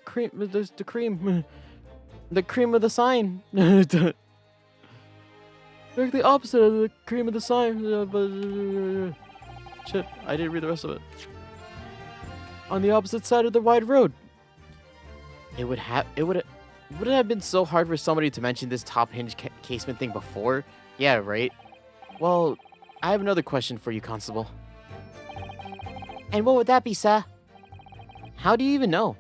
cream, the cream, the cream of the sign. Directly opposite of the cream of the sign. Shit, I didn't read the rest of it. On the opposite side of the wide road. Would it have been so hard for somebody to mention this top hinge casement thing before? Yeah, right? Well, I have another question for you, Constable. And what would that be, sir? How do you even know?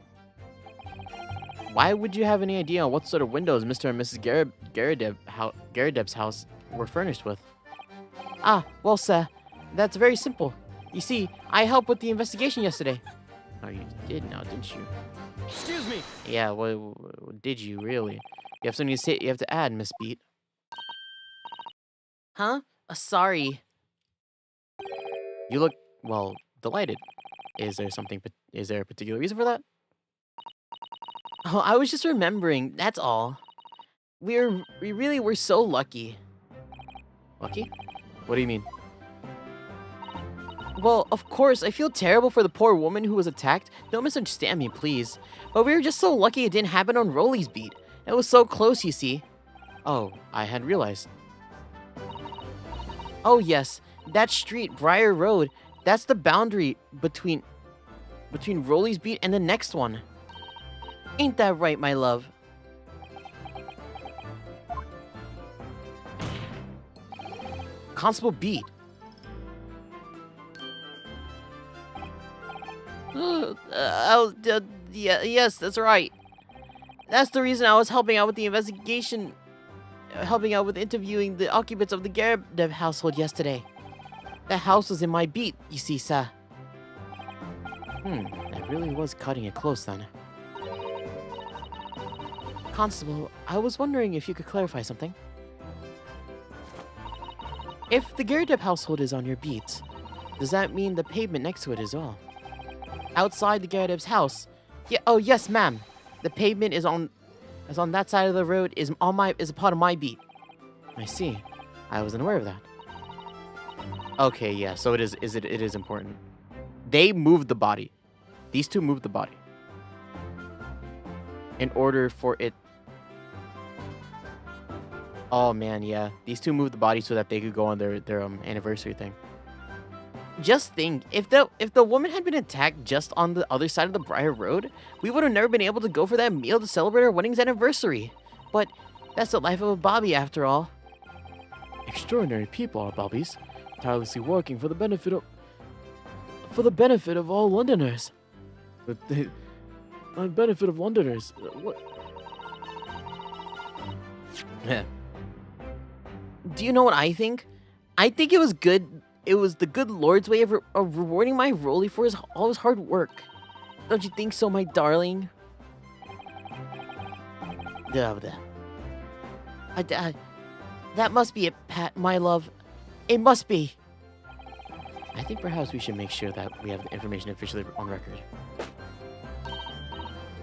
Why would you have any idea on what sort of windows Mr. and Mrs. Garadeb's house were furnished with? Ah, well, sir, that's very simple. You see, I helped with the investigation yesterday. Oh, you did now, didn't you? Excuse me! Yeah, well, did you really? You have something to say? You have to add, Miss Beat. Huh? Sorry. You look, well, delighted. Is there a particular reason for that? Oh, I was just remembering, that's all. We really were so lucky. Lucky? What do you mean? Well, of course, I feel terrible for the poor woman who was attacked. Don't misunderstand me, please. But we were just so lucky it didn't happen on Rolly's beat. It was so close, you see. Oh, I hadn't realized. Oh, yes. That street, Briar Road, that's the boundary between Rolly's beat and the next one. Ain't that right, my love? Constable Beat. Yes, that's right. That's the reason I was helping out with the investigation, helping out with interviewing the occupants of the Garadeb household yesterday. That house was in my beat, you see, sir. That really was cutting it close then. Constable, I was wondering if you could clarify something. If the Garadeb household is on your beat, does that mean the pavement next to it as well? Outside the Garadeb's house? Yeah. Oh yes, ma'am. The pavement is on that side of the road. Is a part of my beat. I see. I wasn't aware of that. Okay, yeah. So it is important. They moved the body. These two moved the body. In order for it. Oh man, yeah. These two moved the body so that they could go on their anniversary thing. Just think, if the woman had been attacked just on the other side of the Briar Road, we would have never been able to go for that meal to celebrate our wedding's anniversary. But that's the life of a Bobby, after all. Extraordinary people are Bobbies, tirelessly working for the benefit of all Londoners. But on benefit of Londoners, what? Do you know what I think? I think it was good. It was the good Lord's way of rewarding my Rolly for all his hard work. Don't you think so, my darling? That must be it, Pat, my love. It must be. I think perhaps we should make sure that we have the information officially on record.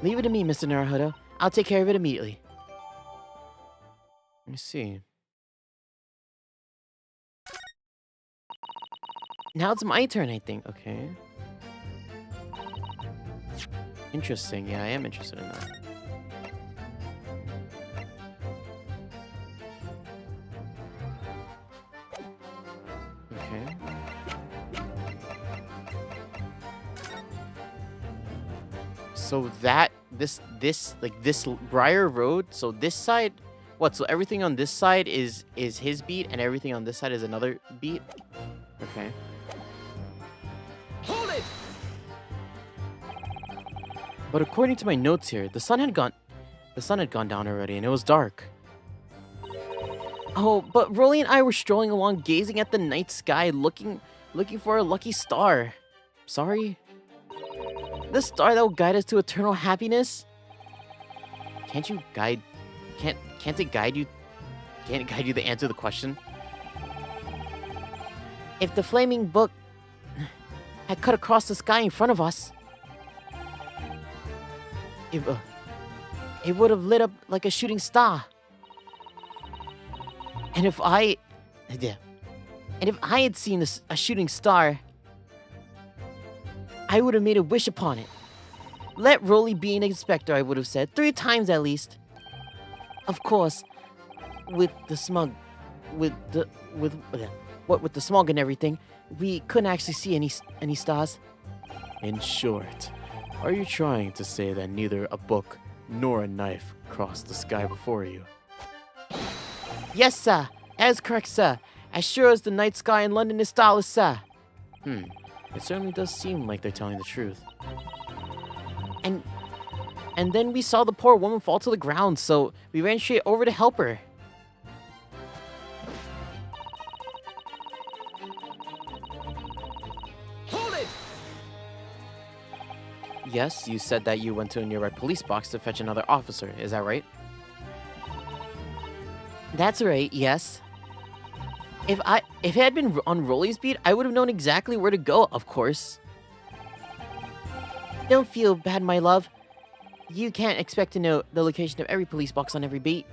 Leave it to me, Mr. Naruhodo. I'll take care of it immediately. Let me see. Now it's my turn, I think. Okay. Interesting. Yeah, I am interested in that. Okay. So that this Briar Road. So this side, what? So everything on this side is his beat, and everything on this side is another beat. Okay. Hold it! But according to my notes here, the sun had gone down already, and it was dark. Oh, but Rolly and I were strolling along, gazing at the night sky, looking for a lucky star. Sorry? The star that will guide us to eternal happiness? Can't it guide you to answer the question? If the flaming book had cut across the sky in front of us, it would have lit up like a shooting star. And if I had seen a shooting star, I would have made a wish upon it. Let Rolly be an inspector, I would have said, 3 times at least. Of course, with the smog and everything, we couldn't actually see any stars. In short, are you trying to say that neither a book nor a knife crossed the sky before you? Yes, sir. That is correct, sir. As sure as the night sky in London is starless, sir. It certainly does seem like they're telling the truth. And then we saw the poor woman fall to the ground, so we ran straight over to help her. Hold it! Yes, you said that you went to a nearby police box to fetch another officer. Is that right? That's right, yes. If it had been on Rolly's beat, I would have known exactly where to go, of course. Don't feel bad, my love. You can't expect to know the location of every police box on every beat.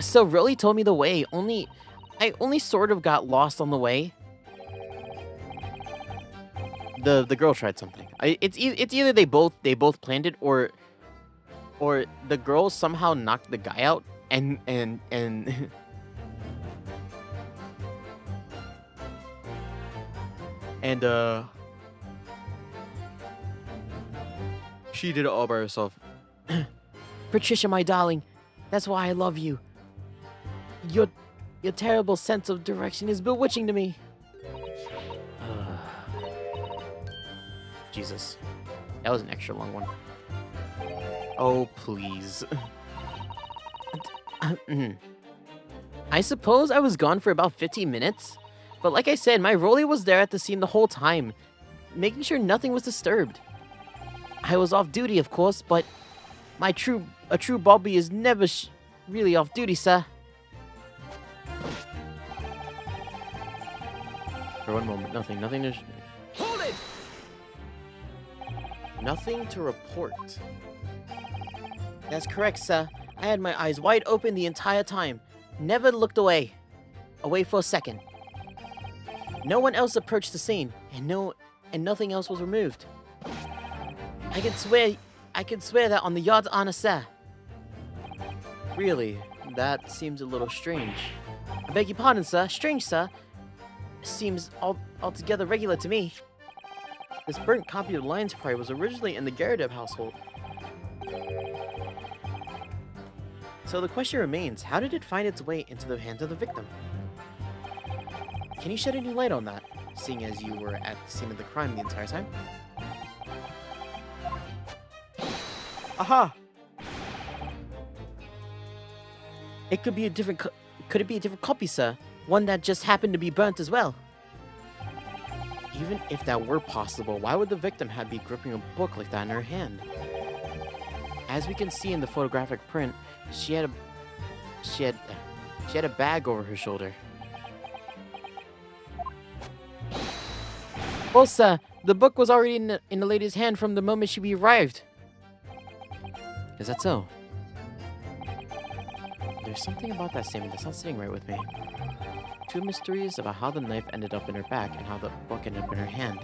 So Rolly told me the way, I only sort of got lost on the way. The girl tried something. It's either they both planned it, or the girl somehow knocked the guy out and and she did it all by herself. Patricia, my darling, that's why I love you. Your terrible sense of direction is bewitching to me. Jesus, that was an extra long one. Oh please. I suppose I was gone for about 15 minutes, but like I said, my Rolly was there at the scene the whole time, making sure nothing was disturbed. I was off duty, of course, but a true Bobby is never really off duty, sir. For one moment, nothing Hold it! nothing to report. That's correct, sir. I had my eyes wide open the entire time. Never looked away for a second. No one else approached the scene, and nothing else was removed. I can swear that on the yard's honor, sir. Really, that seems a little strange. I beg your pardon, sir. Strange, sir. Seems altogether regular to me. This burnt copy of Lion's Pride was originally in the Garadeb household. So the question remains, how did it find its way into the hands of the victim? Can you shed any light on that, seeing as you were at the scene of the crime the entire time? Aha! It could be a different could it be a different copy, sir? One that just happened to be burnt as well. Even if that were possible, why would the victim be gripping a book like that in her hand? As we can see in the photographic print, she had a bag over her shoulder. Well, sir, the book was already in the lady's hand from the moment she arrived. Is that so? There's something about that statement that's not sitting right with me. Two mysteries about how the knife ended up in her back and how the book ended up in her hand.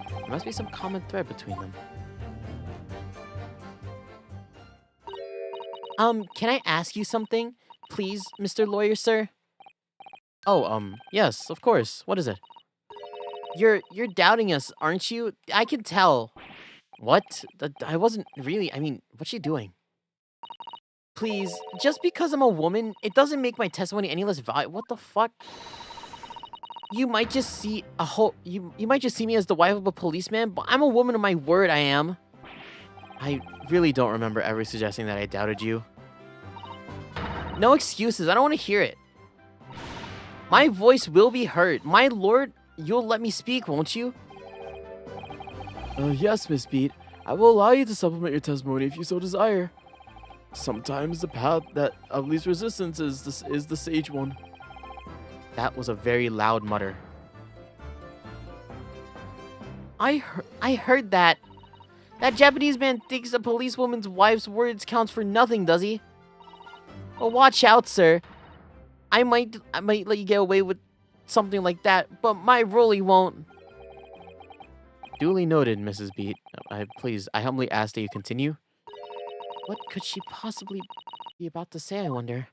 There must be some common thread between them. Can I ask you something? Please, Mr. Lawyer, sir? Oh, yes, of course. What is it? You're doubting us, aren't you? I can tell. What? I wasn't really. I mean, what's she doing? Please, just because I'm a woman, it doesn't make my testimony any less valuable. What the fuck? You might just see a whole. You might just see me as the wife of a policeman, but I'm a woman of my word. I am. I really don't remember ever suggesting that I doubted you. No excuses. I don't want to hear it. My voice will be heard. My lord, you'll let me speak, won't you? Yes, Miss Beat. I will allow you to supplement your testimony if you so desire. Sometimes the path that of least resistance is the sage one. That was a very loud mutter. I heard that. That Japanese man thinks a policewoman's wife's words counts for nothing, does he? Well, watch out, sir. I might let you get away with something like that, but my Rolly won't. Duly noted, Mrs. Beat. I humbly ask that you continue. What could she possibly be about to say, I wonder?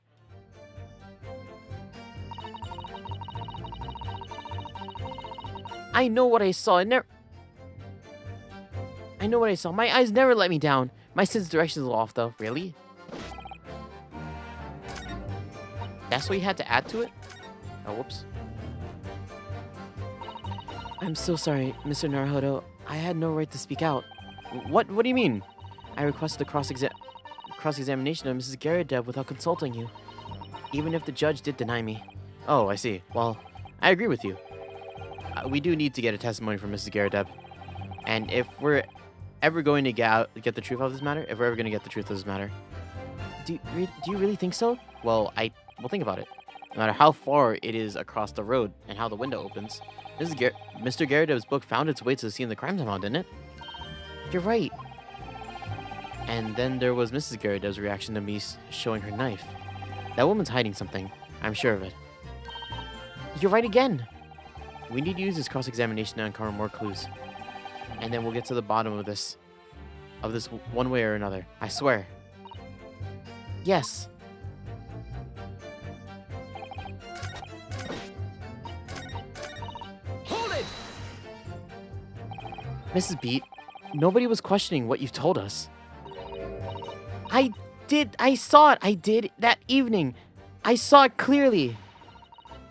I know what I saw. I know what I saw. My eyes never let me down. My sense of direction is off, though. Really? That's what you had to add to it? Oh, whoops. I'm so sorry, Mr. Naruhodo. I had no right to speak out. What do you mean? I requested a cross-examination of Mrs. Garrideb without consulting you, even if the judge did deny me. Oh, I see. Well, I agree with you. We do need to get a testimony from Mrs. Garrideb. And if we're ever going to get the truth of this matter, Do you really think so? well, we'll think about it. No matter how far it is across the road and how the window opens, Mr. Garrideb's book found its way to the scene of the crime somehow, didn't it? You're right. And then there was Mrs. Garrideb's reaction to me showing her knife. That woman's hiding something. I'm sure of it. You're right again. We need to use this cross-examination to uncover more clues. And then we'll get to the bottom of this one way or another. I swear. Yes. Hold it! Mrs. Beat, nobody was questioning what you've told us. I saw it. I did that evening. I saw it clearly.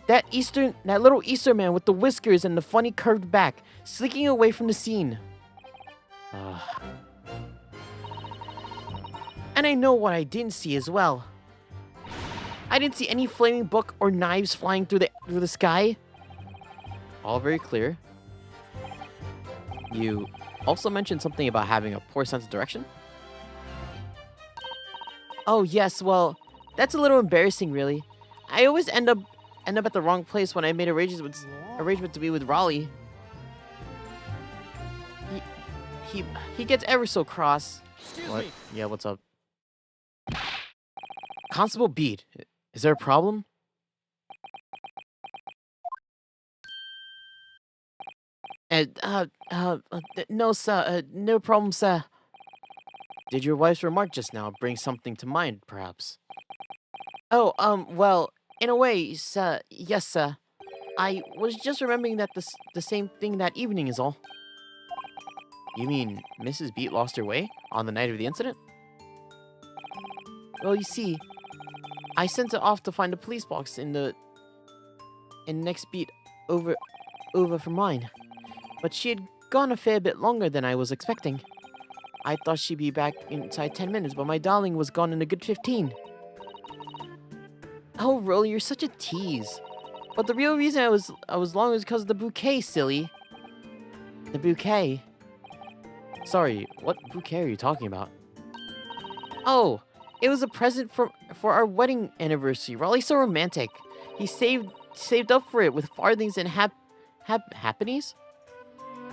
That little Easter man with the whiskers and the funny curved back, slinking away from the scene. And I know what I didn't see as well. I didn't see any flaming book or knives flying through the sky. All very clear. You also mentioned something about having a poor sense of direction. Oh yes, well, that's a little embarrassing, really. I always end up at the wrong place when I made arrangement to be with Raleigh. He gets ever so cross. Excuse What? me. Yeah, what's up? Constable Bede, Is there a problem? No, sir. No problem, sir. Did your wife's remark just now bring something to mind, perhaps? Oh, well, in a way, sir. Yes, sir. I was just remembering that the same thing that evening is all. You mean Mrs. Beat lost her way on the night of the incident? Well, you see, I sent her off to find a police box in the next beat over from mine. But she had gone a fair bit longer than I was expecting. I thought she'd be back inside 10 minutes, but my darling was gone in a good 15. Oh, Rolly, you're such a tease. But the real reason I was long was because of the bouquet, silly. The bouquet. Sorry, what bouquet are you talking about? Oh, it was a present for our wedding anniversary. Raleigh's so romantic. He saved up for it with farthings and happenings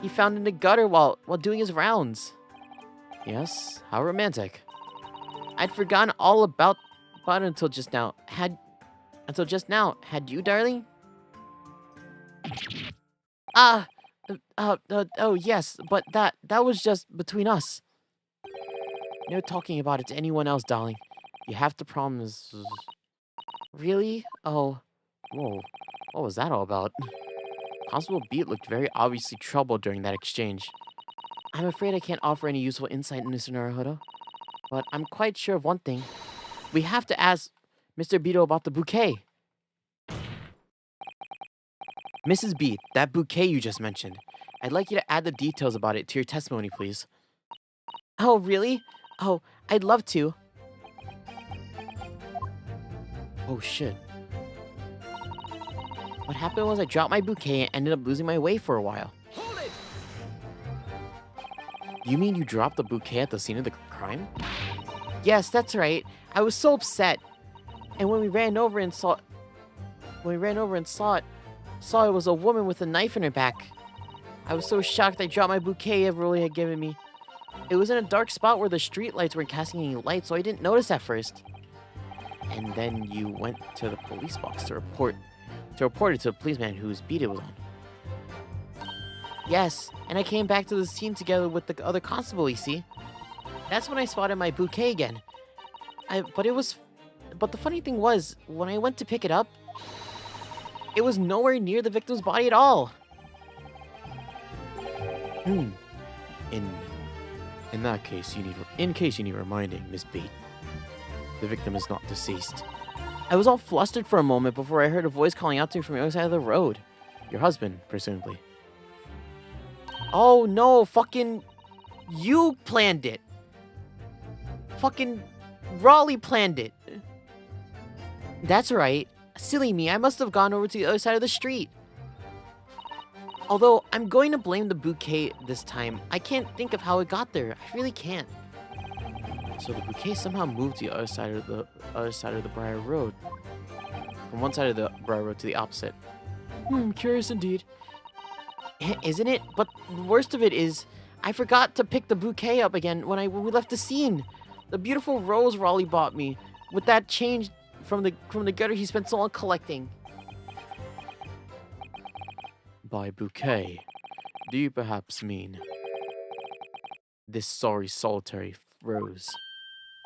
he found in the gutter while doing his rounds. Yes, how romantic. I'd forgotten all about it until just now. Had you, darling? Oh yes, but that was just between us. No talking about it to anyone else, darling. You have to promise. Really? Oh, Whoa, What was that all about? Constable Beat looked very obviously troubled during that exchange. I'm afraid I can't offer any useful insight, Mr. Naruhodo. But I'm quite sure of one thing. We have to ask Mr. Beto about the bouquet. Mrs. Beat, that bouquet you just mentioned. I'd like you to add the details about it to your testimony, please. Oh, really? Oh, I'd love to. Oh, shit. What happened was I dropped my bouquet and ended up losing my way for a while. Hold it! You mean you dropped the bouquet at the scene of the crime? Yes, that's right. I was so upset. And when we ran over and saw it was a woman with a knife in her back. I was so shocked I dropped my bouquet Everly had given me. It was in a dark spot where the street lights weren't casting any light, so I didn't notice at first. And then you went to the police box to report it to the policeman whose beat it was on. Yes, and I came back to the scene together with the other constable, you see. That's when I spotted my bouquet again. But the funny thing was, when I went to pick it up, it was nowhere near the victim's body at all. In that case, in case you need reminding, Miss Beat, the victim is not deceased. I was all flustered for a moment before I heard a voice calling out to me from the other side of the road. Your husband, presumably. Oh no, fucking you planned it. Fucking Raleigh planned it. That's right. Silly me, I must have gone over to the other side of the street. Although, I'm going to blame the bouquet this time. I can't think of how it got there. I really can't. So the bouquet somehow moved to the other side of the Briar Road. From one side of the Briar Road to the opposite. Curious indeed. Isn't it? But the worst of it is, I forgot to pick the bouquet up again when we left the scene. The beautiful rose Raleigh bought me, with that change from the gutter he spent so long collecting. By bouquet, do you perhaps mean this sorry solitary rose?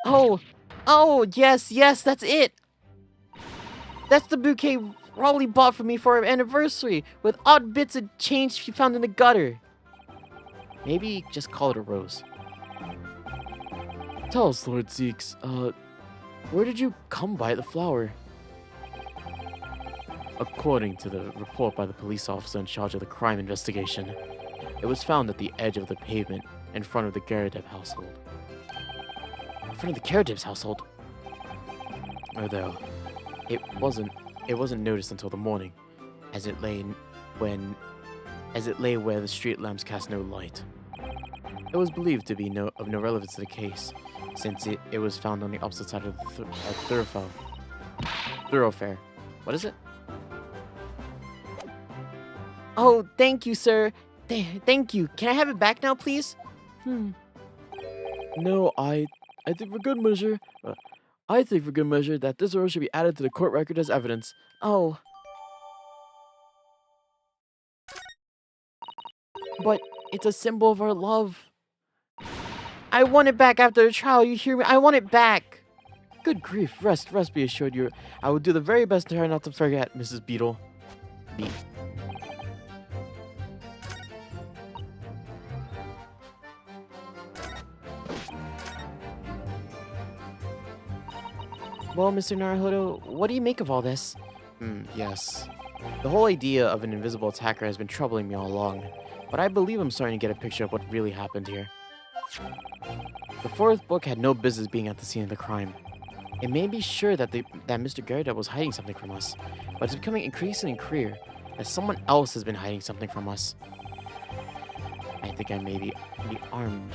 Oh, yes, that's it. That's the bouquet Raleigh bought for me for our anniversary, with odd bits of change she found in the gutter. Maybe just call it a rose. Tell us, Lord Zeeks, where did you come by the flower? According to the report by the police officer in charge of the crime investigation, it was found at the edge of the pavement in front of the Garadeb household. In front of the Karadib's household. Although, it wasn't noticed until the morning, as it lay where the street lamps cast no light. It was believed to be of no relevance to the case, since it was found on the opposite side of the thoroughfare. What is it? Oh, thank you, sir. Thank you. Can I have it back now, please? No, I think for good measure, that this rose should be added to the court record as evidence. Oh. But it's a symbol of our love. I want it back after the trial, you hear me? I want it back. Good grief, rest be assured I will do the very best to try not to forget, Mrs. Beetle. Well, Mr. Naruhodo, what do you make of all this? Yes. The whole idea of an invisible attacker has been troubling me all along, but I believe I'm starting to get a picture of what really happened here. The fourth book had no business being at the scene of the crime. It may be sure that Mr. Garadeb was hiding something from us, but it's becoming increasingly clear that someone else has been hiding something from us. I think I may be armed,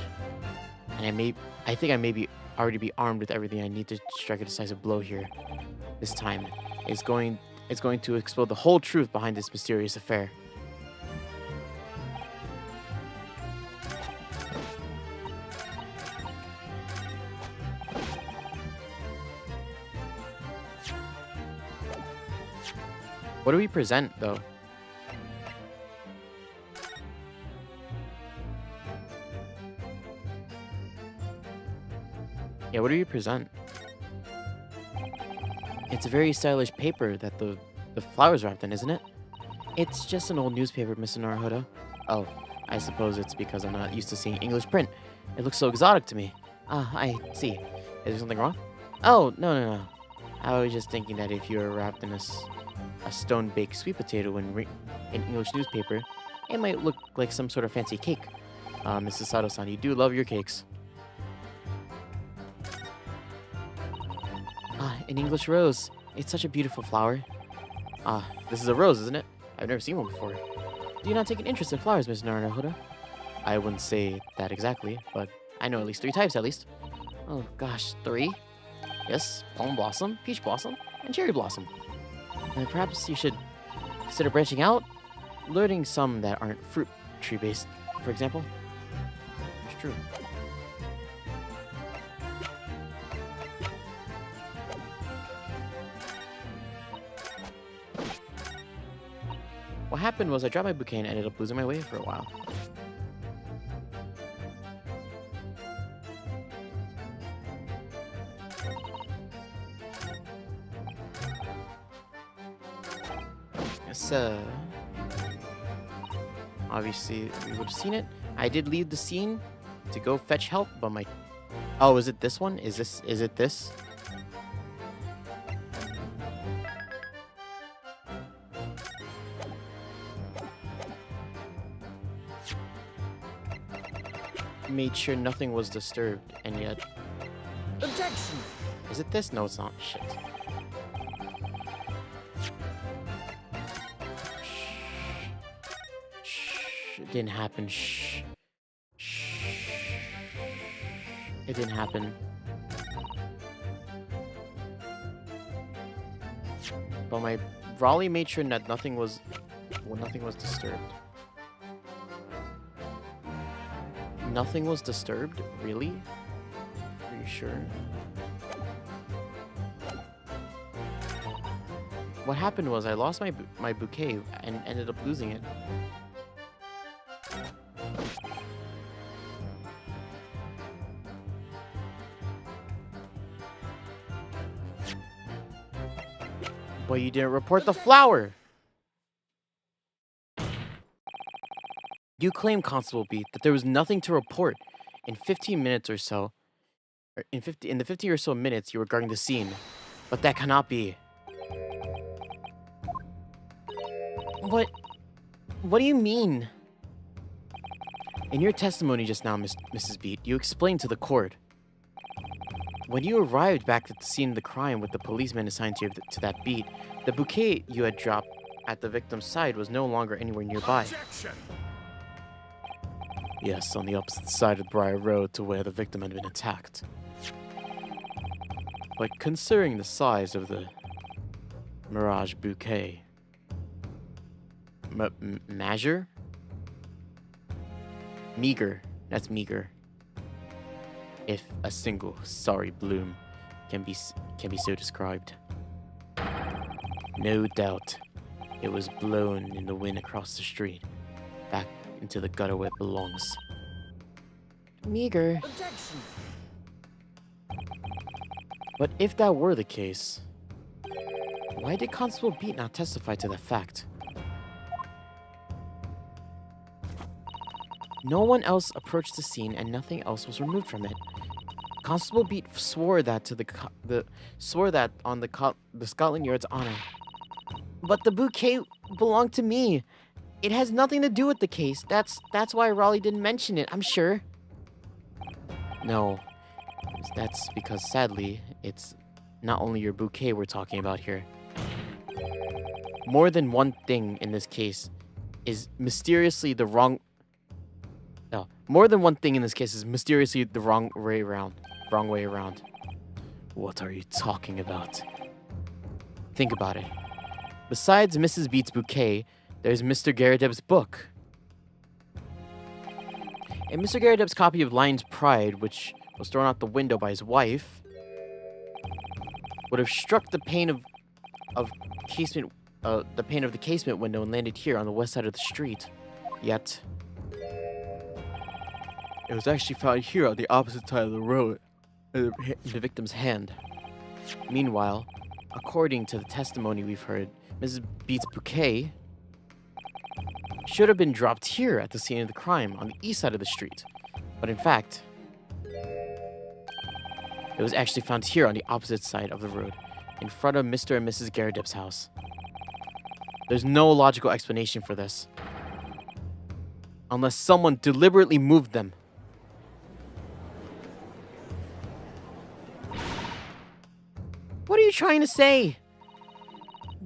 and I think I may be already be armed with everything I need to strike a decisive blow here. This time, it's going to explode the whole truth behind this mysterious affair. What do we present, though? Yeah, what do we present? It's a very stylish paper that the The flower's wrapped in, isn't it? It's just an old newspaper, Mr. Naruhodo. Oh, I suppose it's because I'm not used to seeing English print. It looks so exotic to me. Ah, I see. Is there something wrong? Oh, no. I was just thinking that if you were wrapped in a stone-baked sweet potato in English newspaper, it might look like some sort of fancy cake. Mrs. Sato-san, you do love your cakes. Ah, an English rose. It's such a beautiful flower. Ah, this is a rose, isn't it? I've never seen one before. Do you not take an interest in flowers, Mr. Naruhodo? I wouldn't say that exactly, but I know at least 3 types at least. Oh gosh, 3? Yes, plum blossom, peach blossom, and cherry blossom. And perhaps you should consider branching out, learning some that aren't fruit tree based, for example. It's true. What happened was I dropped my bouquet and ended up losing my way for a while. So, obviously we would have seen it. I did leave the scene to go fetch help, but my... Oh, is it this one? Is it this? Made sure nothing was disturbed, and yet... Objection! Is it this? No, it's not. Shit. Shh. It didn't happen. Shh. Shh. It didn't happen. But my Raleigh made sure that nothing was disturbed. Nothing was disturbed? Really? Are you sure? What happened was I lost my bouquet and ended up losing it. But you didn't report the flower! You claim, Constable Beat, that there was nothing to report in 15 minutes or so. Or in the 50 or so minutes you were guarding the scene. But that cannot be. What do you mean? In your testimony just now, Mrs. Beat, you explained to the court. When you arrived back at the scene of the crime with the policeman assigned to that beat, the bouquet you had dropped at the victim's side was no longer anywhere nearby. Objection! Yes, on the opposite side of Briar Road to where the victim had been attacked. But considering the size of the Mirage bouquet... Measure? Meager. That's meager. if a single sorry bloom can be so described. No doubt, it was blown in the wind across the street, back into the gutter where it belongs. Meager. Objection! But if that were the case, why did Constable Beat not testify to that fact? No one else approached the scene, and nothing else was removed from it. Constable Beat swore that on the Scotland Yard's honor. But the bouquet belonged to me. It has nothing to do with the case. That's why Raleigh didn't mention it, I'm sure. No, that's because sadly, it's not only your bouquet we're talking about here. More than one thing in this case is mysteriously the wrong... No, more than one thing in this case is mysteriously the wrong way around. Wrong way around. What are you talking about? Think about it. Besides Mrs. Beat's bouquet, there's Mr. Garrideb's book. And Mr. Garrideb's copy of Lion's Pride, which was thrown out the window by his wife, would have struck the pane of the casement window and landed here on the west side of the street. Yet, it was actually found here on the opposite side of the road, in the victim's hand. Meanwhile, according to the testimony we've heard, Mrs. Beat's bouquet should have been dropped here at the scene of the crime on the east side of the street. But in fact, it was actually found here on the opposite side of the road, in front of Mr. and Mrs. Garridip's house. There's no logical explanation for this, unless someone deliberately moved them. What are you trying to say?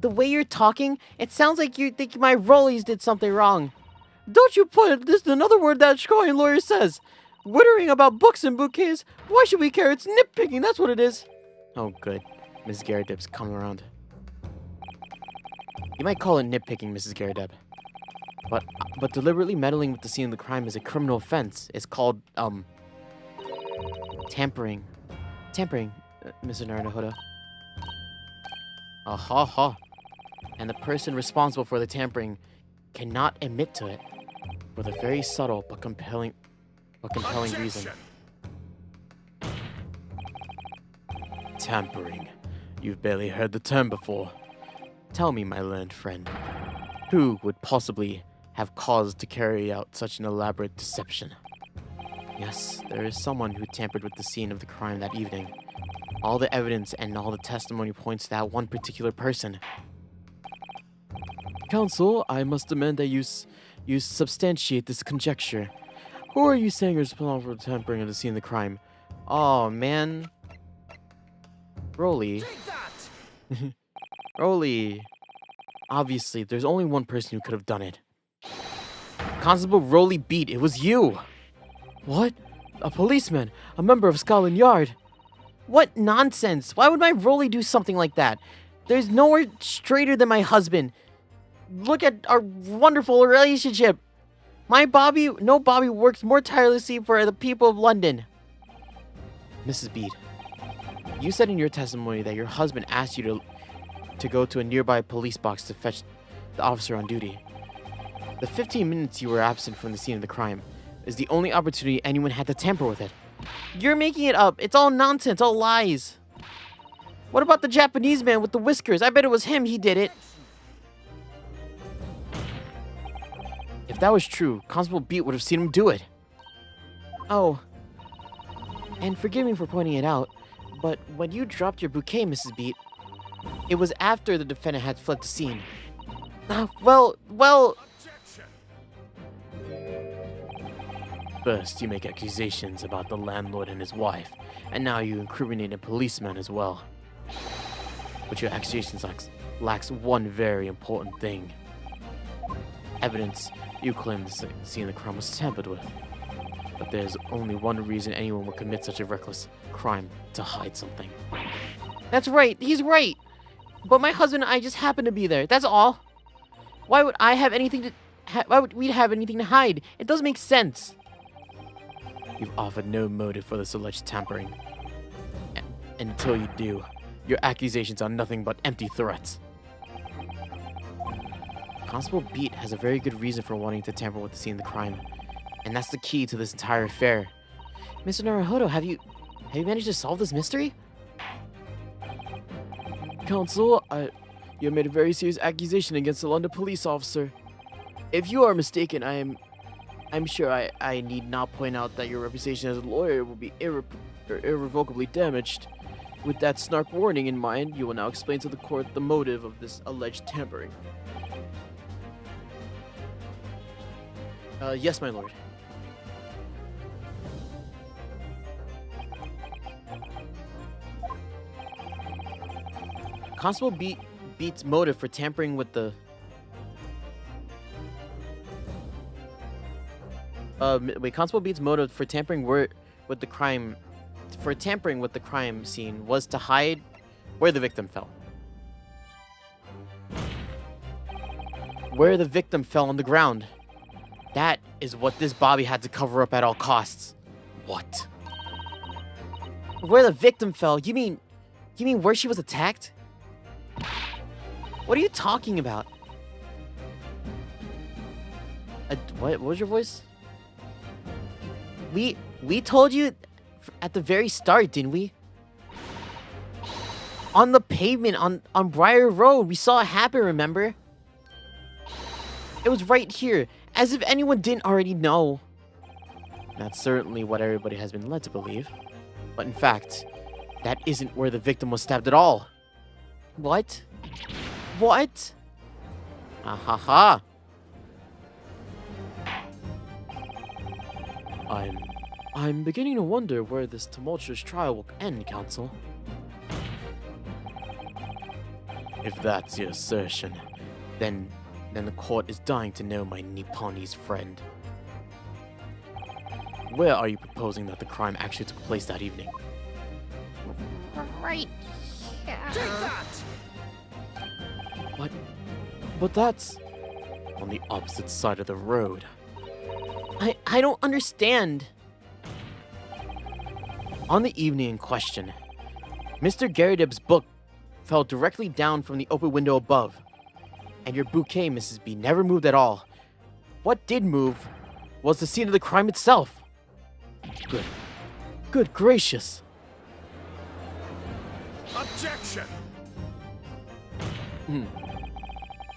The way you're talking, it sounds like you think my rollies did something wrong. Don't you put it, this is another word that Chicagoan lawyer says. Wittering about books and bouquets. Why should we care? It's nitpicking, that's what it is. Oh, good. Mrs. Garridip's coming around. You might call it nitpicking, Mrs. Garridip. But deliberately meddling with the scene of the crime is a criminal offense. It's called, tampering. Tampering, Mr. Naruhodo. Ha. And the person responsible for the tampering cannot admit to it for the very subtle but compelling reason. Tampering. You've barely heard the term before. Tell me, my learned friend, who would possibly have cause to carry out such an elaborate deception? Yes, there is someone who tampered with the scene of the crime that evening. All the evidence and all the testimony points to that one particular person. Counsel, I must demand that you substantiate this conjecture. Who are you saying is responsible for tampering of the scene of the crime? Oh, man. Rolly. Take that! Rolly. Obviously, there's only one person who could have done it. Constable Rolly Beat, it was you! What? A policeman, a member of Scotland Yard. What nonsense! Why would my Rolly do something like that? There's nowhere straighter than my husband. Look at our wonderful relationship. No Bobby works more tirelessly for the people of London. Mrs. Beat, you said in your testimony that your husband asked you to go to a nearby police box to fetch the officer on duty. The 15 minutes you were absent from the scene of the crime is the only opportunity anyone had to tamper with it. You're making it up. It's all nonsense, all lies. What about the Japanese man with the whiskers? I bet it was him. He did it. If that was true, Constable Beat would have seen him do it. Oh, and forgive me for pointing it out, but when you dropped your bouquet, Mrs. Beat, it was after the defendant had fled the scene. Well... First, you make accusations about the landlord and his wife, and now you incriminate a policeman as well. But your accusations lacks one very important thing. Evidence you claim the scene of the crime was tampered with. But there's only one reason anyone would commit such a reckless crime: to hide something. That's right, he's right. But my husband and I just happened to be there, that's all. Why would I have anything to... why would we have anything to hide? It doesn't make sense. You've offered no motive for this alleged tampering. And until you do, your accusations are nothing but empty threats. Constable Beat has a very good reason for wanting to tamper with the scene of the crime. And that's the key to this entire affair. Mr. Naruhodo, have you managed to solve this mystery? Counsel, you have made a very serious accusation against a London police officer. If you are mistaken, I'm sure I need not point out that your reputation as a lawyer will be irrevocably damaged. With that snark warning in mind, you will now explain to the court the motive of this alleged tampering. Yes, my lord. Constable Beat's motive for tampering with the... Constable Beat's motive for tampering with the crime scene was to hide where the victim fell. Where the victim fell on the ground. That is what this Bobby had to cover up at all costs. What? Where the victim fell? You mean where she was attacked? What are you talking about? What was your voice? We told you at the very start, didn't we? On the pavement on Briar Road. We saw it happen, remember? It was right here, as if anyone didn't already know. That's certainly what everybody has been led to believe. But in fact, that isn't where the victim was stabbed at all. What? What? Ah ha ha. I'm beginning to wonder where this tumultuous trial will end, Counsel. If that's your assertion, then the court is dying to know, my Nipponese friend. Where are you proposing that the crime actually took place that evening? Right. Take that! But that's... On the opposite side of the road. I don't understand. On the evening in question, Mr. Garrideb's book fell directly down from the open window above, and your bouquet, Mrs. B, never moved at all. What did move was the scene of the crime itself. Good gracious. Objection!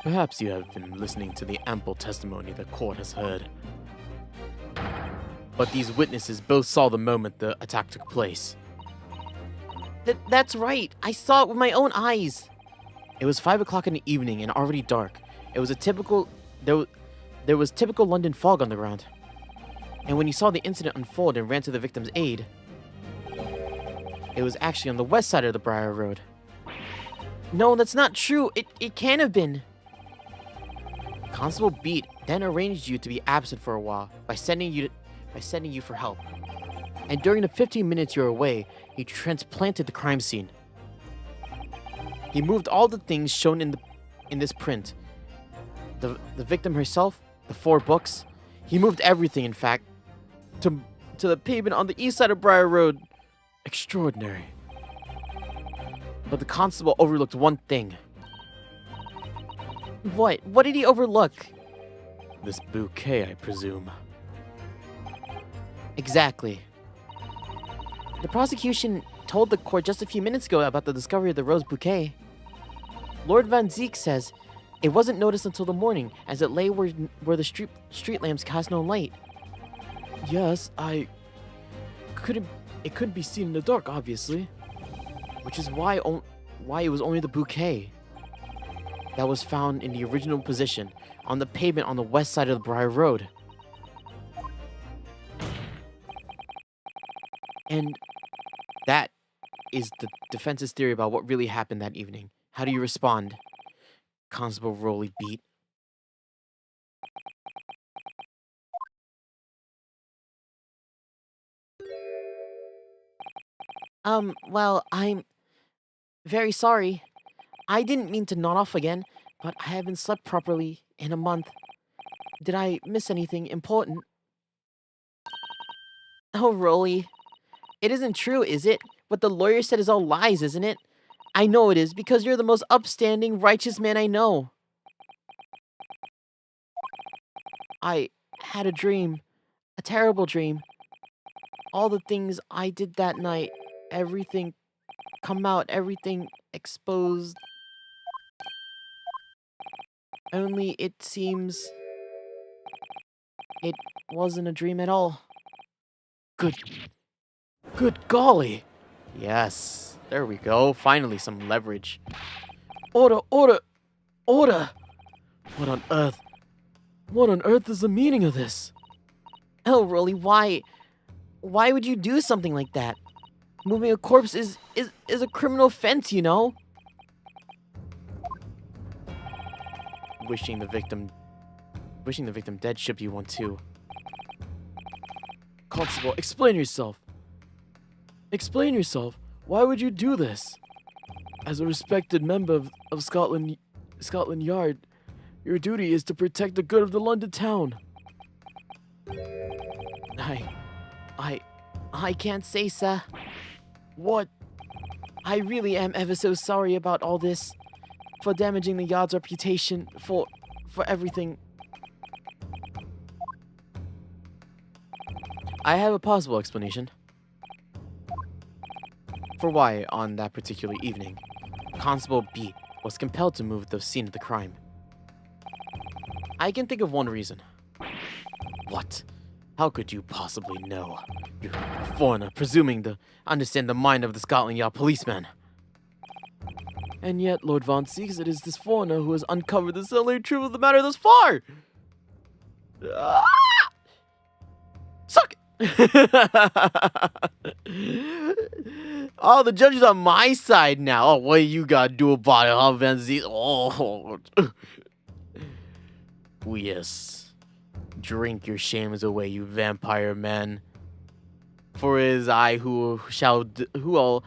Perhaps you have been listening to the ample testimony the court has heard. But these witnesses both saw the moment the attack took place. That's right. I saw it with my own eyes. It was 5 o'clock in the evening and already dark. It was a typical... There was typical London fog on the ground. And when you saw the incident unfold and ran to the victim's aid, it was actually on the west side of the Briar Road. No, that's not true. It can't have been. Constable Beat then arranged you to be absent for a while by sending you for help. And during the 15 minutes you were away, he transplanted the crime scene. He moved all the things shown in this print. The victim herself, the 4 books. He moved everything, in fact, to the pavement on the east side of Briar Road. Extraordinary. But the constable overlooked one thing. What? What did he overlook? This bouquet, I presume. Exactly. The prosecution told the court just a few minutes ago about the discovery of the rose bouquet. Lord Van Zeek says it wasn't noticed until the morning, as it lay where the street lamps cast no light. Yes, it couldn't be seen in the dark, obviously. Which is why it was only the bouquet that was found in the original position on the pavement on the west side of the Briar Road. And that is the defense's theory about what really happened that evening. How do you respond, Constable Rolly Beat? Well, I'm very sorry. I didn't mean to nod off again, but I haven't slept properly in a month. Did I miss anything important? Oh, Rolly. It isn't true, is it? What the lawyer said is all lies, isn't it? I know it is, because you're the most upstanding, righteous man I know. I had a dream. A terrible dream. All the things I did that night, everything come out, everything exposed. Only it seems it wasn't a dream at all. Good golly. Yes, there we go. Finally, some leverage. Order! What on earth is the meaning of this? Oh, Rolly, why? Why would you do something like that? Moving a corpse is a criminal offense, you know? Wishing the victim dead should be one too. Constable, explain yourself. Explain yourself. Why would you do this? As a respected member of Scotland Yard, your duty is to protect the good of the London town. I can't say, sir. What? I really am ever so sorry about all this. For damaging the Yard's reputation, for everything. I have a possible explanation for why, on that particular evening, Constable Beat was compelled to move the scene of the crime. I can think of one reason. What? How could you possibly know? You're a foreigner, presuming to understand the mind of the Scotland Yard policeman. And yet, Lord Von Seeks, it is this foreigner who has uncovered the salient truth of the matter thus far! Ah! Suck it! Oh, the judge is on my side now. Oh, what you gotta do about it, huh, Van Zee? Oh. Oh, yes. Drink your shames away, you vampire man. For it is I who will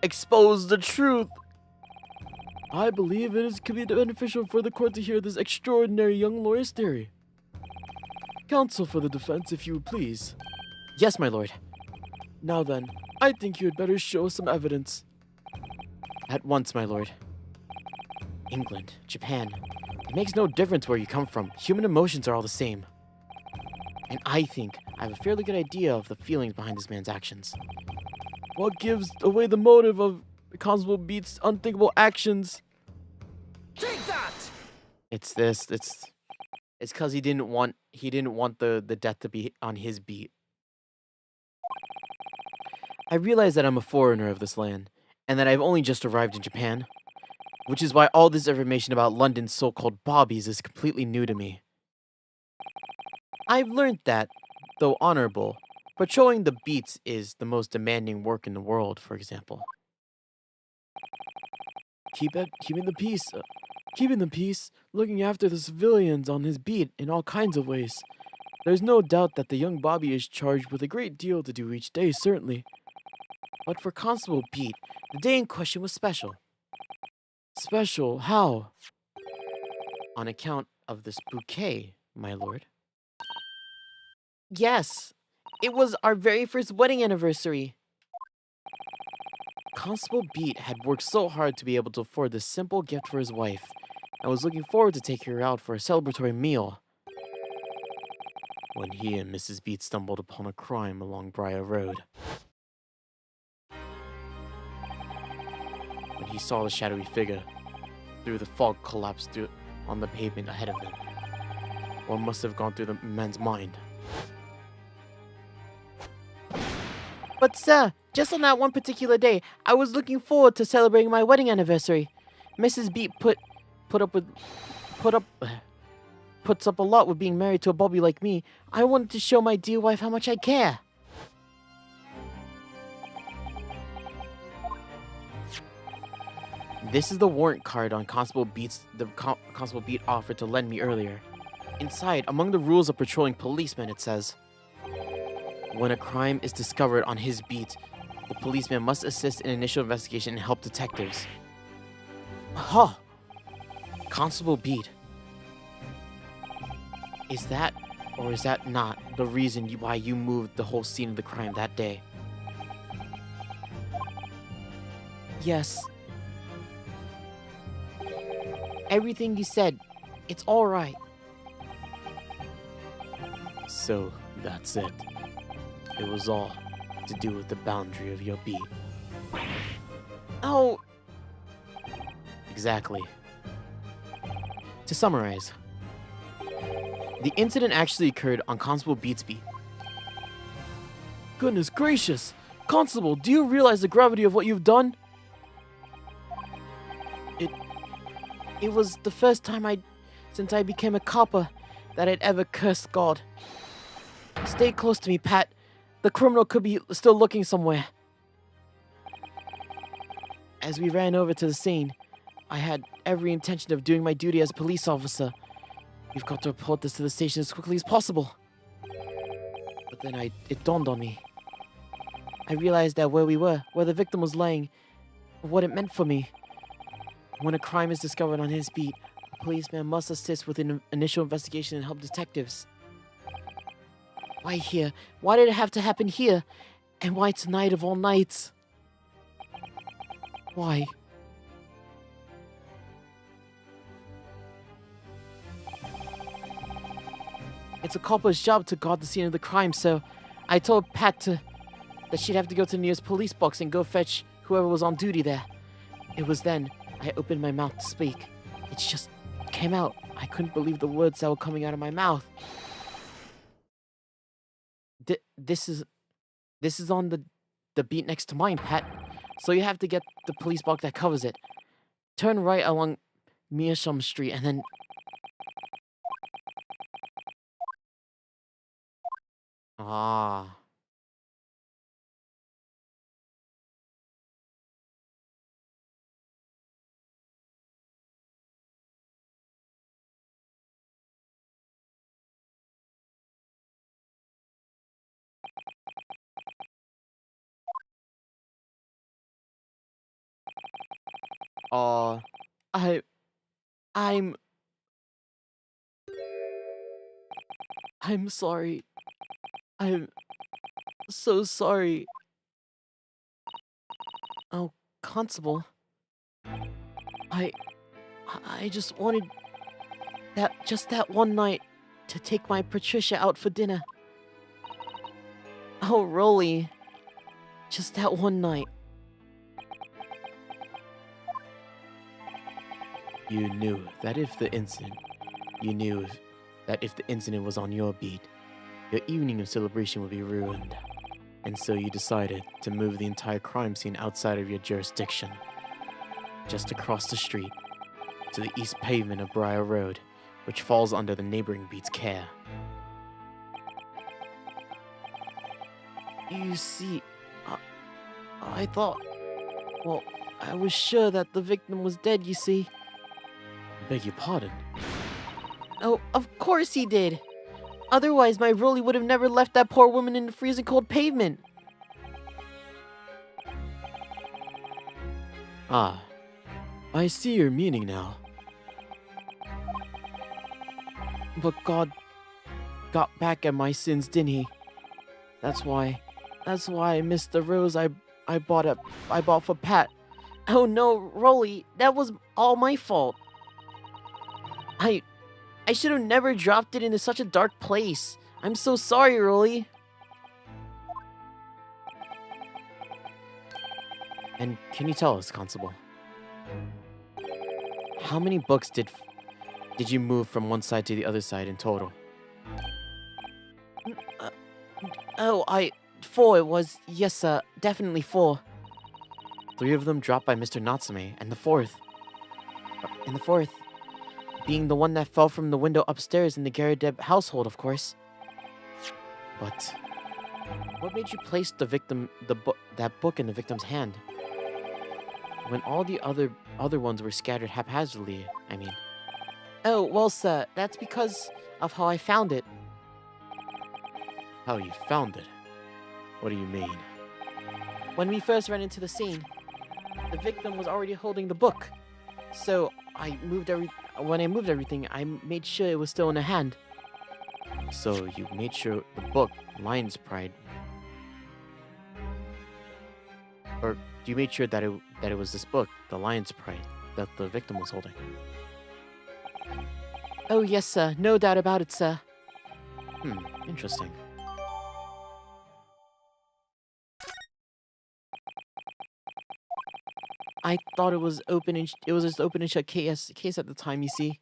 expose the truth. I believe it could be beneficial for the court to hear this extraordinary young lawyer's theory. Counsel for the defense, if you would please. Yes, my lord. Now then, I think you had better show some evidence. At once, my lord. England, Japan. It makes no difference where you come from. Human emotions are all the same. And I think I have a fairly good idea of the feelings behind this man's actions. What gives away the motive of Constable Beat's unthinkable actions? Take that! It's because he didn't want the death to be on his beat. I realize that I'm a foreigner of this land, and that I've only just arrived in Japan, which is why all this information about London's so-called bobbies is completely new to me. I've learned that, though honorable, patrolling the beats is the most demanding work in the world, for example. Keeping the peace, looking after the civilians on his beat in all kinds of ways. There's no doubt that the young Bobby is charged with a great deal to do each day, certainly. But for Constable Beat, the day in question was special. Special? How? On account of this bouquet, my lord. Yes, it was our very first wedding anniversary. Constable Beat had worked so hard to be able to afford this simple gift for his wife, and was looking forward to taking her out for a celebratory meal, when he and Mrs. Beat stumbled upon a crime along Briar Road. When he saw the shadowy figure through the fog collapse on the pavement ahead of them, what must have gone through the man's mind? But sir, just on that one particular day, I was looking forward to celebrating my wedding anniversary. Mrs. Beat puts up a lot with being married to a Bobby like me. I wanted to show my dear wife how much I care. This is the warrant card on Constable Beat offered to lend me earlier. Inside, among the rules of patrolling policemen, it says, when a crime is discovered on his beat, the policeman must assist in initial investigation and help detectives. Huh! Constable Beat. Is that, or is that not, the reason why you moved the whole scene of the crime that day? Yes. Everything you said, it's all right. So, that's it. It was all to do with the boundary of your beat. Oh, Exactly. To summarize, the incident actually occurred on Constable Beat's beat. Goodness gracious! Constable, do you realize the gravity of what you've done? it was the first time since I became a copper, that I'd ever cursed God. Stay close to me, Pat. The criminal could be still looking somewhere. As we ran over to the scene, I had every intention of doing my duty as a police officer. We've got to report this to the station as quickly as possible. But then it dawned on me. I realized that where we were, where the victim was laying, what it meant for me. When a crime is discovered on his beat, a policeman must assist with an initial investigation and help detectives. Why here? Why did it have to happen here? And why tonight of all nights? Why? It's a copper's job to guard the scene of the crime, so I told Pat that she'd have to go to the nearest police box and go fetch whoever was on duty there. It was then I opened my mouth to speak. It just came out. I couldn't believe the words that were coming out of my mouth. This is on the beat next to mine, Pat. So you have to get the police block that covers it. Turn right along Measham Street and then... Ah. Uh, I... I'm... I'm sorry. I'm so sorry. Oh, Constable. I just wanted that one night to take my Patricia out for dinner. Oh, Rolly. Just that one night. You knew that if the incident was on your beat, your evening of celebration would be ruined. And so you decided to move the entire crime scene outside of your jurisdiction, just across the street, to the east pavement of Briar Road, which falls under the neighboring beat's care. You see, I thought... Well, I was sure that the victim was dead, you see. Beg your pardon? Oh, of course he did. Otherwise, my Rolly would have never left that poor woman in the freezing cold pavement. Ah, I see your meaning now. But God got back at my sins, didn't he? That's why I missed the rose I bought for Pat. Oh no, Rolly, that was all my fault. I should have never dropped it into such a dark place. I'm so sorry, Rolly. And can you tell us, Constable, how many books did you move from one side to the other side in total? Oh, 4 it was. Yes, sir. Definitely 4. 3 of them dropped by Mr. Natsume, and the fourth Being the one that fell from the window upstairs in the Garadeb household, of course. But What made you place that book in the victim's hand? when all the other ones were scattered haphazardly, I mean. Oh, well, sir, that's because of how I found it. How you found it? What do you mean? When we first ran into the scene, the victim was already holding the book. So when I moved everything, I made sure it was still in her hand. So you made sure the book, Lion's Pride, or you made sure that it was this book, The Lion's Pride, that the victim was holding? Oh, yes, sir. No doubt about it, sir. Interesting. I thought it was just open and shut case at the time, you see.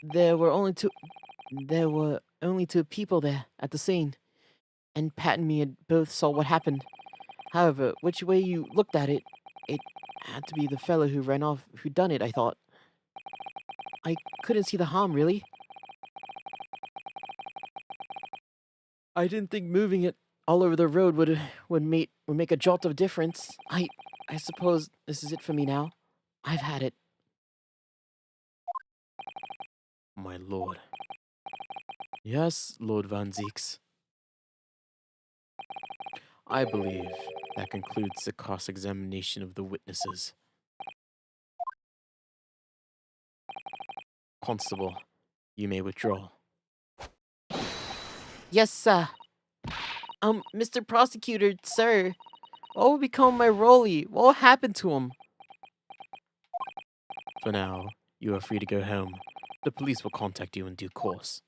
There were only two people there at the scene, and Pat and me had both saw what happened. However, which way you looked at it, it had to be the fellow who ran off who done it, I thought. I couldn't see the harm, really. I didn't think moving it all over the road would make a jolt of difference. I suppose this is it for me now. I've had it. My lord. Yes, Lord Van Zeeks. I believe that concludes the cross-examination of the witnesses. Constable, you may withdraw. Yes, sir. Mr. Prosecutor, sir. What will become of my Rolly? What will happen to him? For now, you are free to go home. The police will contact you in due course.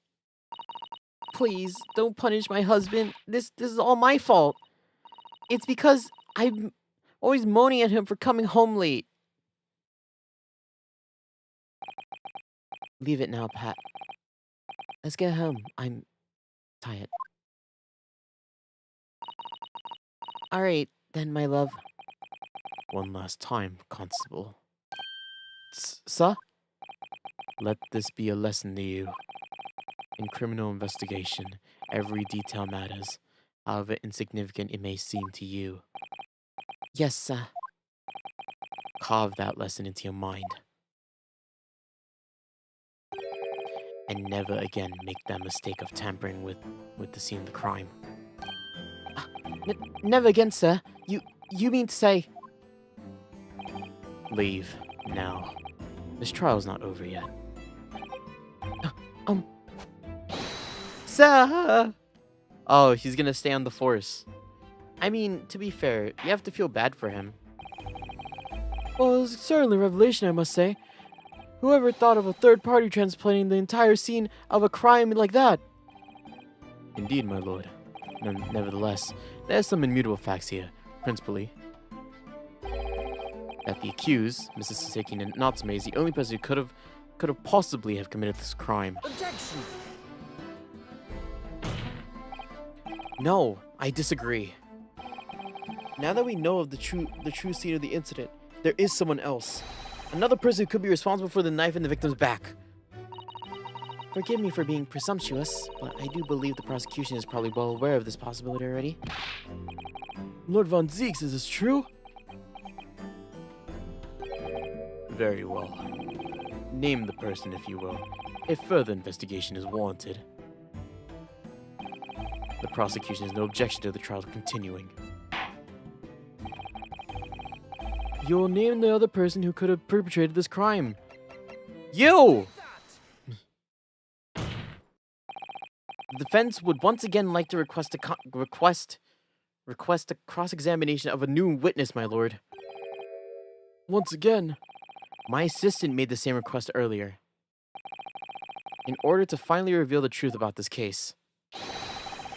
Please, don't punish my husband. This is all my fault. It's because I'm always moaning at him for coming home late. Leave it now, Pat. Let's get home. I'm tired. Alright, then, my love. One last time, Constable. Sir? Let this be a lesson to you. In criminal investigation, every detail matters, however insignificant it may seem to you. Yes, sir. Carve that lesson into your mind. And never again make that mistake of tampering with the scene of the crime. Never again, sir. You mean to say... Leave, now. This trial's not over yet. Sir! Oh, he's gonna stay on the force. I mean, to be fair, you have to feel bad for him. Well, it was certainly a revelation, I must say. Whoever thought of a third party transplanting the entire scene of a crime like that? Indeed, my lord. Nevertheless, there are some immutable facts here, principally that the accused, Mrs. Saseki Natsume, is the only person who could have possibly have committed this crime. Objection. No, I disagree. Now that we know of the true scene of the incident, there is someone else. Another person who could be responsible for the knife in the victim's back. Forgive me for being presumptuous, but I do believe the prosecution is probably well aware of this possibility already. Lord Von Zeeks, is this true? Very well. Name the person, if you will, if further investigation is warranted. The prosecution has no objection to the trial continuing. You'll name the other person who could have perpetrated this crime. You! The defense would once again like to request a cross-examination of a new witness, my lord. Once again, My assistant made the same request earlier. In order to finally reveal the truth about this case,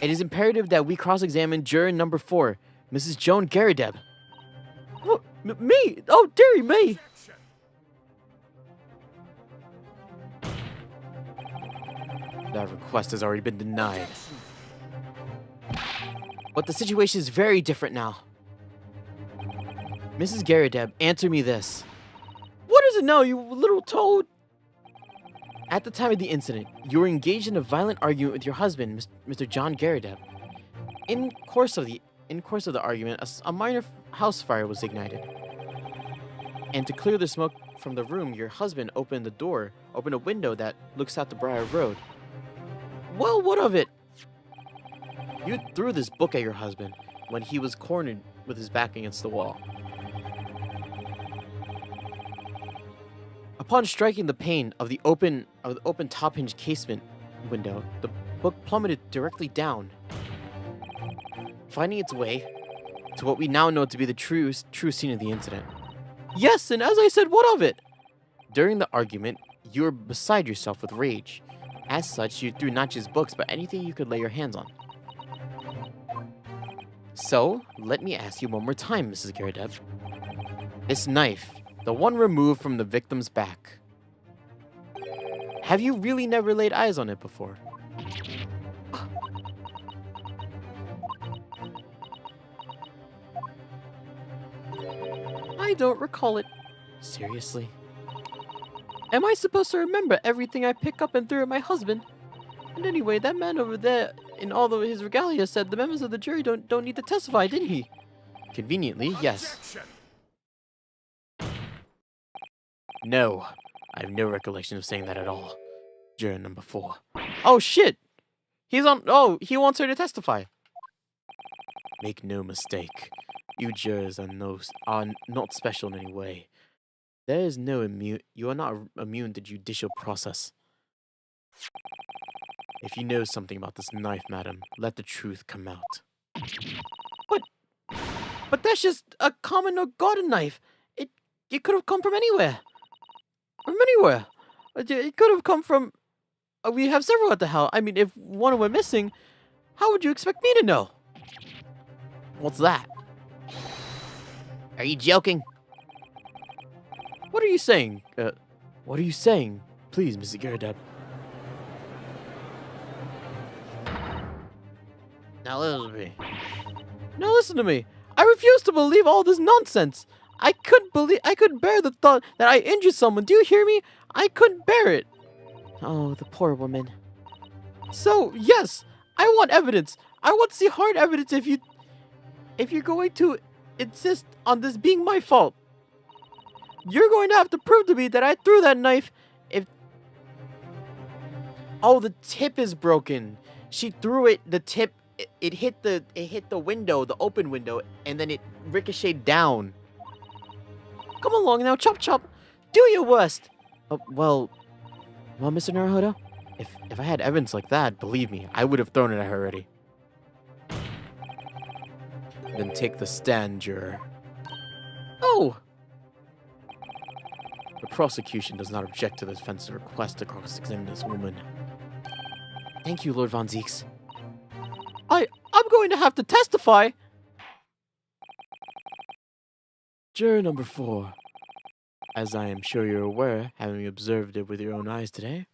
it is imperative that we cross-examine juror number 4, Mrs. Joan Garadeb. what, me? Oh, dearie me! That request has already been denied. But the situation is very different now. Mrs. Garadeb, answer me this. What is it now, you little toad? At the time of the incident, you were engaged in a violent argument with your husband, Mr. John Garadeb. In course of the argument, a minor house fire was ignited. And to clear the smoke from the room, your husband opened a window that looks out the Briar Road. Well, what of it? You threw this book at your husband when he was cornered with his back against the wall. Upon striking the pane of the open top hinge casement window, the book plummeted directly down, finding its way to what we now know to be the true scene of the incident. Yes, and as I said, what of it? During the argument, you were beside yourself with rage. As such, you threw not just books, but anything you could lay your hands on. So, let me ask you one more time, Mrs. Garadeb. This knife, the one removed from the victim's back, have you really never laid eyes on it before? I don't recall it. Seriously? Am I supposed to remember everything I pick up and threw at my husband? And anyway, that man over there, in all of his regalia, said the members of the jury don't need to testify, didn't he? Conveniently, yes. Objection. No, I have no recollection of saying that at all. Juror number 4. Oh shit! He wants her to testify. Make no mistake, you jurors are not special in any way. You are not immune to judicial process. If you know something about this knife, madam, let the truth come out. But that's just a common or garden knife. It could have come from anywhere. From anywhere. It could have come from... We have several at the house. I mean, if one were missing, how would you expect me to know? What's that? Are you joking? What are you saying? What are you saying? Please, Mr. Garrideb. Now listen to me. Now listen to me. I refuse to believe all this nonsense. I couldn't bear the thought that I injured someone. Do you hear me? I couldn't bear it. Oh, the poor woman. So, yes, I want evidence. I want to see hard evidence if you're going to insist on this being my fault. You're going to have to prove to me that I threw that knife if... Oh, the tip is broken. She threw it, the tip, it hit the window, the open window, and then it ricocheted down. Come along now, chop chop. Do your worst. Well, Mr. Naruhodo? If I had evidence like that, believe me, I would have thrown it at her already. Then take the stand, juror. Oh! The prosecution does not object to the defense's request to cross-examine this woman. Thank you, Lord Von Zeeks. I'm going to have to testify. Juror number 4. As I am sure you're aware, having observed it with your own eyes today,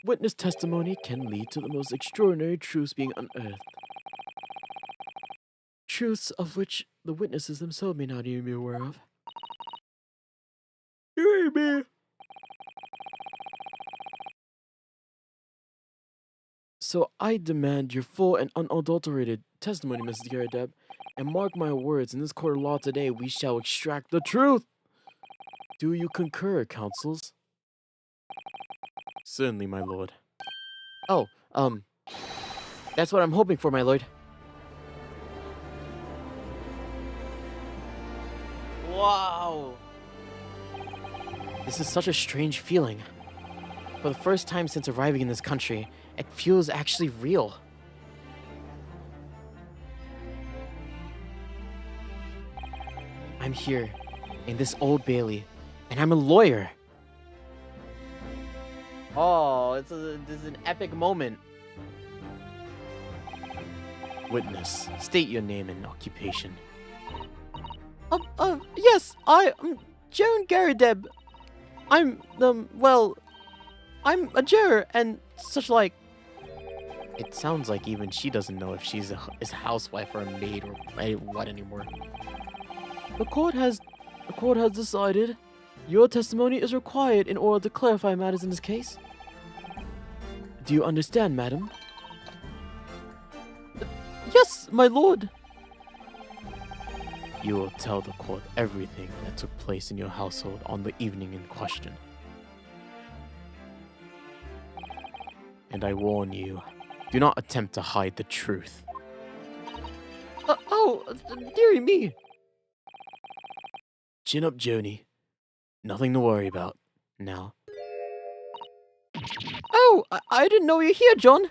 witness testimony can lead to the most extraordinary truths being unearthed. Truths of which the witnesses themselves may not even be aware of. You ain't me. So I demand your full and unadulterated testimony, Mrs. Garrideb, and mark my words, in this court of law today we shall extract the truth. Do you concur, counsels? Certainly, my lord. Oh, that's what I'm hoping for, my lord. Wow. This is such a strange feeling. For the first time since arriving in this country, it feels actually real. I'm here, in this Old Bailey, and I'm a lawyer. Oh, this is an epic moment. Witness, state your name and occupation. Yes, I'm Joan Garrideb. I'm I'm a juror and such like. It sounds like even she doesn't know if she's a housewife or a maid or what anymore. The court has decided your testimony is required in order to clarify matters in this case. Do you understand, madam? Yes, my lord. You will tell the court everything that took place in your household on the evening in question. And I warn you, do not attempt to hide the truth. Dearie me. Chin up, Joni. Nothing to worry about. Now, Oh, I didn't know you were here, John.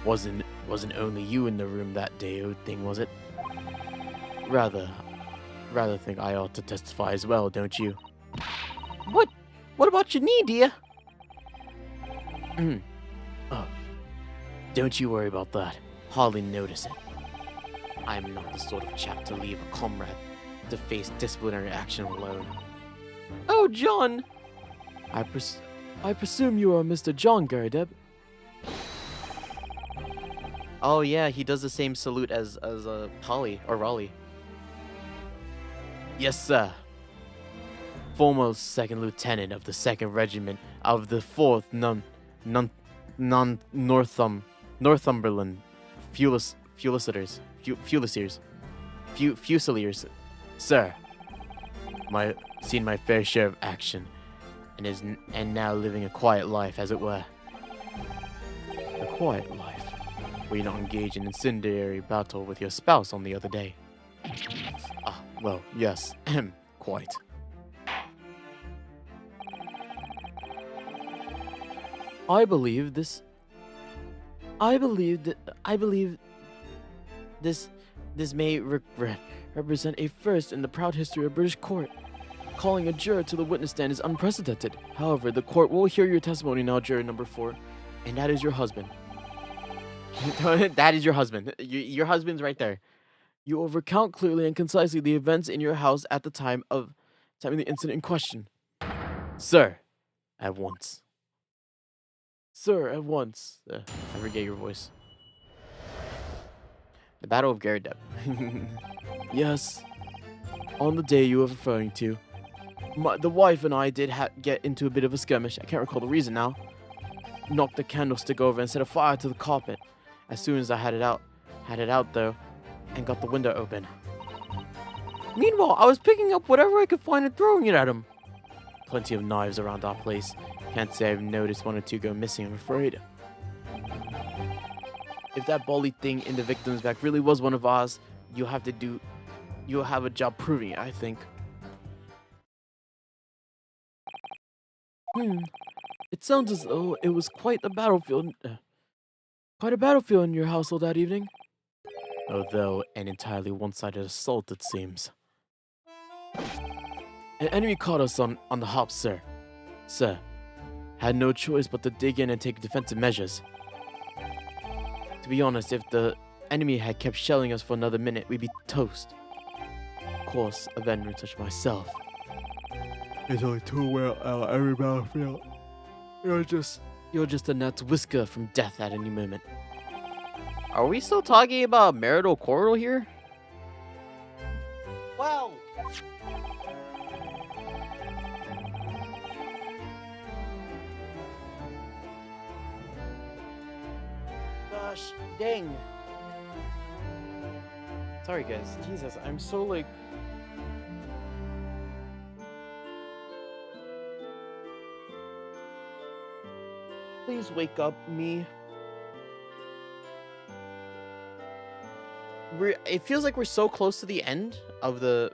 wasn't only you in the room that day, old thing, was it? Rather think I ought to testify as well, don't you? What about your knee, dear? Oh, don't you worry about that. Hardly notice it. I'm not the sort of chap to leave a comrade to face disciplinary action alone. Oh, John. I presume you are Mr. John Garrideb. Oh yeah, he does the same salute as Polly or Raleigh. Yes, sir. Former second lieutenant of the 2nd Regiment of the 4th Northumberland Fusiliers. Sir, seen my fair share of action, and now living a quiet life, as it were. A quiet life, where you not engage in incendiary battle with your spouse on the other day. Ah, well, yes, quite. I believe this may represent a first in the proud history of British court. Calling a juror to the witness stand is unprecedented. However, the court will hear your testimony now, juror number 4, and that is your husband. That is your husband. Your husband's right there. You will recount clearly and concisely the events in your house at the time of the incident in question. Sir, at once. Sir, at once. I forget your voice. The Battle of Garrideb. Yes. On the day you were referring to, the wife and I did get into a bit of a skirmish. I can't recall the reason now. Knocked the candlestick over and set a fire to the carpet. As soon as I had it out though, and got the window open. Meanwhile, I was picking up whatever I could find and throwing it at him. Plenty of knives around our place. Can't say I've noticed one or two go missing, I'm afraid. If that bally thing in the victim's back really was one of ours, you'll have a job proving it, I think. It sounds as though it was quite a battlefield in your household that evening. Although an entirely one-sided assault, it seems. An enemy caught us on the hop, sir. Sir, had no choice but to dig in and take defensive measures. To be honest, if the enemy had kept shelling us for another minute, we'd be toast. Of course, a veteran such as myself. It's only too well out every battlefield. You're just a gnat's whisker from death at any moment. Are we still talking about marital quarrel here? Wow. Gosh, dang. Sorry guys, Jesus, I'm so like... Please wake up me. It feels like we're so close to the end of the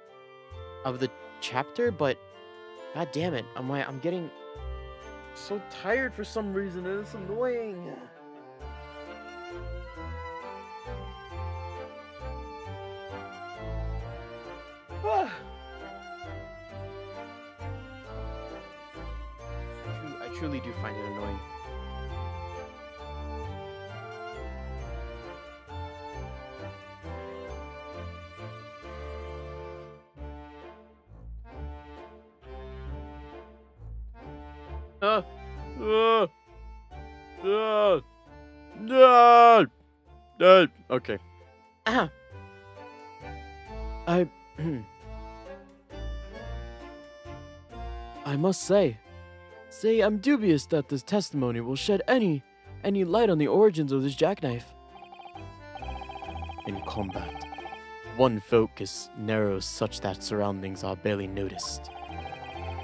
chapter, but god damn it, I'm getting so tired for some reason. It's annoying. Ah. I truly do find it annoying. Okay. Ah. I must say I'm dubious that this testimony will shed any light on the origins of this jackknife. In combat, one focus narrows such that surroundings are barely noticed.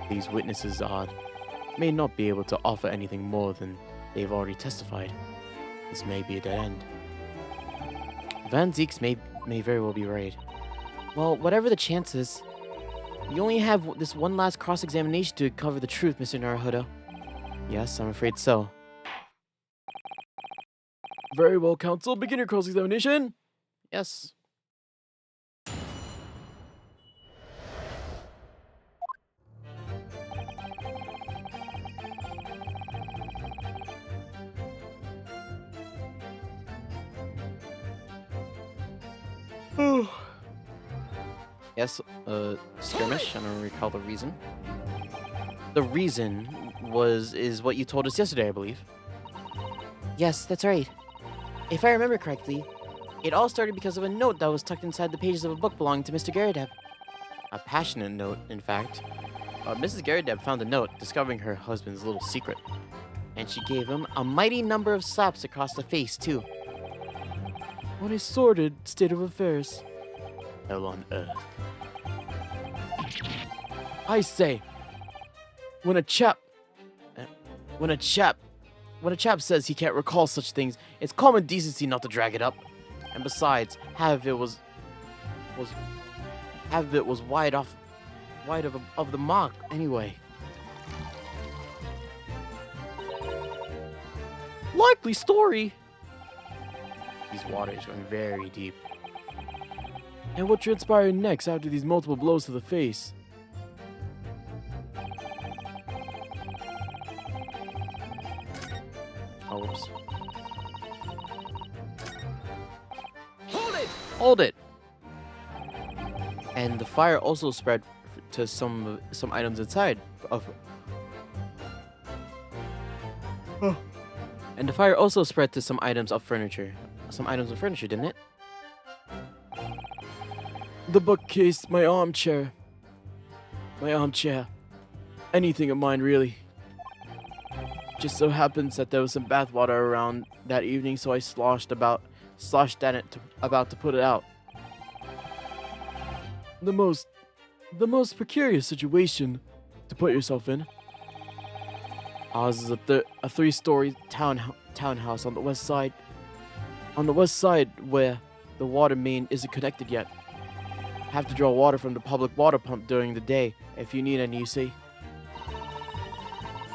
These witnesses may not be able to offer anything more than they've already testified. This may be a dead end. Van Zeeks may very well be right. Well, whatever the chances, you only have this one last cross-examination to cover the truth, Mr. Naruhodo. Yes, I'm afraid so. Very well, counsel. Begin your cross-examination. Yes. Yes, skirmish. I don't recall the reason. The reason is what you told us yesterday, I believe. Yes, that's right. If I remember correctly, it all started because of a note that was tucked inside the pages of a book belonging to Mr. Garrideb. A passionate note, in fact. Mrs. Garrideb found the note, discovering her husband's little secret. And she gave him a mighty number of slaps across the face, too. What a sordid state of affairs. Hell on earth. I say, when a chap says he can't recall such things, it's common decency not to drag it up. And besides, half of it was wide of the mark anyway. Likely story. These waters run very deep. And what transpired next after these multiple blows to the face? Oh, whoops. Hold it! Hold it. And the fire also spread to some items inside of. And the fire also spread to some items of furniture. Some items of furniture, didn't it? The bookcase, my armchair. My armchair. Anything of mine, really. Just so happens that there was some bathwater around that evening, so I sloshed at it about to put it out. The most precarious situation to put yourself in. Ours is a three-story townhouse on the west side. On the west side, where the water main isn't connected yet. Have to draw water from the public water pump during the day if you need any, you see.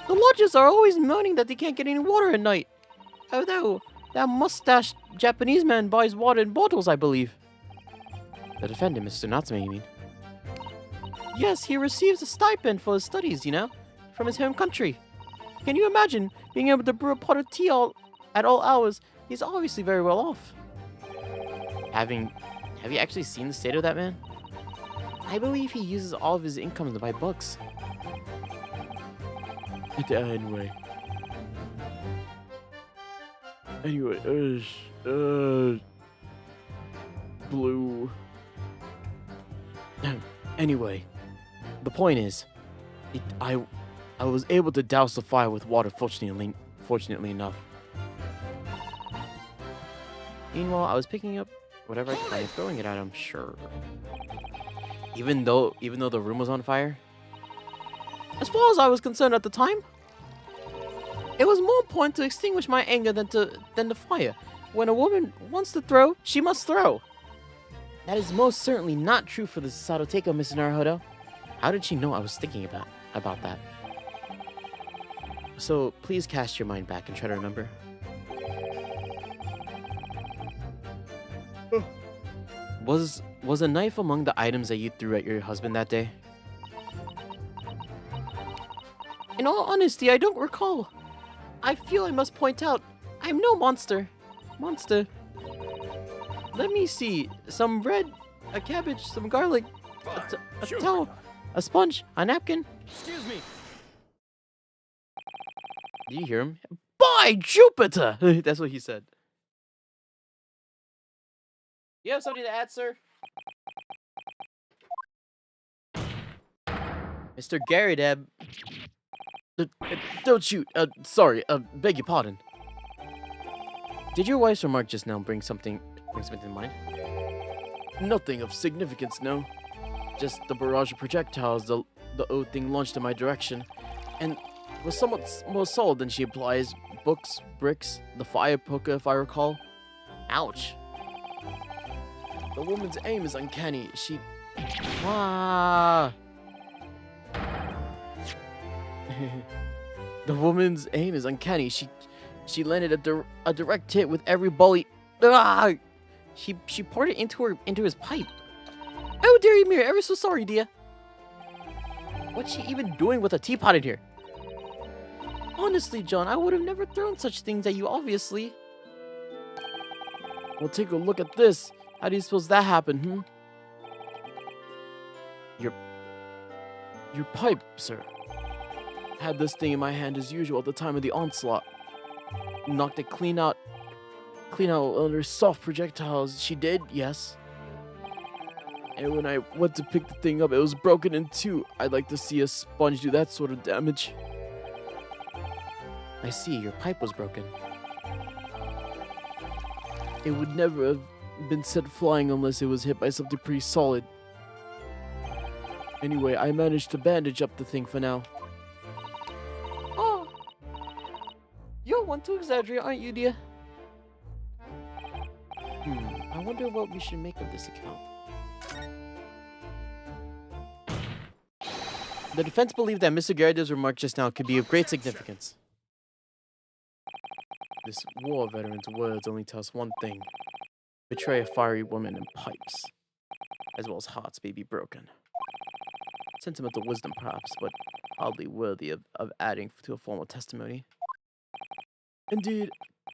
The lodgers are always moaning that they can't get any water at night. Although, that mustached Japanese man buys water in bottles, I believe. The defendant, Mr. Natsume, you mean? Yes, he receives a stipend for his studies, you know, from his home country. Can you imagine being able to brew a pot of tea at all hours? He's obviously very well off. Have you actually seen the state of that man? I believe he uses all of his income to buy books. Anyway, blue. Anyway, the point is, I was able to douse the fire with water, fortunately enough. Meanwhile, I was picking up whatever I could find and throwing it at him, sure. Even though the room was on fire? As far as I was concerned at the time, it was more important to extinguish my anger than the fire. When a woman wants to throw, she must throw. That is most certainly not true for the Satoteko, Mr. Naruhodo. How did she know I was thinking about that? So, please cast your mind back and try to remember. Was a knife among the items that you threw at your husband that day? In all honesty, I don't recall. I feel I must point out, I'm no monster. Let me see. Some bread, a cabbage, some garlic, a towel, a sponge, a napkin. Excuse me. Did you hear him? By Jupiter! That's what he said. You have something to add, sir? Mr. Garydeb. Don't shoot. Sorry. Beg your pardon. Did your wife's remark just now bring something to mind? Nothing of significance, no. Just the barrage of projectiles the old thing launched in my direction, and was somewhat more solid than she implies. Books, bricks, the fire poker, if I recall. Ouch. The woman's aim is uncanny. She... Ah. The woman's aim is uncanny. She landed a direct hit with every volley. Ah! She poured it into his pipe. Oh, dear Ymir, ever so sorry, dear. What's she even doing with a teapot in here? Honestly, John, I would have never thrown such things at you, obviously. Well, take a look at this. How do you suppose that happened, Your pipe, sir. Had this thing in my hand as usual at the time of the onslaught. Knocked it clean out under soft projectiles. She did, yes. And when I went to pick the thing up, it was broken in two. I'd like to see a sponge do that sort of damage. I see, your pipe was broken. It would never have been sent flying unless it was hit by something pretty solid. Anyway, I managed to bandage up the thing for now. Oh, you're one to exaggerate, aren't you, dear? I wonder what we should make of this account. The defense believed that Mr. Garydeb's remark just now could be of great significance. This war veteran's words only tell us one thing. Betray a fiery woman in pipes, as well as hearts may be broken. Sentimental wisdom, perhaps, but hardly worthy of adding to a formal testimony. Indeed,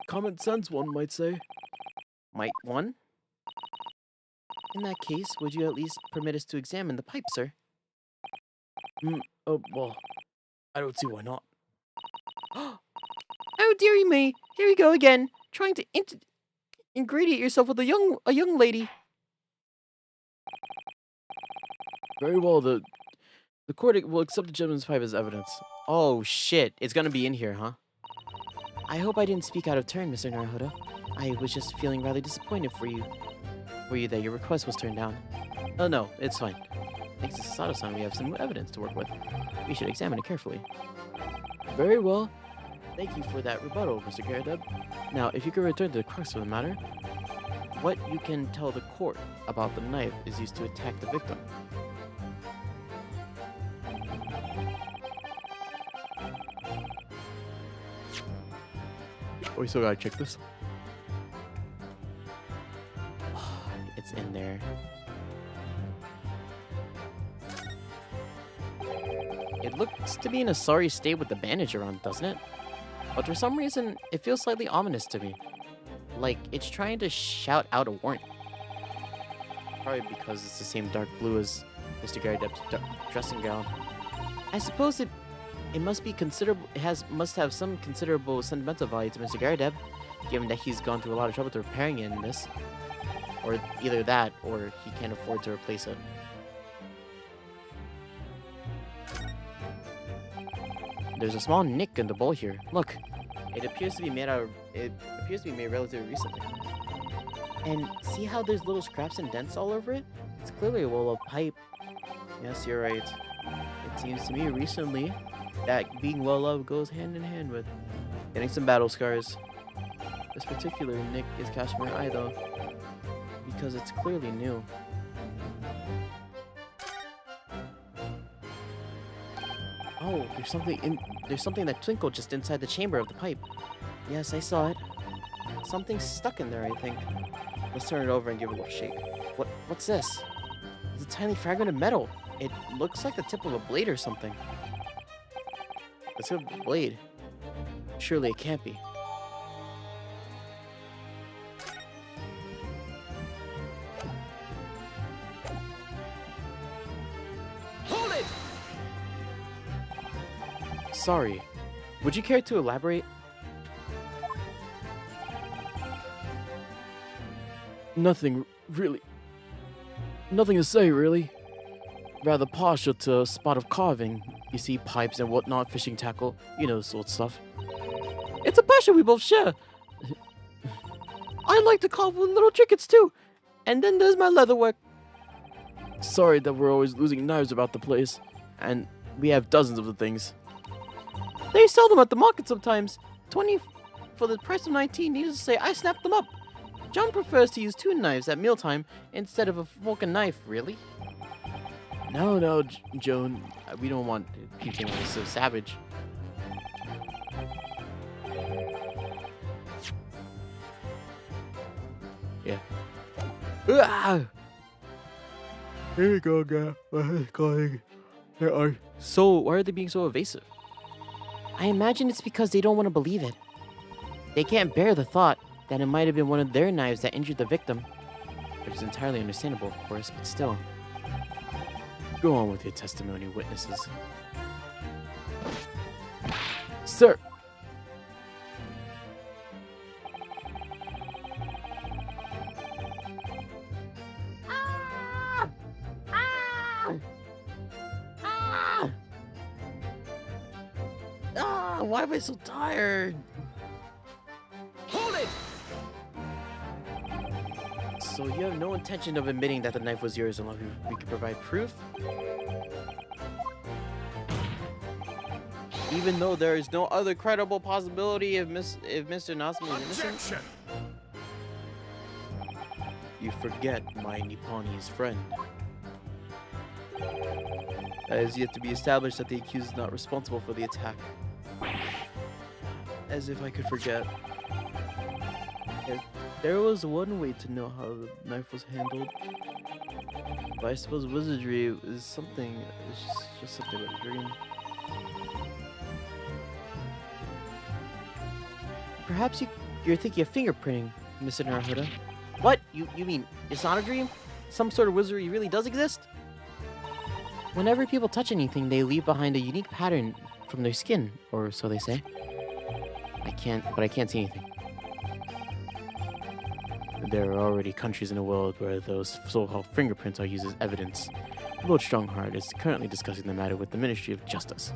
common sense, one might say. Might one? In that case, would you at least permit us to examine the pipe, sir? Well, I don't see why not. Oh, dearie me, here you go again, trying to ingratiate yourself with a young lady. Very well, the court will accept the gentleman's pipe as evidence. Oh shit, it's gonna be in here, huh? I hope I didn't speak out of turn, Mr. Naruhodo. I was just feeling rather disappointed for you that your request was turned down. Oh no, it's fine. Thanks to Sasato-san, we have some evidence to work with. We should examine it carefully. Very well. Thank you for that rebuttal, Mr. Garadeb. Now, if you could return to the crux of the matter, what you can tell the court about the knife is used to attack the victim. We still gotta check this. It's in there. It looks to be in a sorry state with the bandage around, doesn't it? But for some reason, it feels slightly ominous to me. Like it's trying to shout out a warning. Probably because it's the same dark blue as Mr. Garadeb's dressing gown. I suppose it must be considerable. Must have some considerable sentimental value to Mr. Garadeb, given that he's gone through a lot of trouble to repairing it in this. Or either that, or he can't afford to replace it. There's a small nick in the bowl here. Look, it appears to be made relatively recently. And see how there's little scraps and dents all over it? It's clearly a well-loved pipe. Yes, you're right. It seems to me recently that being well-loved goes hand in hand with getting some battle scars. This particular nick is catching my eye though, because it's clearly new. Oh, there's something that twinkled just inside the chamber of the pipe. Yes, I saw it. Something's stuck in there, I think. Let's turn it over and give it a little shake. What's this? It's a tiny fragment of metal. It looks like the tip of a blade or something. The tip of a blade? Surely it can't be. Hold it! Sorry. Would you care to elaborate? Nothing to say, really. Rather partial to a spot of carving. You see, pipes and whatnot, fishing tackle, you know, the sort of stuff. It's a passion we both share. I like to carve with little trinkets too. And then there's my leatherwork. Sorry that we're always losing knives about the place. And we have dozens of the things. They sell them at the market sometimes. 20 for the price of 19. Needless to say, I snapped them up. John prefers to use two knives at mealtime instead of a fork and knife, really? No, Joan. We don't want people to be so savage. Yeah. Here you go, girl. Calling. So, why are they being so evasive? I imagine it's because they don't want to believe it. They can't bear the thought that it might have been one of their knives that injured the victim. Which is entirely understandable, of course, but still. Go on with your testimony, witnesses. Sir! Why am I so tired? Hold it! So you have no intention of admitting that the knife was yours unless we could provide proof? Even though there is no other credible possibility if Mr. Nasma is innocent? Objection! You forget my Nipponi's friend. It is yet to be established that the accused is not responsible for the attack. As if I could forget. If there was one way to know how the knife was handled, but I suppose wizardry is something, it's just something of a dream. Perhaps you're thinking of fingerprinting, Mr. Naruhodo. What? You mean it's not a dream? some sort of wizardry really does exist? Whenever people touch anything, they leave behind a unique pattern from their skin, or so they say. I can't see anything. There are already countries in the world where those so-called fingerprints are used as evidence. Lord Strongheart is currently discussing the matter with the Ministry of Justice.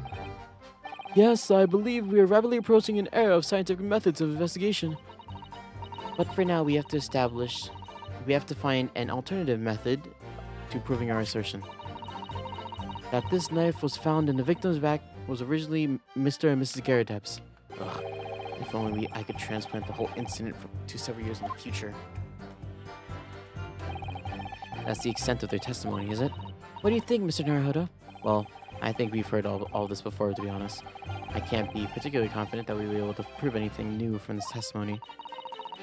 Yes, I believe we are rapidly approaching an era of scientific methods of investigation. But for now, we have to find an alternative method to proving our assertion. That this knife was found in the victim's back was originally Mr. and Mrs. Garadeb's. Ugh, if only I could transplant the whole incident to several years in the future. That's the extent of their testimony, is it? What do you think, Mr. Naruhodo? Well, I think we've heard all this before, to be honest. I can't be particularly confident that we'll be able to prove anything new from this testimony.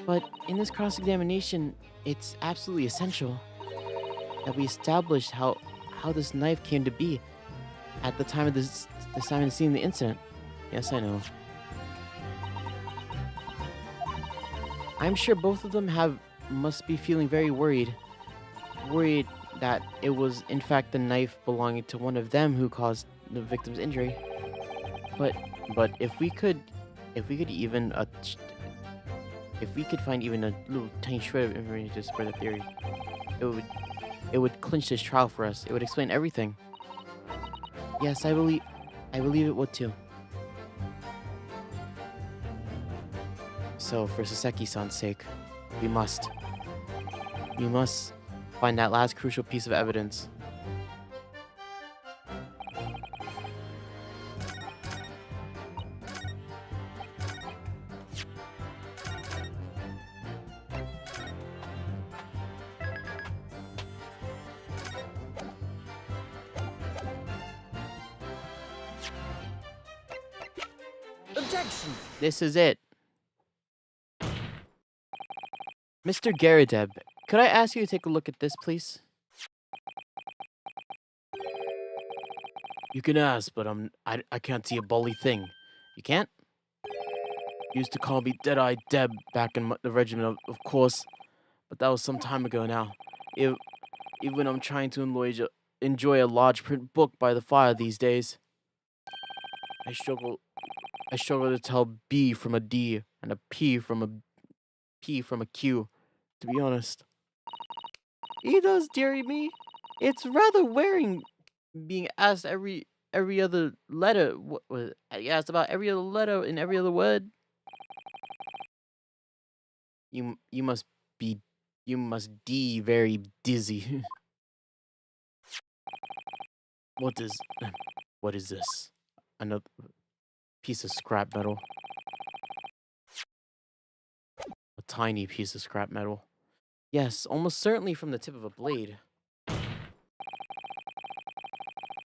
But in this cross-examination, it's absolutely essential that we establish how this knife came to be at the time of the time of the scene of the incident. Yes, I know. I'm sure both of them must be feeling very worried that it was in fact the knife belonging to one of them who caused the victim's injury. But if we could find even a little tiny shred of information to support the theory, it would clinch this trial for us. It would explain everything. Yes, I believe it would too. So, for Saseki-san's sake, we must find that last crucial piece of evidence. Objection! This is it. Mr. Garadeb, could I ask you to take a look at this, please? You can ask, but I can't see a bully thing. You can't? Used to call me Dead-Eye Deb back in the regiment, of course, but that was some time ago now. Even I'm trying to enjoy a large print book by the fire these days. I struggle to tell B from a D and a P from a Q, to be honest. He does, dearie me. It's rather wearing being asked every other letter. What was it? Asked about every other letter in every other word. You must be very dizzy. What is this? Another piece of scrap metal. A tiny piece of scrap metal. Yes, almost certainly from the tip of a blade.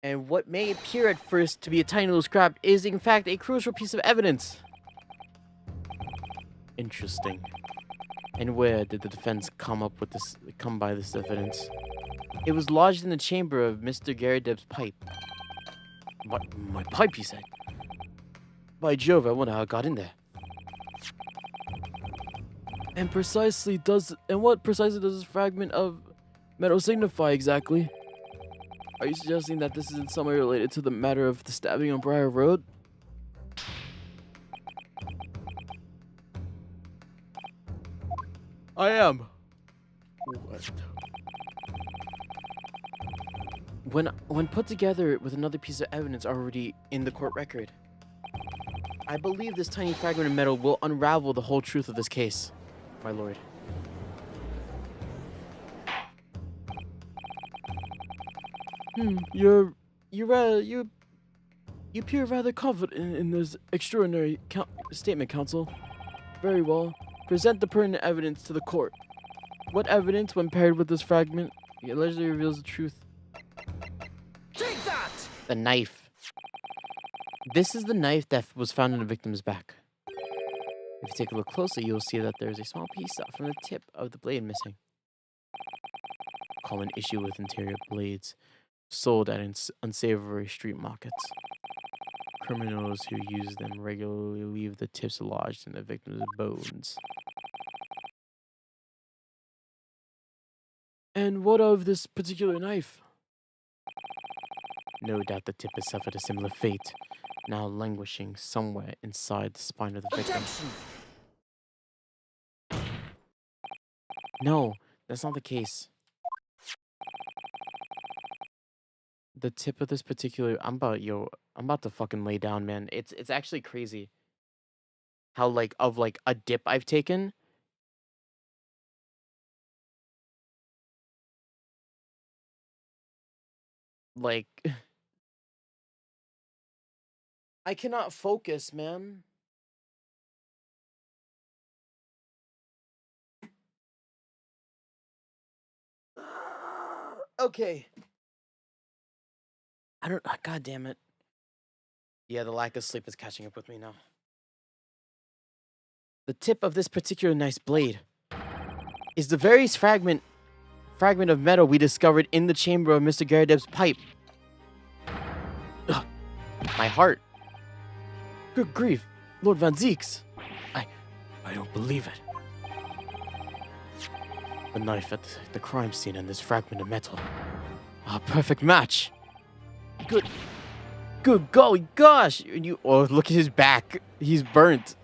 And what may appear at first to be a tiny little scrap is in fact a crucial piece of evidence. Interesting. And where did the defense come by this evidence? It was lodged in the chamber of Mr. Garadeb's pipe. My pipe, you said? By Jove, I wonder how it got in there. And what precisely does this fragment of metal signify exactly? Are you suggesting that this is in some way related to the matter of the stabbing on Briar Road? I am. When put together with another piece of evidence already in the court record, I believe this tiny fragment of metal will unravel the whole truth of this case, my lord. You appear rather confident in this extraordinary statement, counsel. Very well. Present the pertinent evidence to the court. What evidence, when paired with this fragment, allegedly reveals the truth? Take that! The knife. This is the knife that was found in the victim's back. If you take a look closely, you'll see that there's a small piece from the tip of the blade missing. Common issue with interior blades sold at unsavory street markets. Criminals who use them regularly leave the tips lodged in the victim's bones. And what of this particular knife? No doubt the tip has suffered a similar fate, now languishing somewhere inside the spine of the victim. Objection! No, that's not the case. The tip of this particular, I'm about to fucking lay down, man. It's actually crazy how like a dip I've taken. Like I cannot focus, man. Okay. I don't. God damn it. Yeah, the lack of sleep is catching up with me now. The tip of this particular nice blade is the very fragment of metal we discovered in the chamber of Mr. Garadeb's pipe. Ugh, my heart. Good grief, Lord Van Zeeks. I don't believe it. The knife at the crime scene and this fragment of metal. A perfect match. Good golly gosh! And you oh look at his back. He's burnt.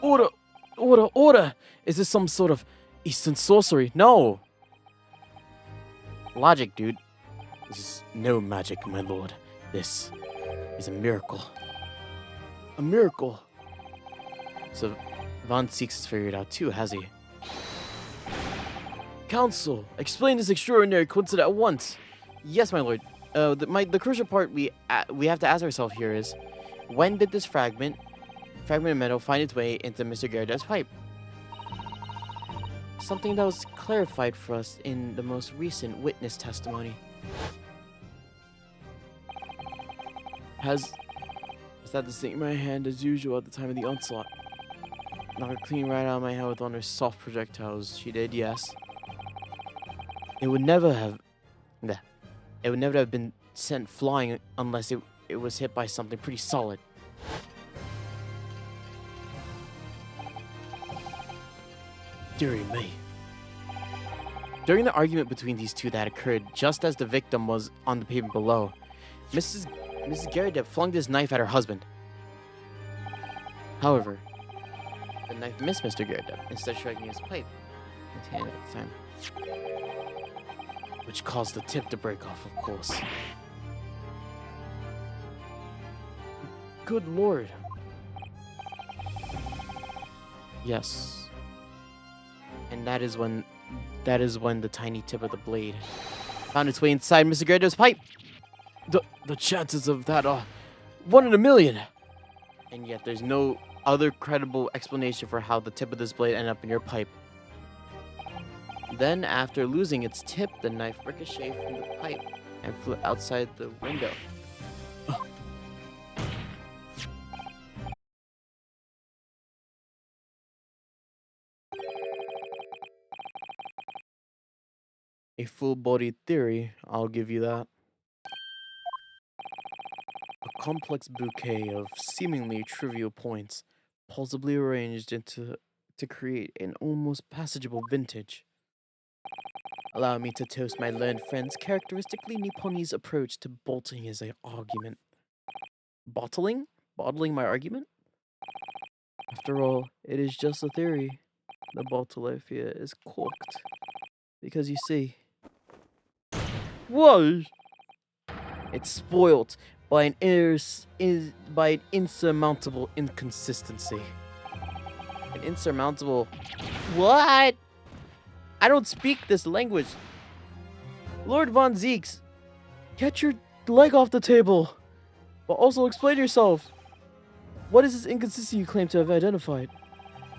Order! Is this some sort of Eastern sorcery? No. Logic, dude. This is no magic, my lord. This is a miracle. A miracle. So Von Seeks has figured it out too, has he? Counsel, explain this extraordinary coincidence at once. Yes, my lord. The crucial part we have to ask ourselves here is, when did this fragment of metal find its way into Mr. Garadeb's pipe? Something that was clarified for us in the most recent witness testimony. Has that the same in my hand as usual at the time of the onslaught? Knocked her clean right out of my head with one of her soft projectiles. She did, yes. It would never have been sent flying unless it was hit by something pretty solid. Dearie me. During the argument between these two that occurred just as the victim was on the pavement below, Mrs. Garadeb flung this knife at her husband. However, the knife missed Mr. Garadeb, instead striking his pipe in his hand at the time, which caused the tip to break off, of course. Good lord. Yes. And that is when the tiny tip of the blade found its way inside Mr. Garadeb's pipe. The chances of that are 1 in a million. And yet there's no other credible explanation for how the tip of this blade ended up in your pipe. Then, after losing its tip, the knife ricocheted from the pipe and flew outside the window. A full-bodied theory, I'll give you that. A complex bouquet of seemingly trivial points, plausibly arranged to create an almost passageable vintage. Allow me to toast my learned friend's characteristically Nipponese approach to bolting his argument. Bottling my argument? After all, it is just a theory. The bottle, I fear, is corked. Because you see... Whoa! It's spoilt by an insurmountable inconsistency. An insurmountable... What? I don't speak this language. Lord Von Zeeks, get your leg off the table. But also explain yourself. What is this inconsistency you claim to have identified?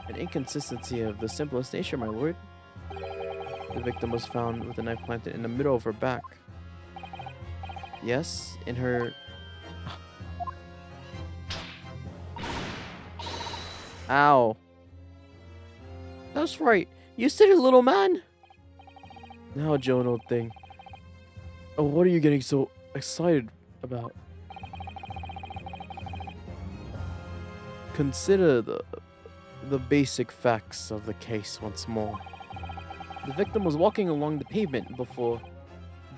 An inconsistency of the simplest nature, my lord. The victim was found with a knife planted in the middle of her back. Yes, in her... Ow. That's right. You silly little man. Now, Joan, old thing. Oh, what are you getting so excited about? Consider the basic facts of the case once more. The victim was walking along the pavement before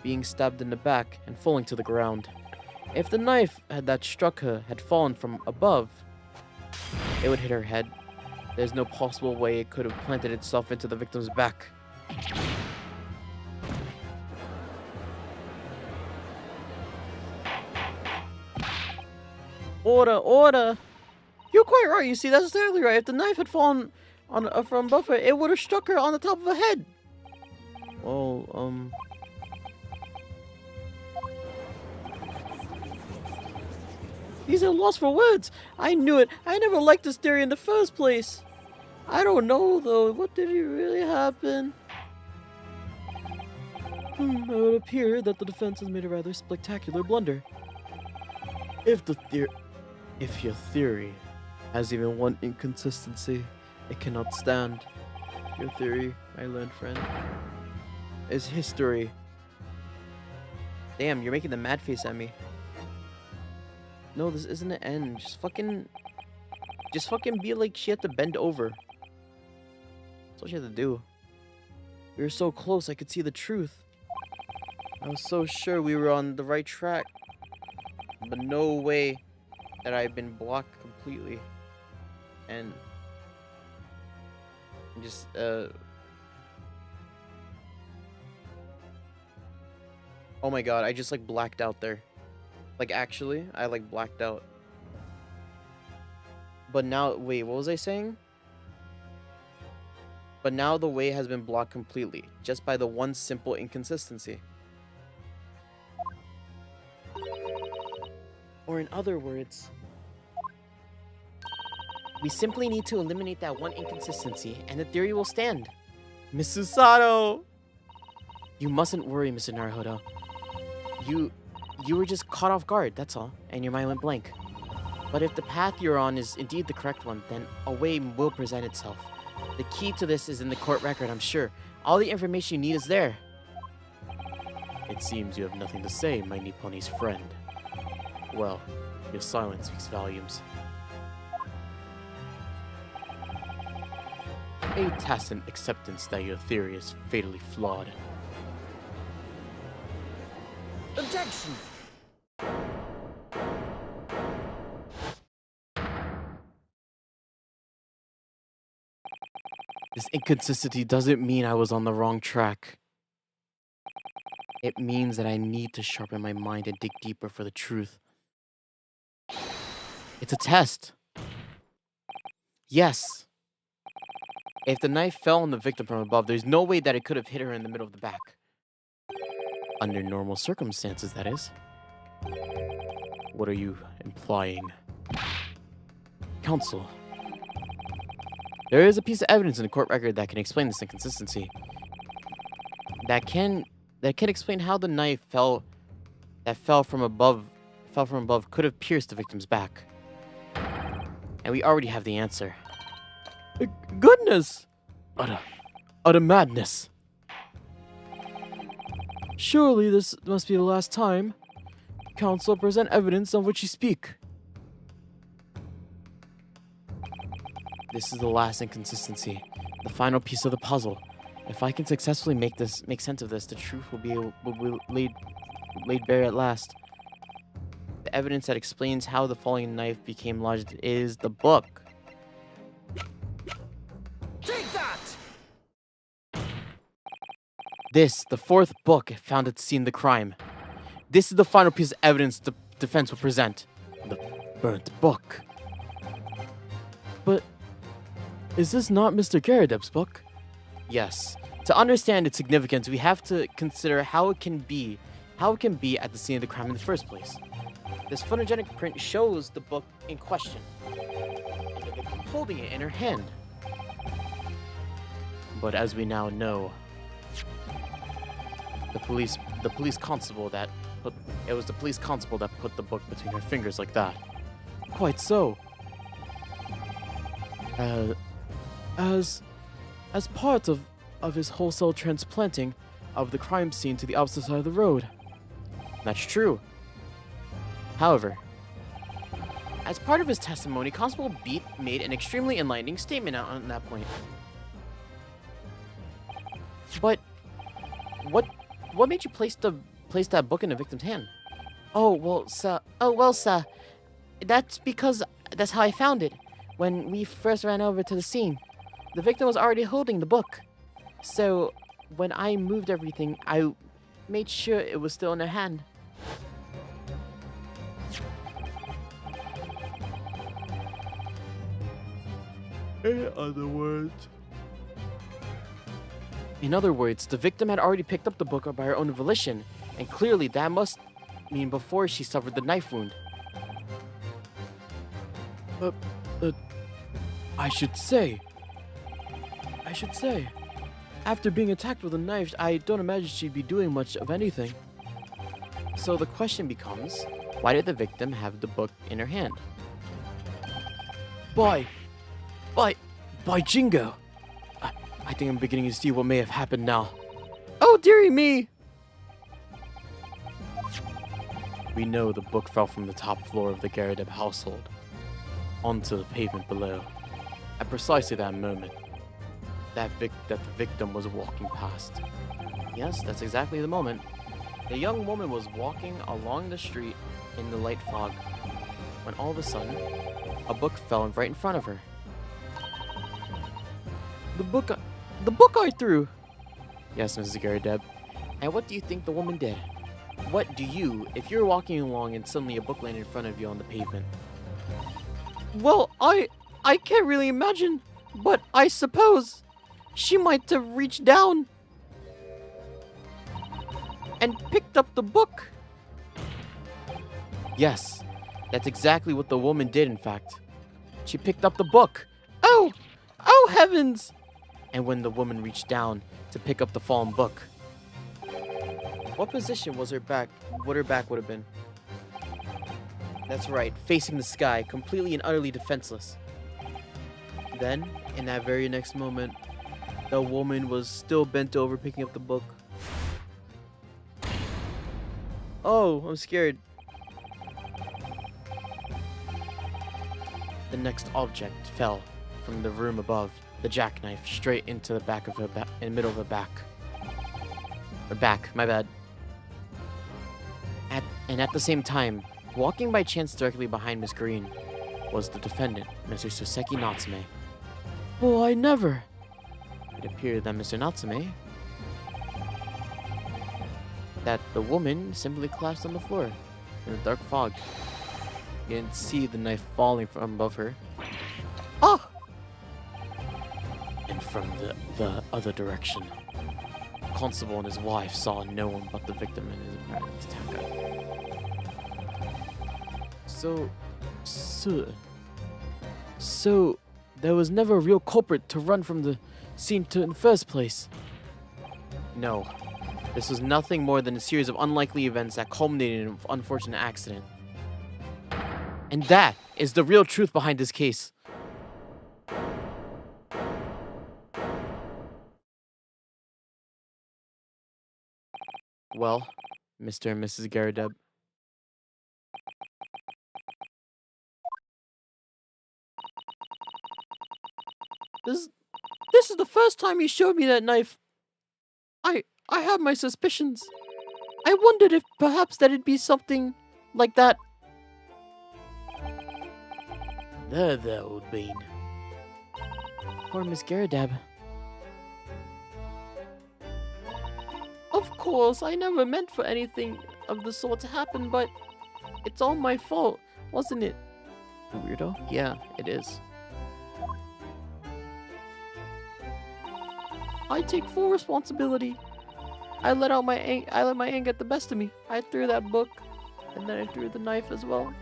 being stabbed in the back and falling to the ground. If the knife that struck her had fallen from above, it would hit her head. There's no possible way it could have planted itself into the victim's back. Order, order! You're quite right, you see, that's exactly right. If the knife had fallen from above her, it would have struck her on the top of her head. Well, These are lost for words. I knew it. I never liked this theory in the first place. I don't know, though. What did really happen? It would appear that the defense has made a rather spectacular blunder. If your theory has even one inconsistency, it cannot stand. Your theory, my learned friend, is history. Damn, you're making the mad face at me. No, this isn't the end. Just fucking be like she had to bend over. That's all she had to do. We were so close, I could see the truth. I was so sure we were on the right track. But no way that I've been blocked completely. And just, oh my god, I just like blacked out there. Like actually, I like blacked out. But now, wait, what was I saying? But now the way has been blocked completely, just by the one simple inconsistency. Or in other words, we simply need to eliminate that one inconsistency and the theory will stand. Miss Susato! You mustn't worry, Mr. Naruhodo. You were just caught off guard, that's all, and your mind went blank. But if the path you're on is indeed the correct one, then a way will present itself. The key to this is in the court record, I'm sure. All the information you need is there. It seems you have nothing to say, my Nipponi's friend. Well, your silence speaks volumes. A tacit acceptance that your theory is fatally flawed. Objection! This inconsistency doesn't mean I was on the wrong track. It means that I need to sharpen my mind and dig deeper for the truth. It's a test. Yes. If the knife fell on the victim from above, there's no way that it could have hit her in the middle of the back. Under normal circumstances, that is. What are you implying? Counsel. There is a piece of evidence in the court record that can explain this inconsistency. That can explain how the knife fell from above could have pierced the victim's back. And we already have the answer. Goodness! Utter madness. Surely this must be the last time. Counsel, present evidence on which you speak. This is the last inconsistency, the final piece of the puzzle. If I can successfully make sense of this, the truth will be laid bare at last. The evidence that explains how the falling knife became lodged is the book. Take that! This, the fourth book, found at the scene of the crime. This is the final piece of evidence the defense will present. The burnt book. But is this not Mr. Garadeb's book? Yes. To understand its significance, we have to consider how it can be at the scene of the crime in the first place. This photogenic print shows the book in question, and the victim holding it in her hand. But as we now know, the police constable that put the book between her fingers like that. Quite so. As part of his wholesale transplanting of the crime scene to the opposite side of the road. That's true. However, as part of his testimony, Constable Beat made an extremely enlightening statement on that point. But what made you place that book in the victim's hand? Oh well, sir. That's because that's how I found it. When we first ran over to the scene, the victim was already holding the book. So when I moved everything, I made sure it was still in her hand. In other words, the victim had already picked up the book by her own volition, and clearly that must mean before she suffered the knife wound. I should say, after being attacked with a knife, I don't imagine she'd be doing much of anything. So the question becomes, why did the victim have the book in her hand? By Jingo! I think I'm beginning to see what may have happened now. Oh dearie me! We know the book fell from the top floor of the Garadeb household onto the pavement below. At precisely that moment, that the victim was walking past. Yes, that's exactly the moment. The young woman was walking along the street in the light fog, when all of a sudden, a book fell right in front of her. The book I threw! Yes, Mrs. Garadeb. And what do you think the woman did? What do you, if you're walking along and suddenly a book landed in front of you on the pavement? Well, I can't really imagine, but I suppose she might have reached down and picked up the book. Yes, that's exactly what the woman did, in fact. She picked up the book. Oh! Oh, heavens! And when the woman reached down to pick up the fallen book, what position was her back? Would have been? That's right, facing the sky, completely and utterly defenseless. Then, in that very next moment, the woman was still bent over picking up the book. Oh, I'm scared. The next object fell from the room above, the jackknife, straight into the back of her in the middle of her back. Her back, my bad. At the same time, walking by chance directly behind Miss Green was the defendant, Mr. Soseki Natsume. Oh, I never. It appeared that Mr. Natsume, that the woman simply collapsed on the floor in the dark fog. You didn't see the knife falling from above her. Oh! And from the other direction, the constable and his wife saw no one but the victim and his attacker. So there was never a real culprit to run from the scene in the first place. No. This was nothing more than a series of unlikely events that culminated in an unfortunate accident. And that is the real truth behind this case. Well, Mr. and Mrs. Garadeb. This is the first time he showed me that knife. I had my suspicions. I wondered if perhaps that'd be something like that. There, old bean. Poor Miss Garadeb. Of course, I never meant for anything of the sort to happen, but it's all my fault, wasn't it? Weirdo? Yeah, it is. I take full responsibility. I let my anger get the best of me. I threw that book, and then I threw the knife as well.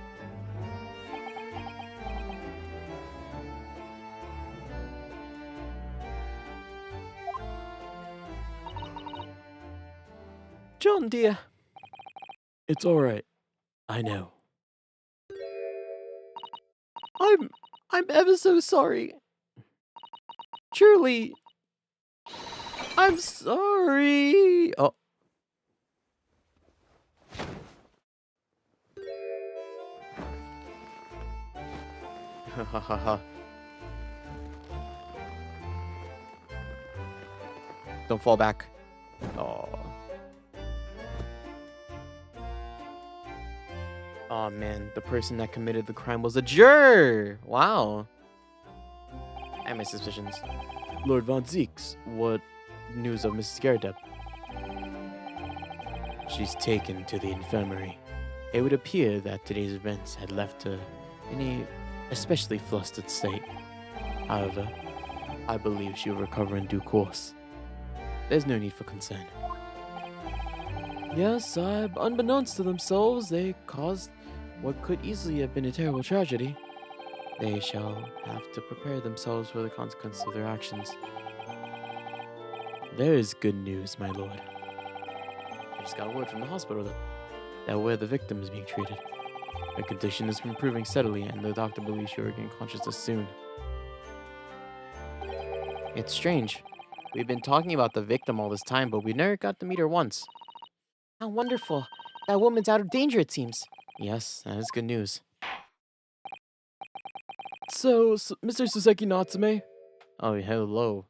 John, dear. It's alright. I know. I'm ever so sorry. Truly. I'm sorry. Oh. Ha ha ha ha. Don't fall back. Oh. Oh man, the person that committed the crime was a juror. Wow. I have my suspicions. Lord Von Zeeks, what news of Mrs. Garrideb? She's taken to the infirmary. It would appear that today's events had left her in a especially flustered state. However, I believe she will recover in due course. There's no need for concern. Yes, Sahib, unbeknownst to themselves, they caused what could easily have been a terrible tragedy. They shall have to prepare themselves for the consequences of their actions. There is good news, my lord. I just got word from the hospital that where the victim is being treated. Her condition is improving steadily, and the doctor believes she will regain consciousness soon. It's strange. We've been talking about the victim all this time, but we never got to meet her once. How wonderful. That woman's out of danger, it seems. Yes, that is good news. So, Mr. Suseki Natsume? Oh, hello.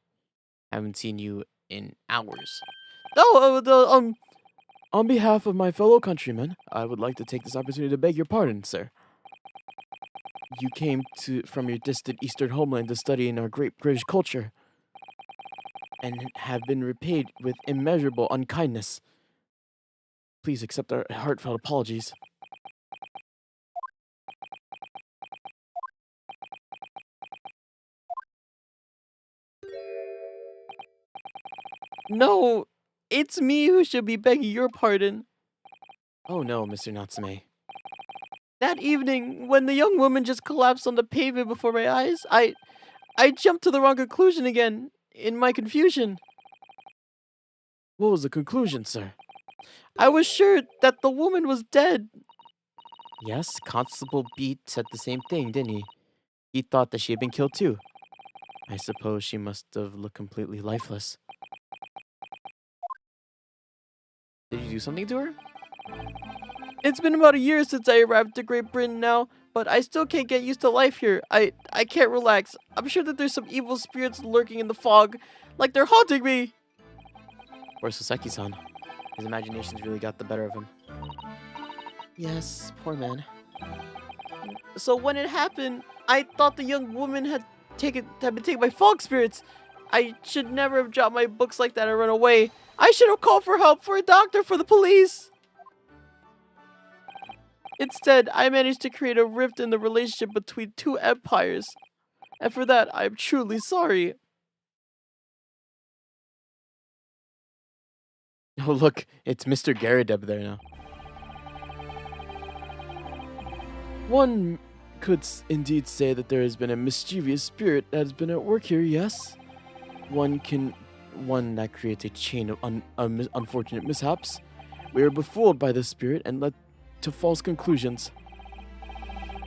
Haven't seen you in hours. On behalf of my fellow countrymen, I would like to take this opportunity to beg your pardon, sir. You came from your distant eastern homeland to study in our great British culture, and have been repaid with immeasurable unkindness. Please accept our heartfelt apologies. No, it's me who should be begging your pardon. Oh no, Mr. Natsume. That evening, when the young woman just collapsed on the pavement before my eyes, I jumped to the wrong conclusion again, in my confusion. What was the conclusion, sir? I was sure that the woman was dead. Yes, Constable Beat said the same thing, didn't he? He thought that she had been killed too. I suppose she must have looked completely lifeless. Did you do something to her? It's been about a year since I arrived to Great Britain now, but I still can't get used to life here. I can't relax. I'm sure that there's some evil spirits lurking in the fog, like they're haunting me. Where's Soseki-san? His imagination's really got the better of him. Yes, poor man. So when it happened, I thought the young woman had been taken by fog spirits. I should never have dropped my books like that and run away. I should have called for help, for a doctor, for the police. Instead, I managed to create a rift in the relationship between two empires. And for that, I'm truly sorry. Oh look, it's Mr. Garrideb there now. One could indeed say that there has been a mischievous spirit that has been at work here, yes? One that creates a chain of unfortunate mishaps. We were befooled by this spirit and led to false conclusions.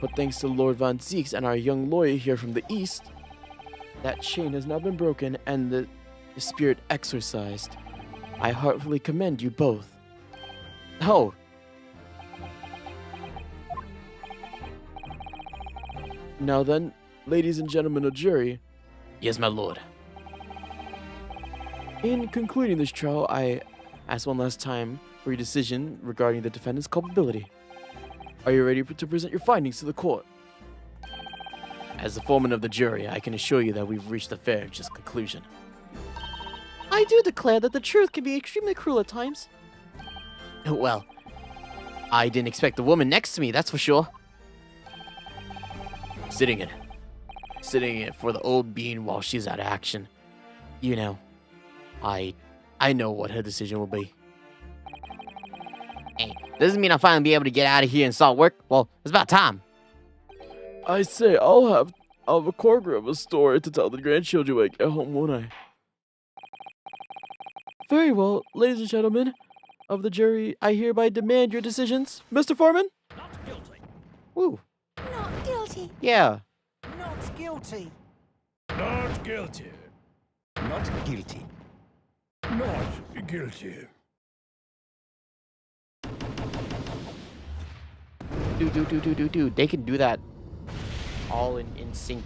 But thanks to Lord Von Zeeks and our young lawyer here from the east, that chain has now been broken and the spirit exorcised. I heartfully commend you both. Oh. Now then, ladies and gentlemen of jury, Yes, my lord. in concluding this trial, I ask one last time for your decision regarding the defendant's culpability. Are you ready to present your findings to the court? As the foreman of the jury, I can assure you that we've reached a fair and just conclusion. I do declare that the truth can be extremely cruel at times. Well, I didn't expect the woman next to me, that's for sure. Sitting in for the old bean while she's out of action. You know, I know what her decision will be. Hey, doesn't mean I'll finally be able to get out of here and start work. Well, it's about time. I say, I'll have a corker of a story to tell the grandchildren when I get home, won't I? Very well, ladies and gentlemen of the jury, I hereby demand your decisions. Mr. Foreman? Not guilty. Woo. Not guilty. Yeah. Not guilty. Not guilty. Not guilty. Not guilty. Do. They can do that all in sync.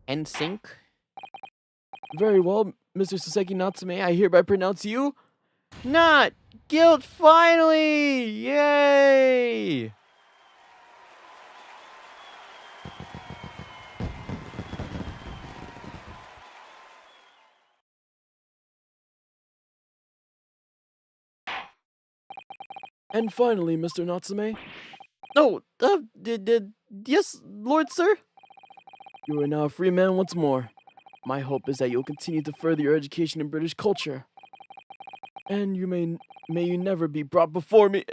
NSYNC? Very well, Mr. Saseki Natsume, I hereby pronounce you Not guilt finally! Yay! And finally, Mr. Natsume, Oh, yes, Lord Sir? you are now a free man once more. My hope is that you'll continue to further your education in British culture. And may you never be brought before me.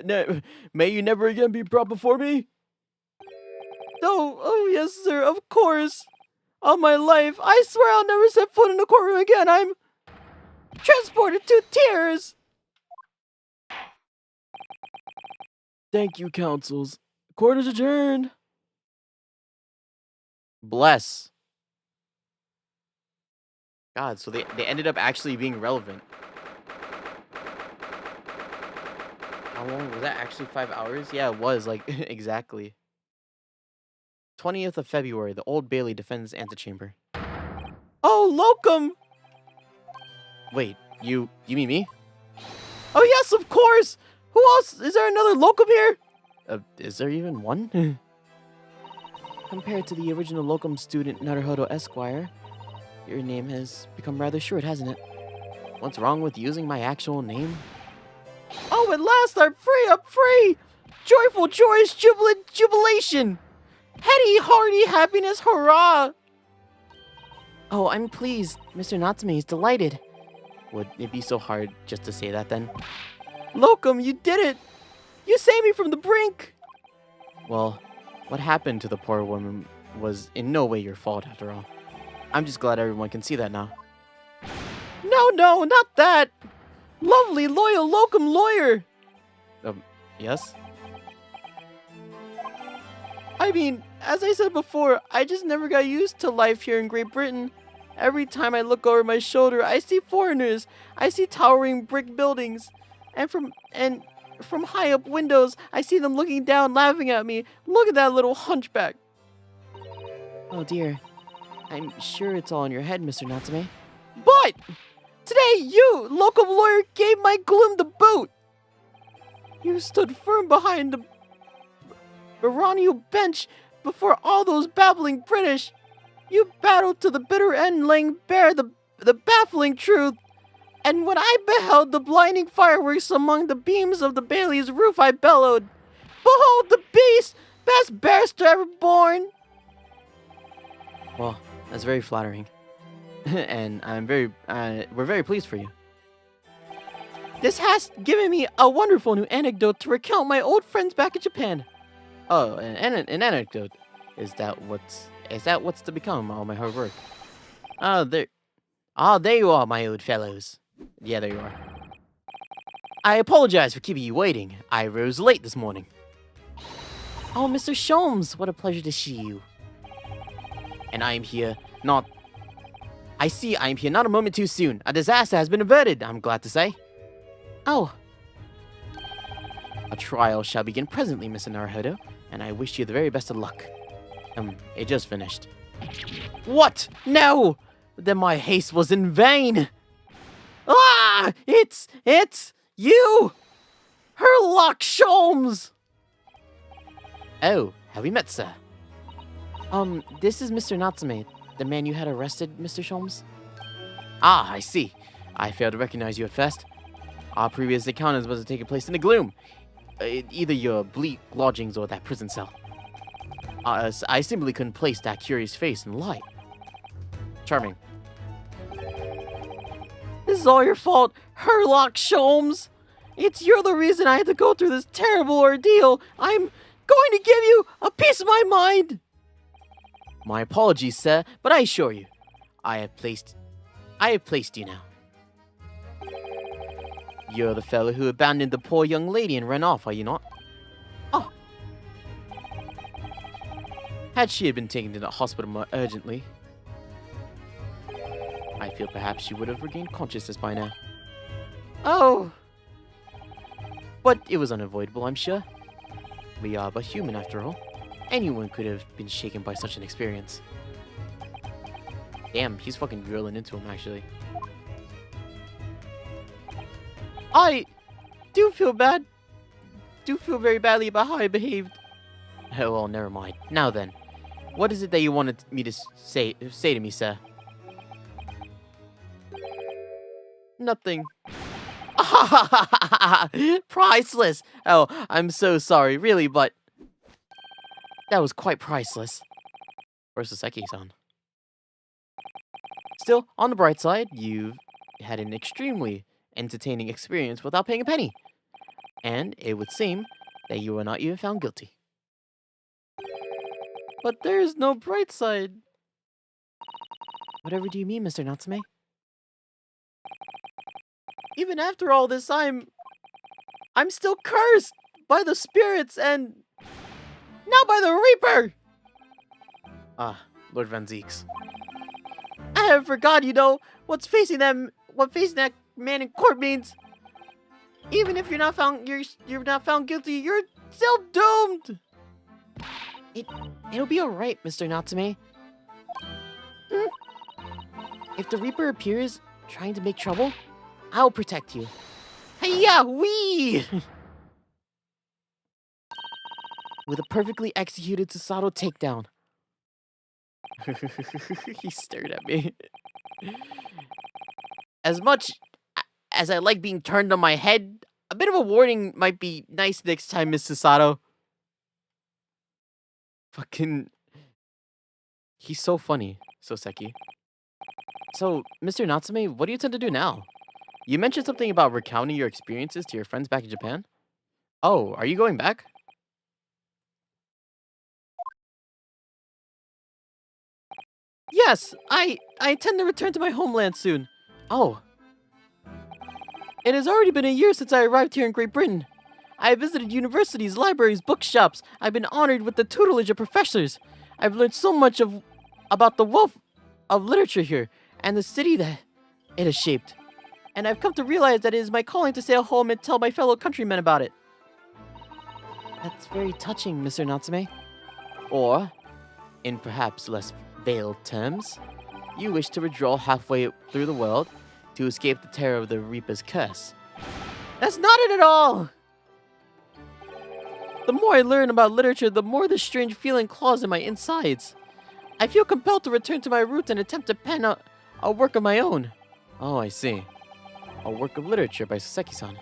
May you never again be brought before me. Oh, yes, sir, of course. All my life, I swear I'll never set foot in a courtroom again. I'm transported to tears. Thank you, counsels. Court is adjourned. Bless. God, so they ended up actually being relevant. How long was that? Actually 5 hours? Yeah, it was, like, exactly. 20th of February, the Old Bailey defends antechamber. Oh, locum! Wait, you mean me? Oh, yes, of course! Who else? Is there another locum here? Is there even one? Compared to the original locum student Naruhodo Esquire, your name has become rather short, hasn't it? What's wrong with using my actual name? Oh, at last I'm free! I'm free! Joyful, joyous, jubilant jubilation! Heady, hearty happiness, hurrah! Oh, I'm pleased. Mr. Natsume is delighted. Would it be so hard just to say that then? Locum, you did it! You saved me from the brink! Well, what happened to the poor woman was in no way your fault after all. I'm just glad everyone can see that now. No, not that! Lovely, loyal locum lawyer! Yes? I mean, as I said before, I just never got used to life here in Great Britain. Every time I look over my shoulder, I see foreigners. I see towering brick buildings. And from high up windows, I see them looking down, laughing at me. Look at that little hunchback. Oh dear. I'm sure it's all in your head, Mr. Natsume. But today you, locum lawyer, gave my gloom the boot. You stood firm behind the baronial bench before all those babbling British. You battled to the bitter end, laying bare the baffling truth. And when I beheld the blinding fireworks among the beams of the Bailey's roof, I bellowed, "Behold the beast, best barrister ever born!" Well, that's very flattering. And we're very pleased for you. This has given me a wonderful new anecdote to recount my old friends back in Japan. Oh, an anecdote. Is that what's to become all my hard work? There you are, my old fellows. Yeah, there you are. I apologize for keeping you waiting. I rose late this morning. Oh, Mr. Sholmes, what a pleasure to see you. And I am here not a moment too soon. A disaster has been averted, I'm glad to say. Oh. A trial shall begin presently, Mr. Naruhodo, and I wish you the very best of luck. It just finished. What? No! Then my haste was in vain! Ah! It's you! Herlock Sholmes! Oh, have we met, sir? This is Mr. Natsume, the man you had arrested, Mr. Sholmes. Ah, I see. I failed to recognize you at first. Our previous encounters must have taken place in the gloom. Either your bleak lodgings or that prison cell. I simply couldn't place that curious face in the light. Charming. This is all your fault, Herlock Sholmes. You're the reason I had to go through this terrible ordeal. I'm going to give you a piece of my mind. My apologies, sir, but I assure you, I have placed you now. You're the fellow who abandoned the poor young lady and ran off, are you not? Oh. Had she been taken to the hospital more urgently, I feel perhaps she would have regained consciousness by now. Oh. But it was unavoidable, I'm sure. We are but human after all. Anyone could have been shaken by such an experience. Damn, he's fucking drilling into him, actually. I do feel bad. Do feel very badly about how I behaved. Oh, well, never mind. Now then, what is it that you wanted me to say to me, sir? Nothing. Priceless. Oh, I'm so sorry, really, but that was quite priceless. Where's Saseki-san? Still, on the bright side, you've had an extremely entertaining experience without paying a penny. And it would seem that you were not even found guilty. But there's no bright side. Whatever do you mean, Mr. Natsume? Even after all this, I'm still cursed by the spirits and now by the Reaper! Ah, Lord Van Zeeks. I have forgot, what facing that man in court means. Even if you're not found guilty, you're still doomed. It'll be alright, Mr. Natsume. If the Reaper appears trying to make trouble, I'll protect you. Hiya, wee! With a perfectly executed Susato takedown. He stared at me. As much as I like being turned on my head, a bit of a warning might be nice next time, Miss Susato. Fucking... He's so funny, Soseki. So, Mr. Natsume, what do you intend to do now? You mentioned something about recounting your experiences to your friends back in Japan? Oh, are you going back? Yes, I intend to return to my homeland soon. Oh. It has already been a year since I arrived here in Great Britain. I have visited universities, libraries, bookshops. I've been honored with the tutelage of professors. I've learned so much about the wealth of literature here and the city that it has shaped. And I've come to realize that it is my calling to sail home and tell my fellow countrymen about it. That's very touching, Mr. Natsume. Or, in perhaps less veiled terms, you wish to withdraw halfway through the world to escape the terror of the Reaper's curse. That's not it at all! The more I learn about literature, the more this strange feeling claws in my insides. I feel compelled to return to my roots and attempt to pen a work of my own. Oh, I see. A work of literature by Saseki-san.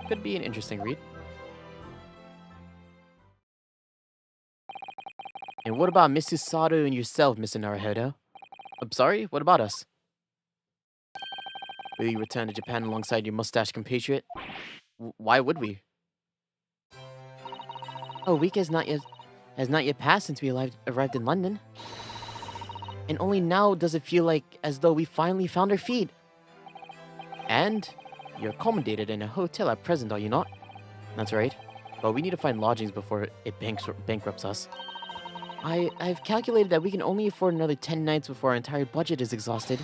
Could be an interesting read. And what about Miss Susato and yourself, Mr. Naruhodo? I'm sorry, what about us? Will you return to Japan alongside your mustache compatriot? Why would we? A week has not yet passed since we arrived in London. And only now does it feel like as though we finally found our feet. And you're accommodated in a hotel at present, are you not? That's right. But we need to find lodgings before it bankrupts us. I've calculated that we can only afford another 10 nights before our entire budget is exhausted.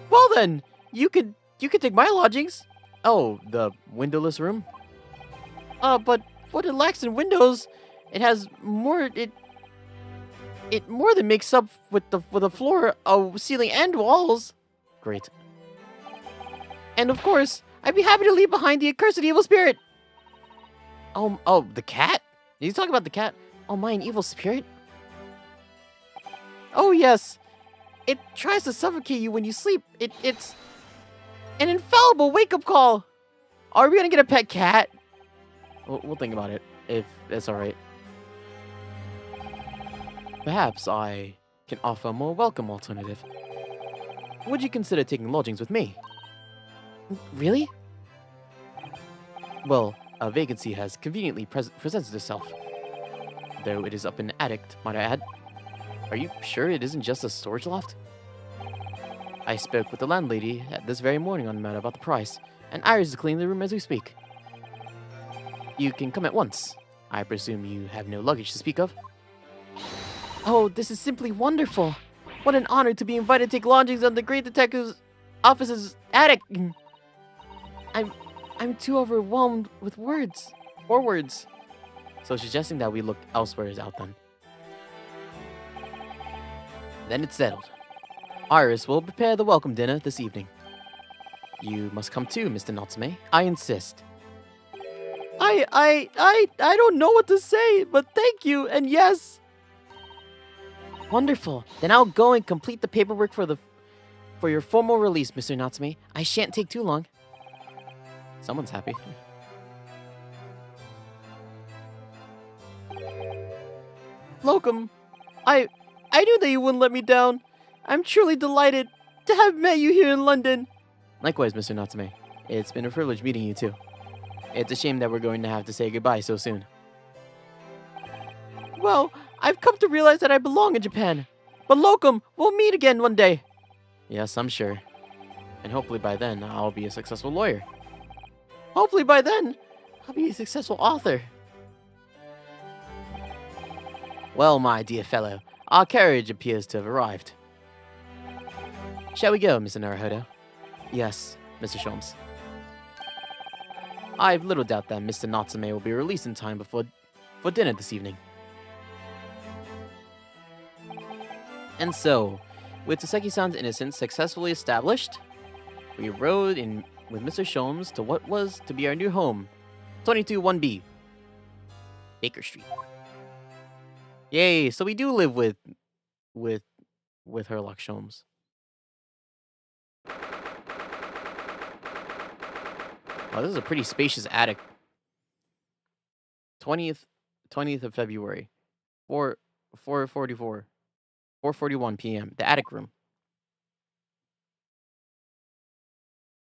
Well then, you could take my lodgings. Oh, the windowless room? But what it lacks in windows, it has more. It more than makes up with the floor, ceiling, and walls. Great. And of course, I'd be happy to leave behind the accursed evil spirit. Oh, the cat? Did you talk about the cat? Oh, my, an evil spirit? Oh, yes. It tries to suffocate you when you sleep. It's an infallible wake-up call. Are we gonna get a pet cat? We'll think about it, if that's alright. Perhaps I can offer a more welcome alternative. Would you consider taking lodgings with me? Really? Well, a vacancy has conveniently presented itself. Though it is up in the attic, might I add. Are you sure it isn't just a storage loft? I spoke with the landlady this very morning on the matter about the price, and Iris is cleaning the room as we speak. You can come at once. I presume you have no luggage to speak of? Oh, this is simply wonderful. What an honor to be invited to take lodgings on the great detective's office's attic. I'm too overwhelmed with words. Or words. So suggesting that we look elsewhere is out then. Then it's settled. Iris will prepare the welcome dinner this evening. You must come too, Mr. Natsume. I insist. I don't know what to say, but thank you, and yes. Wonderful. Then I'll go and complete the paperwork for your formal release, Mr. Natsume. I shan't take too long. Someone's happy. Locum, I knew that you wouldn't let me down. I'm truly delighted to have met you here in London. Likewise, Mr. Natsume. It's been a privilege meeting you too. It's a shame that we're going to have to say goodbye so soon. Well, I've come to realize that I belong in Japan. But Locum, we'll meet again one day. Yes, I'm sure. And hopefully by then, I'll be a successful lawyer. Hopefully by then, I'll be a successful author. Well, my dear fellow, our carriage appears to have arrived. Shall we go, Mr. Naruhodo? Yes, Mr. Sholmes. I've little doubt that Mr. Natsume will be released in time for dinner this evening. And so, with Taseki-san's innocence successfully established, we rode in with Mr. Sholmes to what was to be our new home, 221B, Baker Street. Yay! So we do live with Herlock Sholmes. Wow, this is a pretty spacious attic. 20th of February, 4:41 p.m. The attic room.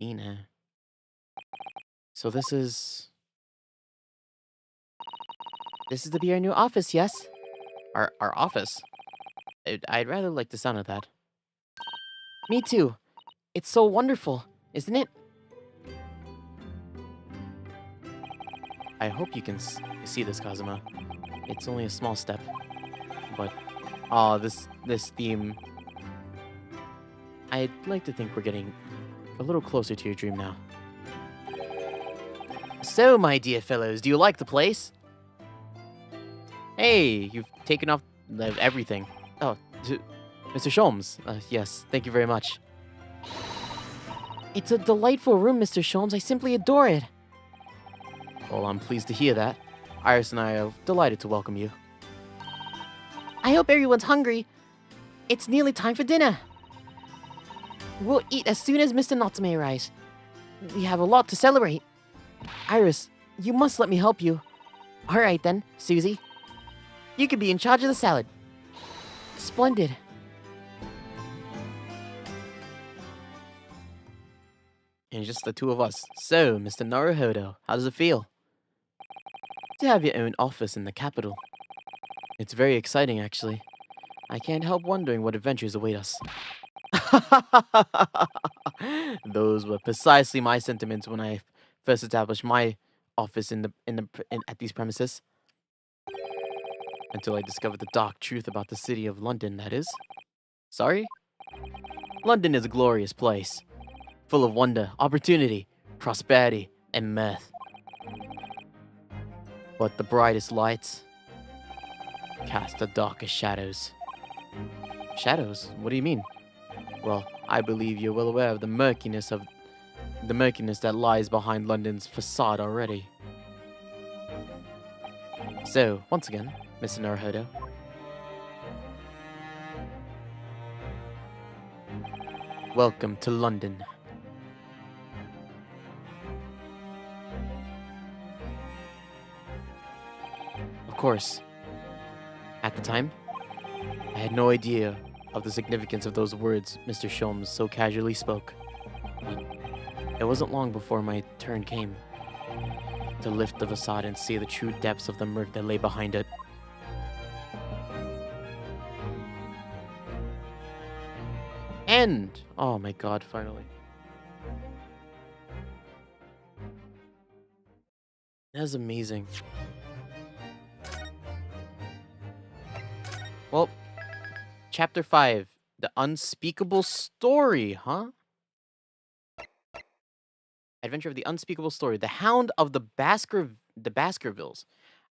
Ina. So this is to be our new office, yes? Our office. I'd rather like the sound of that. Me too. It's so wonderful, isn't it? I hope you can see this, Kazuma. It's only a small step, but this theme. I'd like to think we're getting a little closer to your dream now. So, my dear fellows, do you like the place? Hey, you've taken off everything. Oh, Mr. Sholmes. Yes, thank you very much. It's a delightful room, Mr. Sholmes. I simply adore it. Well, I'm pleased to hear that. Iris and I are delighted to welcome you. I hope everyone's hungry. It's nearly time for dinner. We'll eat as soon as Mr. Natsume arrives. We have a lot to celebrate. Iris, you must let me help you. All right then, Susie. You can be in charge of the salad. Splendid. And just the two of us. So, Mr. Naruhodo, how does it feel to have your own office in the capital? It's very exciting, actually. I can't help wondering what adventures await us. Those were precisely my sentiments when I first established my office at these premises. Until I discovered the dark truth about the city of London, that is. Sorry? London is a glorious place, full of wonder, opportunity, prosperity, and mirth. But the brightest lights cast the darkest shadows. Shadows? What do you mean? Well, I believe you're well aware of the murkiness that lies behind London's facade already. So, once again, Mr. Naruhodo. Welcome to London. Of course, at the time, I had no idea of the significance of those words Mr. Sholmes so casually spoke. But it wasn't long before my turn came to lift the facade and see the true depths of the murk that lay behind it. And, oh my god, finally. That's amazing. Well, Chapter 5, The Unspeakable Story, huh? Adventure of the Unspeakable Story. The Hound of the Baskervilles.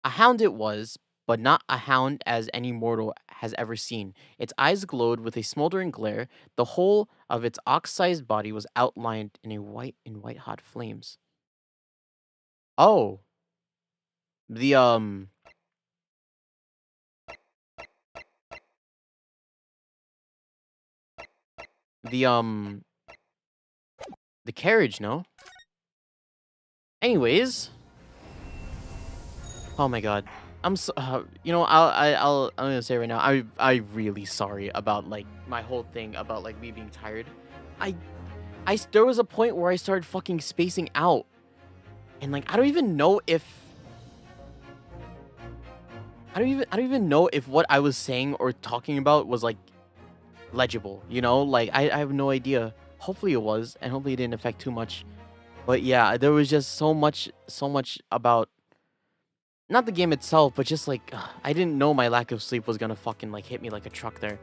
A hound it was, but not a hound as any mortal has ever seen. Its eyes glowed with a smoldering glare. The whole of its ox-sized body was outlined in white hot flames. Oh, the the um the carriage, no? Anyways, oh my god. I'm so, you know, I'm gonna say right now, I really sorry about like my whole thing about like me being tired. I there was a point where I started fucking spacing out, and like I don't even know if I don't even know if what I was saying or talking about was like legible. You know, like I have no idea. Hopefully it was, and hopefully it didn't affect too much. But yeah, there was just so much about not the game itself, but just like I didn't know my lack of sleep was gonna fucking like hit me like a truck there.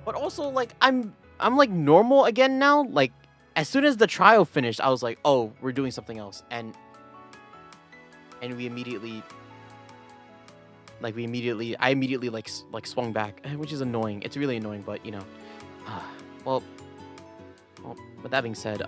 But also like I'm like normal again now. Like as soon as the trial finished, I was like, oh, we're doing something else, and we immediately I immediately like swung back, which is annoying. It's really annoying, but you know, well, with that being said,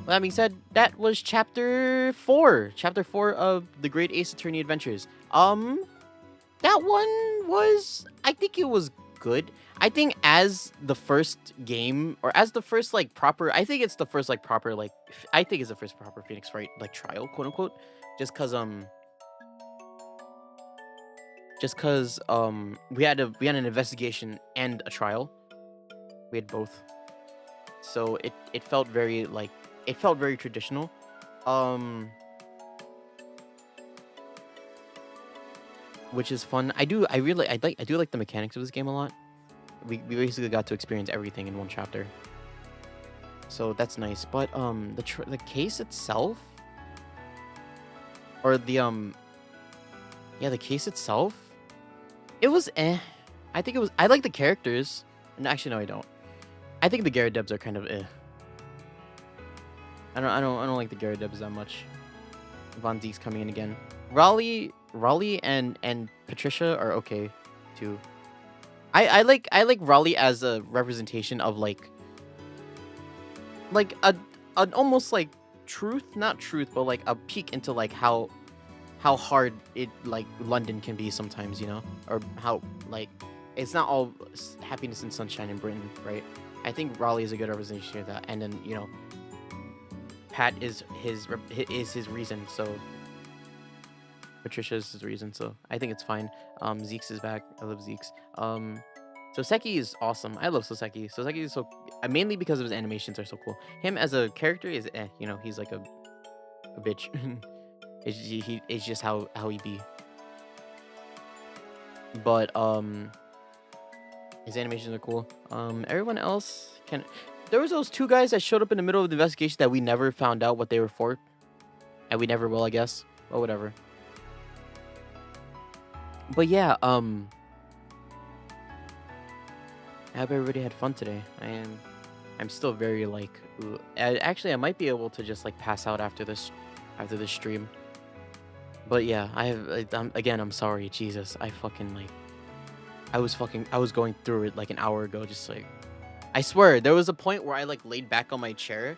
With that being said, that was chapter 4. Chapter 4 of the Great Ace Attorney Adventures. That one was, I think it was good. I think as the first game, or as the first like proper, I think it's the first like proper like, I think it's the first proper Phoenix Wright like trial, quote unquote. Just cause we had an investigation and a trial. We had both. So it felt very like, it felt very traditional. Which is fun. I do like the mechanics of this game a lot. We basically got to experience everything in one chapter. So that's nice. But the case itself, or the case itself, it was eh. I think it was, I like the characters. And actually no, I don't. I think the Garrett Debs are kind of eh. I don't like the Garrett Debs that much. Von Deek's coming in again. Raleigh and Patricia are okay too. I like Raleigh as a representation of like an almost like not truth, but like a peek into like how hard it like London can be sometimes, you know, or how like it's not all happiness and sunshine in Britain, right? I think Raleigh is a good representation of that, and then you know, Pat is his reason, so Patricia is his reason, so I think it's fine. Zeke's is back. I love Zeke's. Soseki is awesome. I love Soseki. Soseki is so mainly because of his animations are so cool. Him as a character is you know, he's like a bitch. it's just how he be. But his animations are cool. Everyone else can. There was those two guys that showed up in the middle of the investigation that we never found out what they were for, and we never will, I guess. But whatever. But yeah, I hope everybody had fun today. I'm still very like, actually I might be able to just like pass out after this stream. But yeah, I'm sorry, Jesus. I fucking like, I was going through it like an hour ago, just like, I swear there was a point where I like laid back on my chair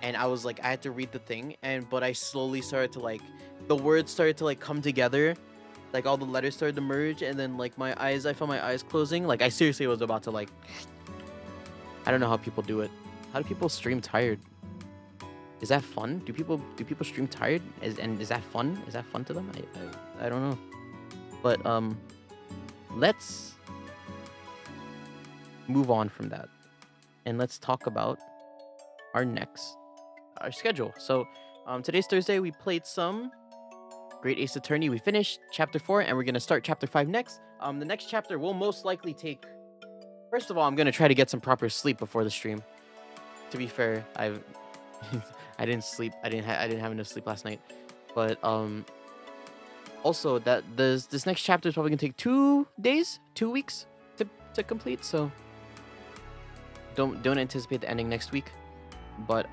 and I was like, I had to read the thing, but I slowly started to like, the words started to like come together. Like all the letters started to merge, and then like I felt my eyes closing. Like I seriously was about to like, I don't know how people do it. How do people stream tired? Is that fun? Do people stream tired? Is that fun? Is that fun to them? I don't know. But let's move on from that, and let's talk about our schedule. So today's Thursday. We played some Great Ace Attorney. We finished chapter 4, and we're gonna start chapter 5 next. The next chapter will most likely take. First of all, I'm gonna try to get some proper sleep before the stream. To be fair, I didn't sleep. I didn't have enough sleep last night. But also that this next chapter is probably gonna take 2 weeks to complete. So don't anticipate the ending next week. But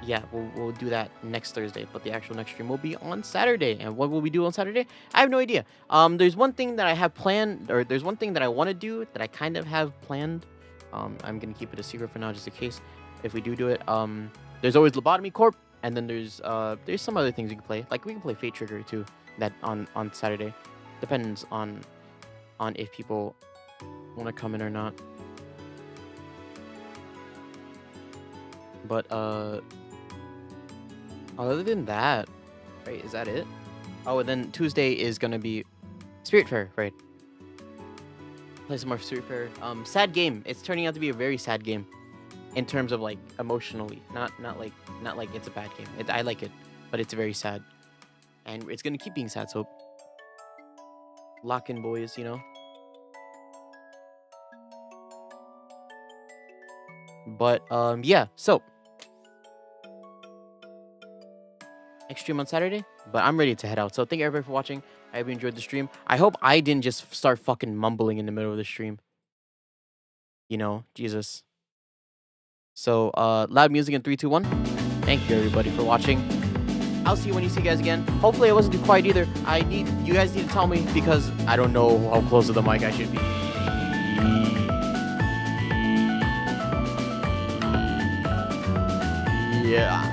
yeah, we'll do that next Thursday, but the actual next stream will be on Saturday. And what will we do on Saturday? I have no idea. There's one thing that I have planned, or there's one thing that I want to do that I kind of have planned. I'm gonna keep it a secret for now, just in case if we do it. There's always Lobotomy Corp, and then there's some other things we can play. Like we can play Fate Trigger too, that on Saturday. Depends on if people want to come in or not. But other than that, right? Is that it? Oh, and then Tuesday is gonna be Spirit Fair, right? Play some more Spirit Fair. Sad game. It's turning out to be a very sad game, in terms of like emotionally. Not like it's a bad game. I like it, but it's very sad, and it's gonna keep being sad. So lock in, boys. You know. But yeah. So. Next stream on Saturday, but I'm ready to head out. So thank you everybody for watching. I hope you enjoyed the stream. I hope I didn't just start fucking mumbling in the middle of the stream. You know, Jesus. So loud music in 3, 2, 1. Thank you everybody for watching. I'll see you when you see you guys again. Hopefully I wasn't too quiet either. You guys need to tell me, because I don't know how close to the mic I should be. Yeah.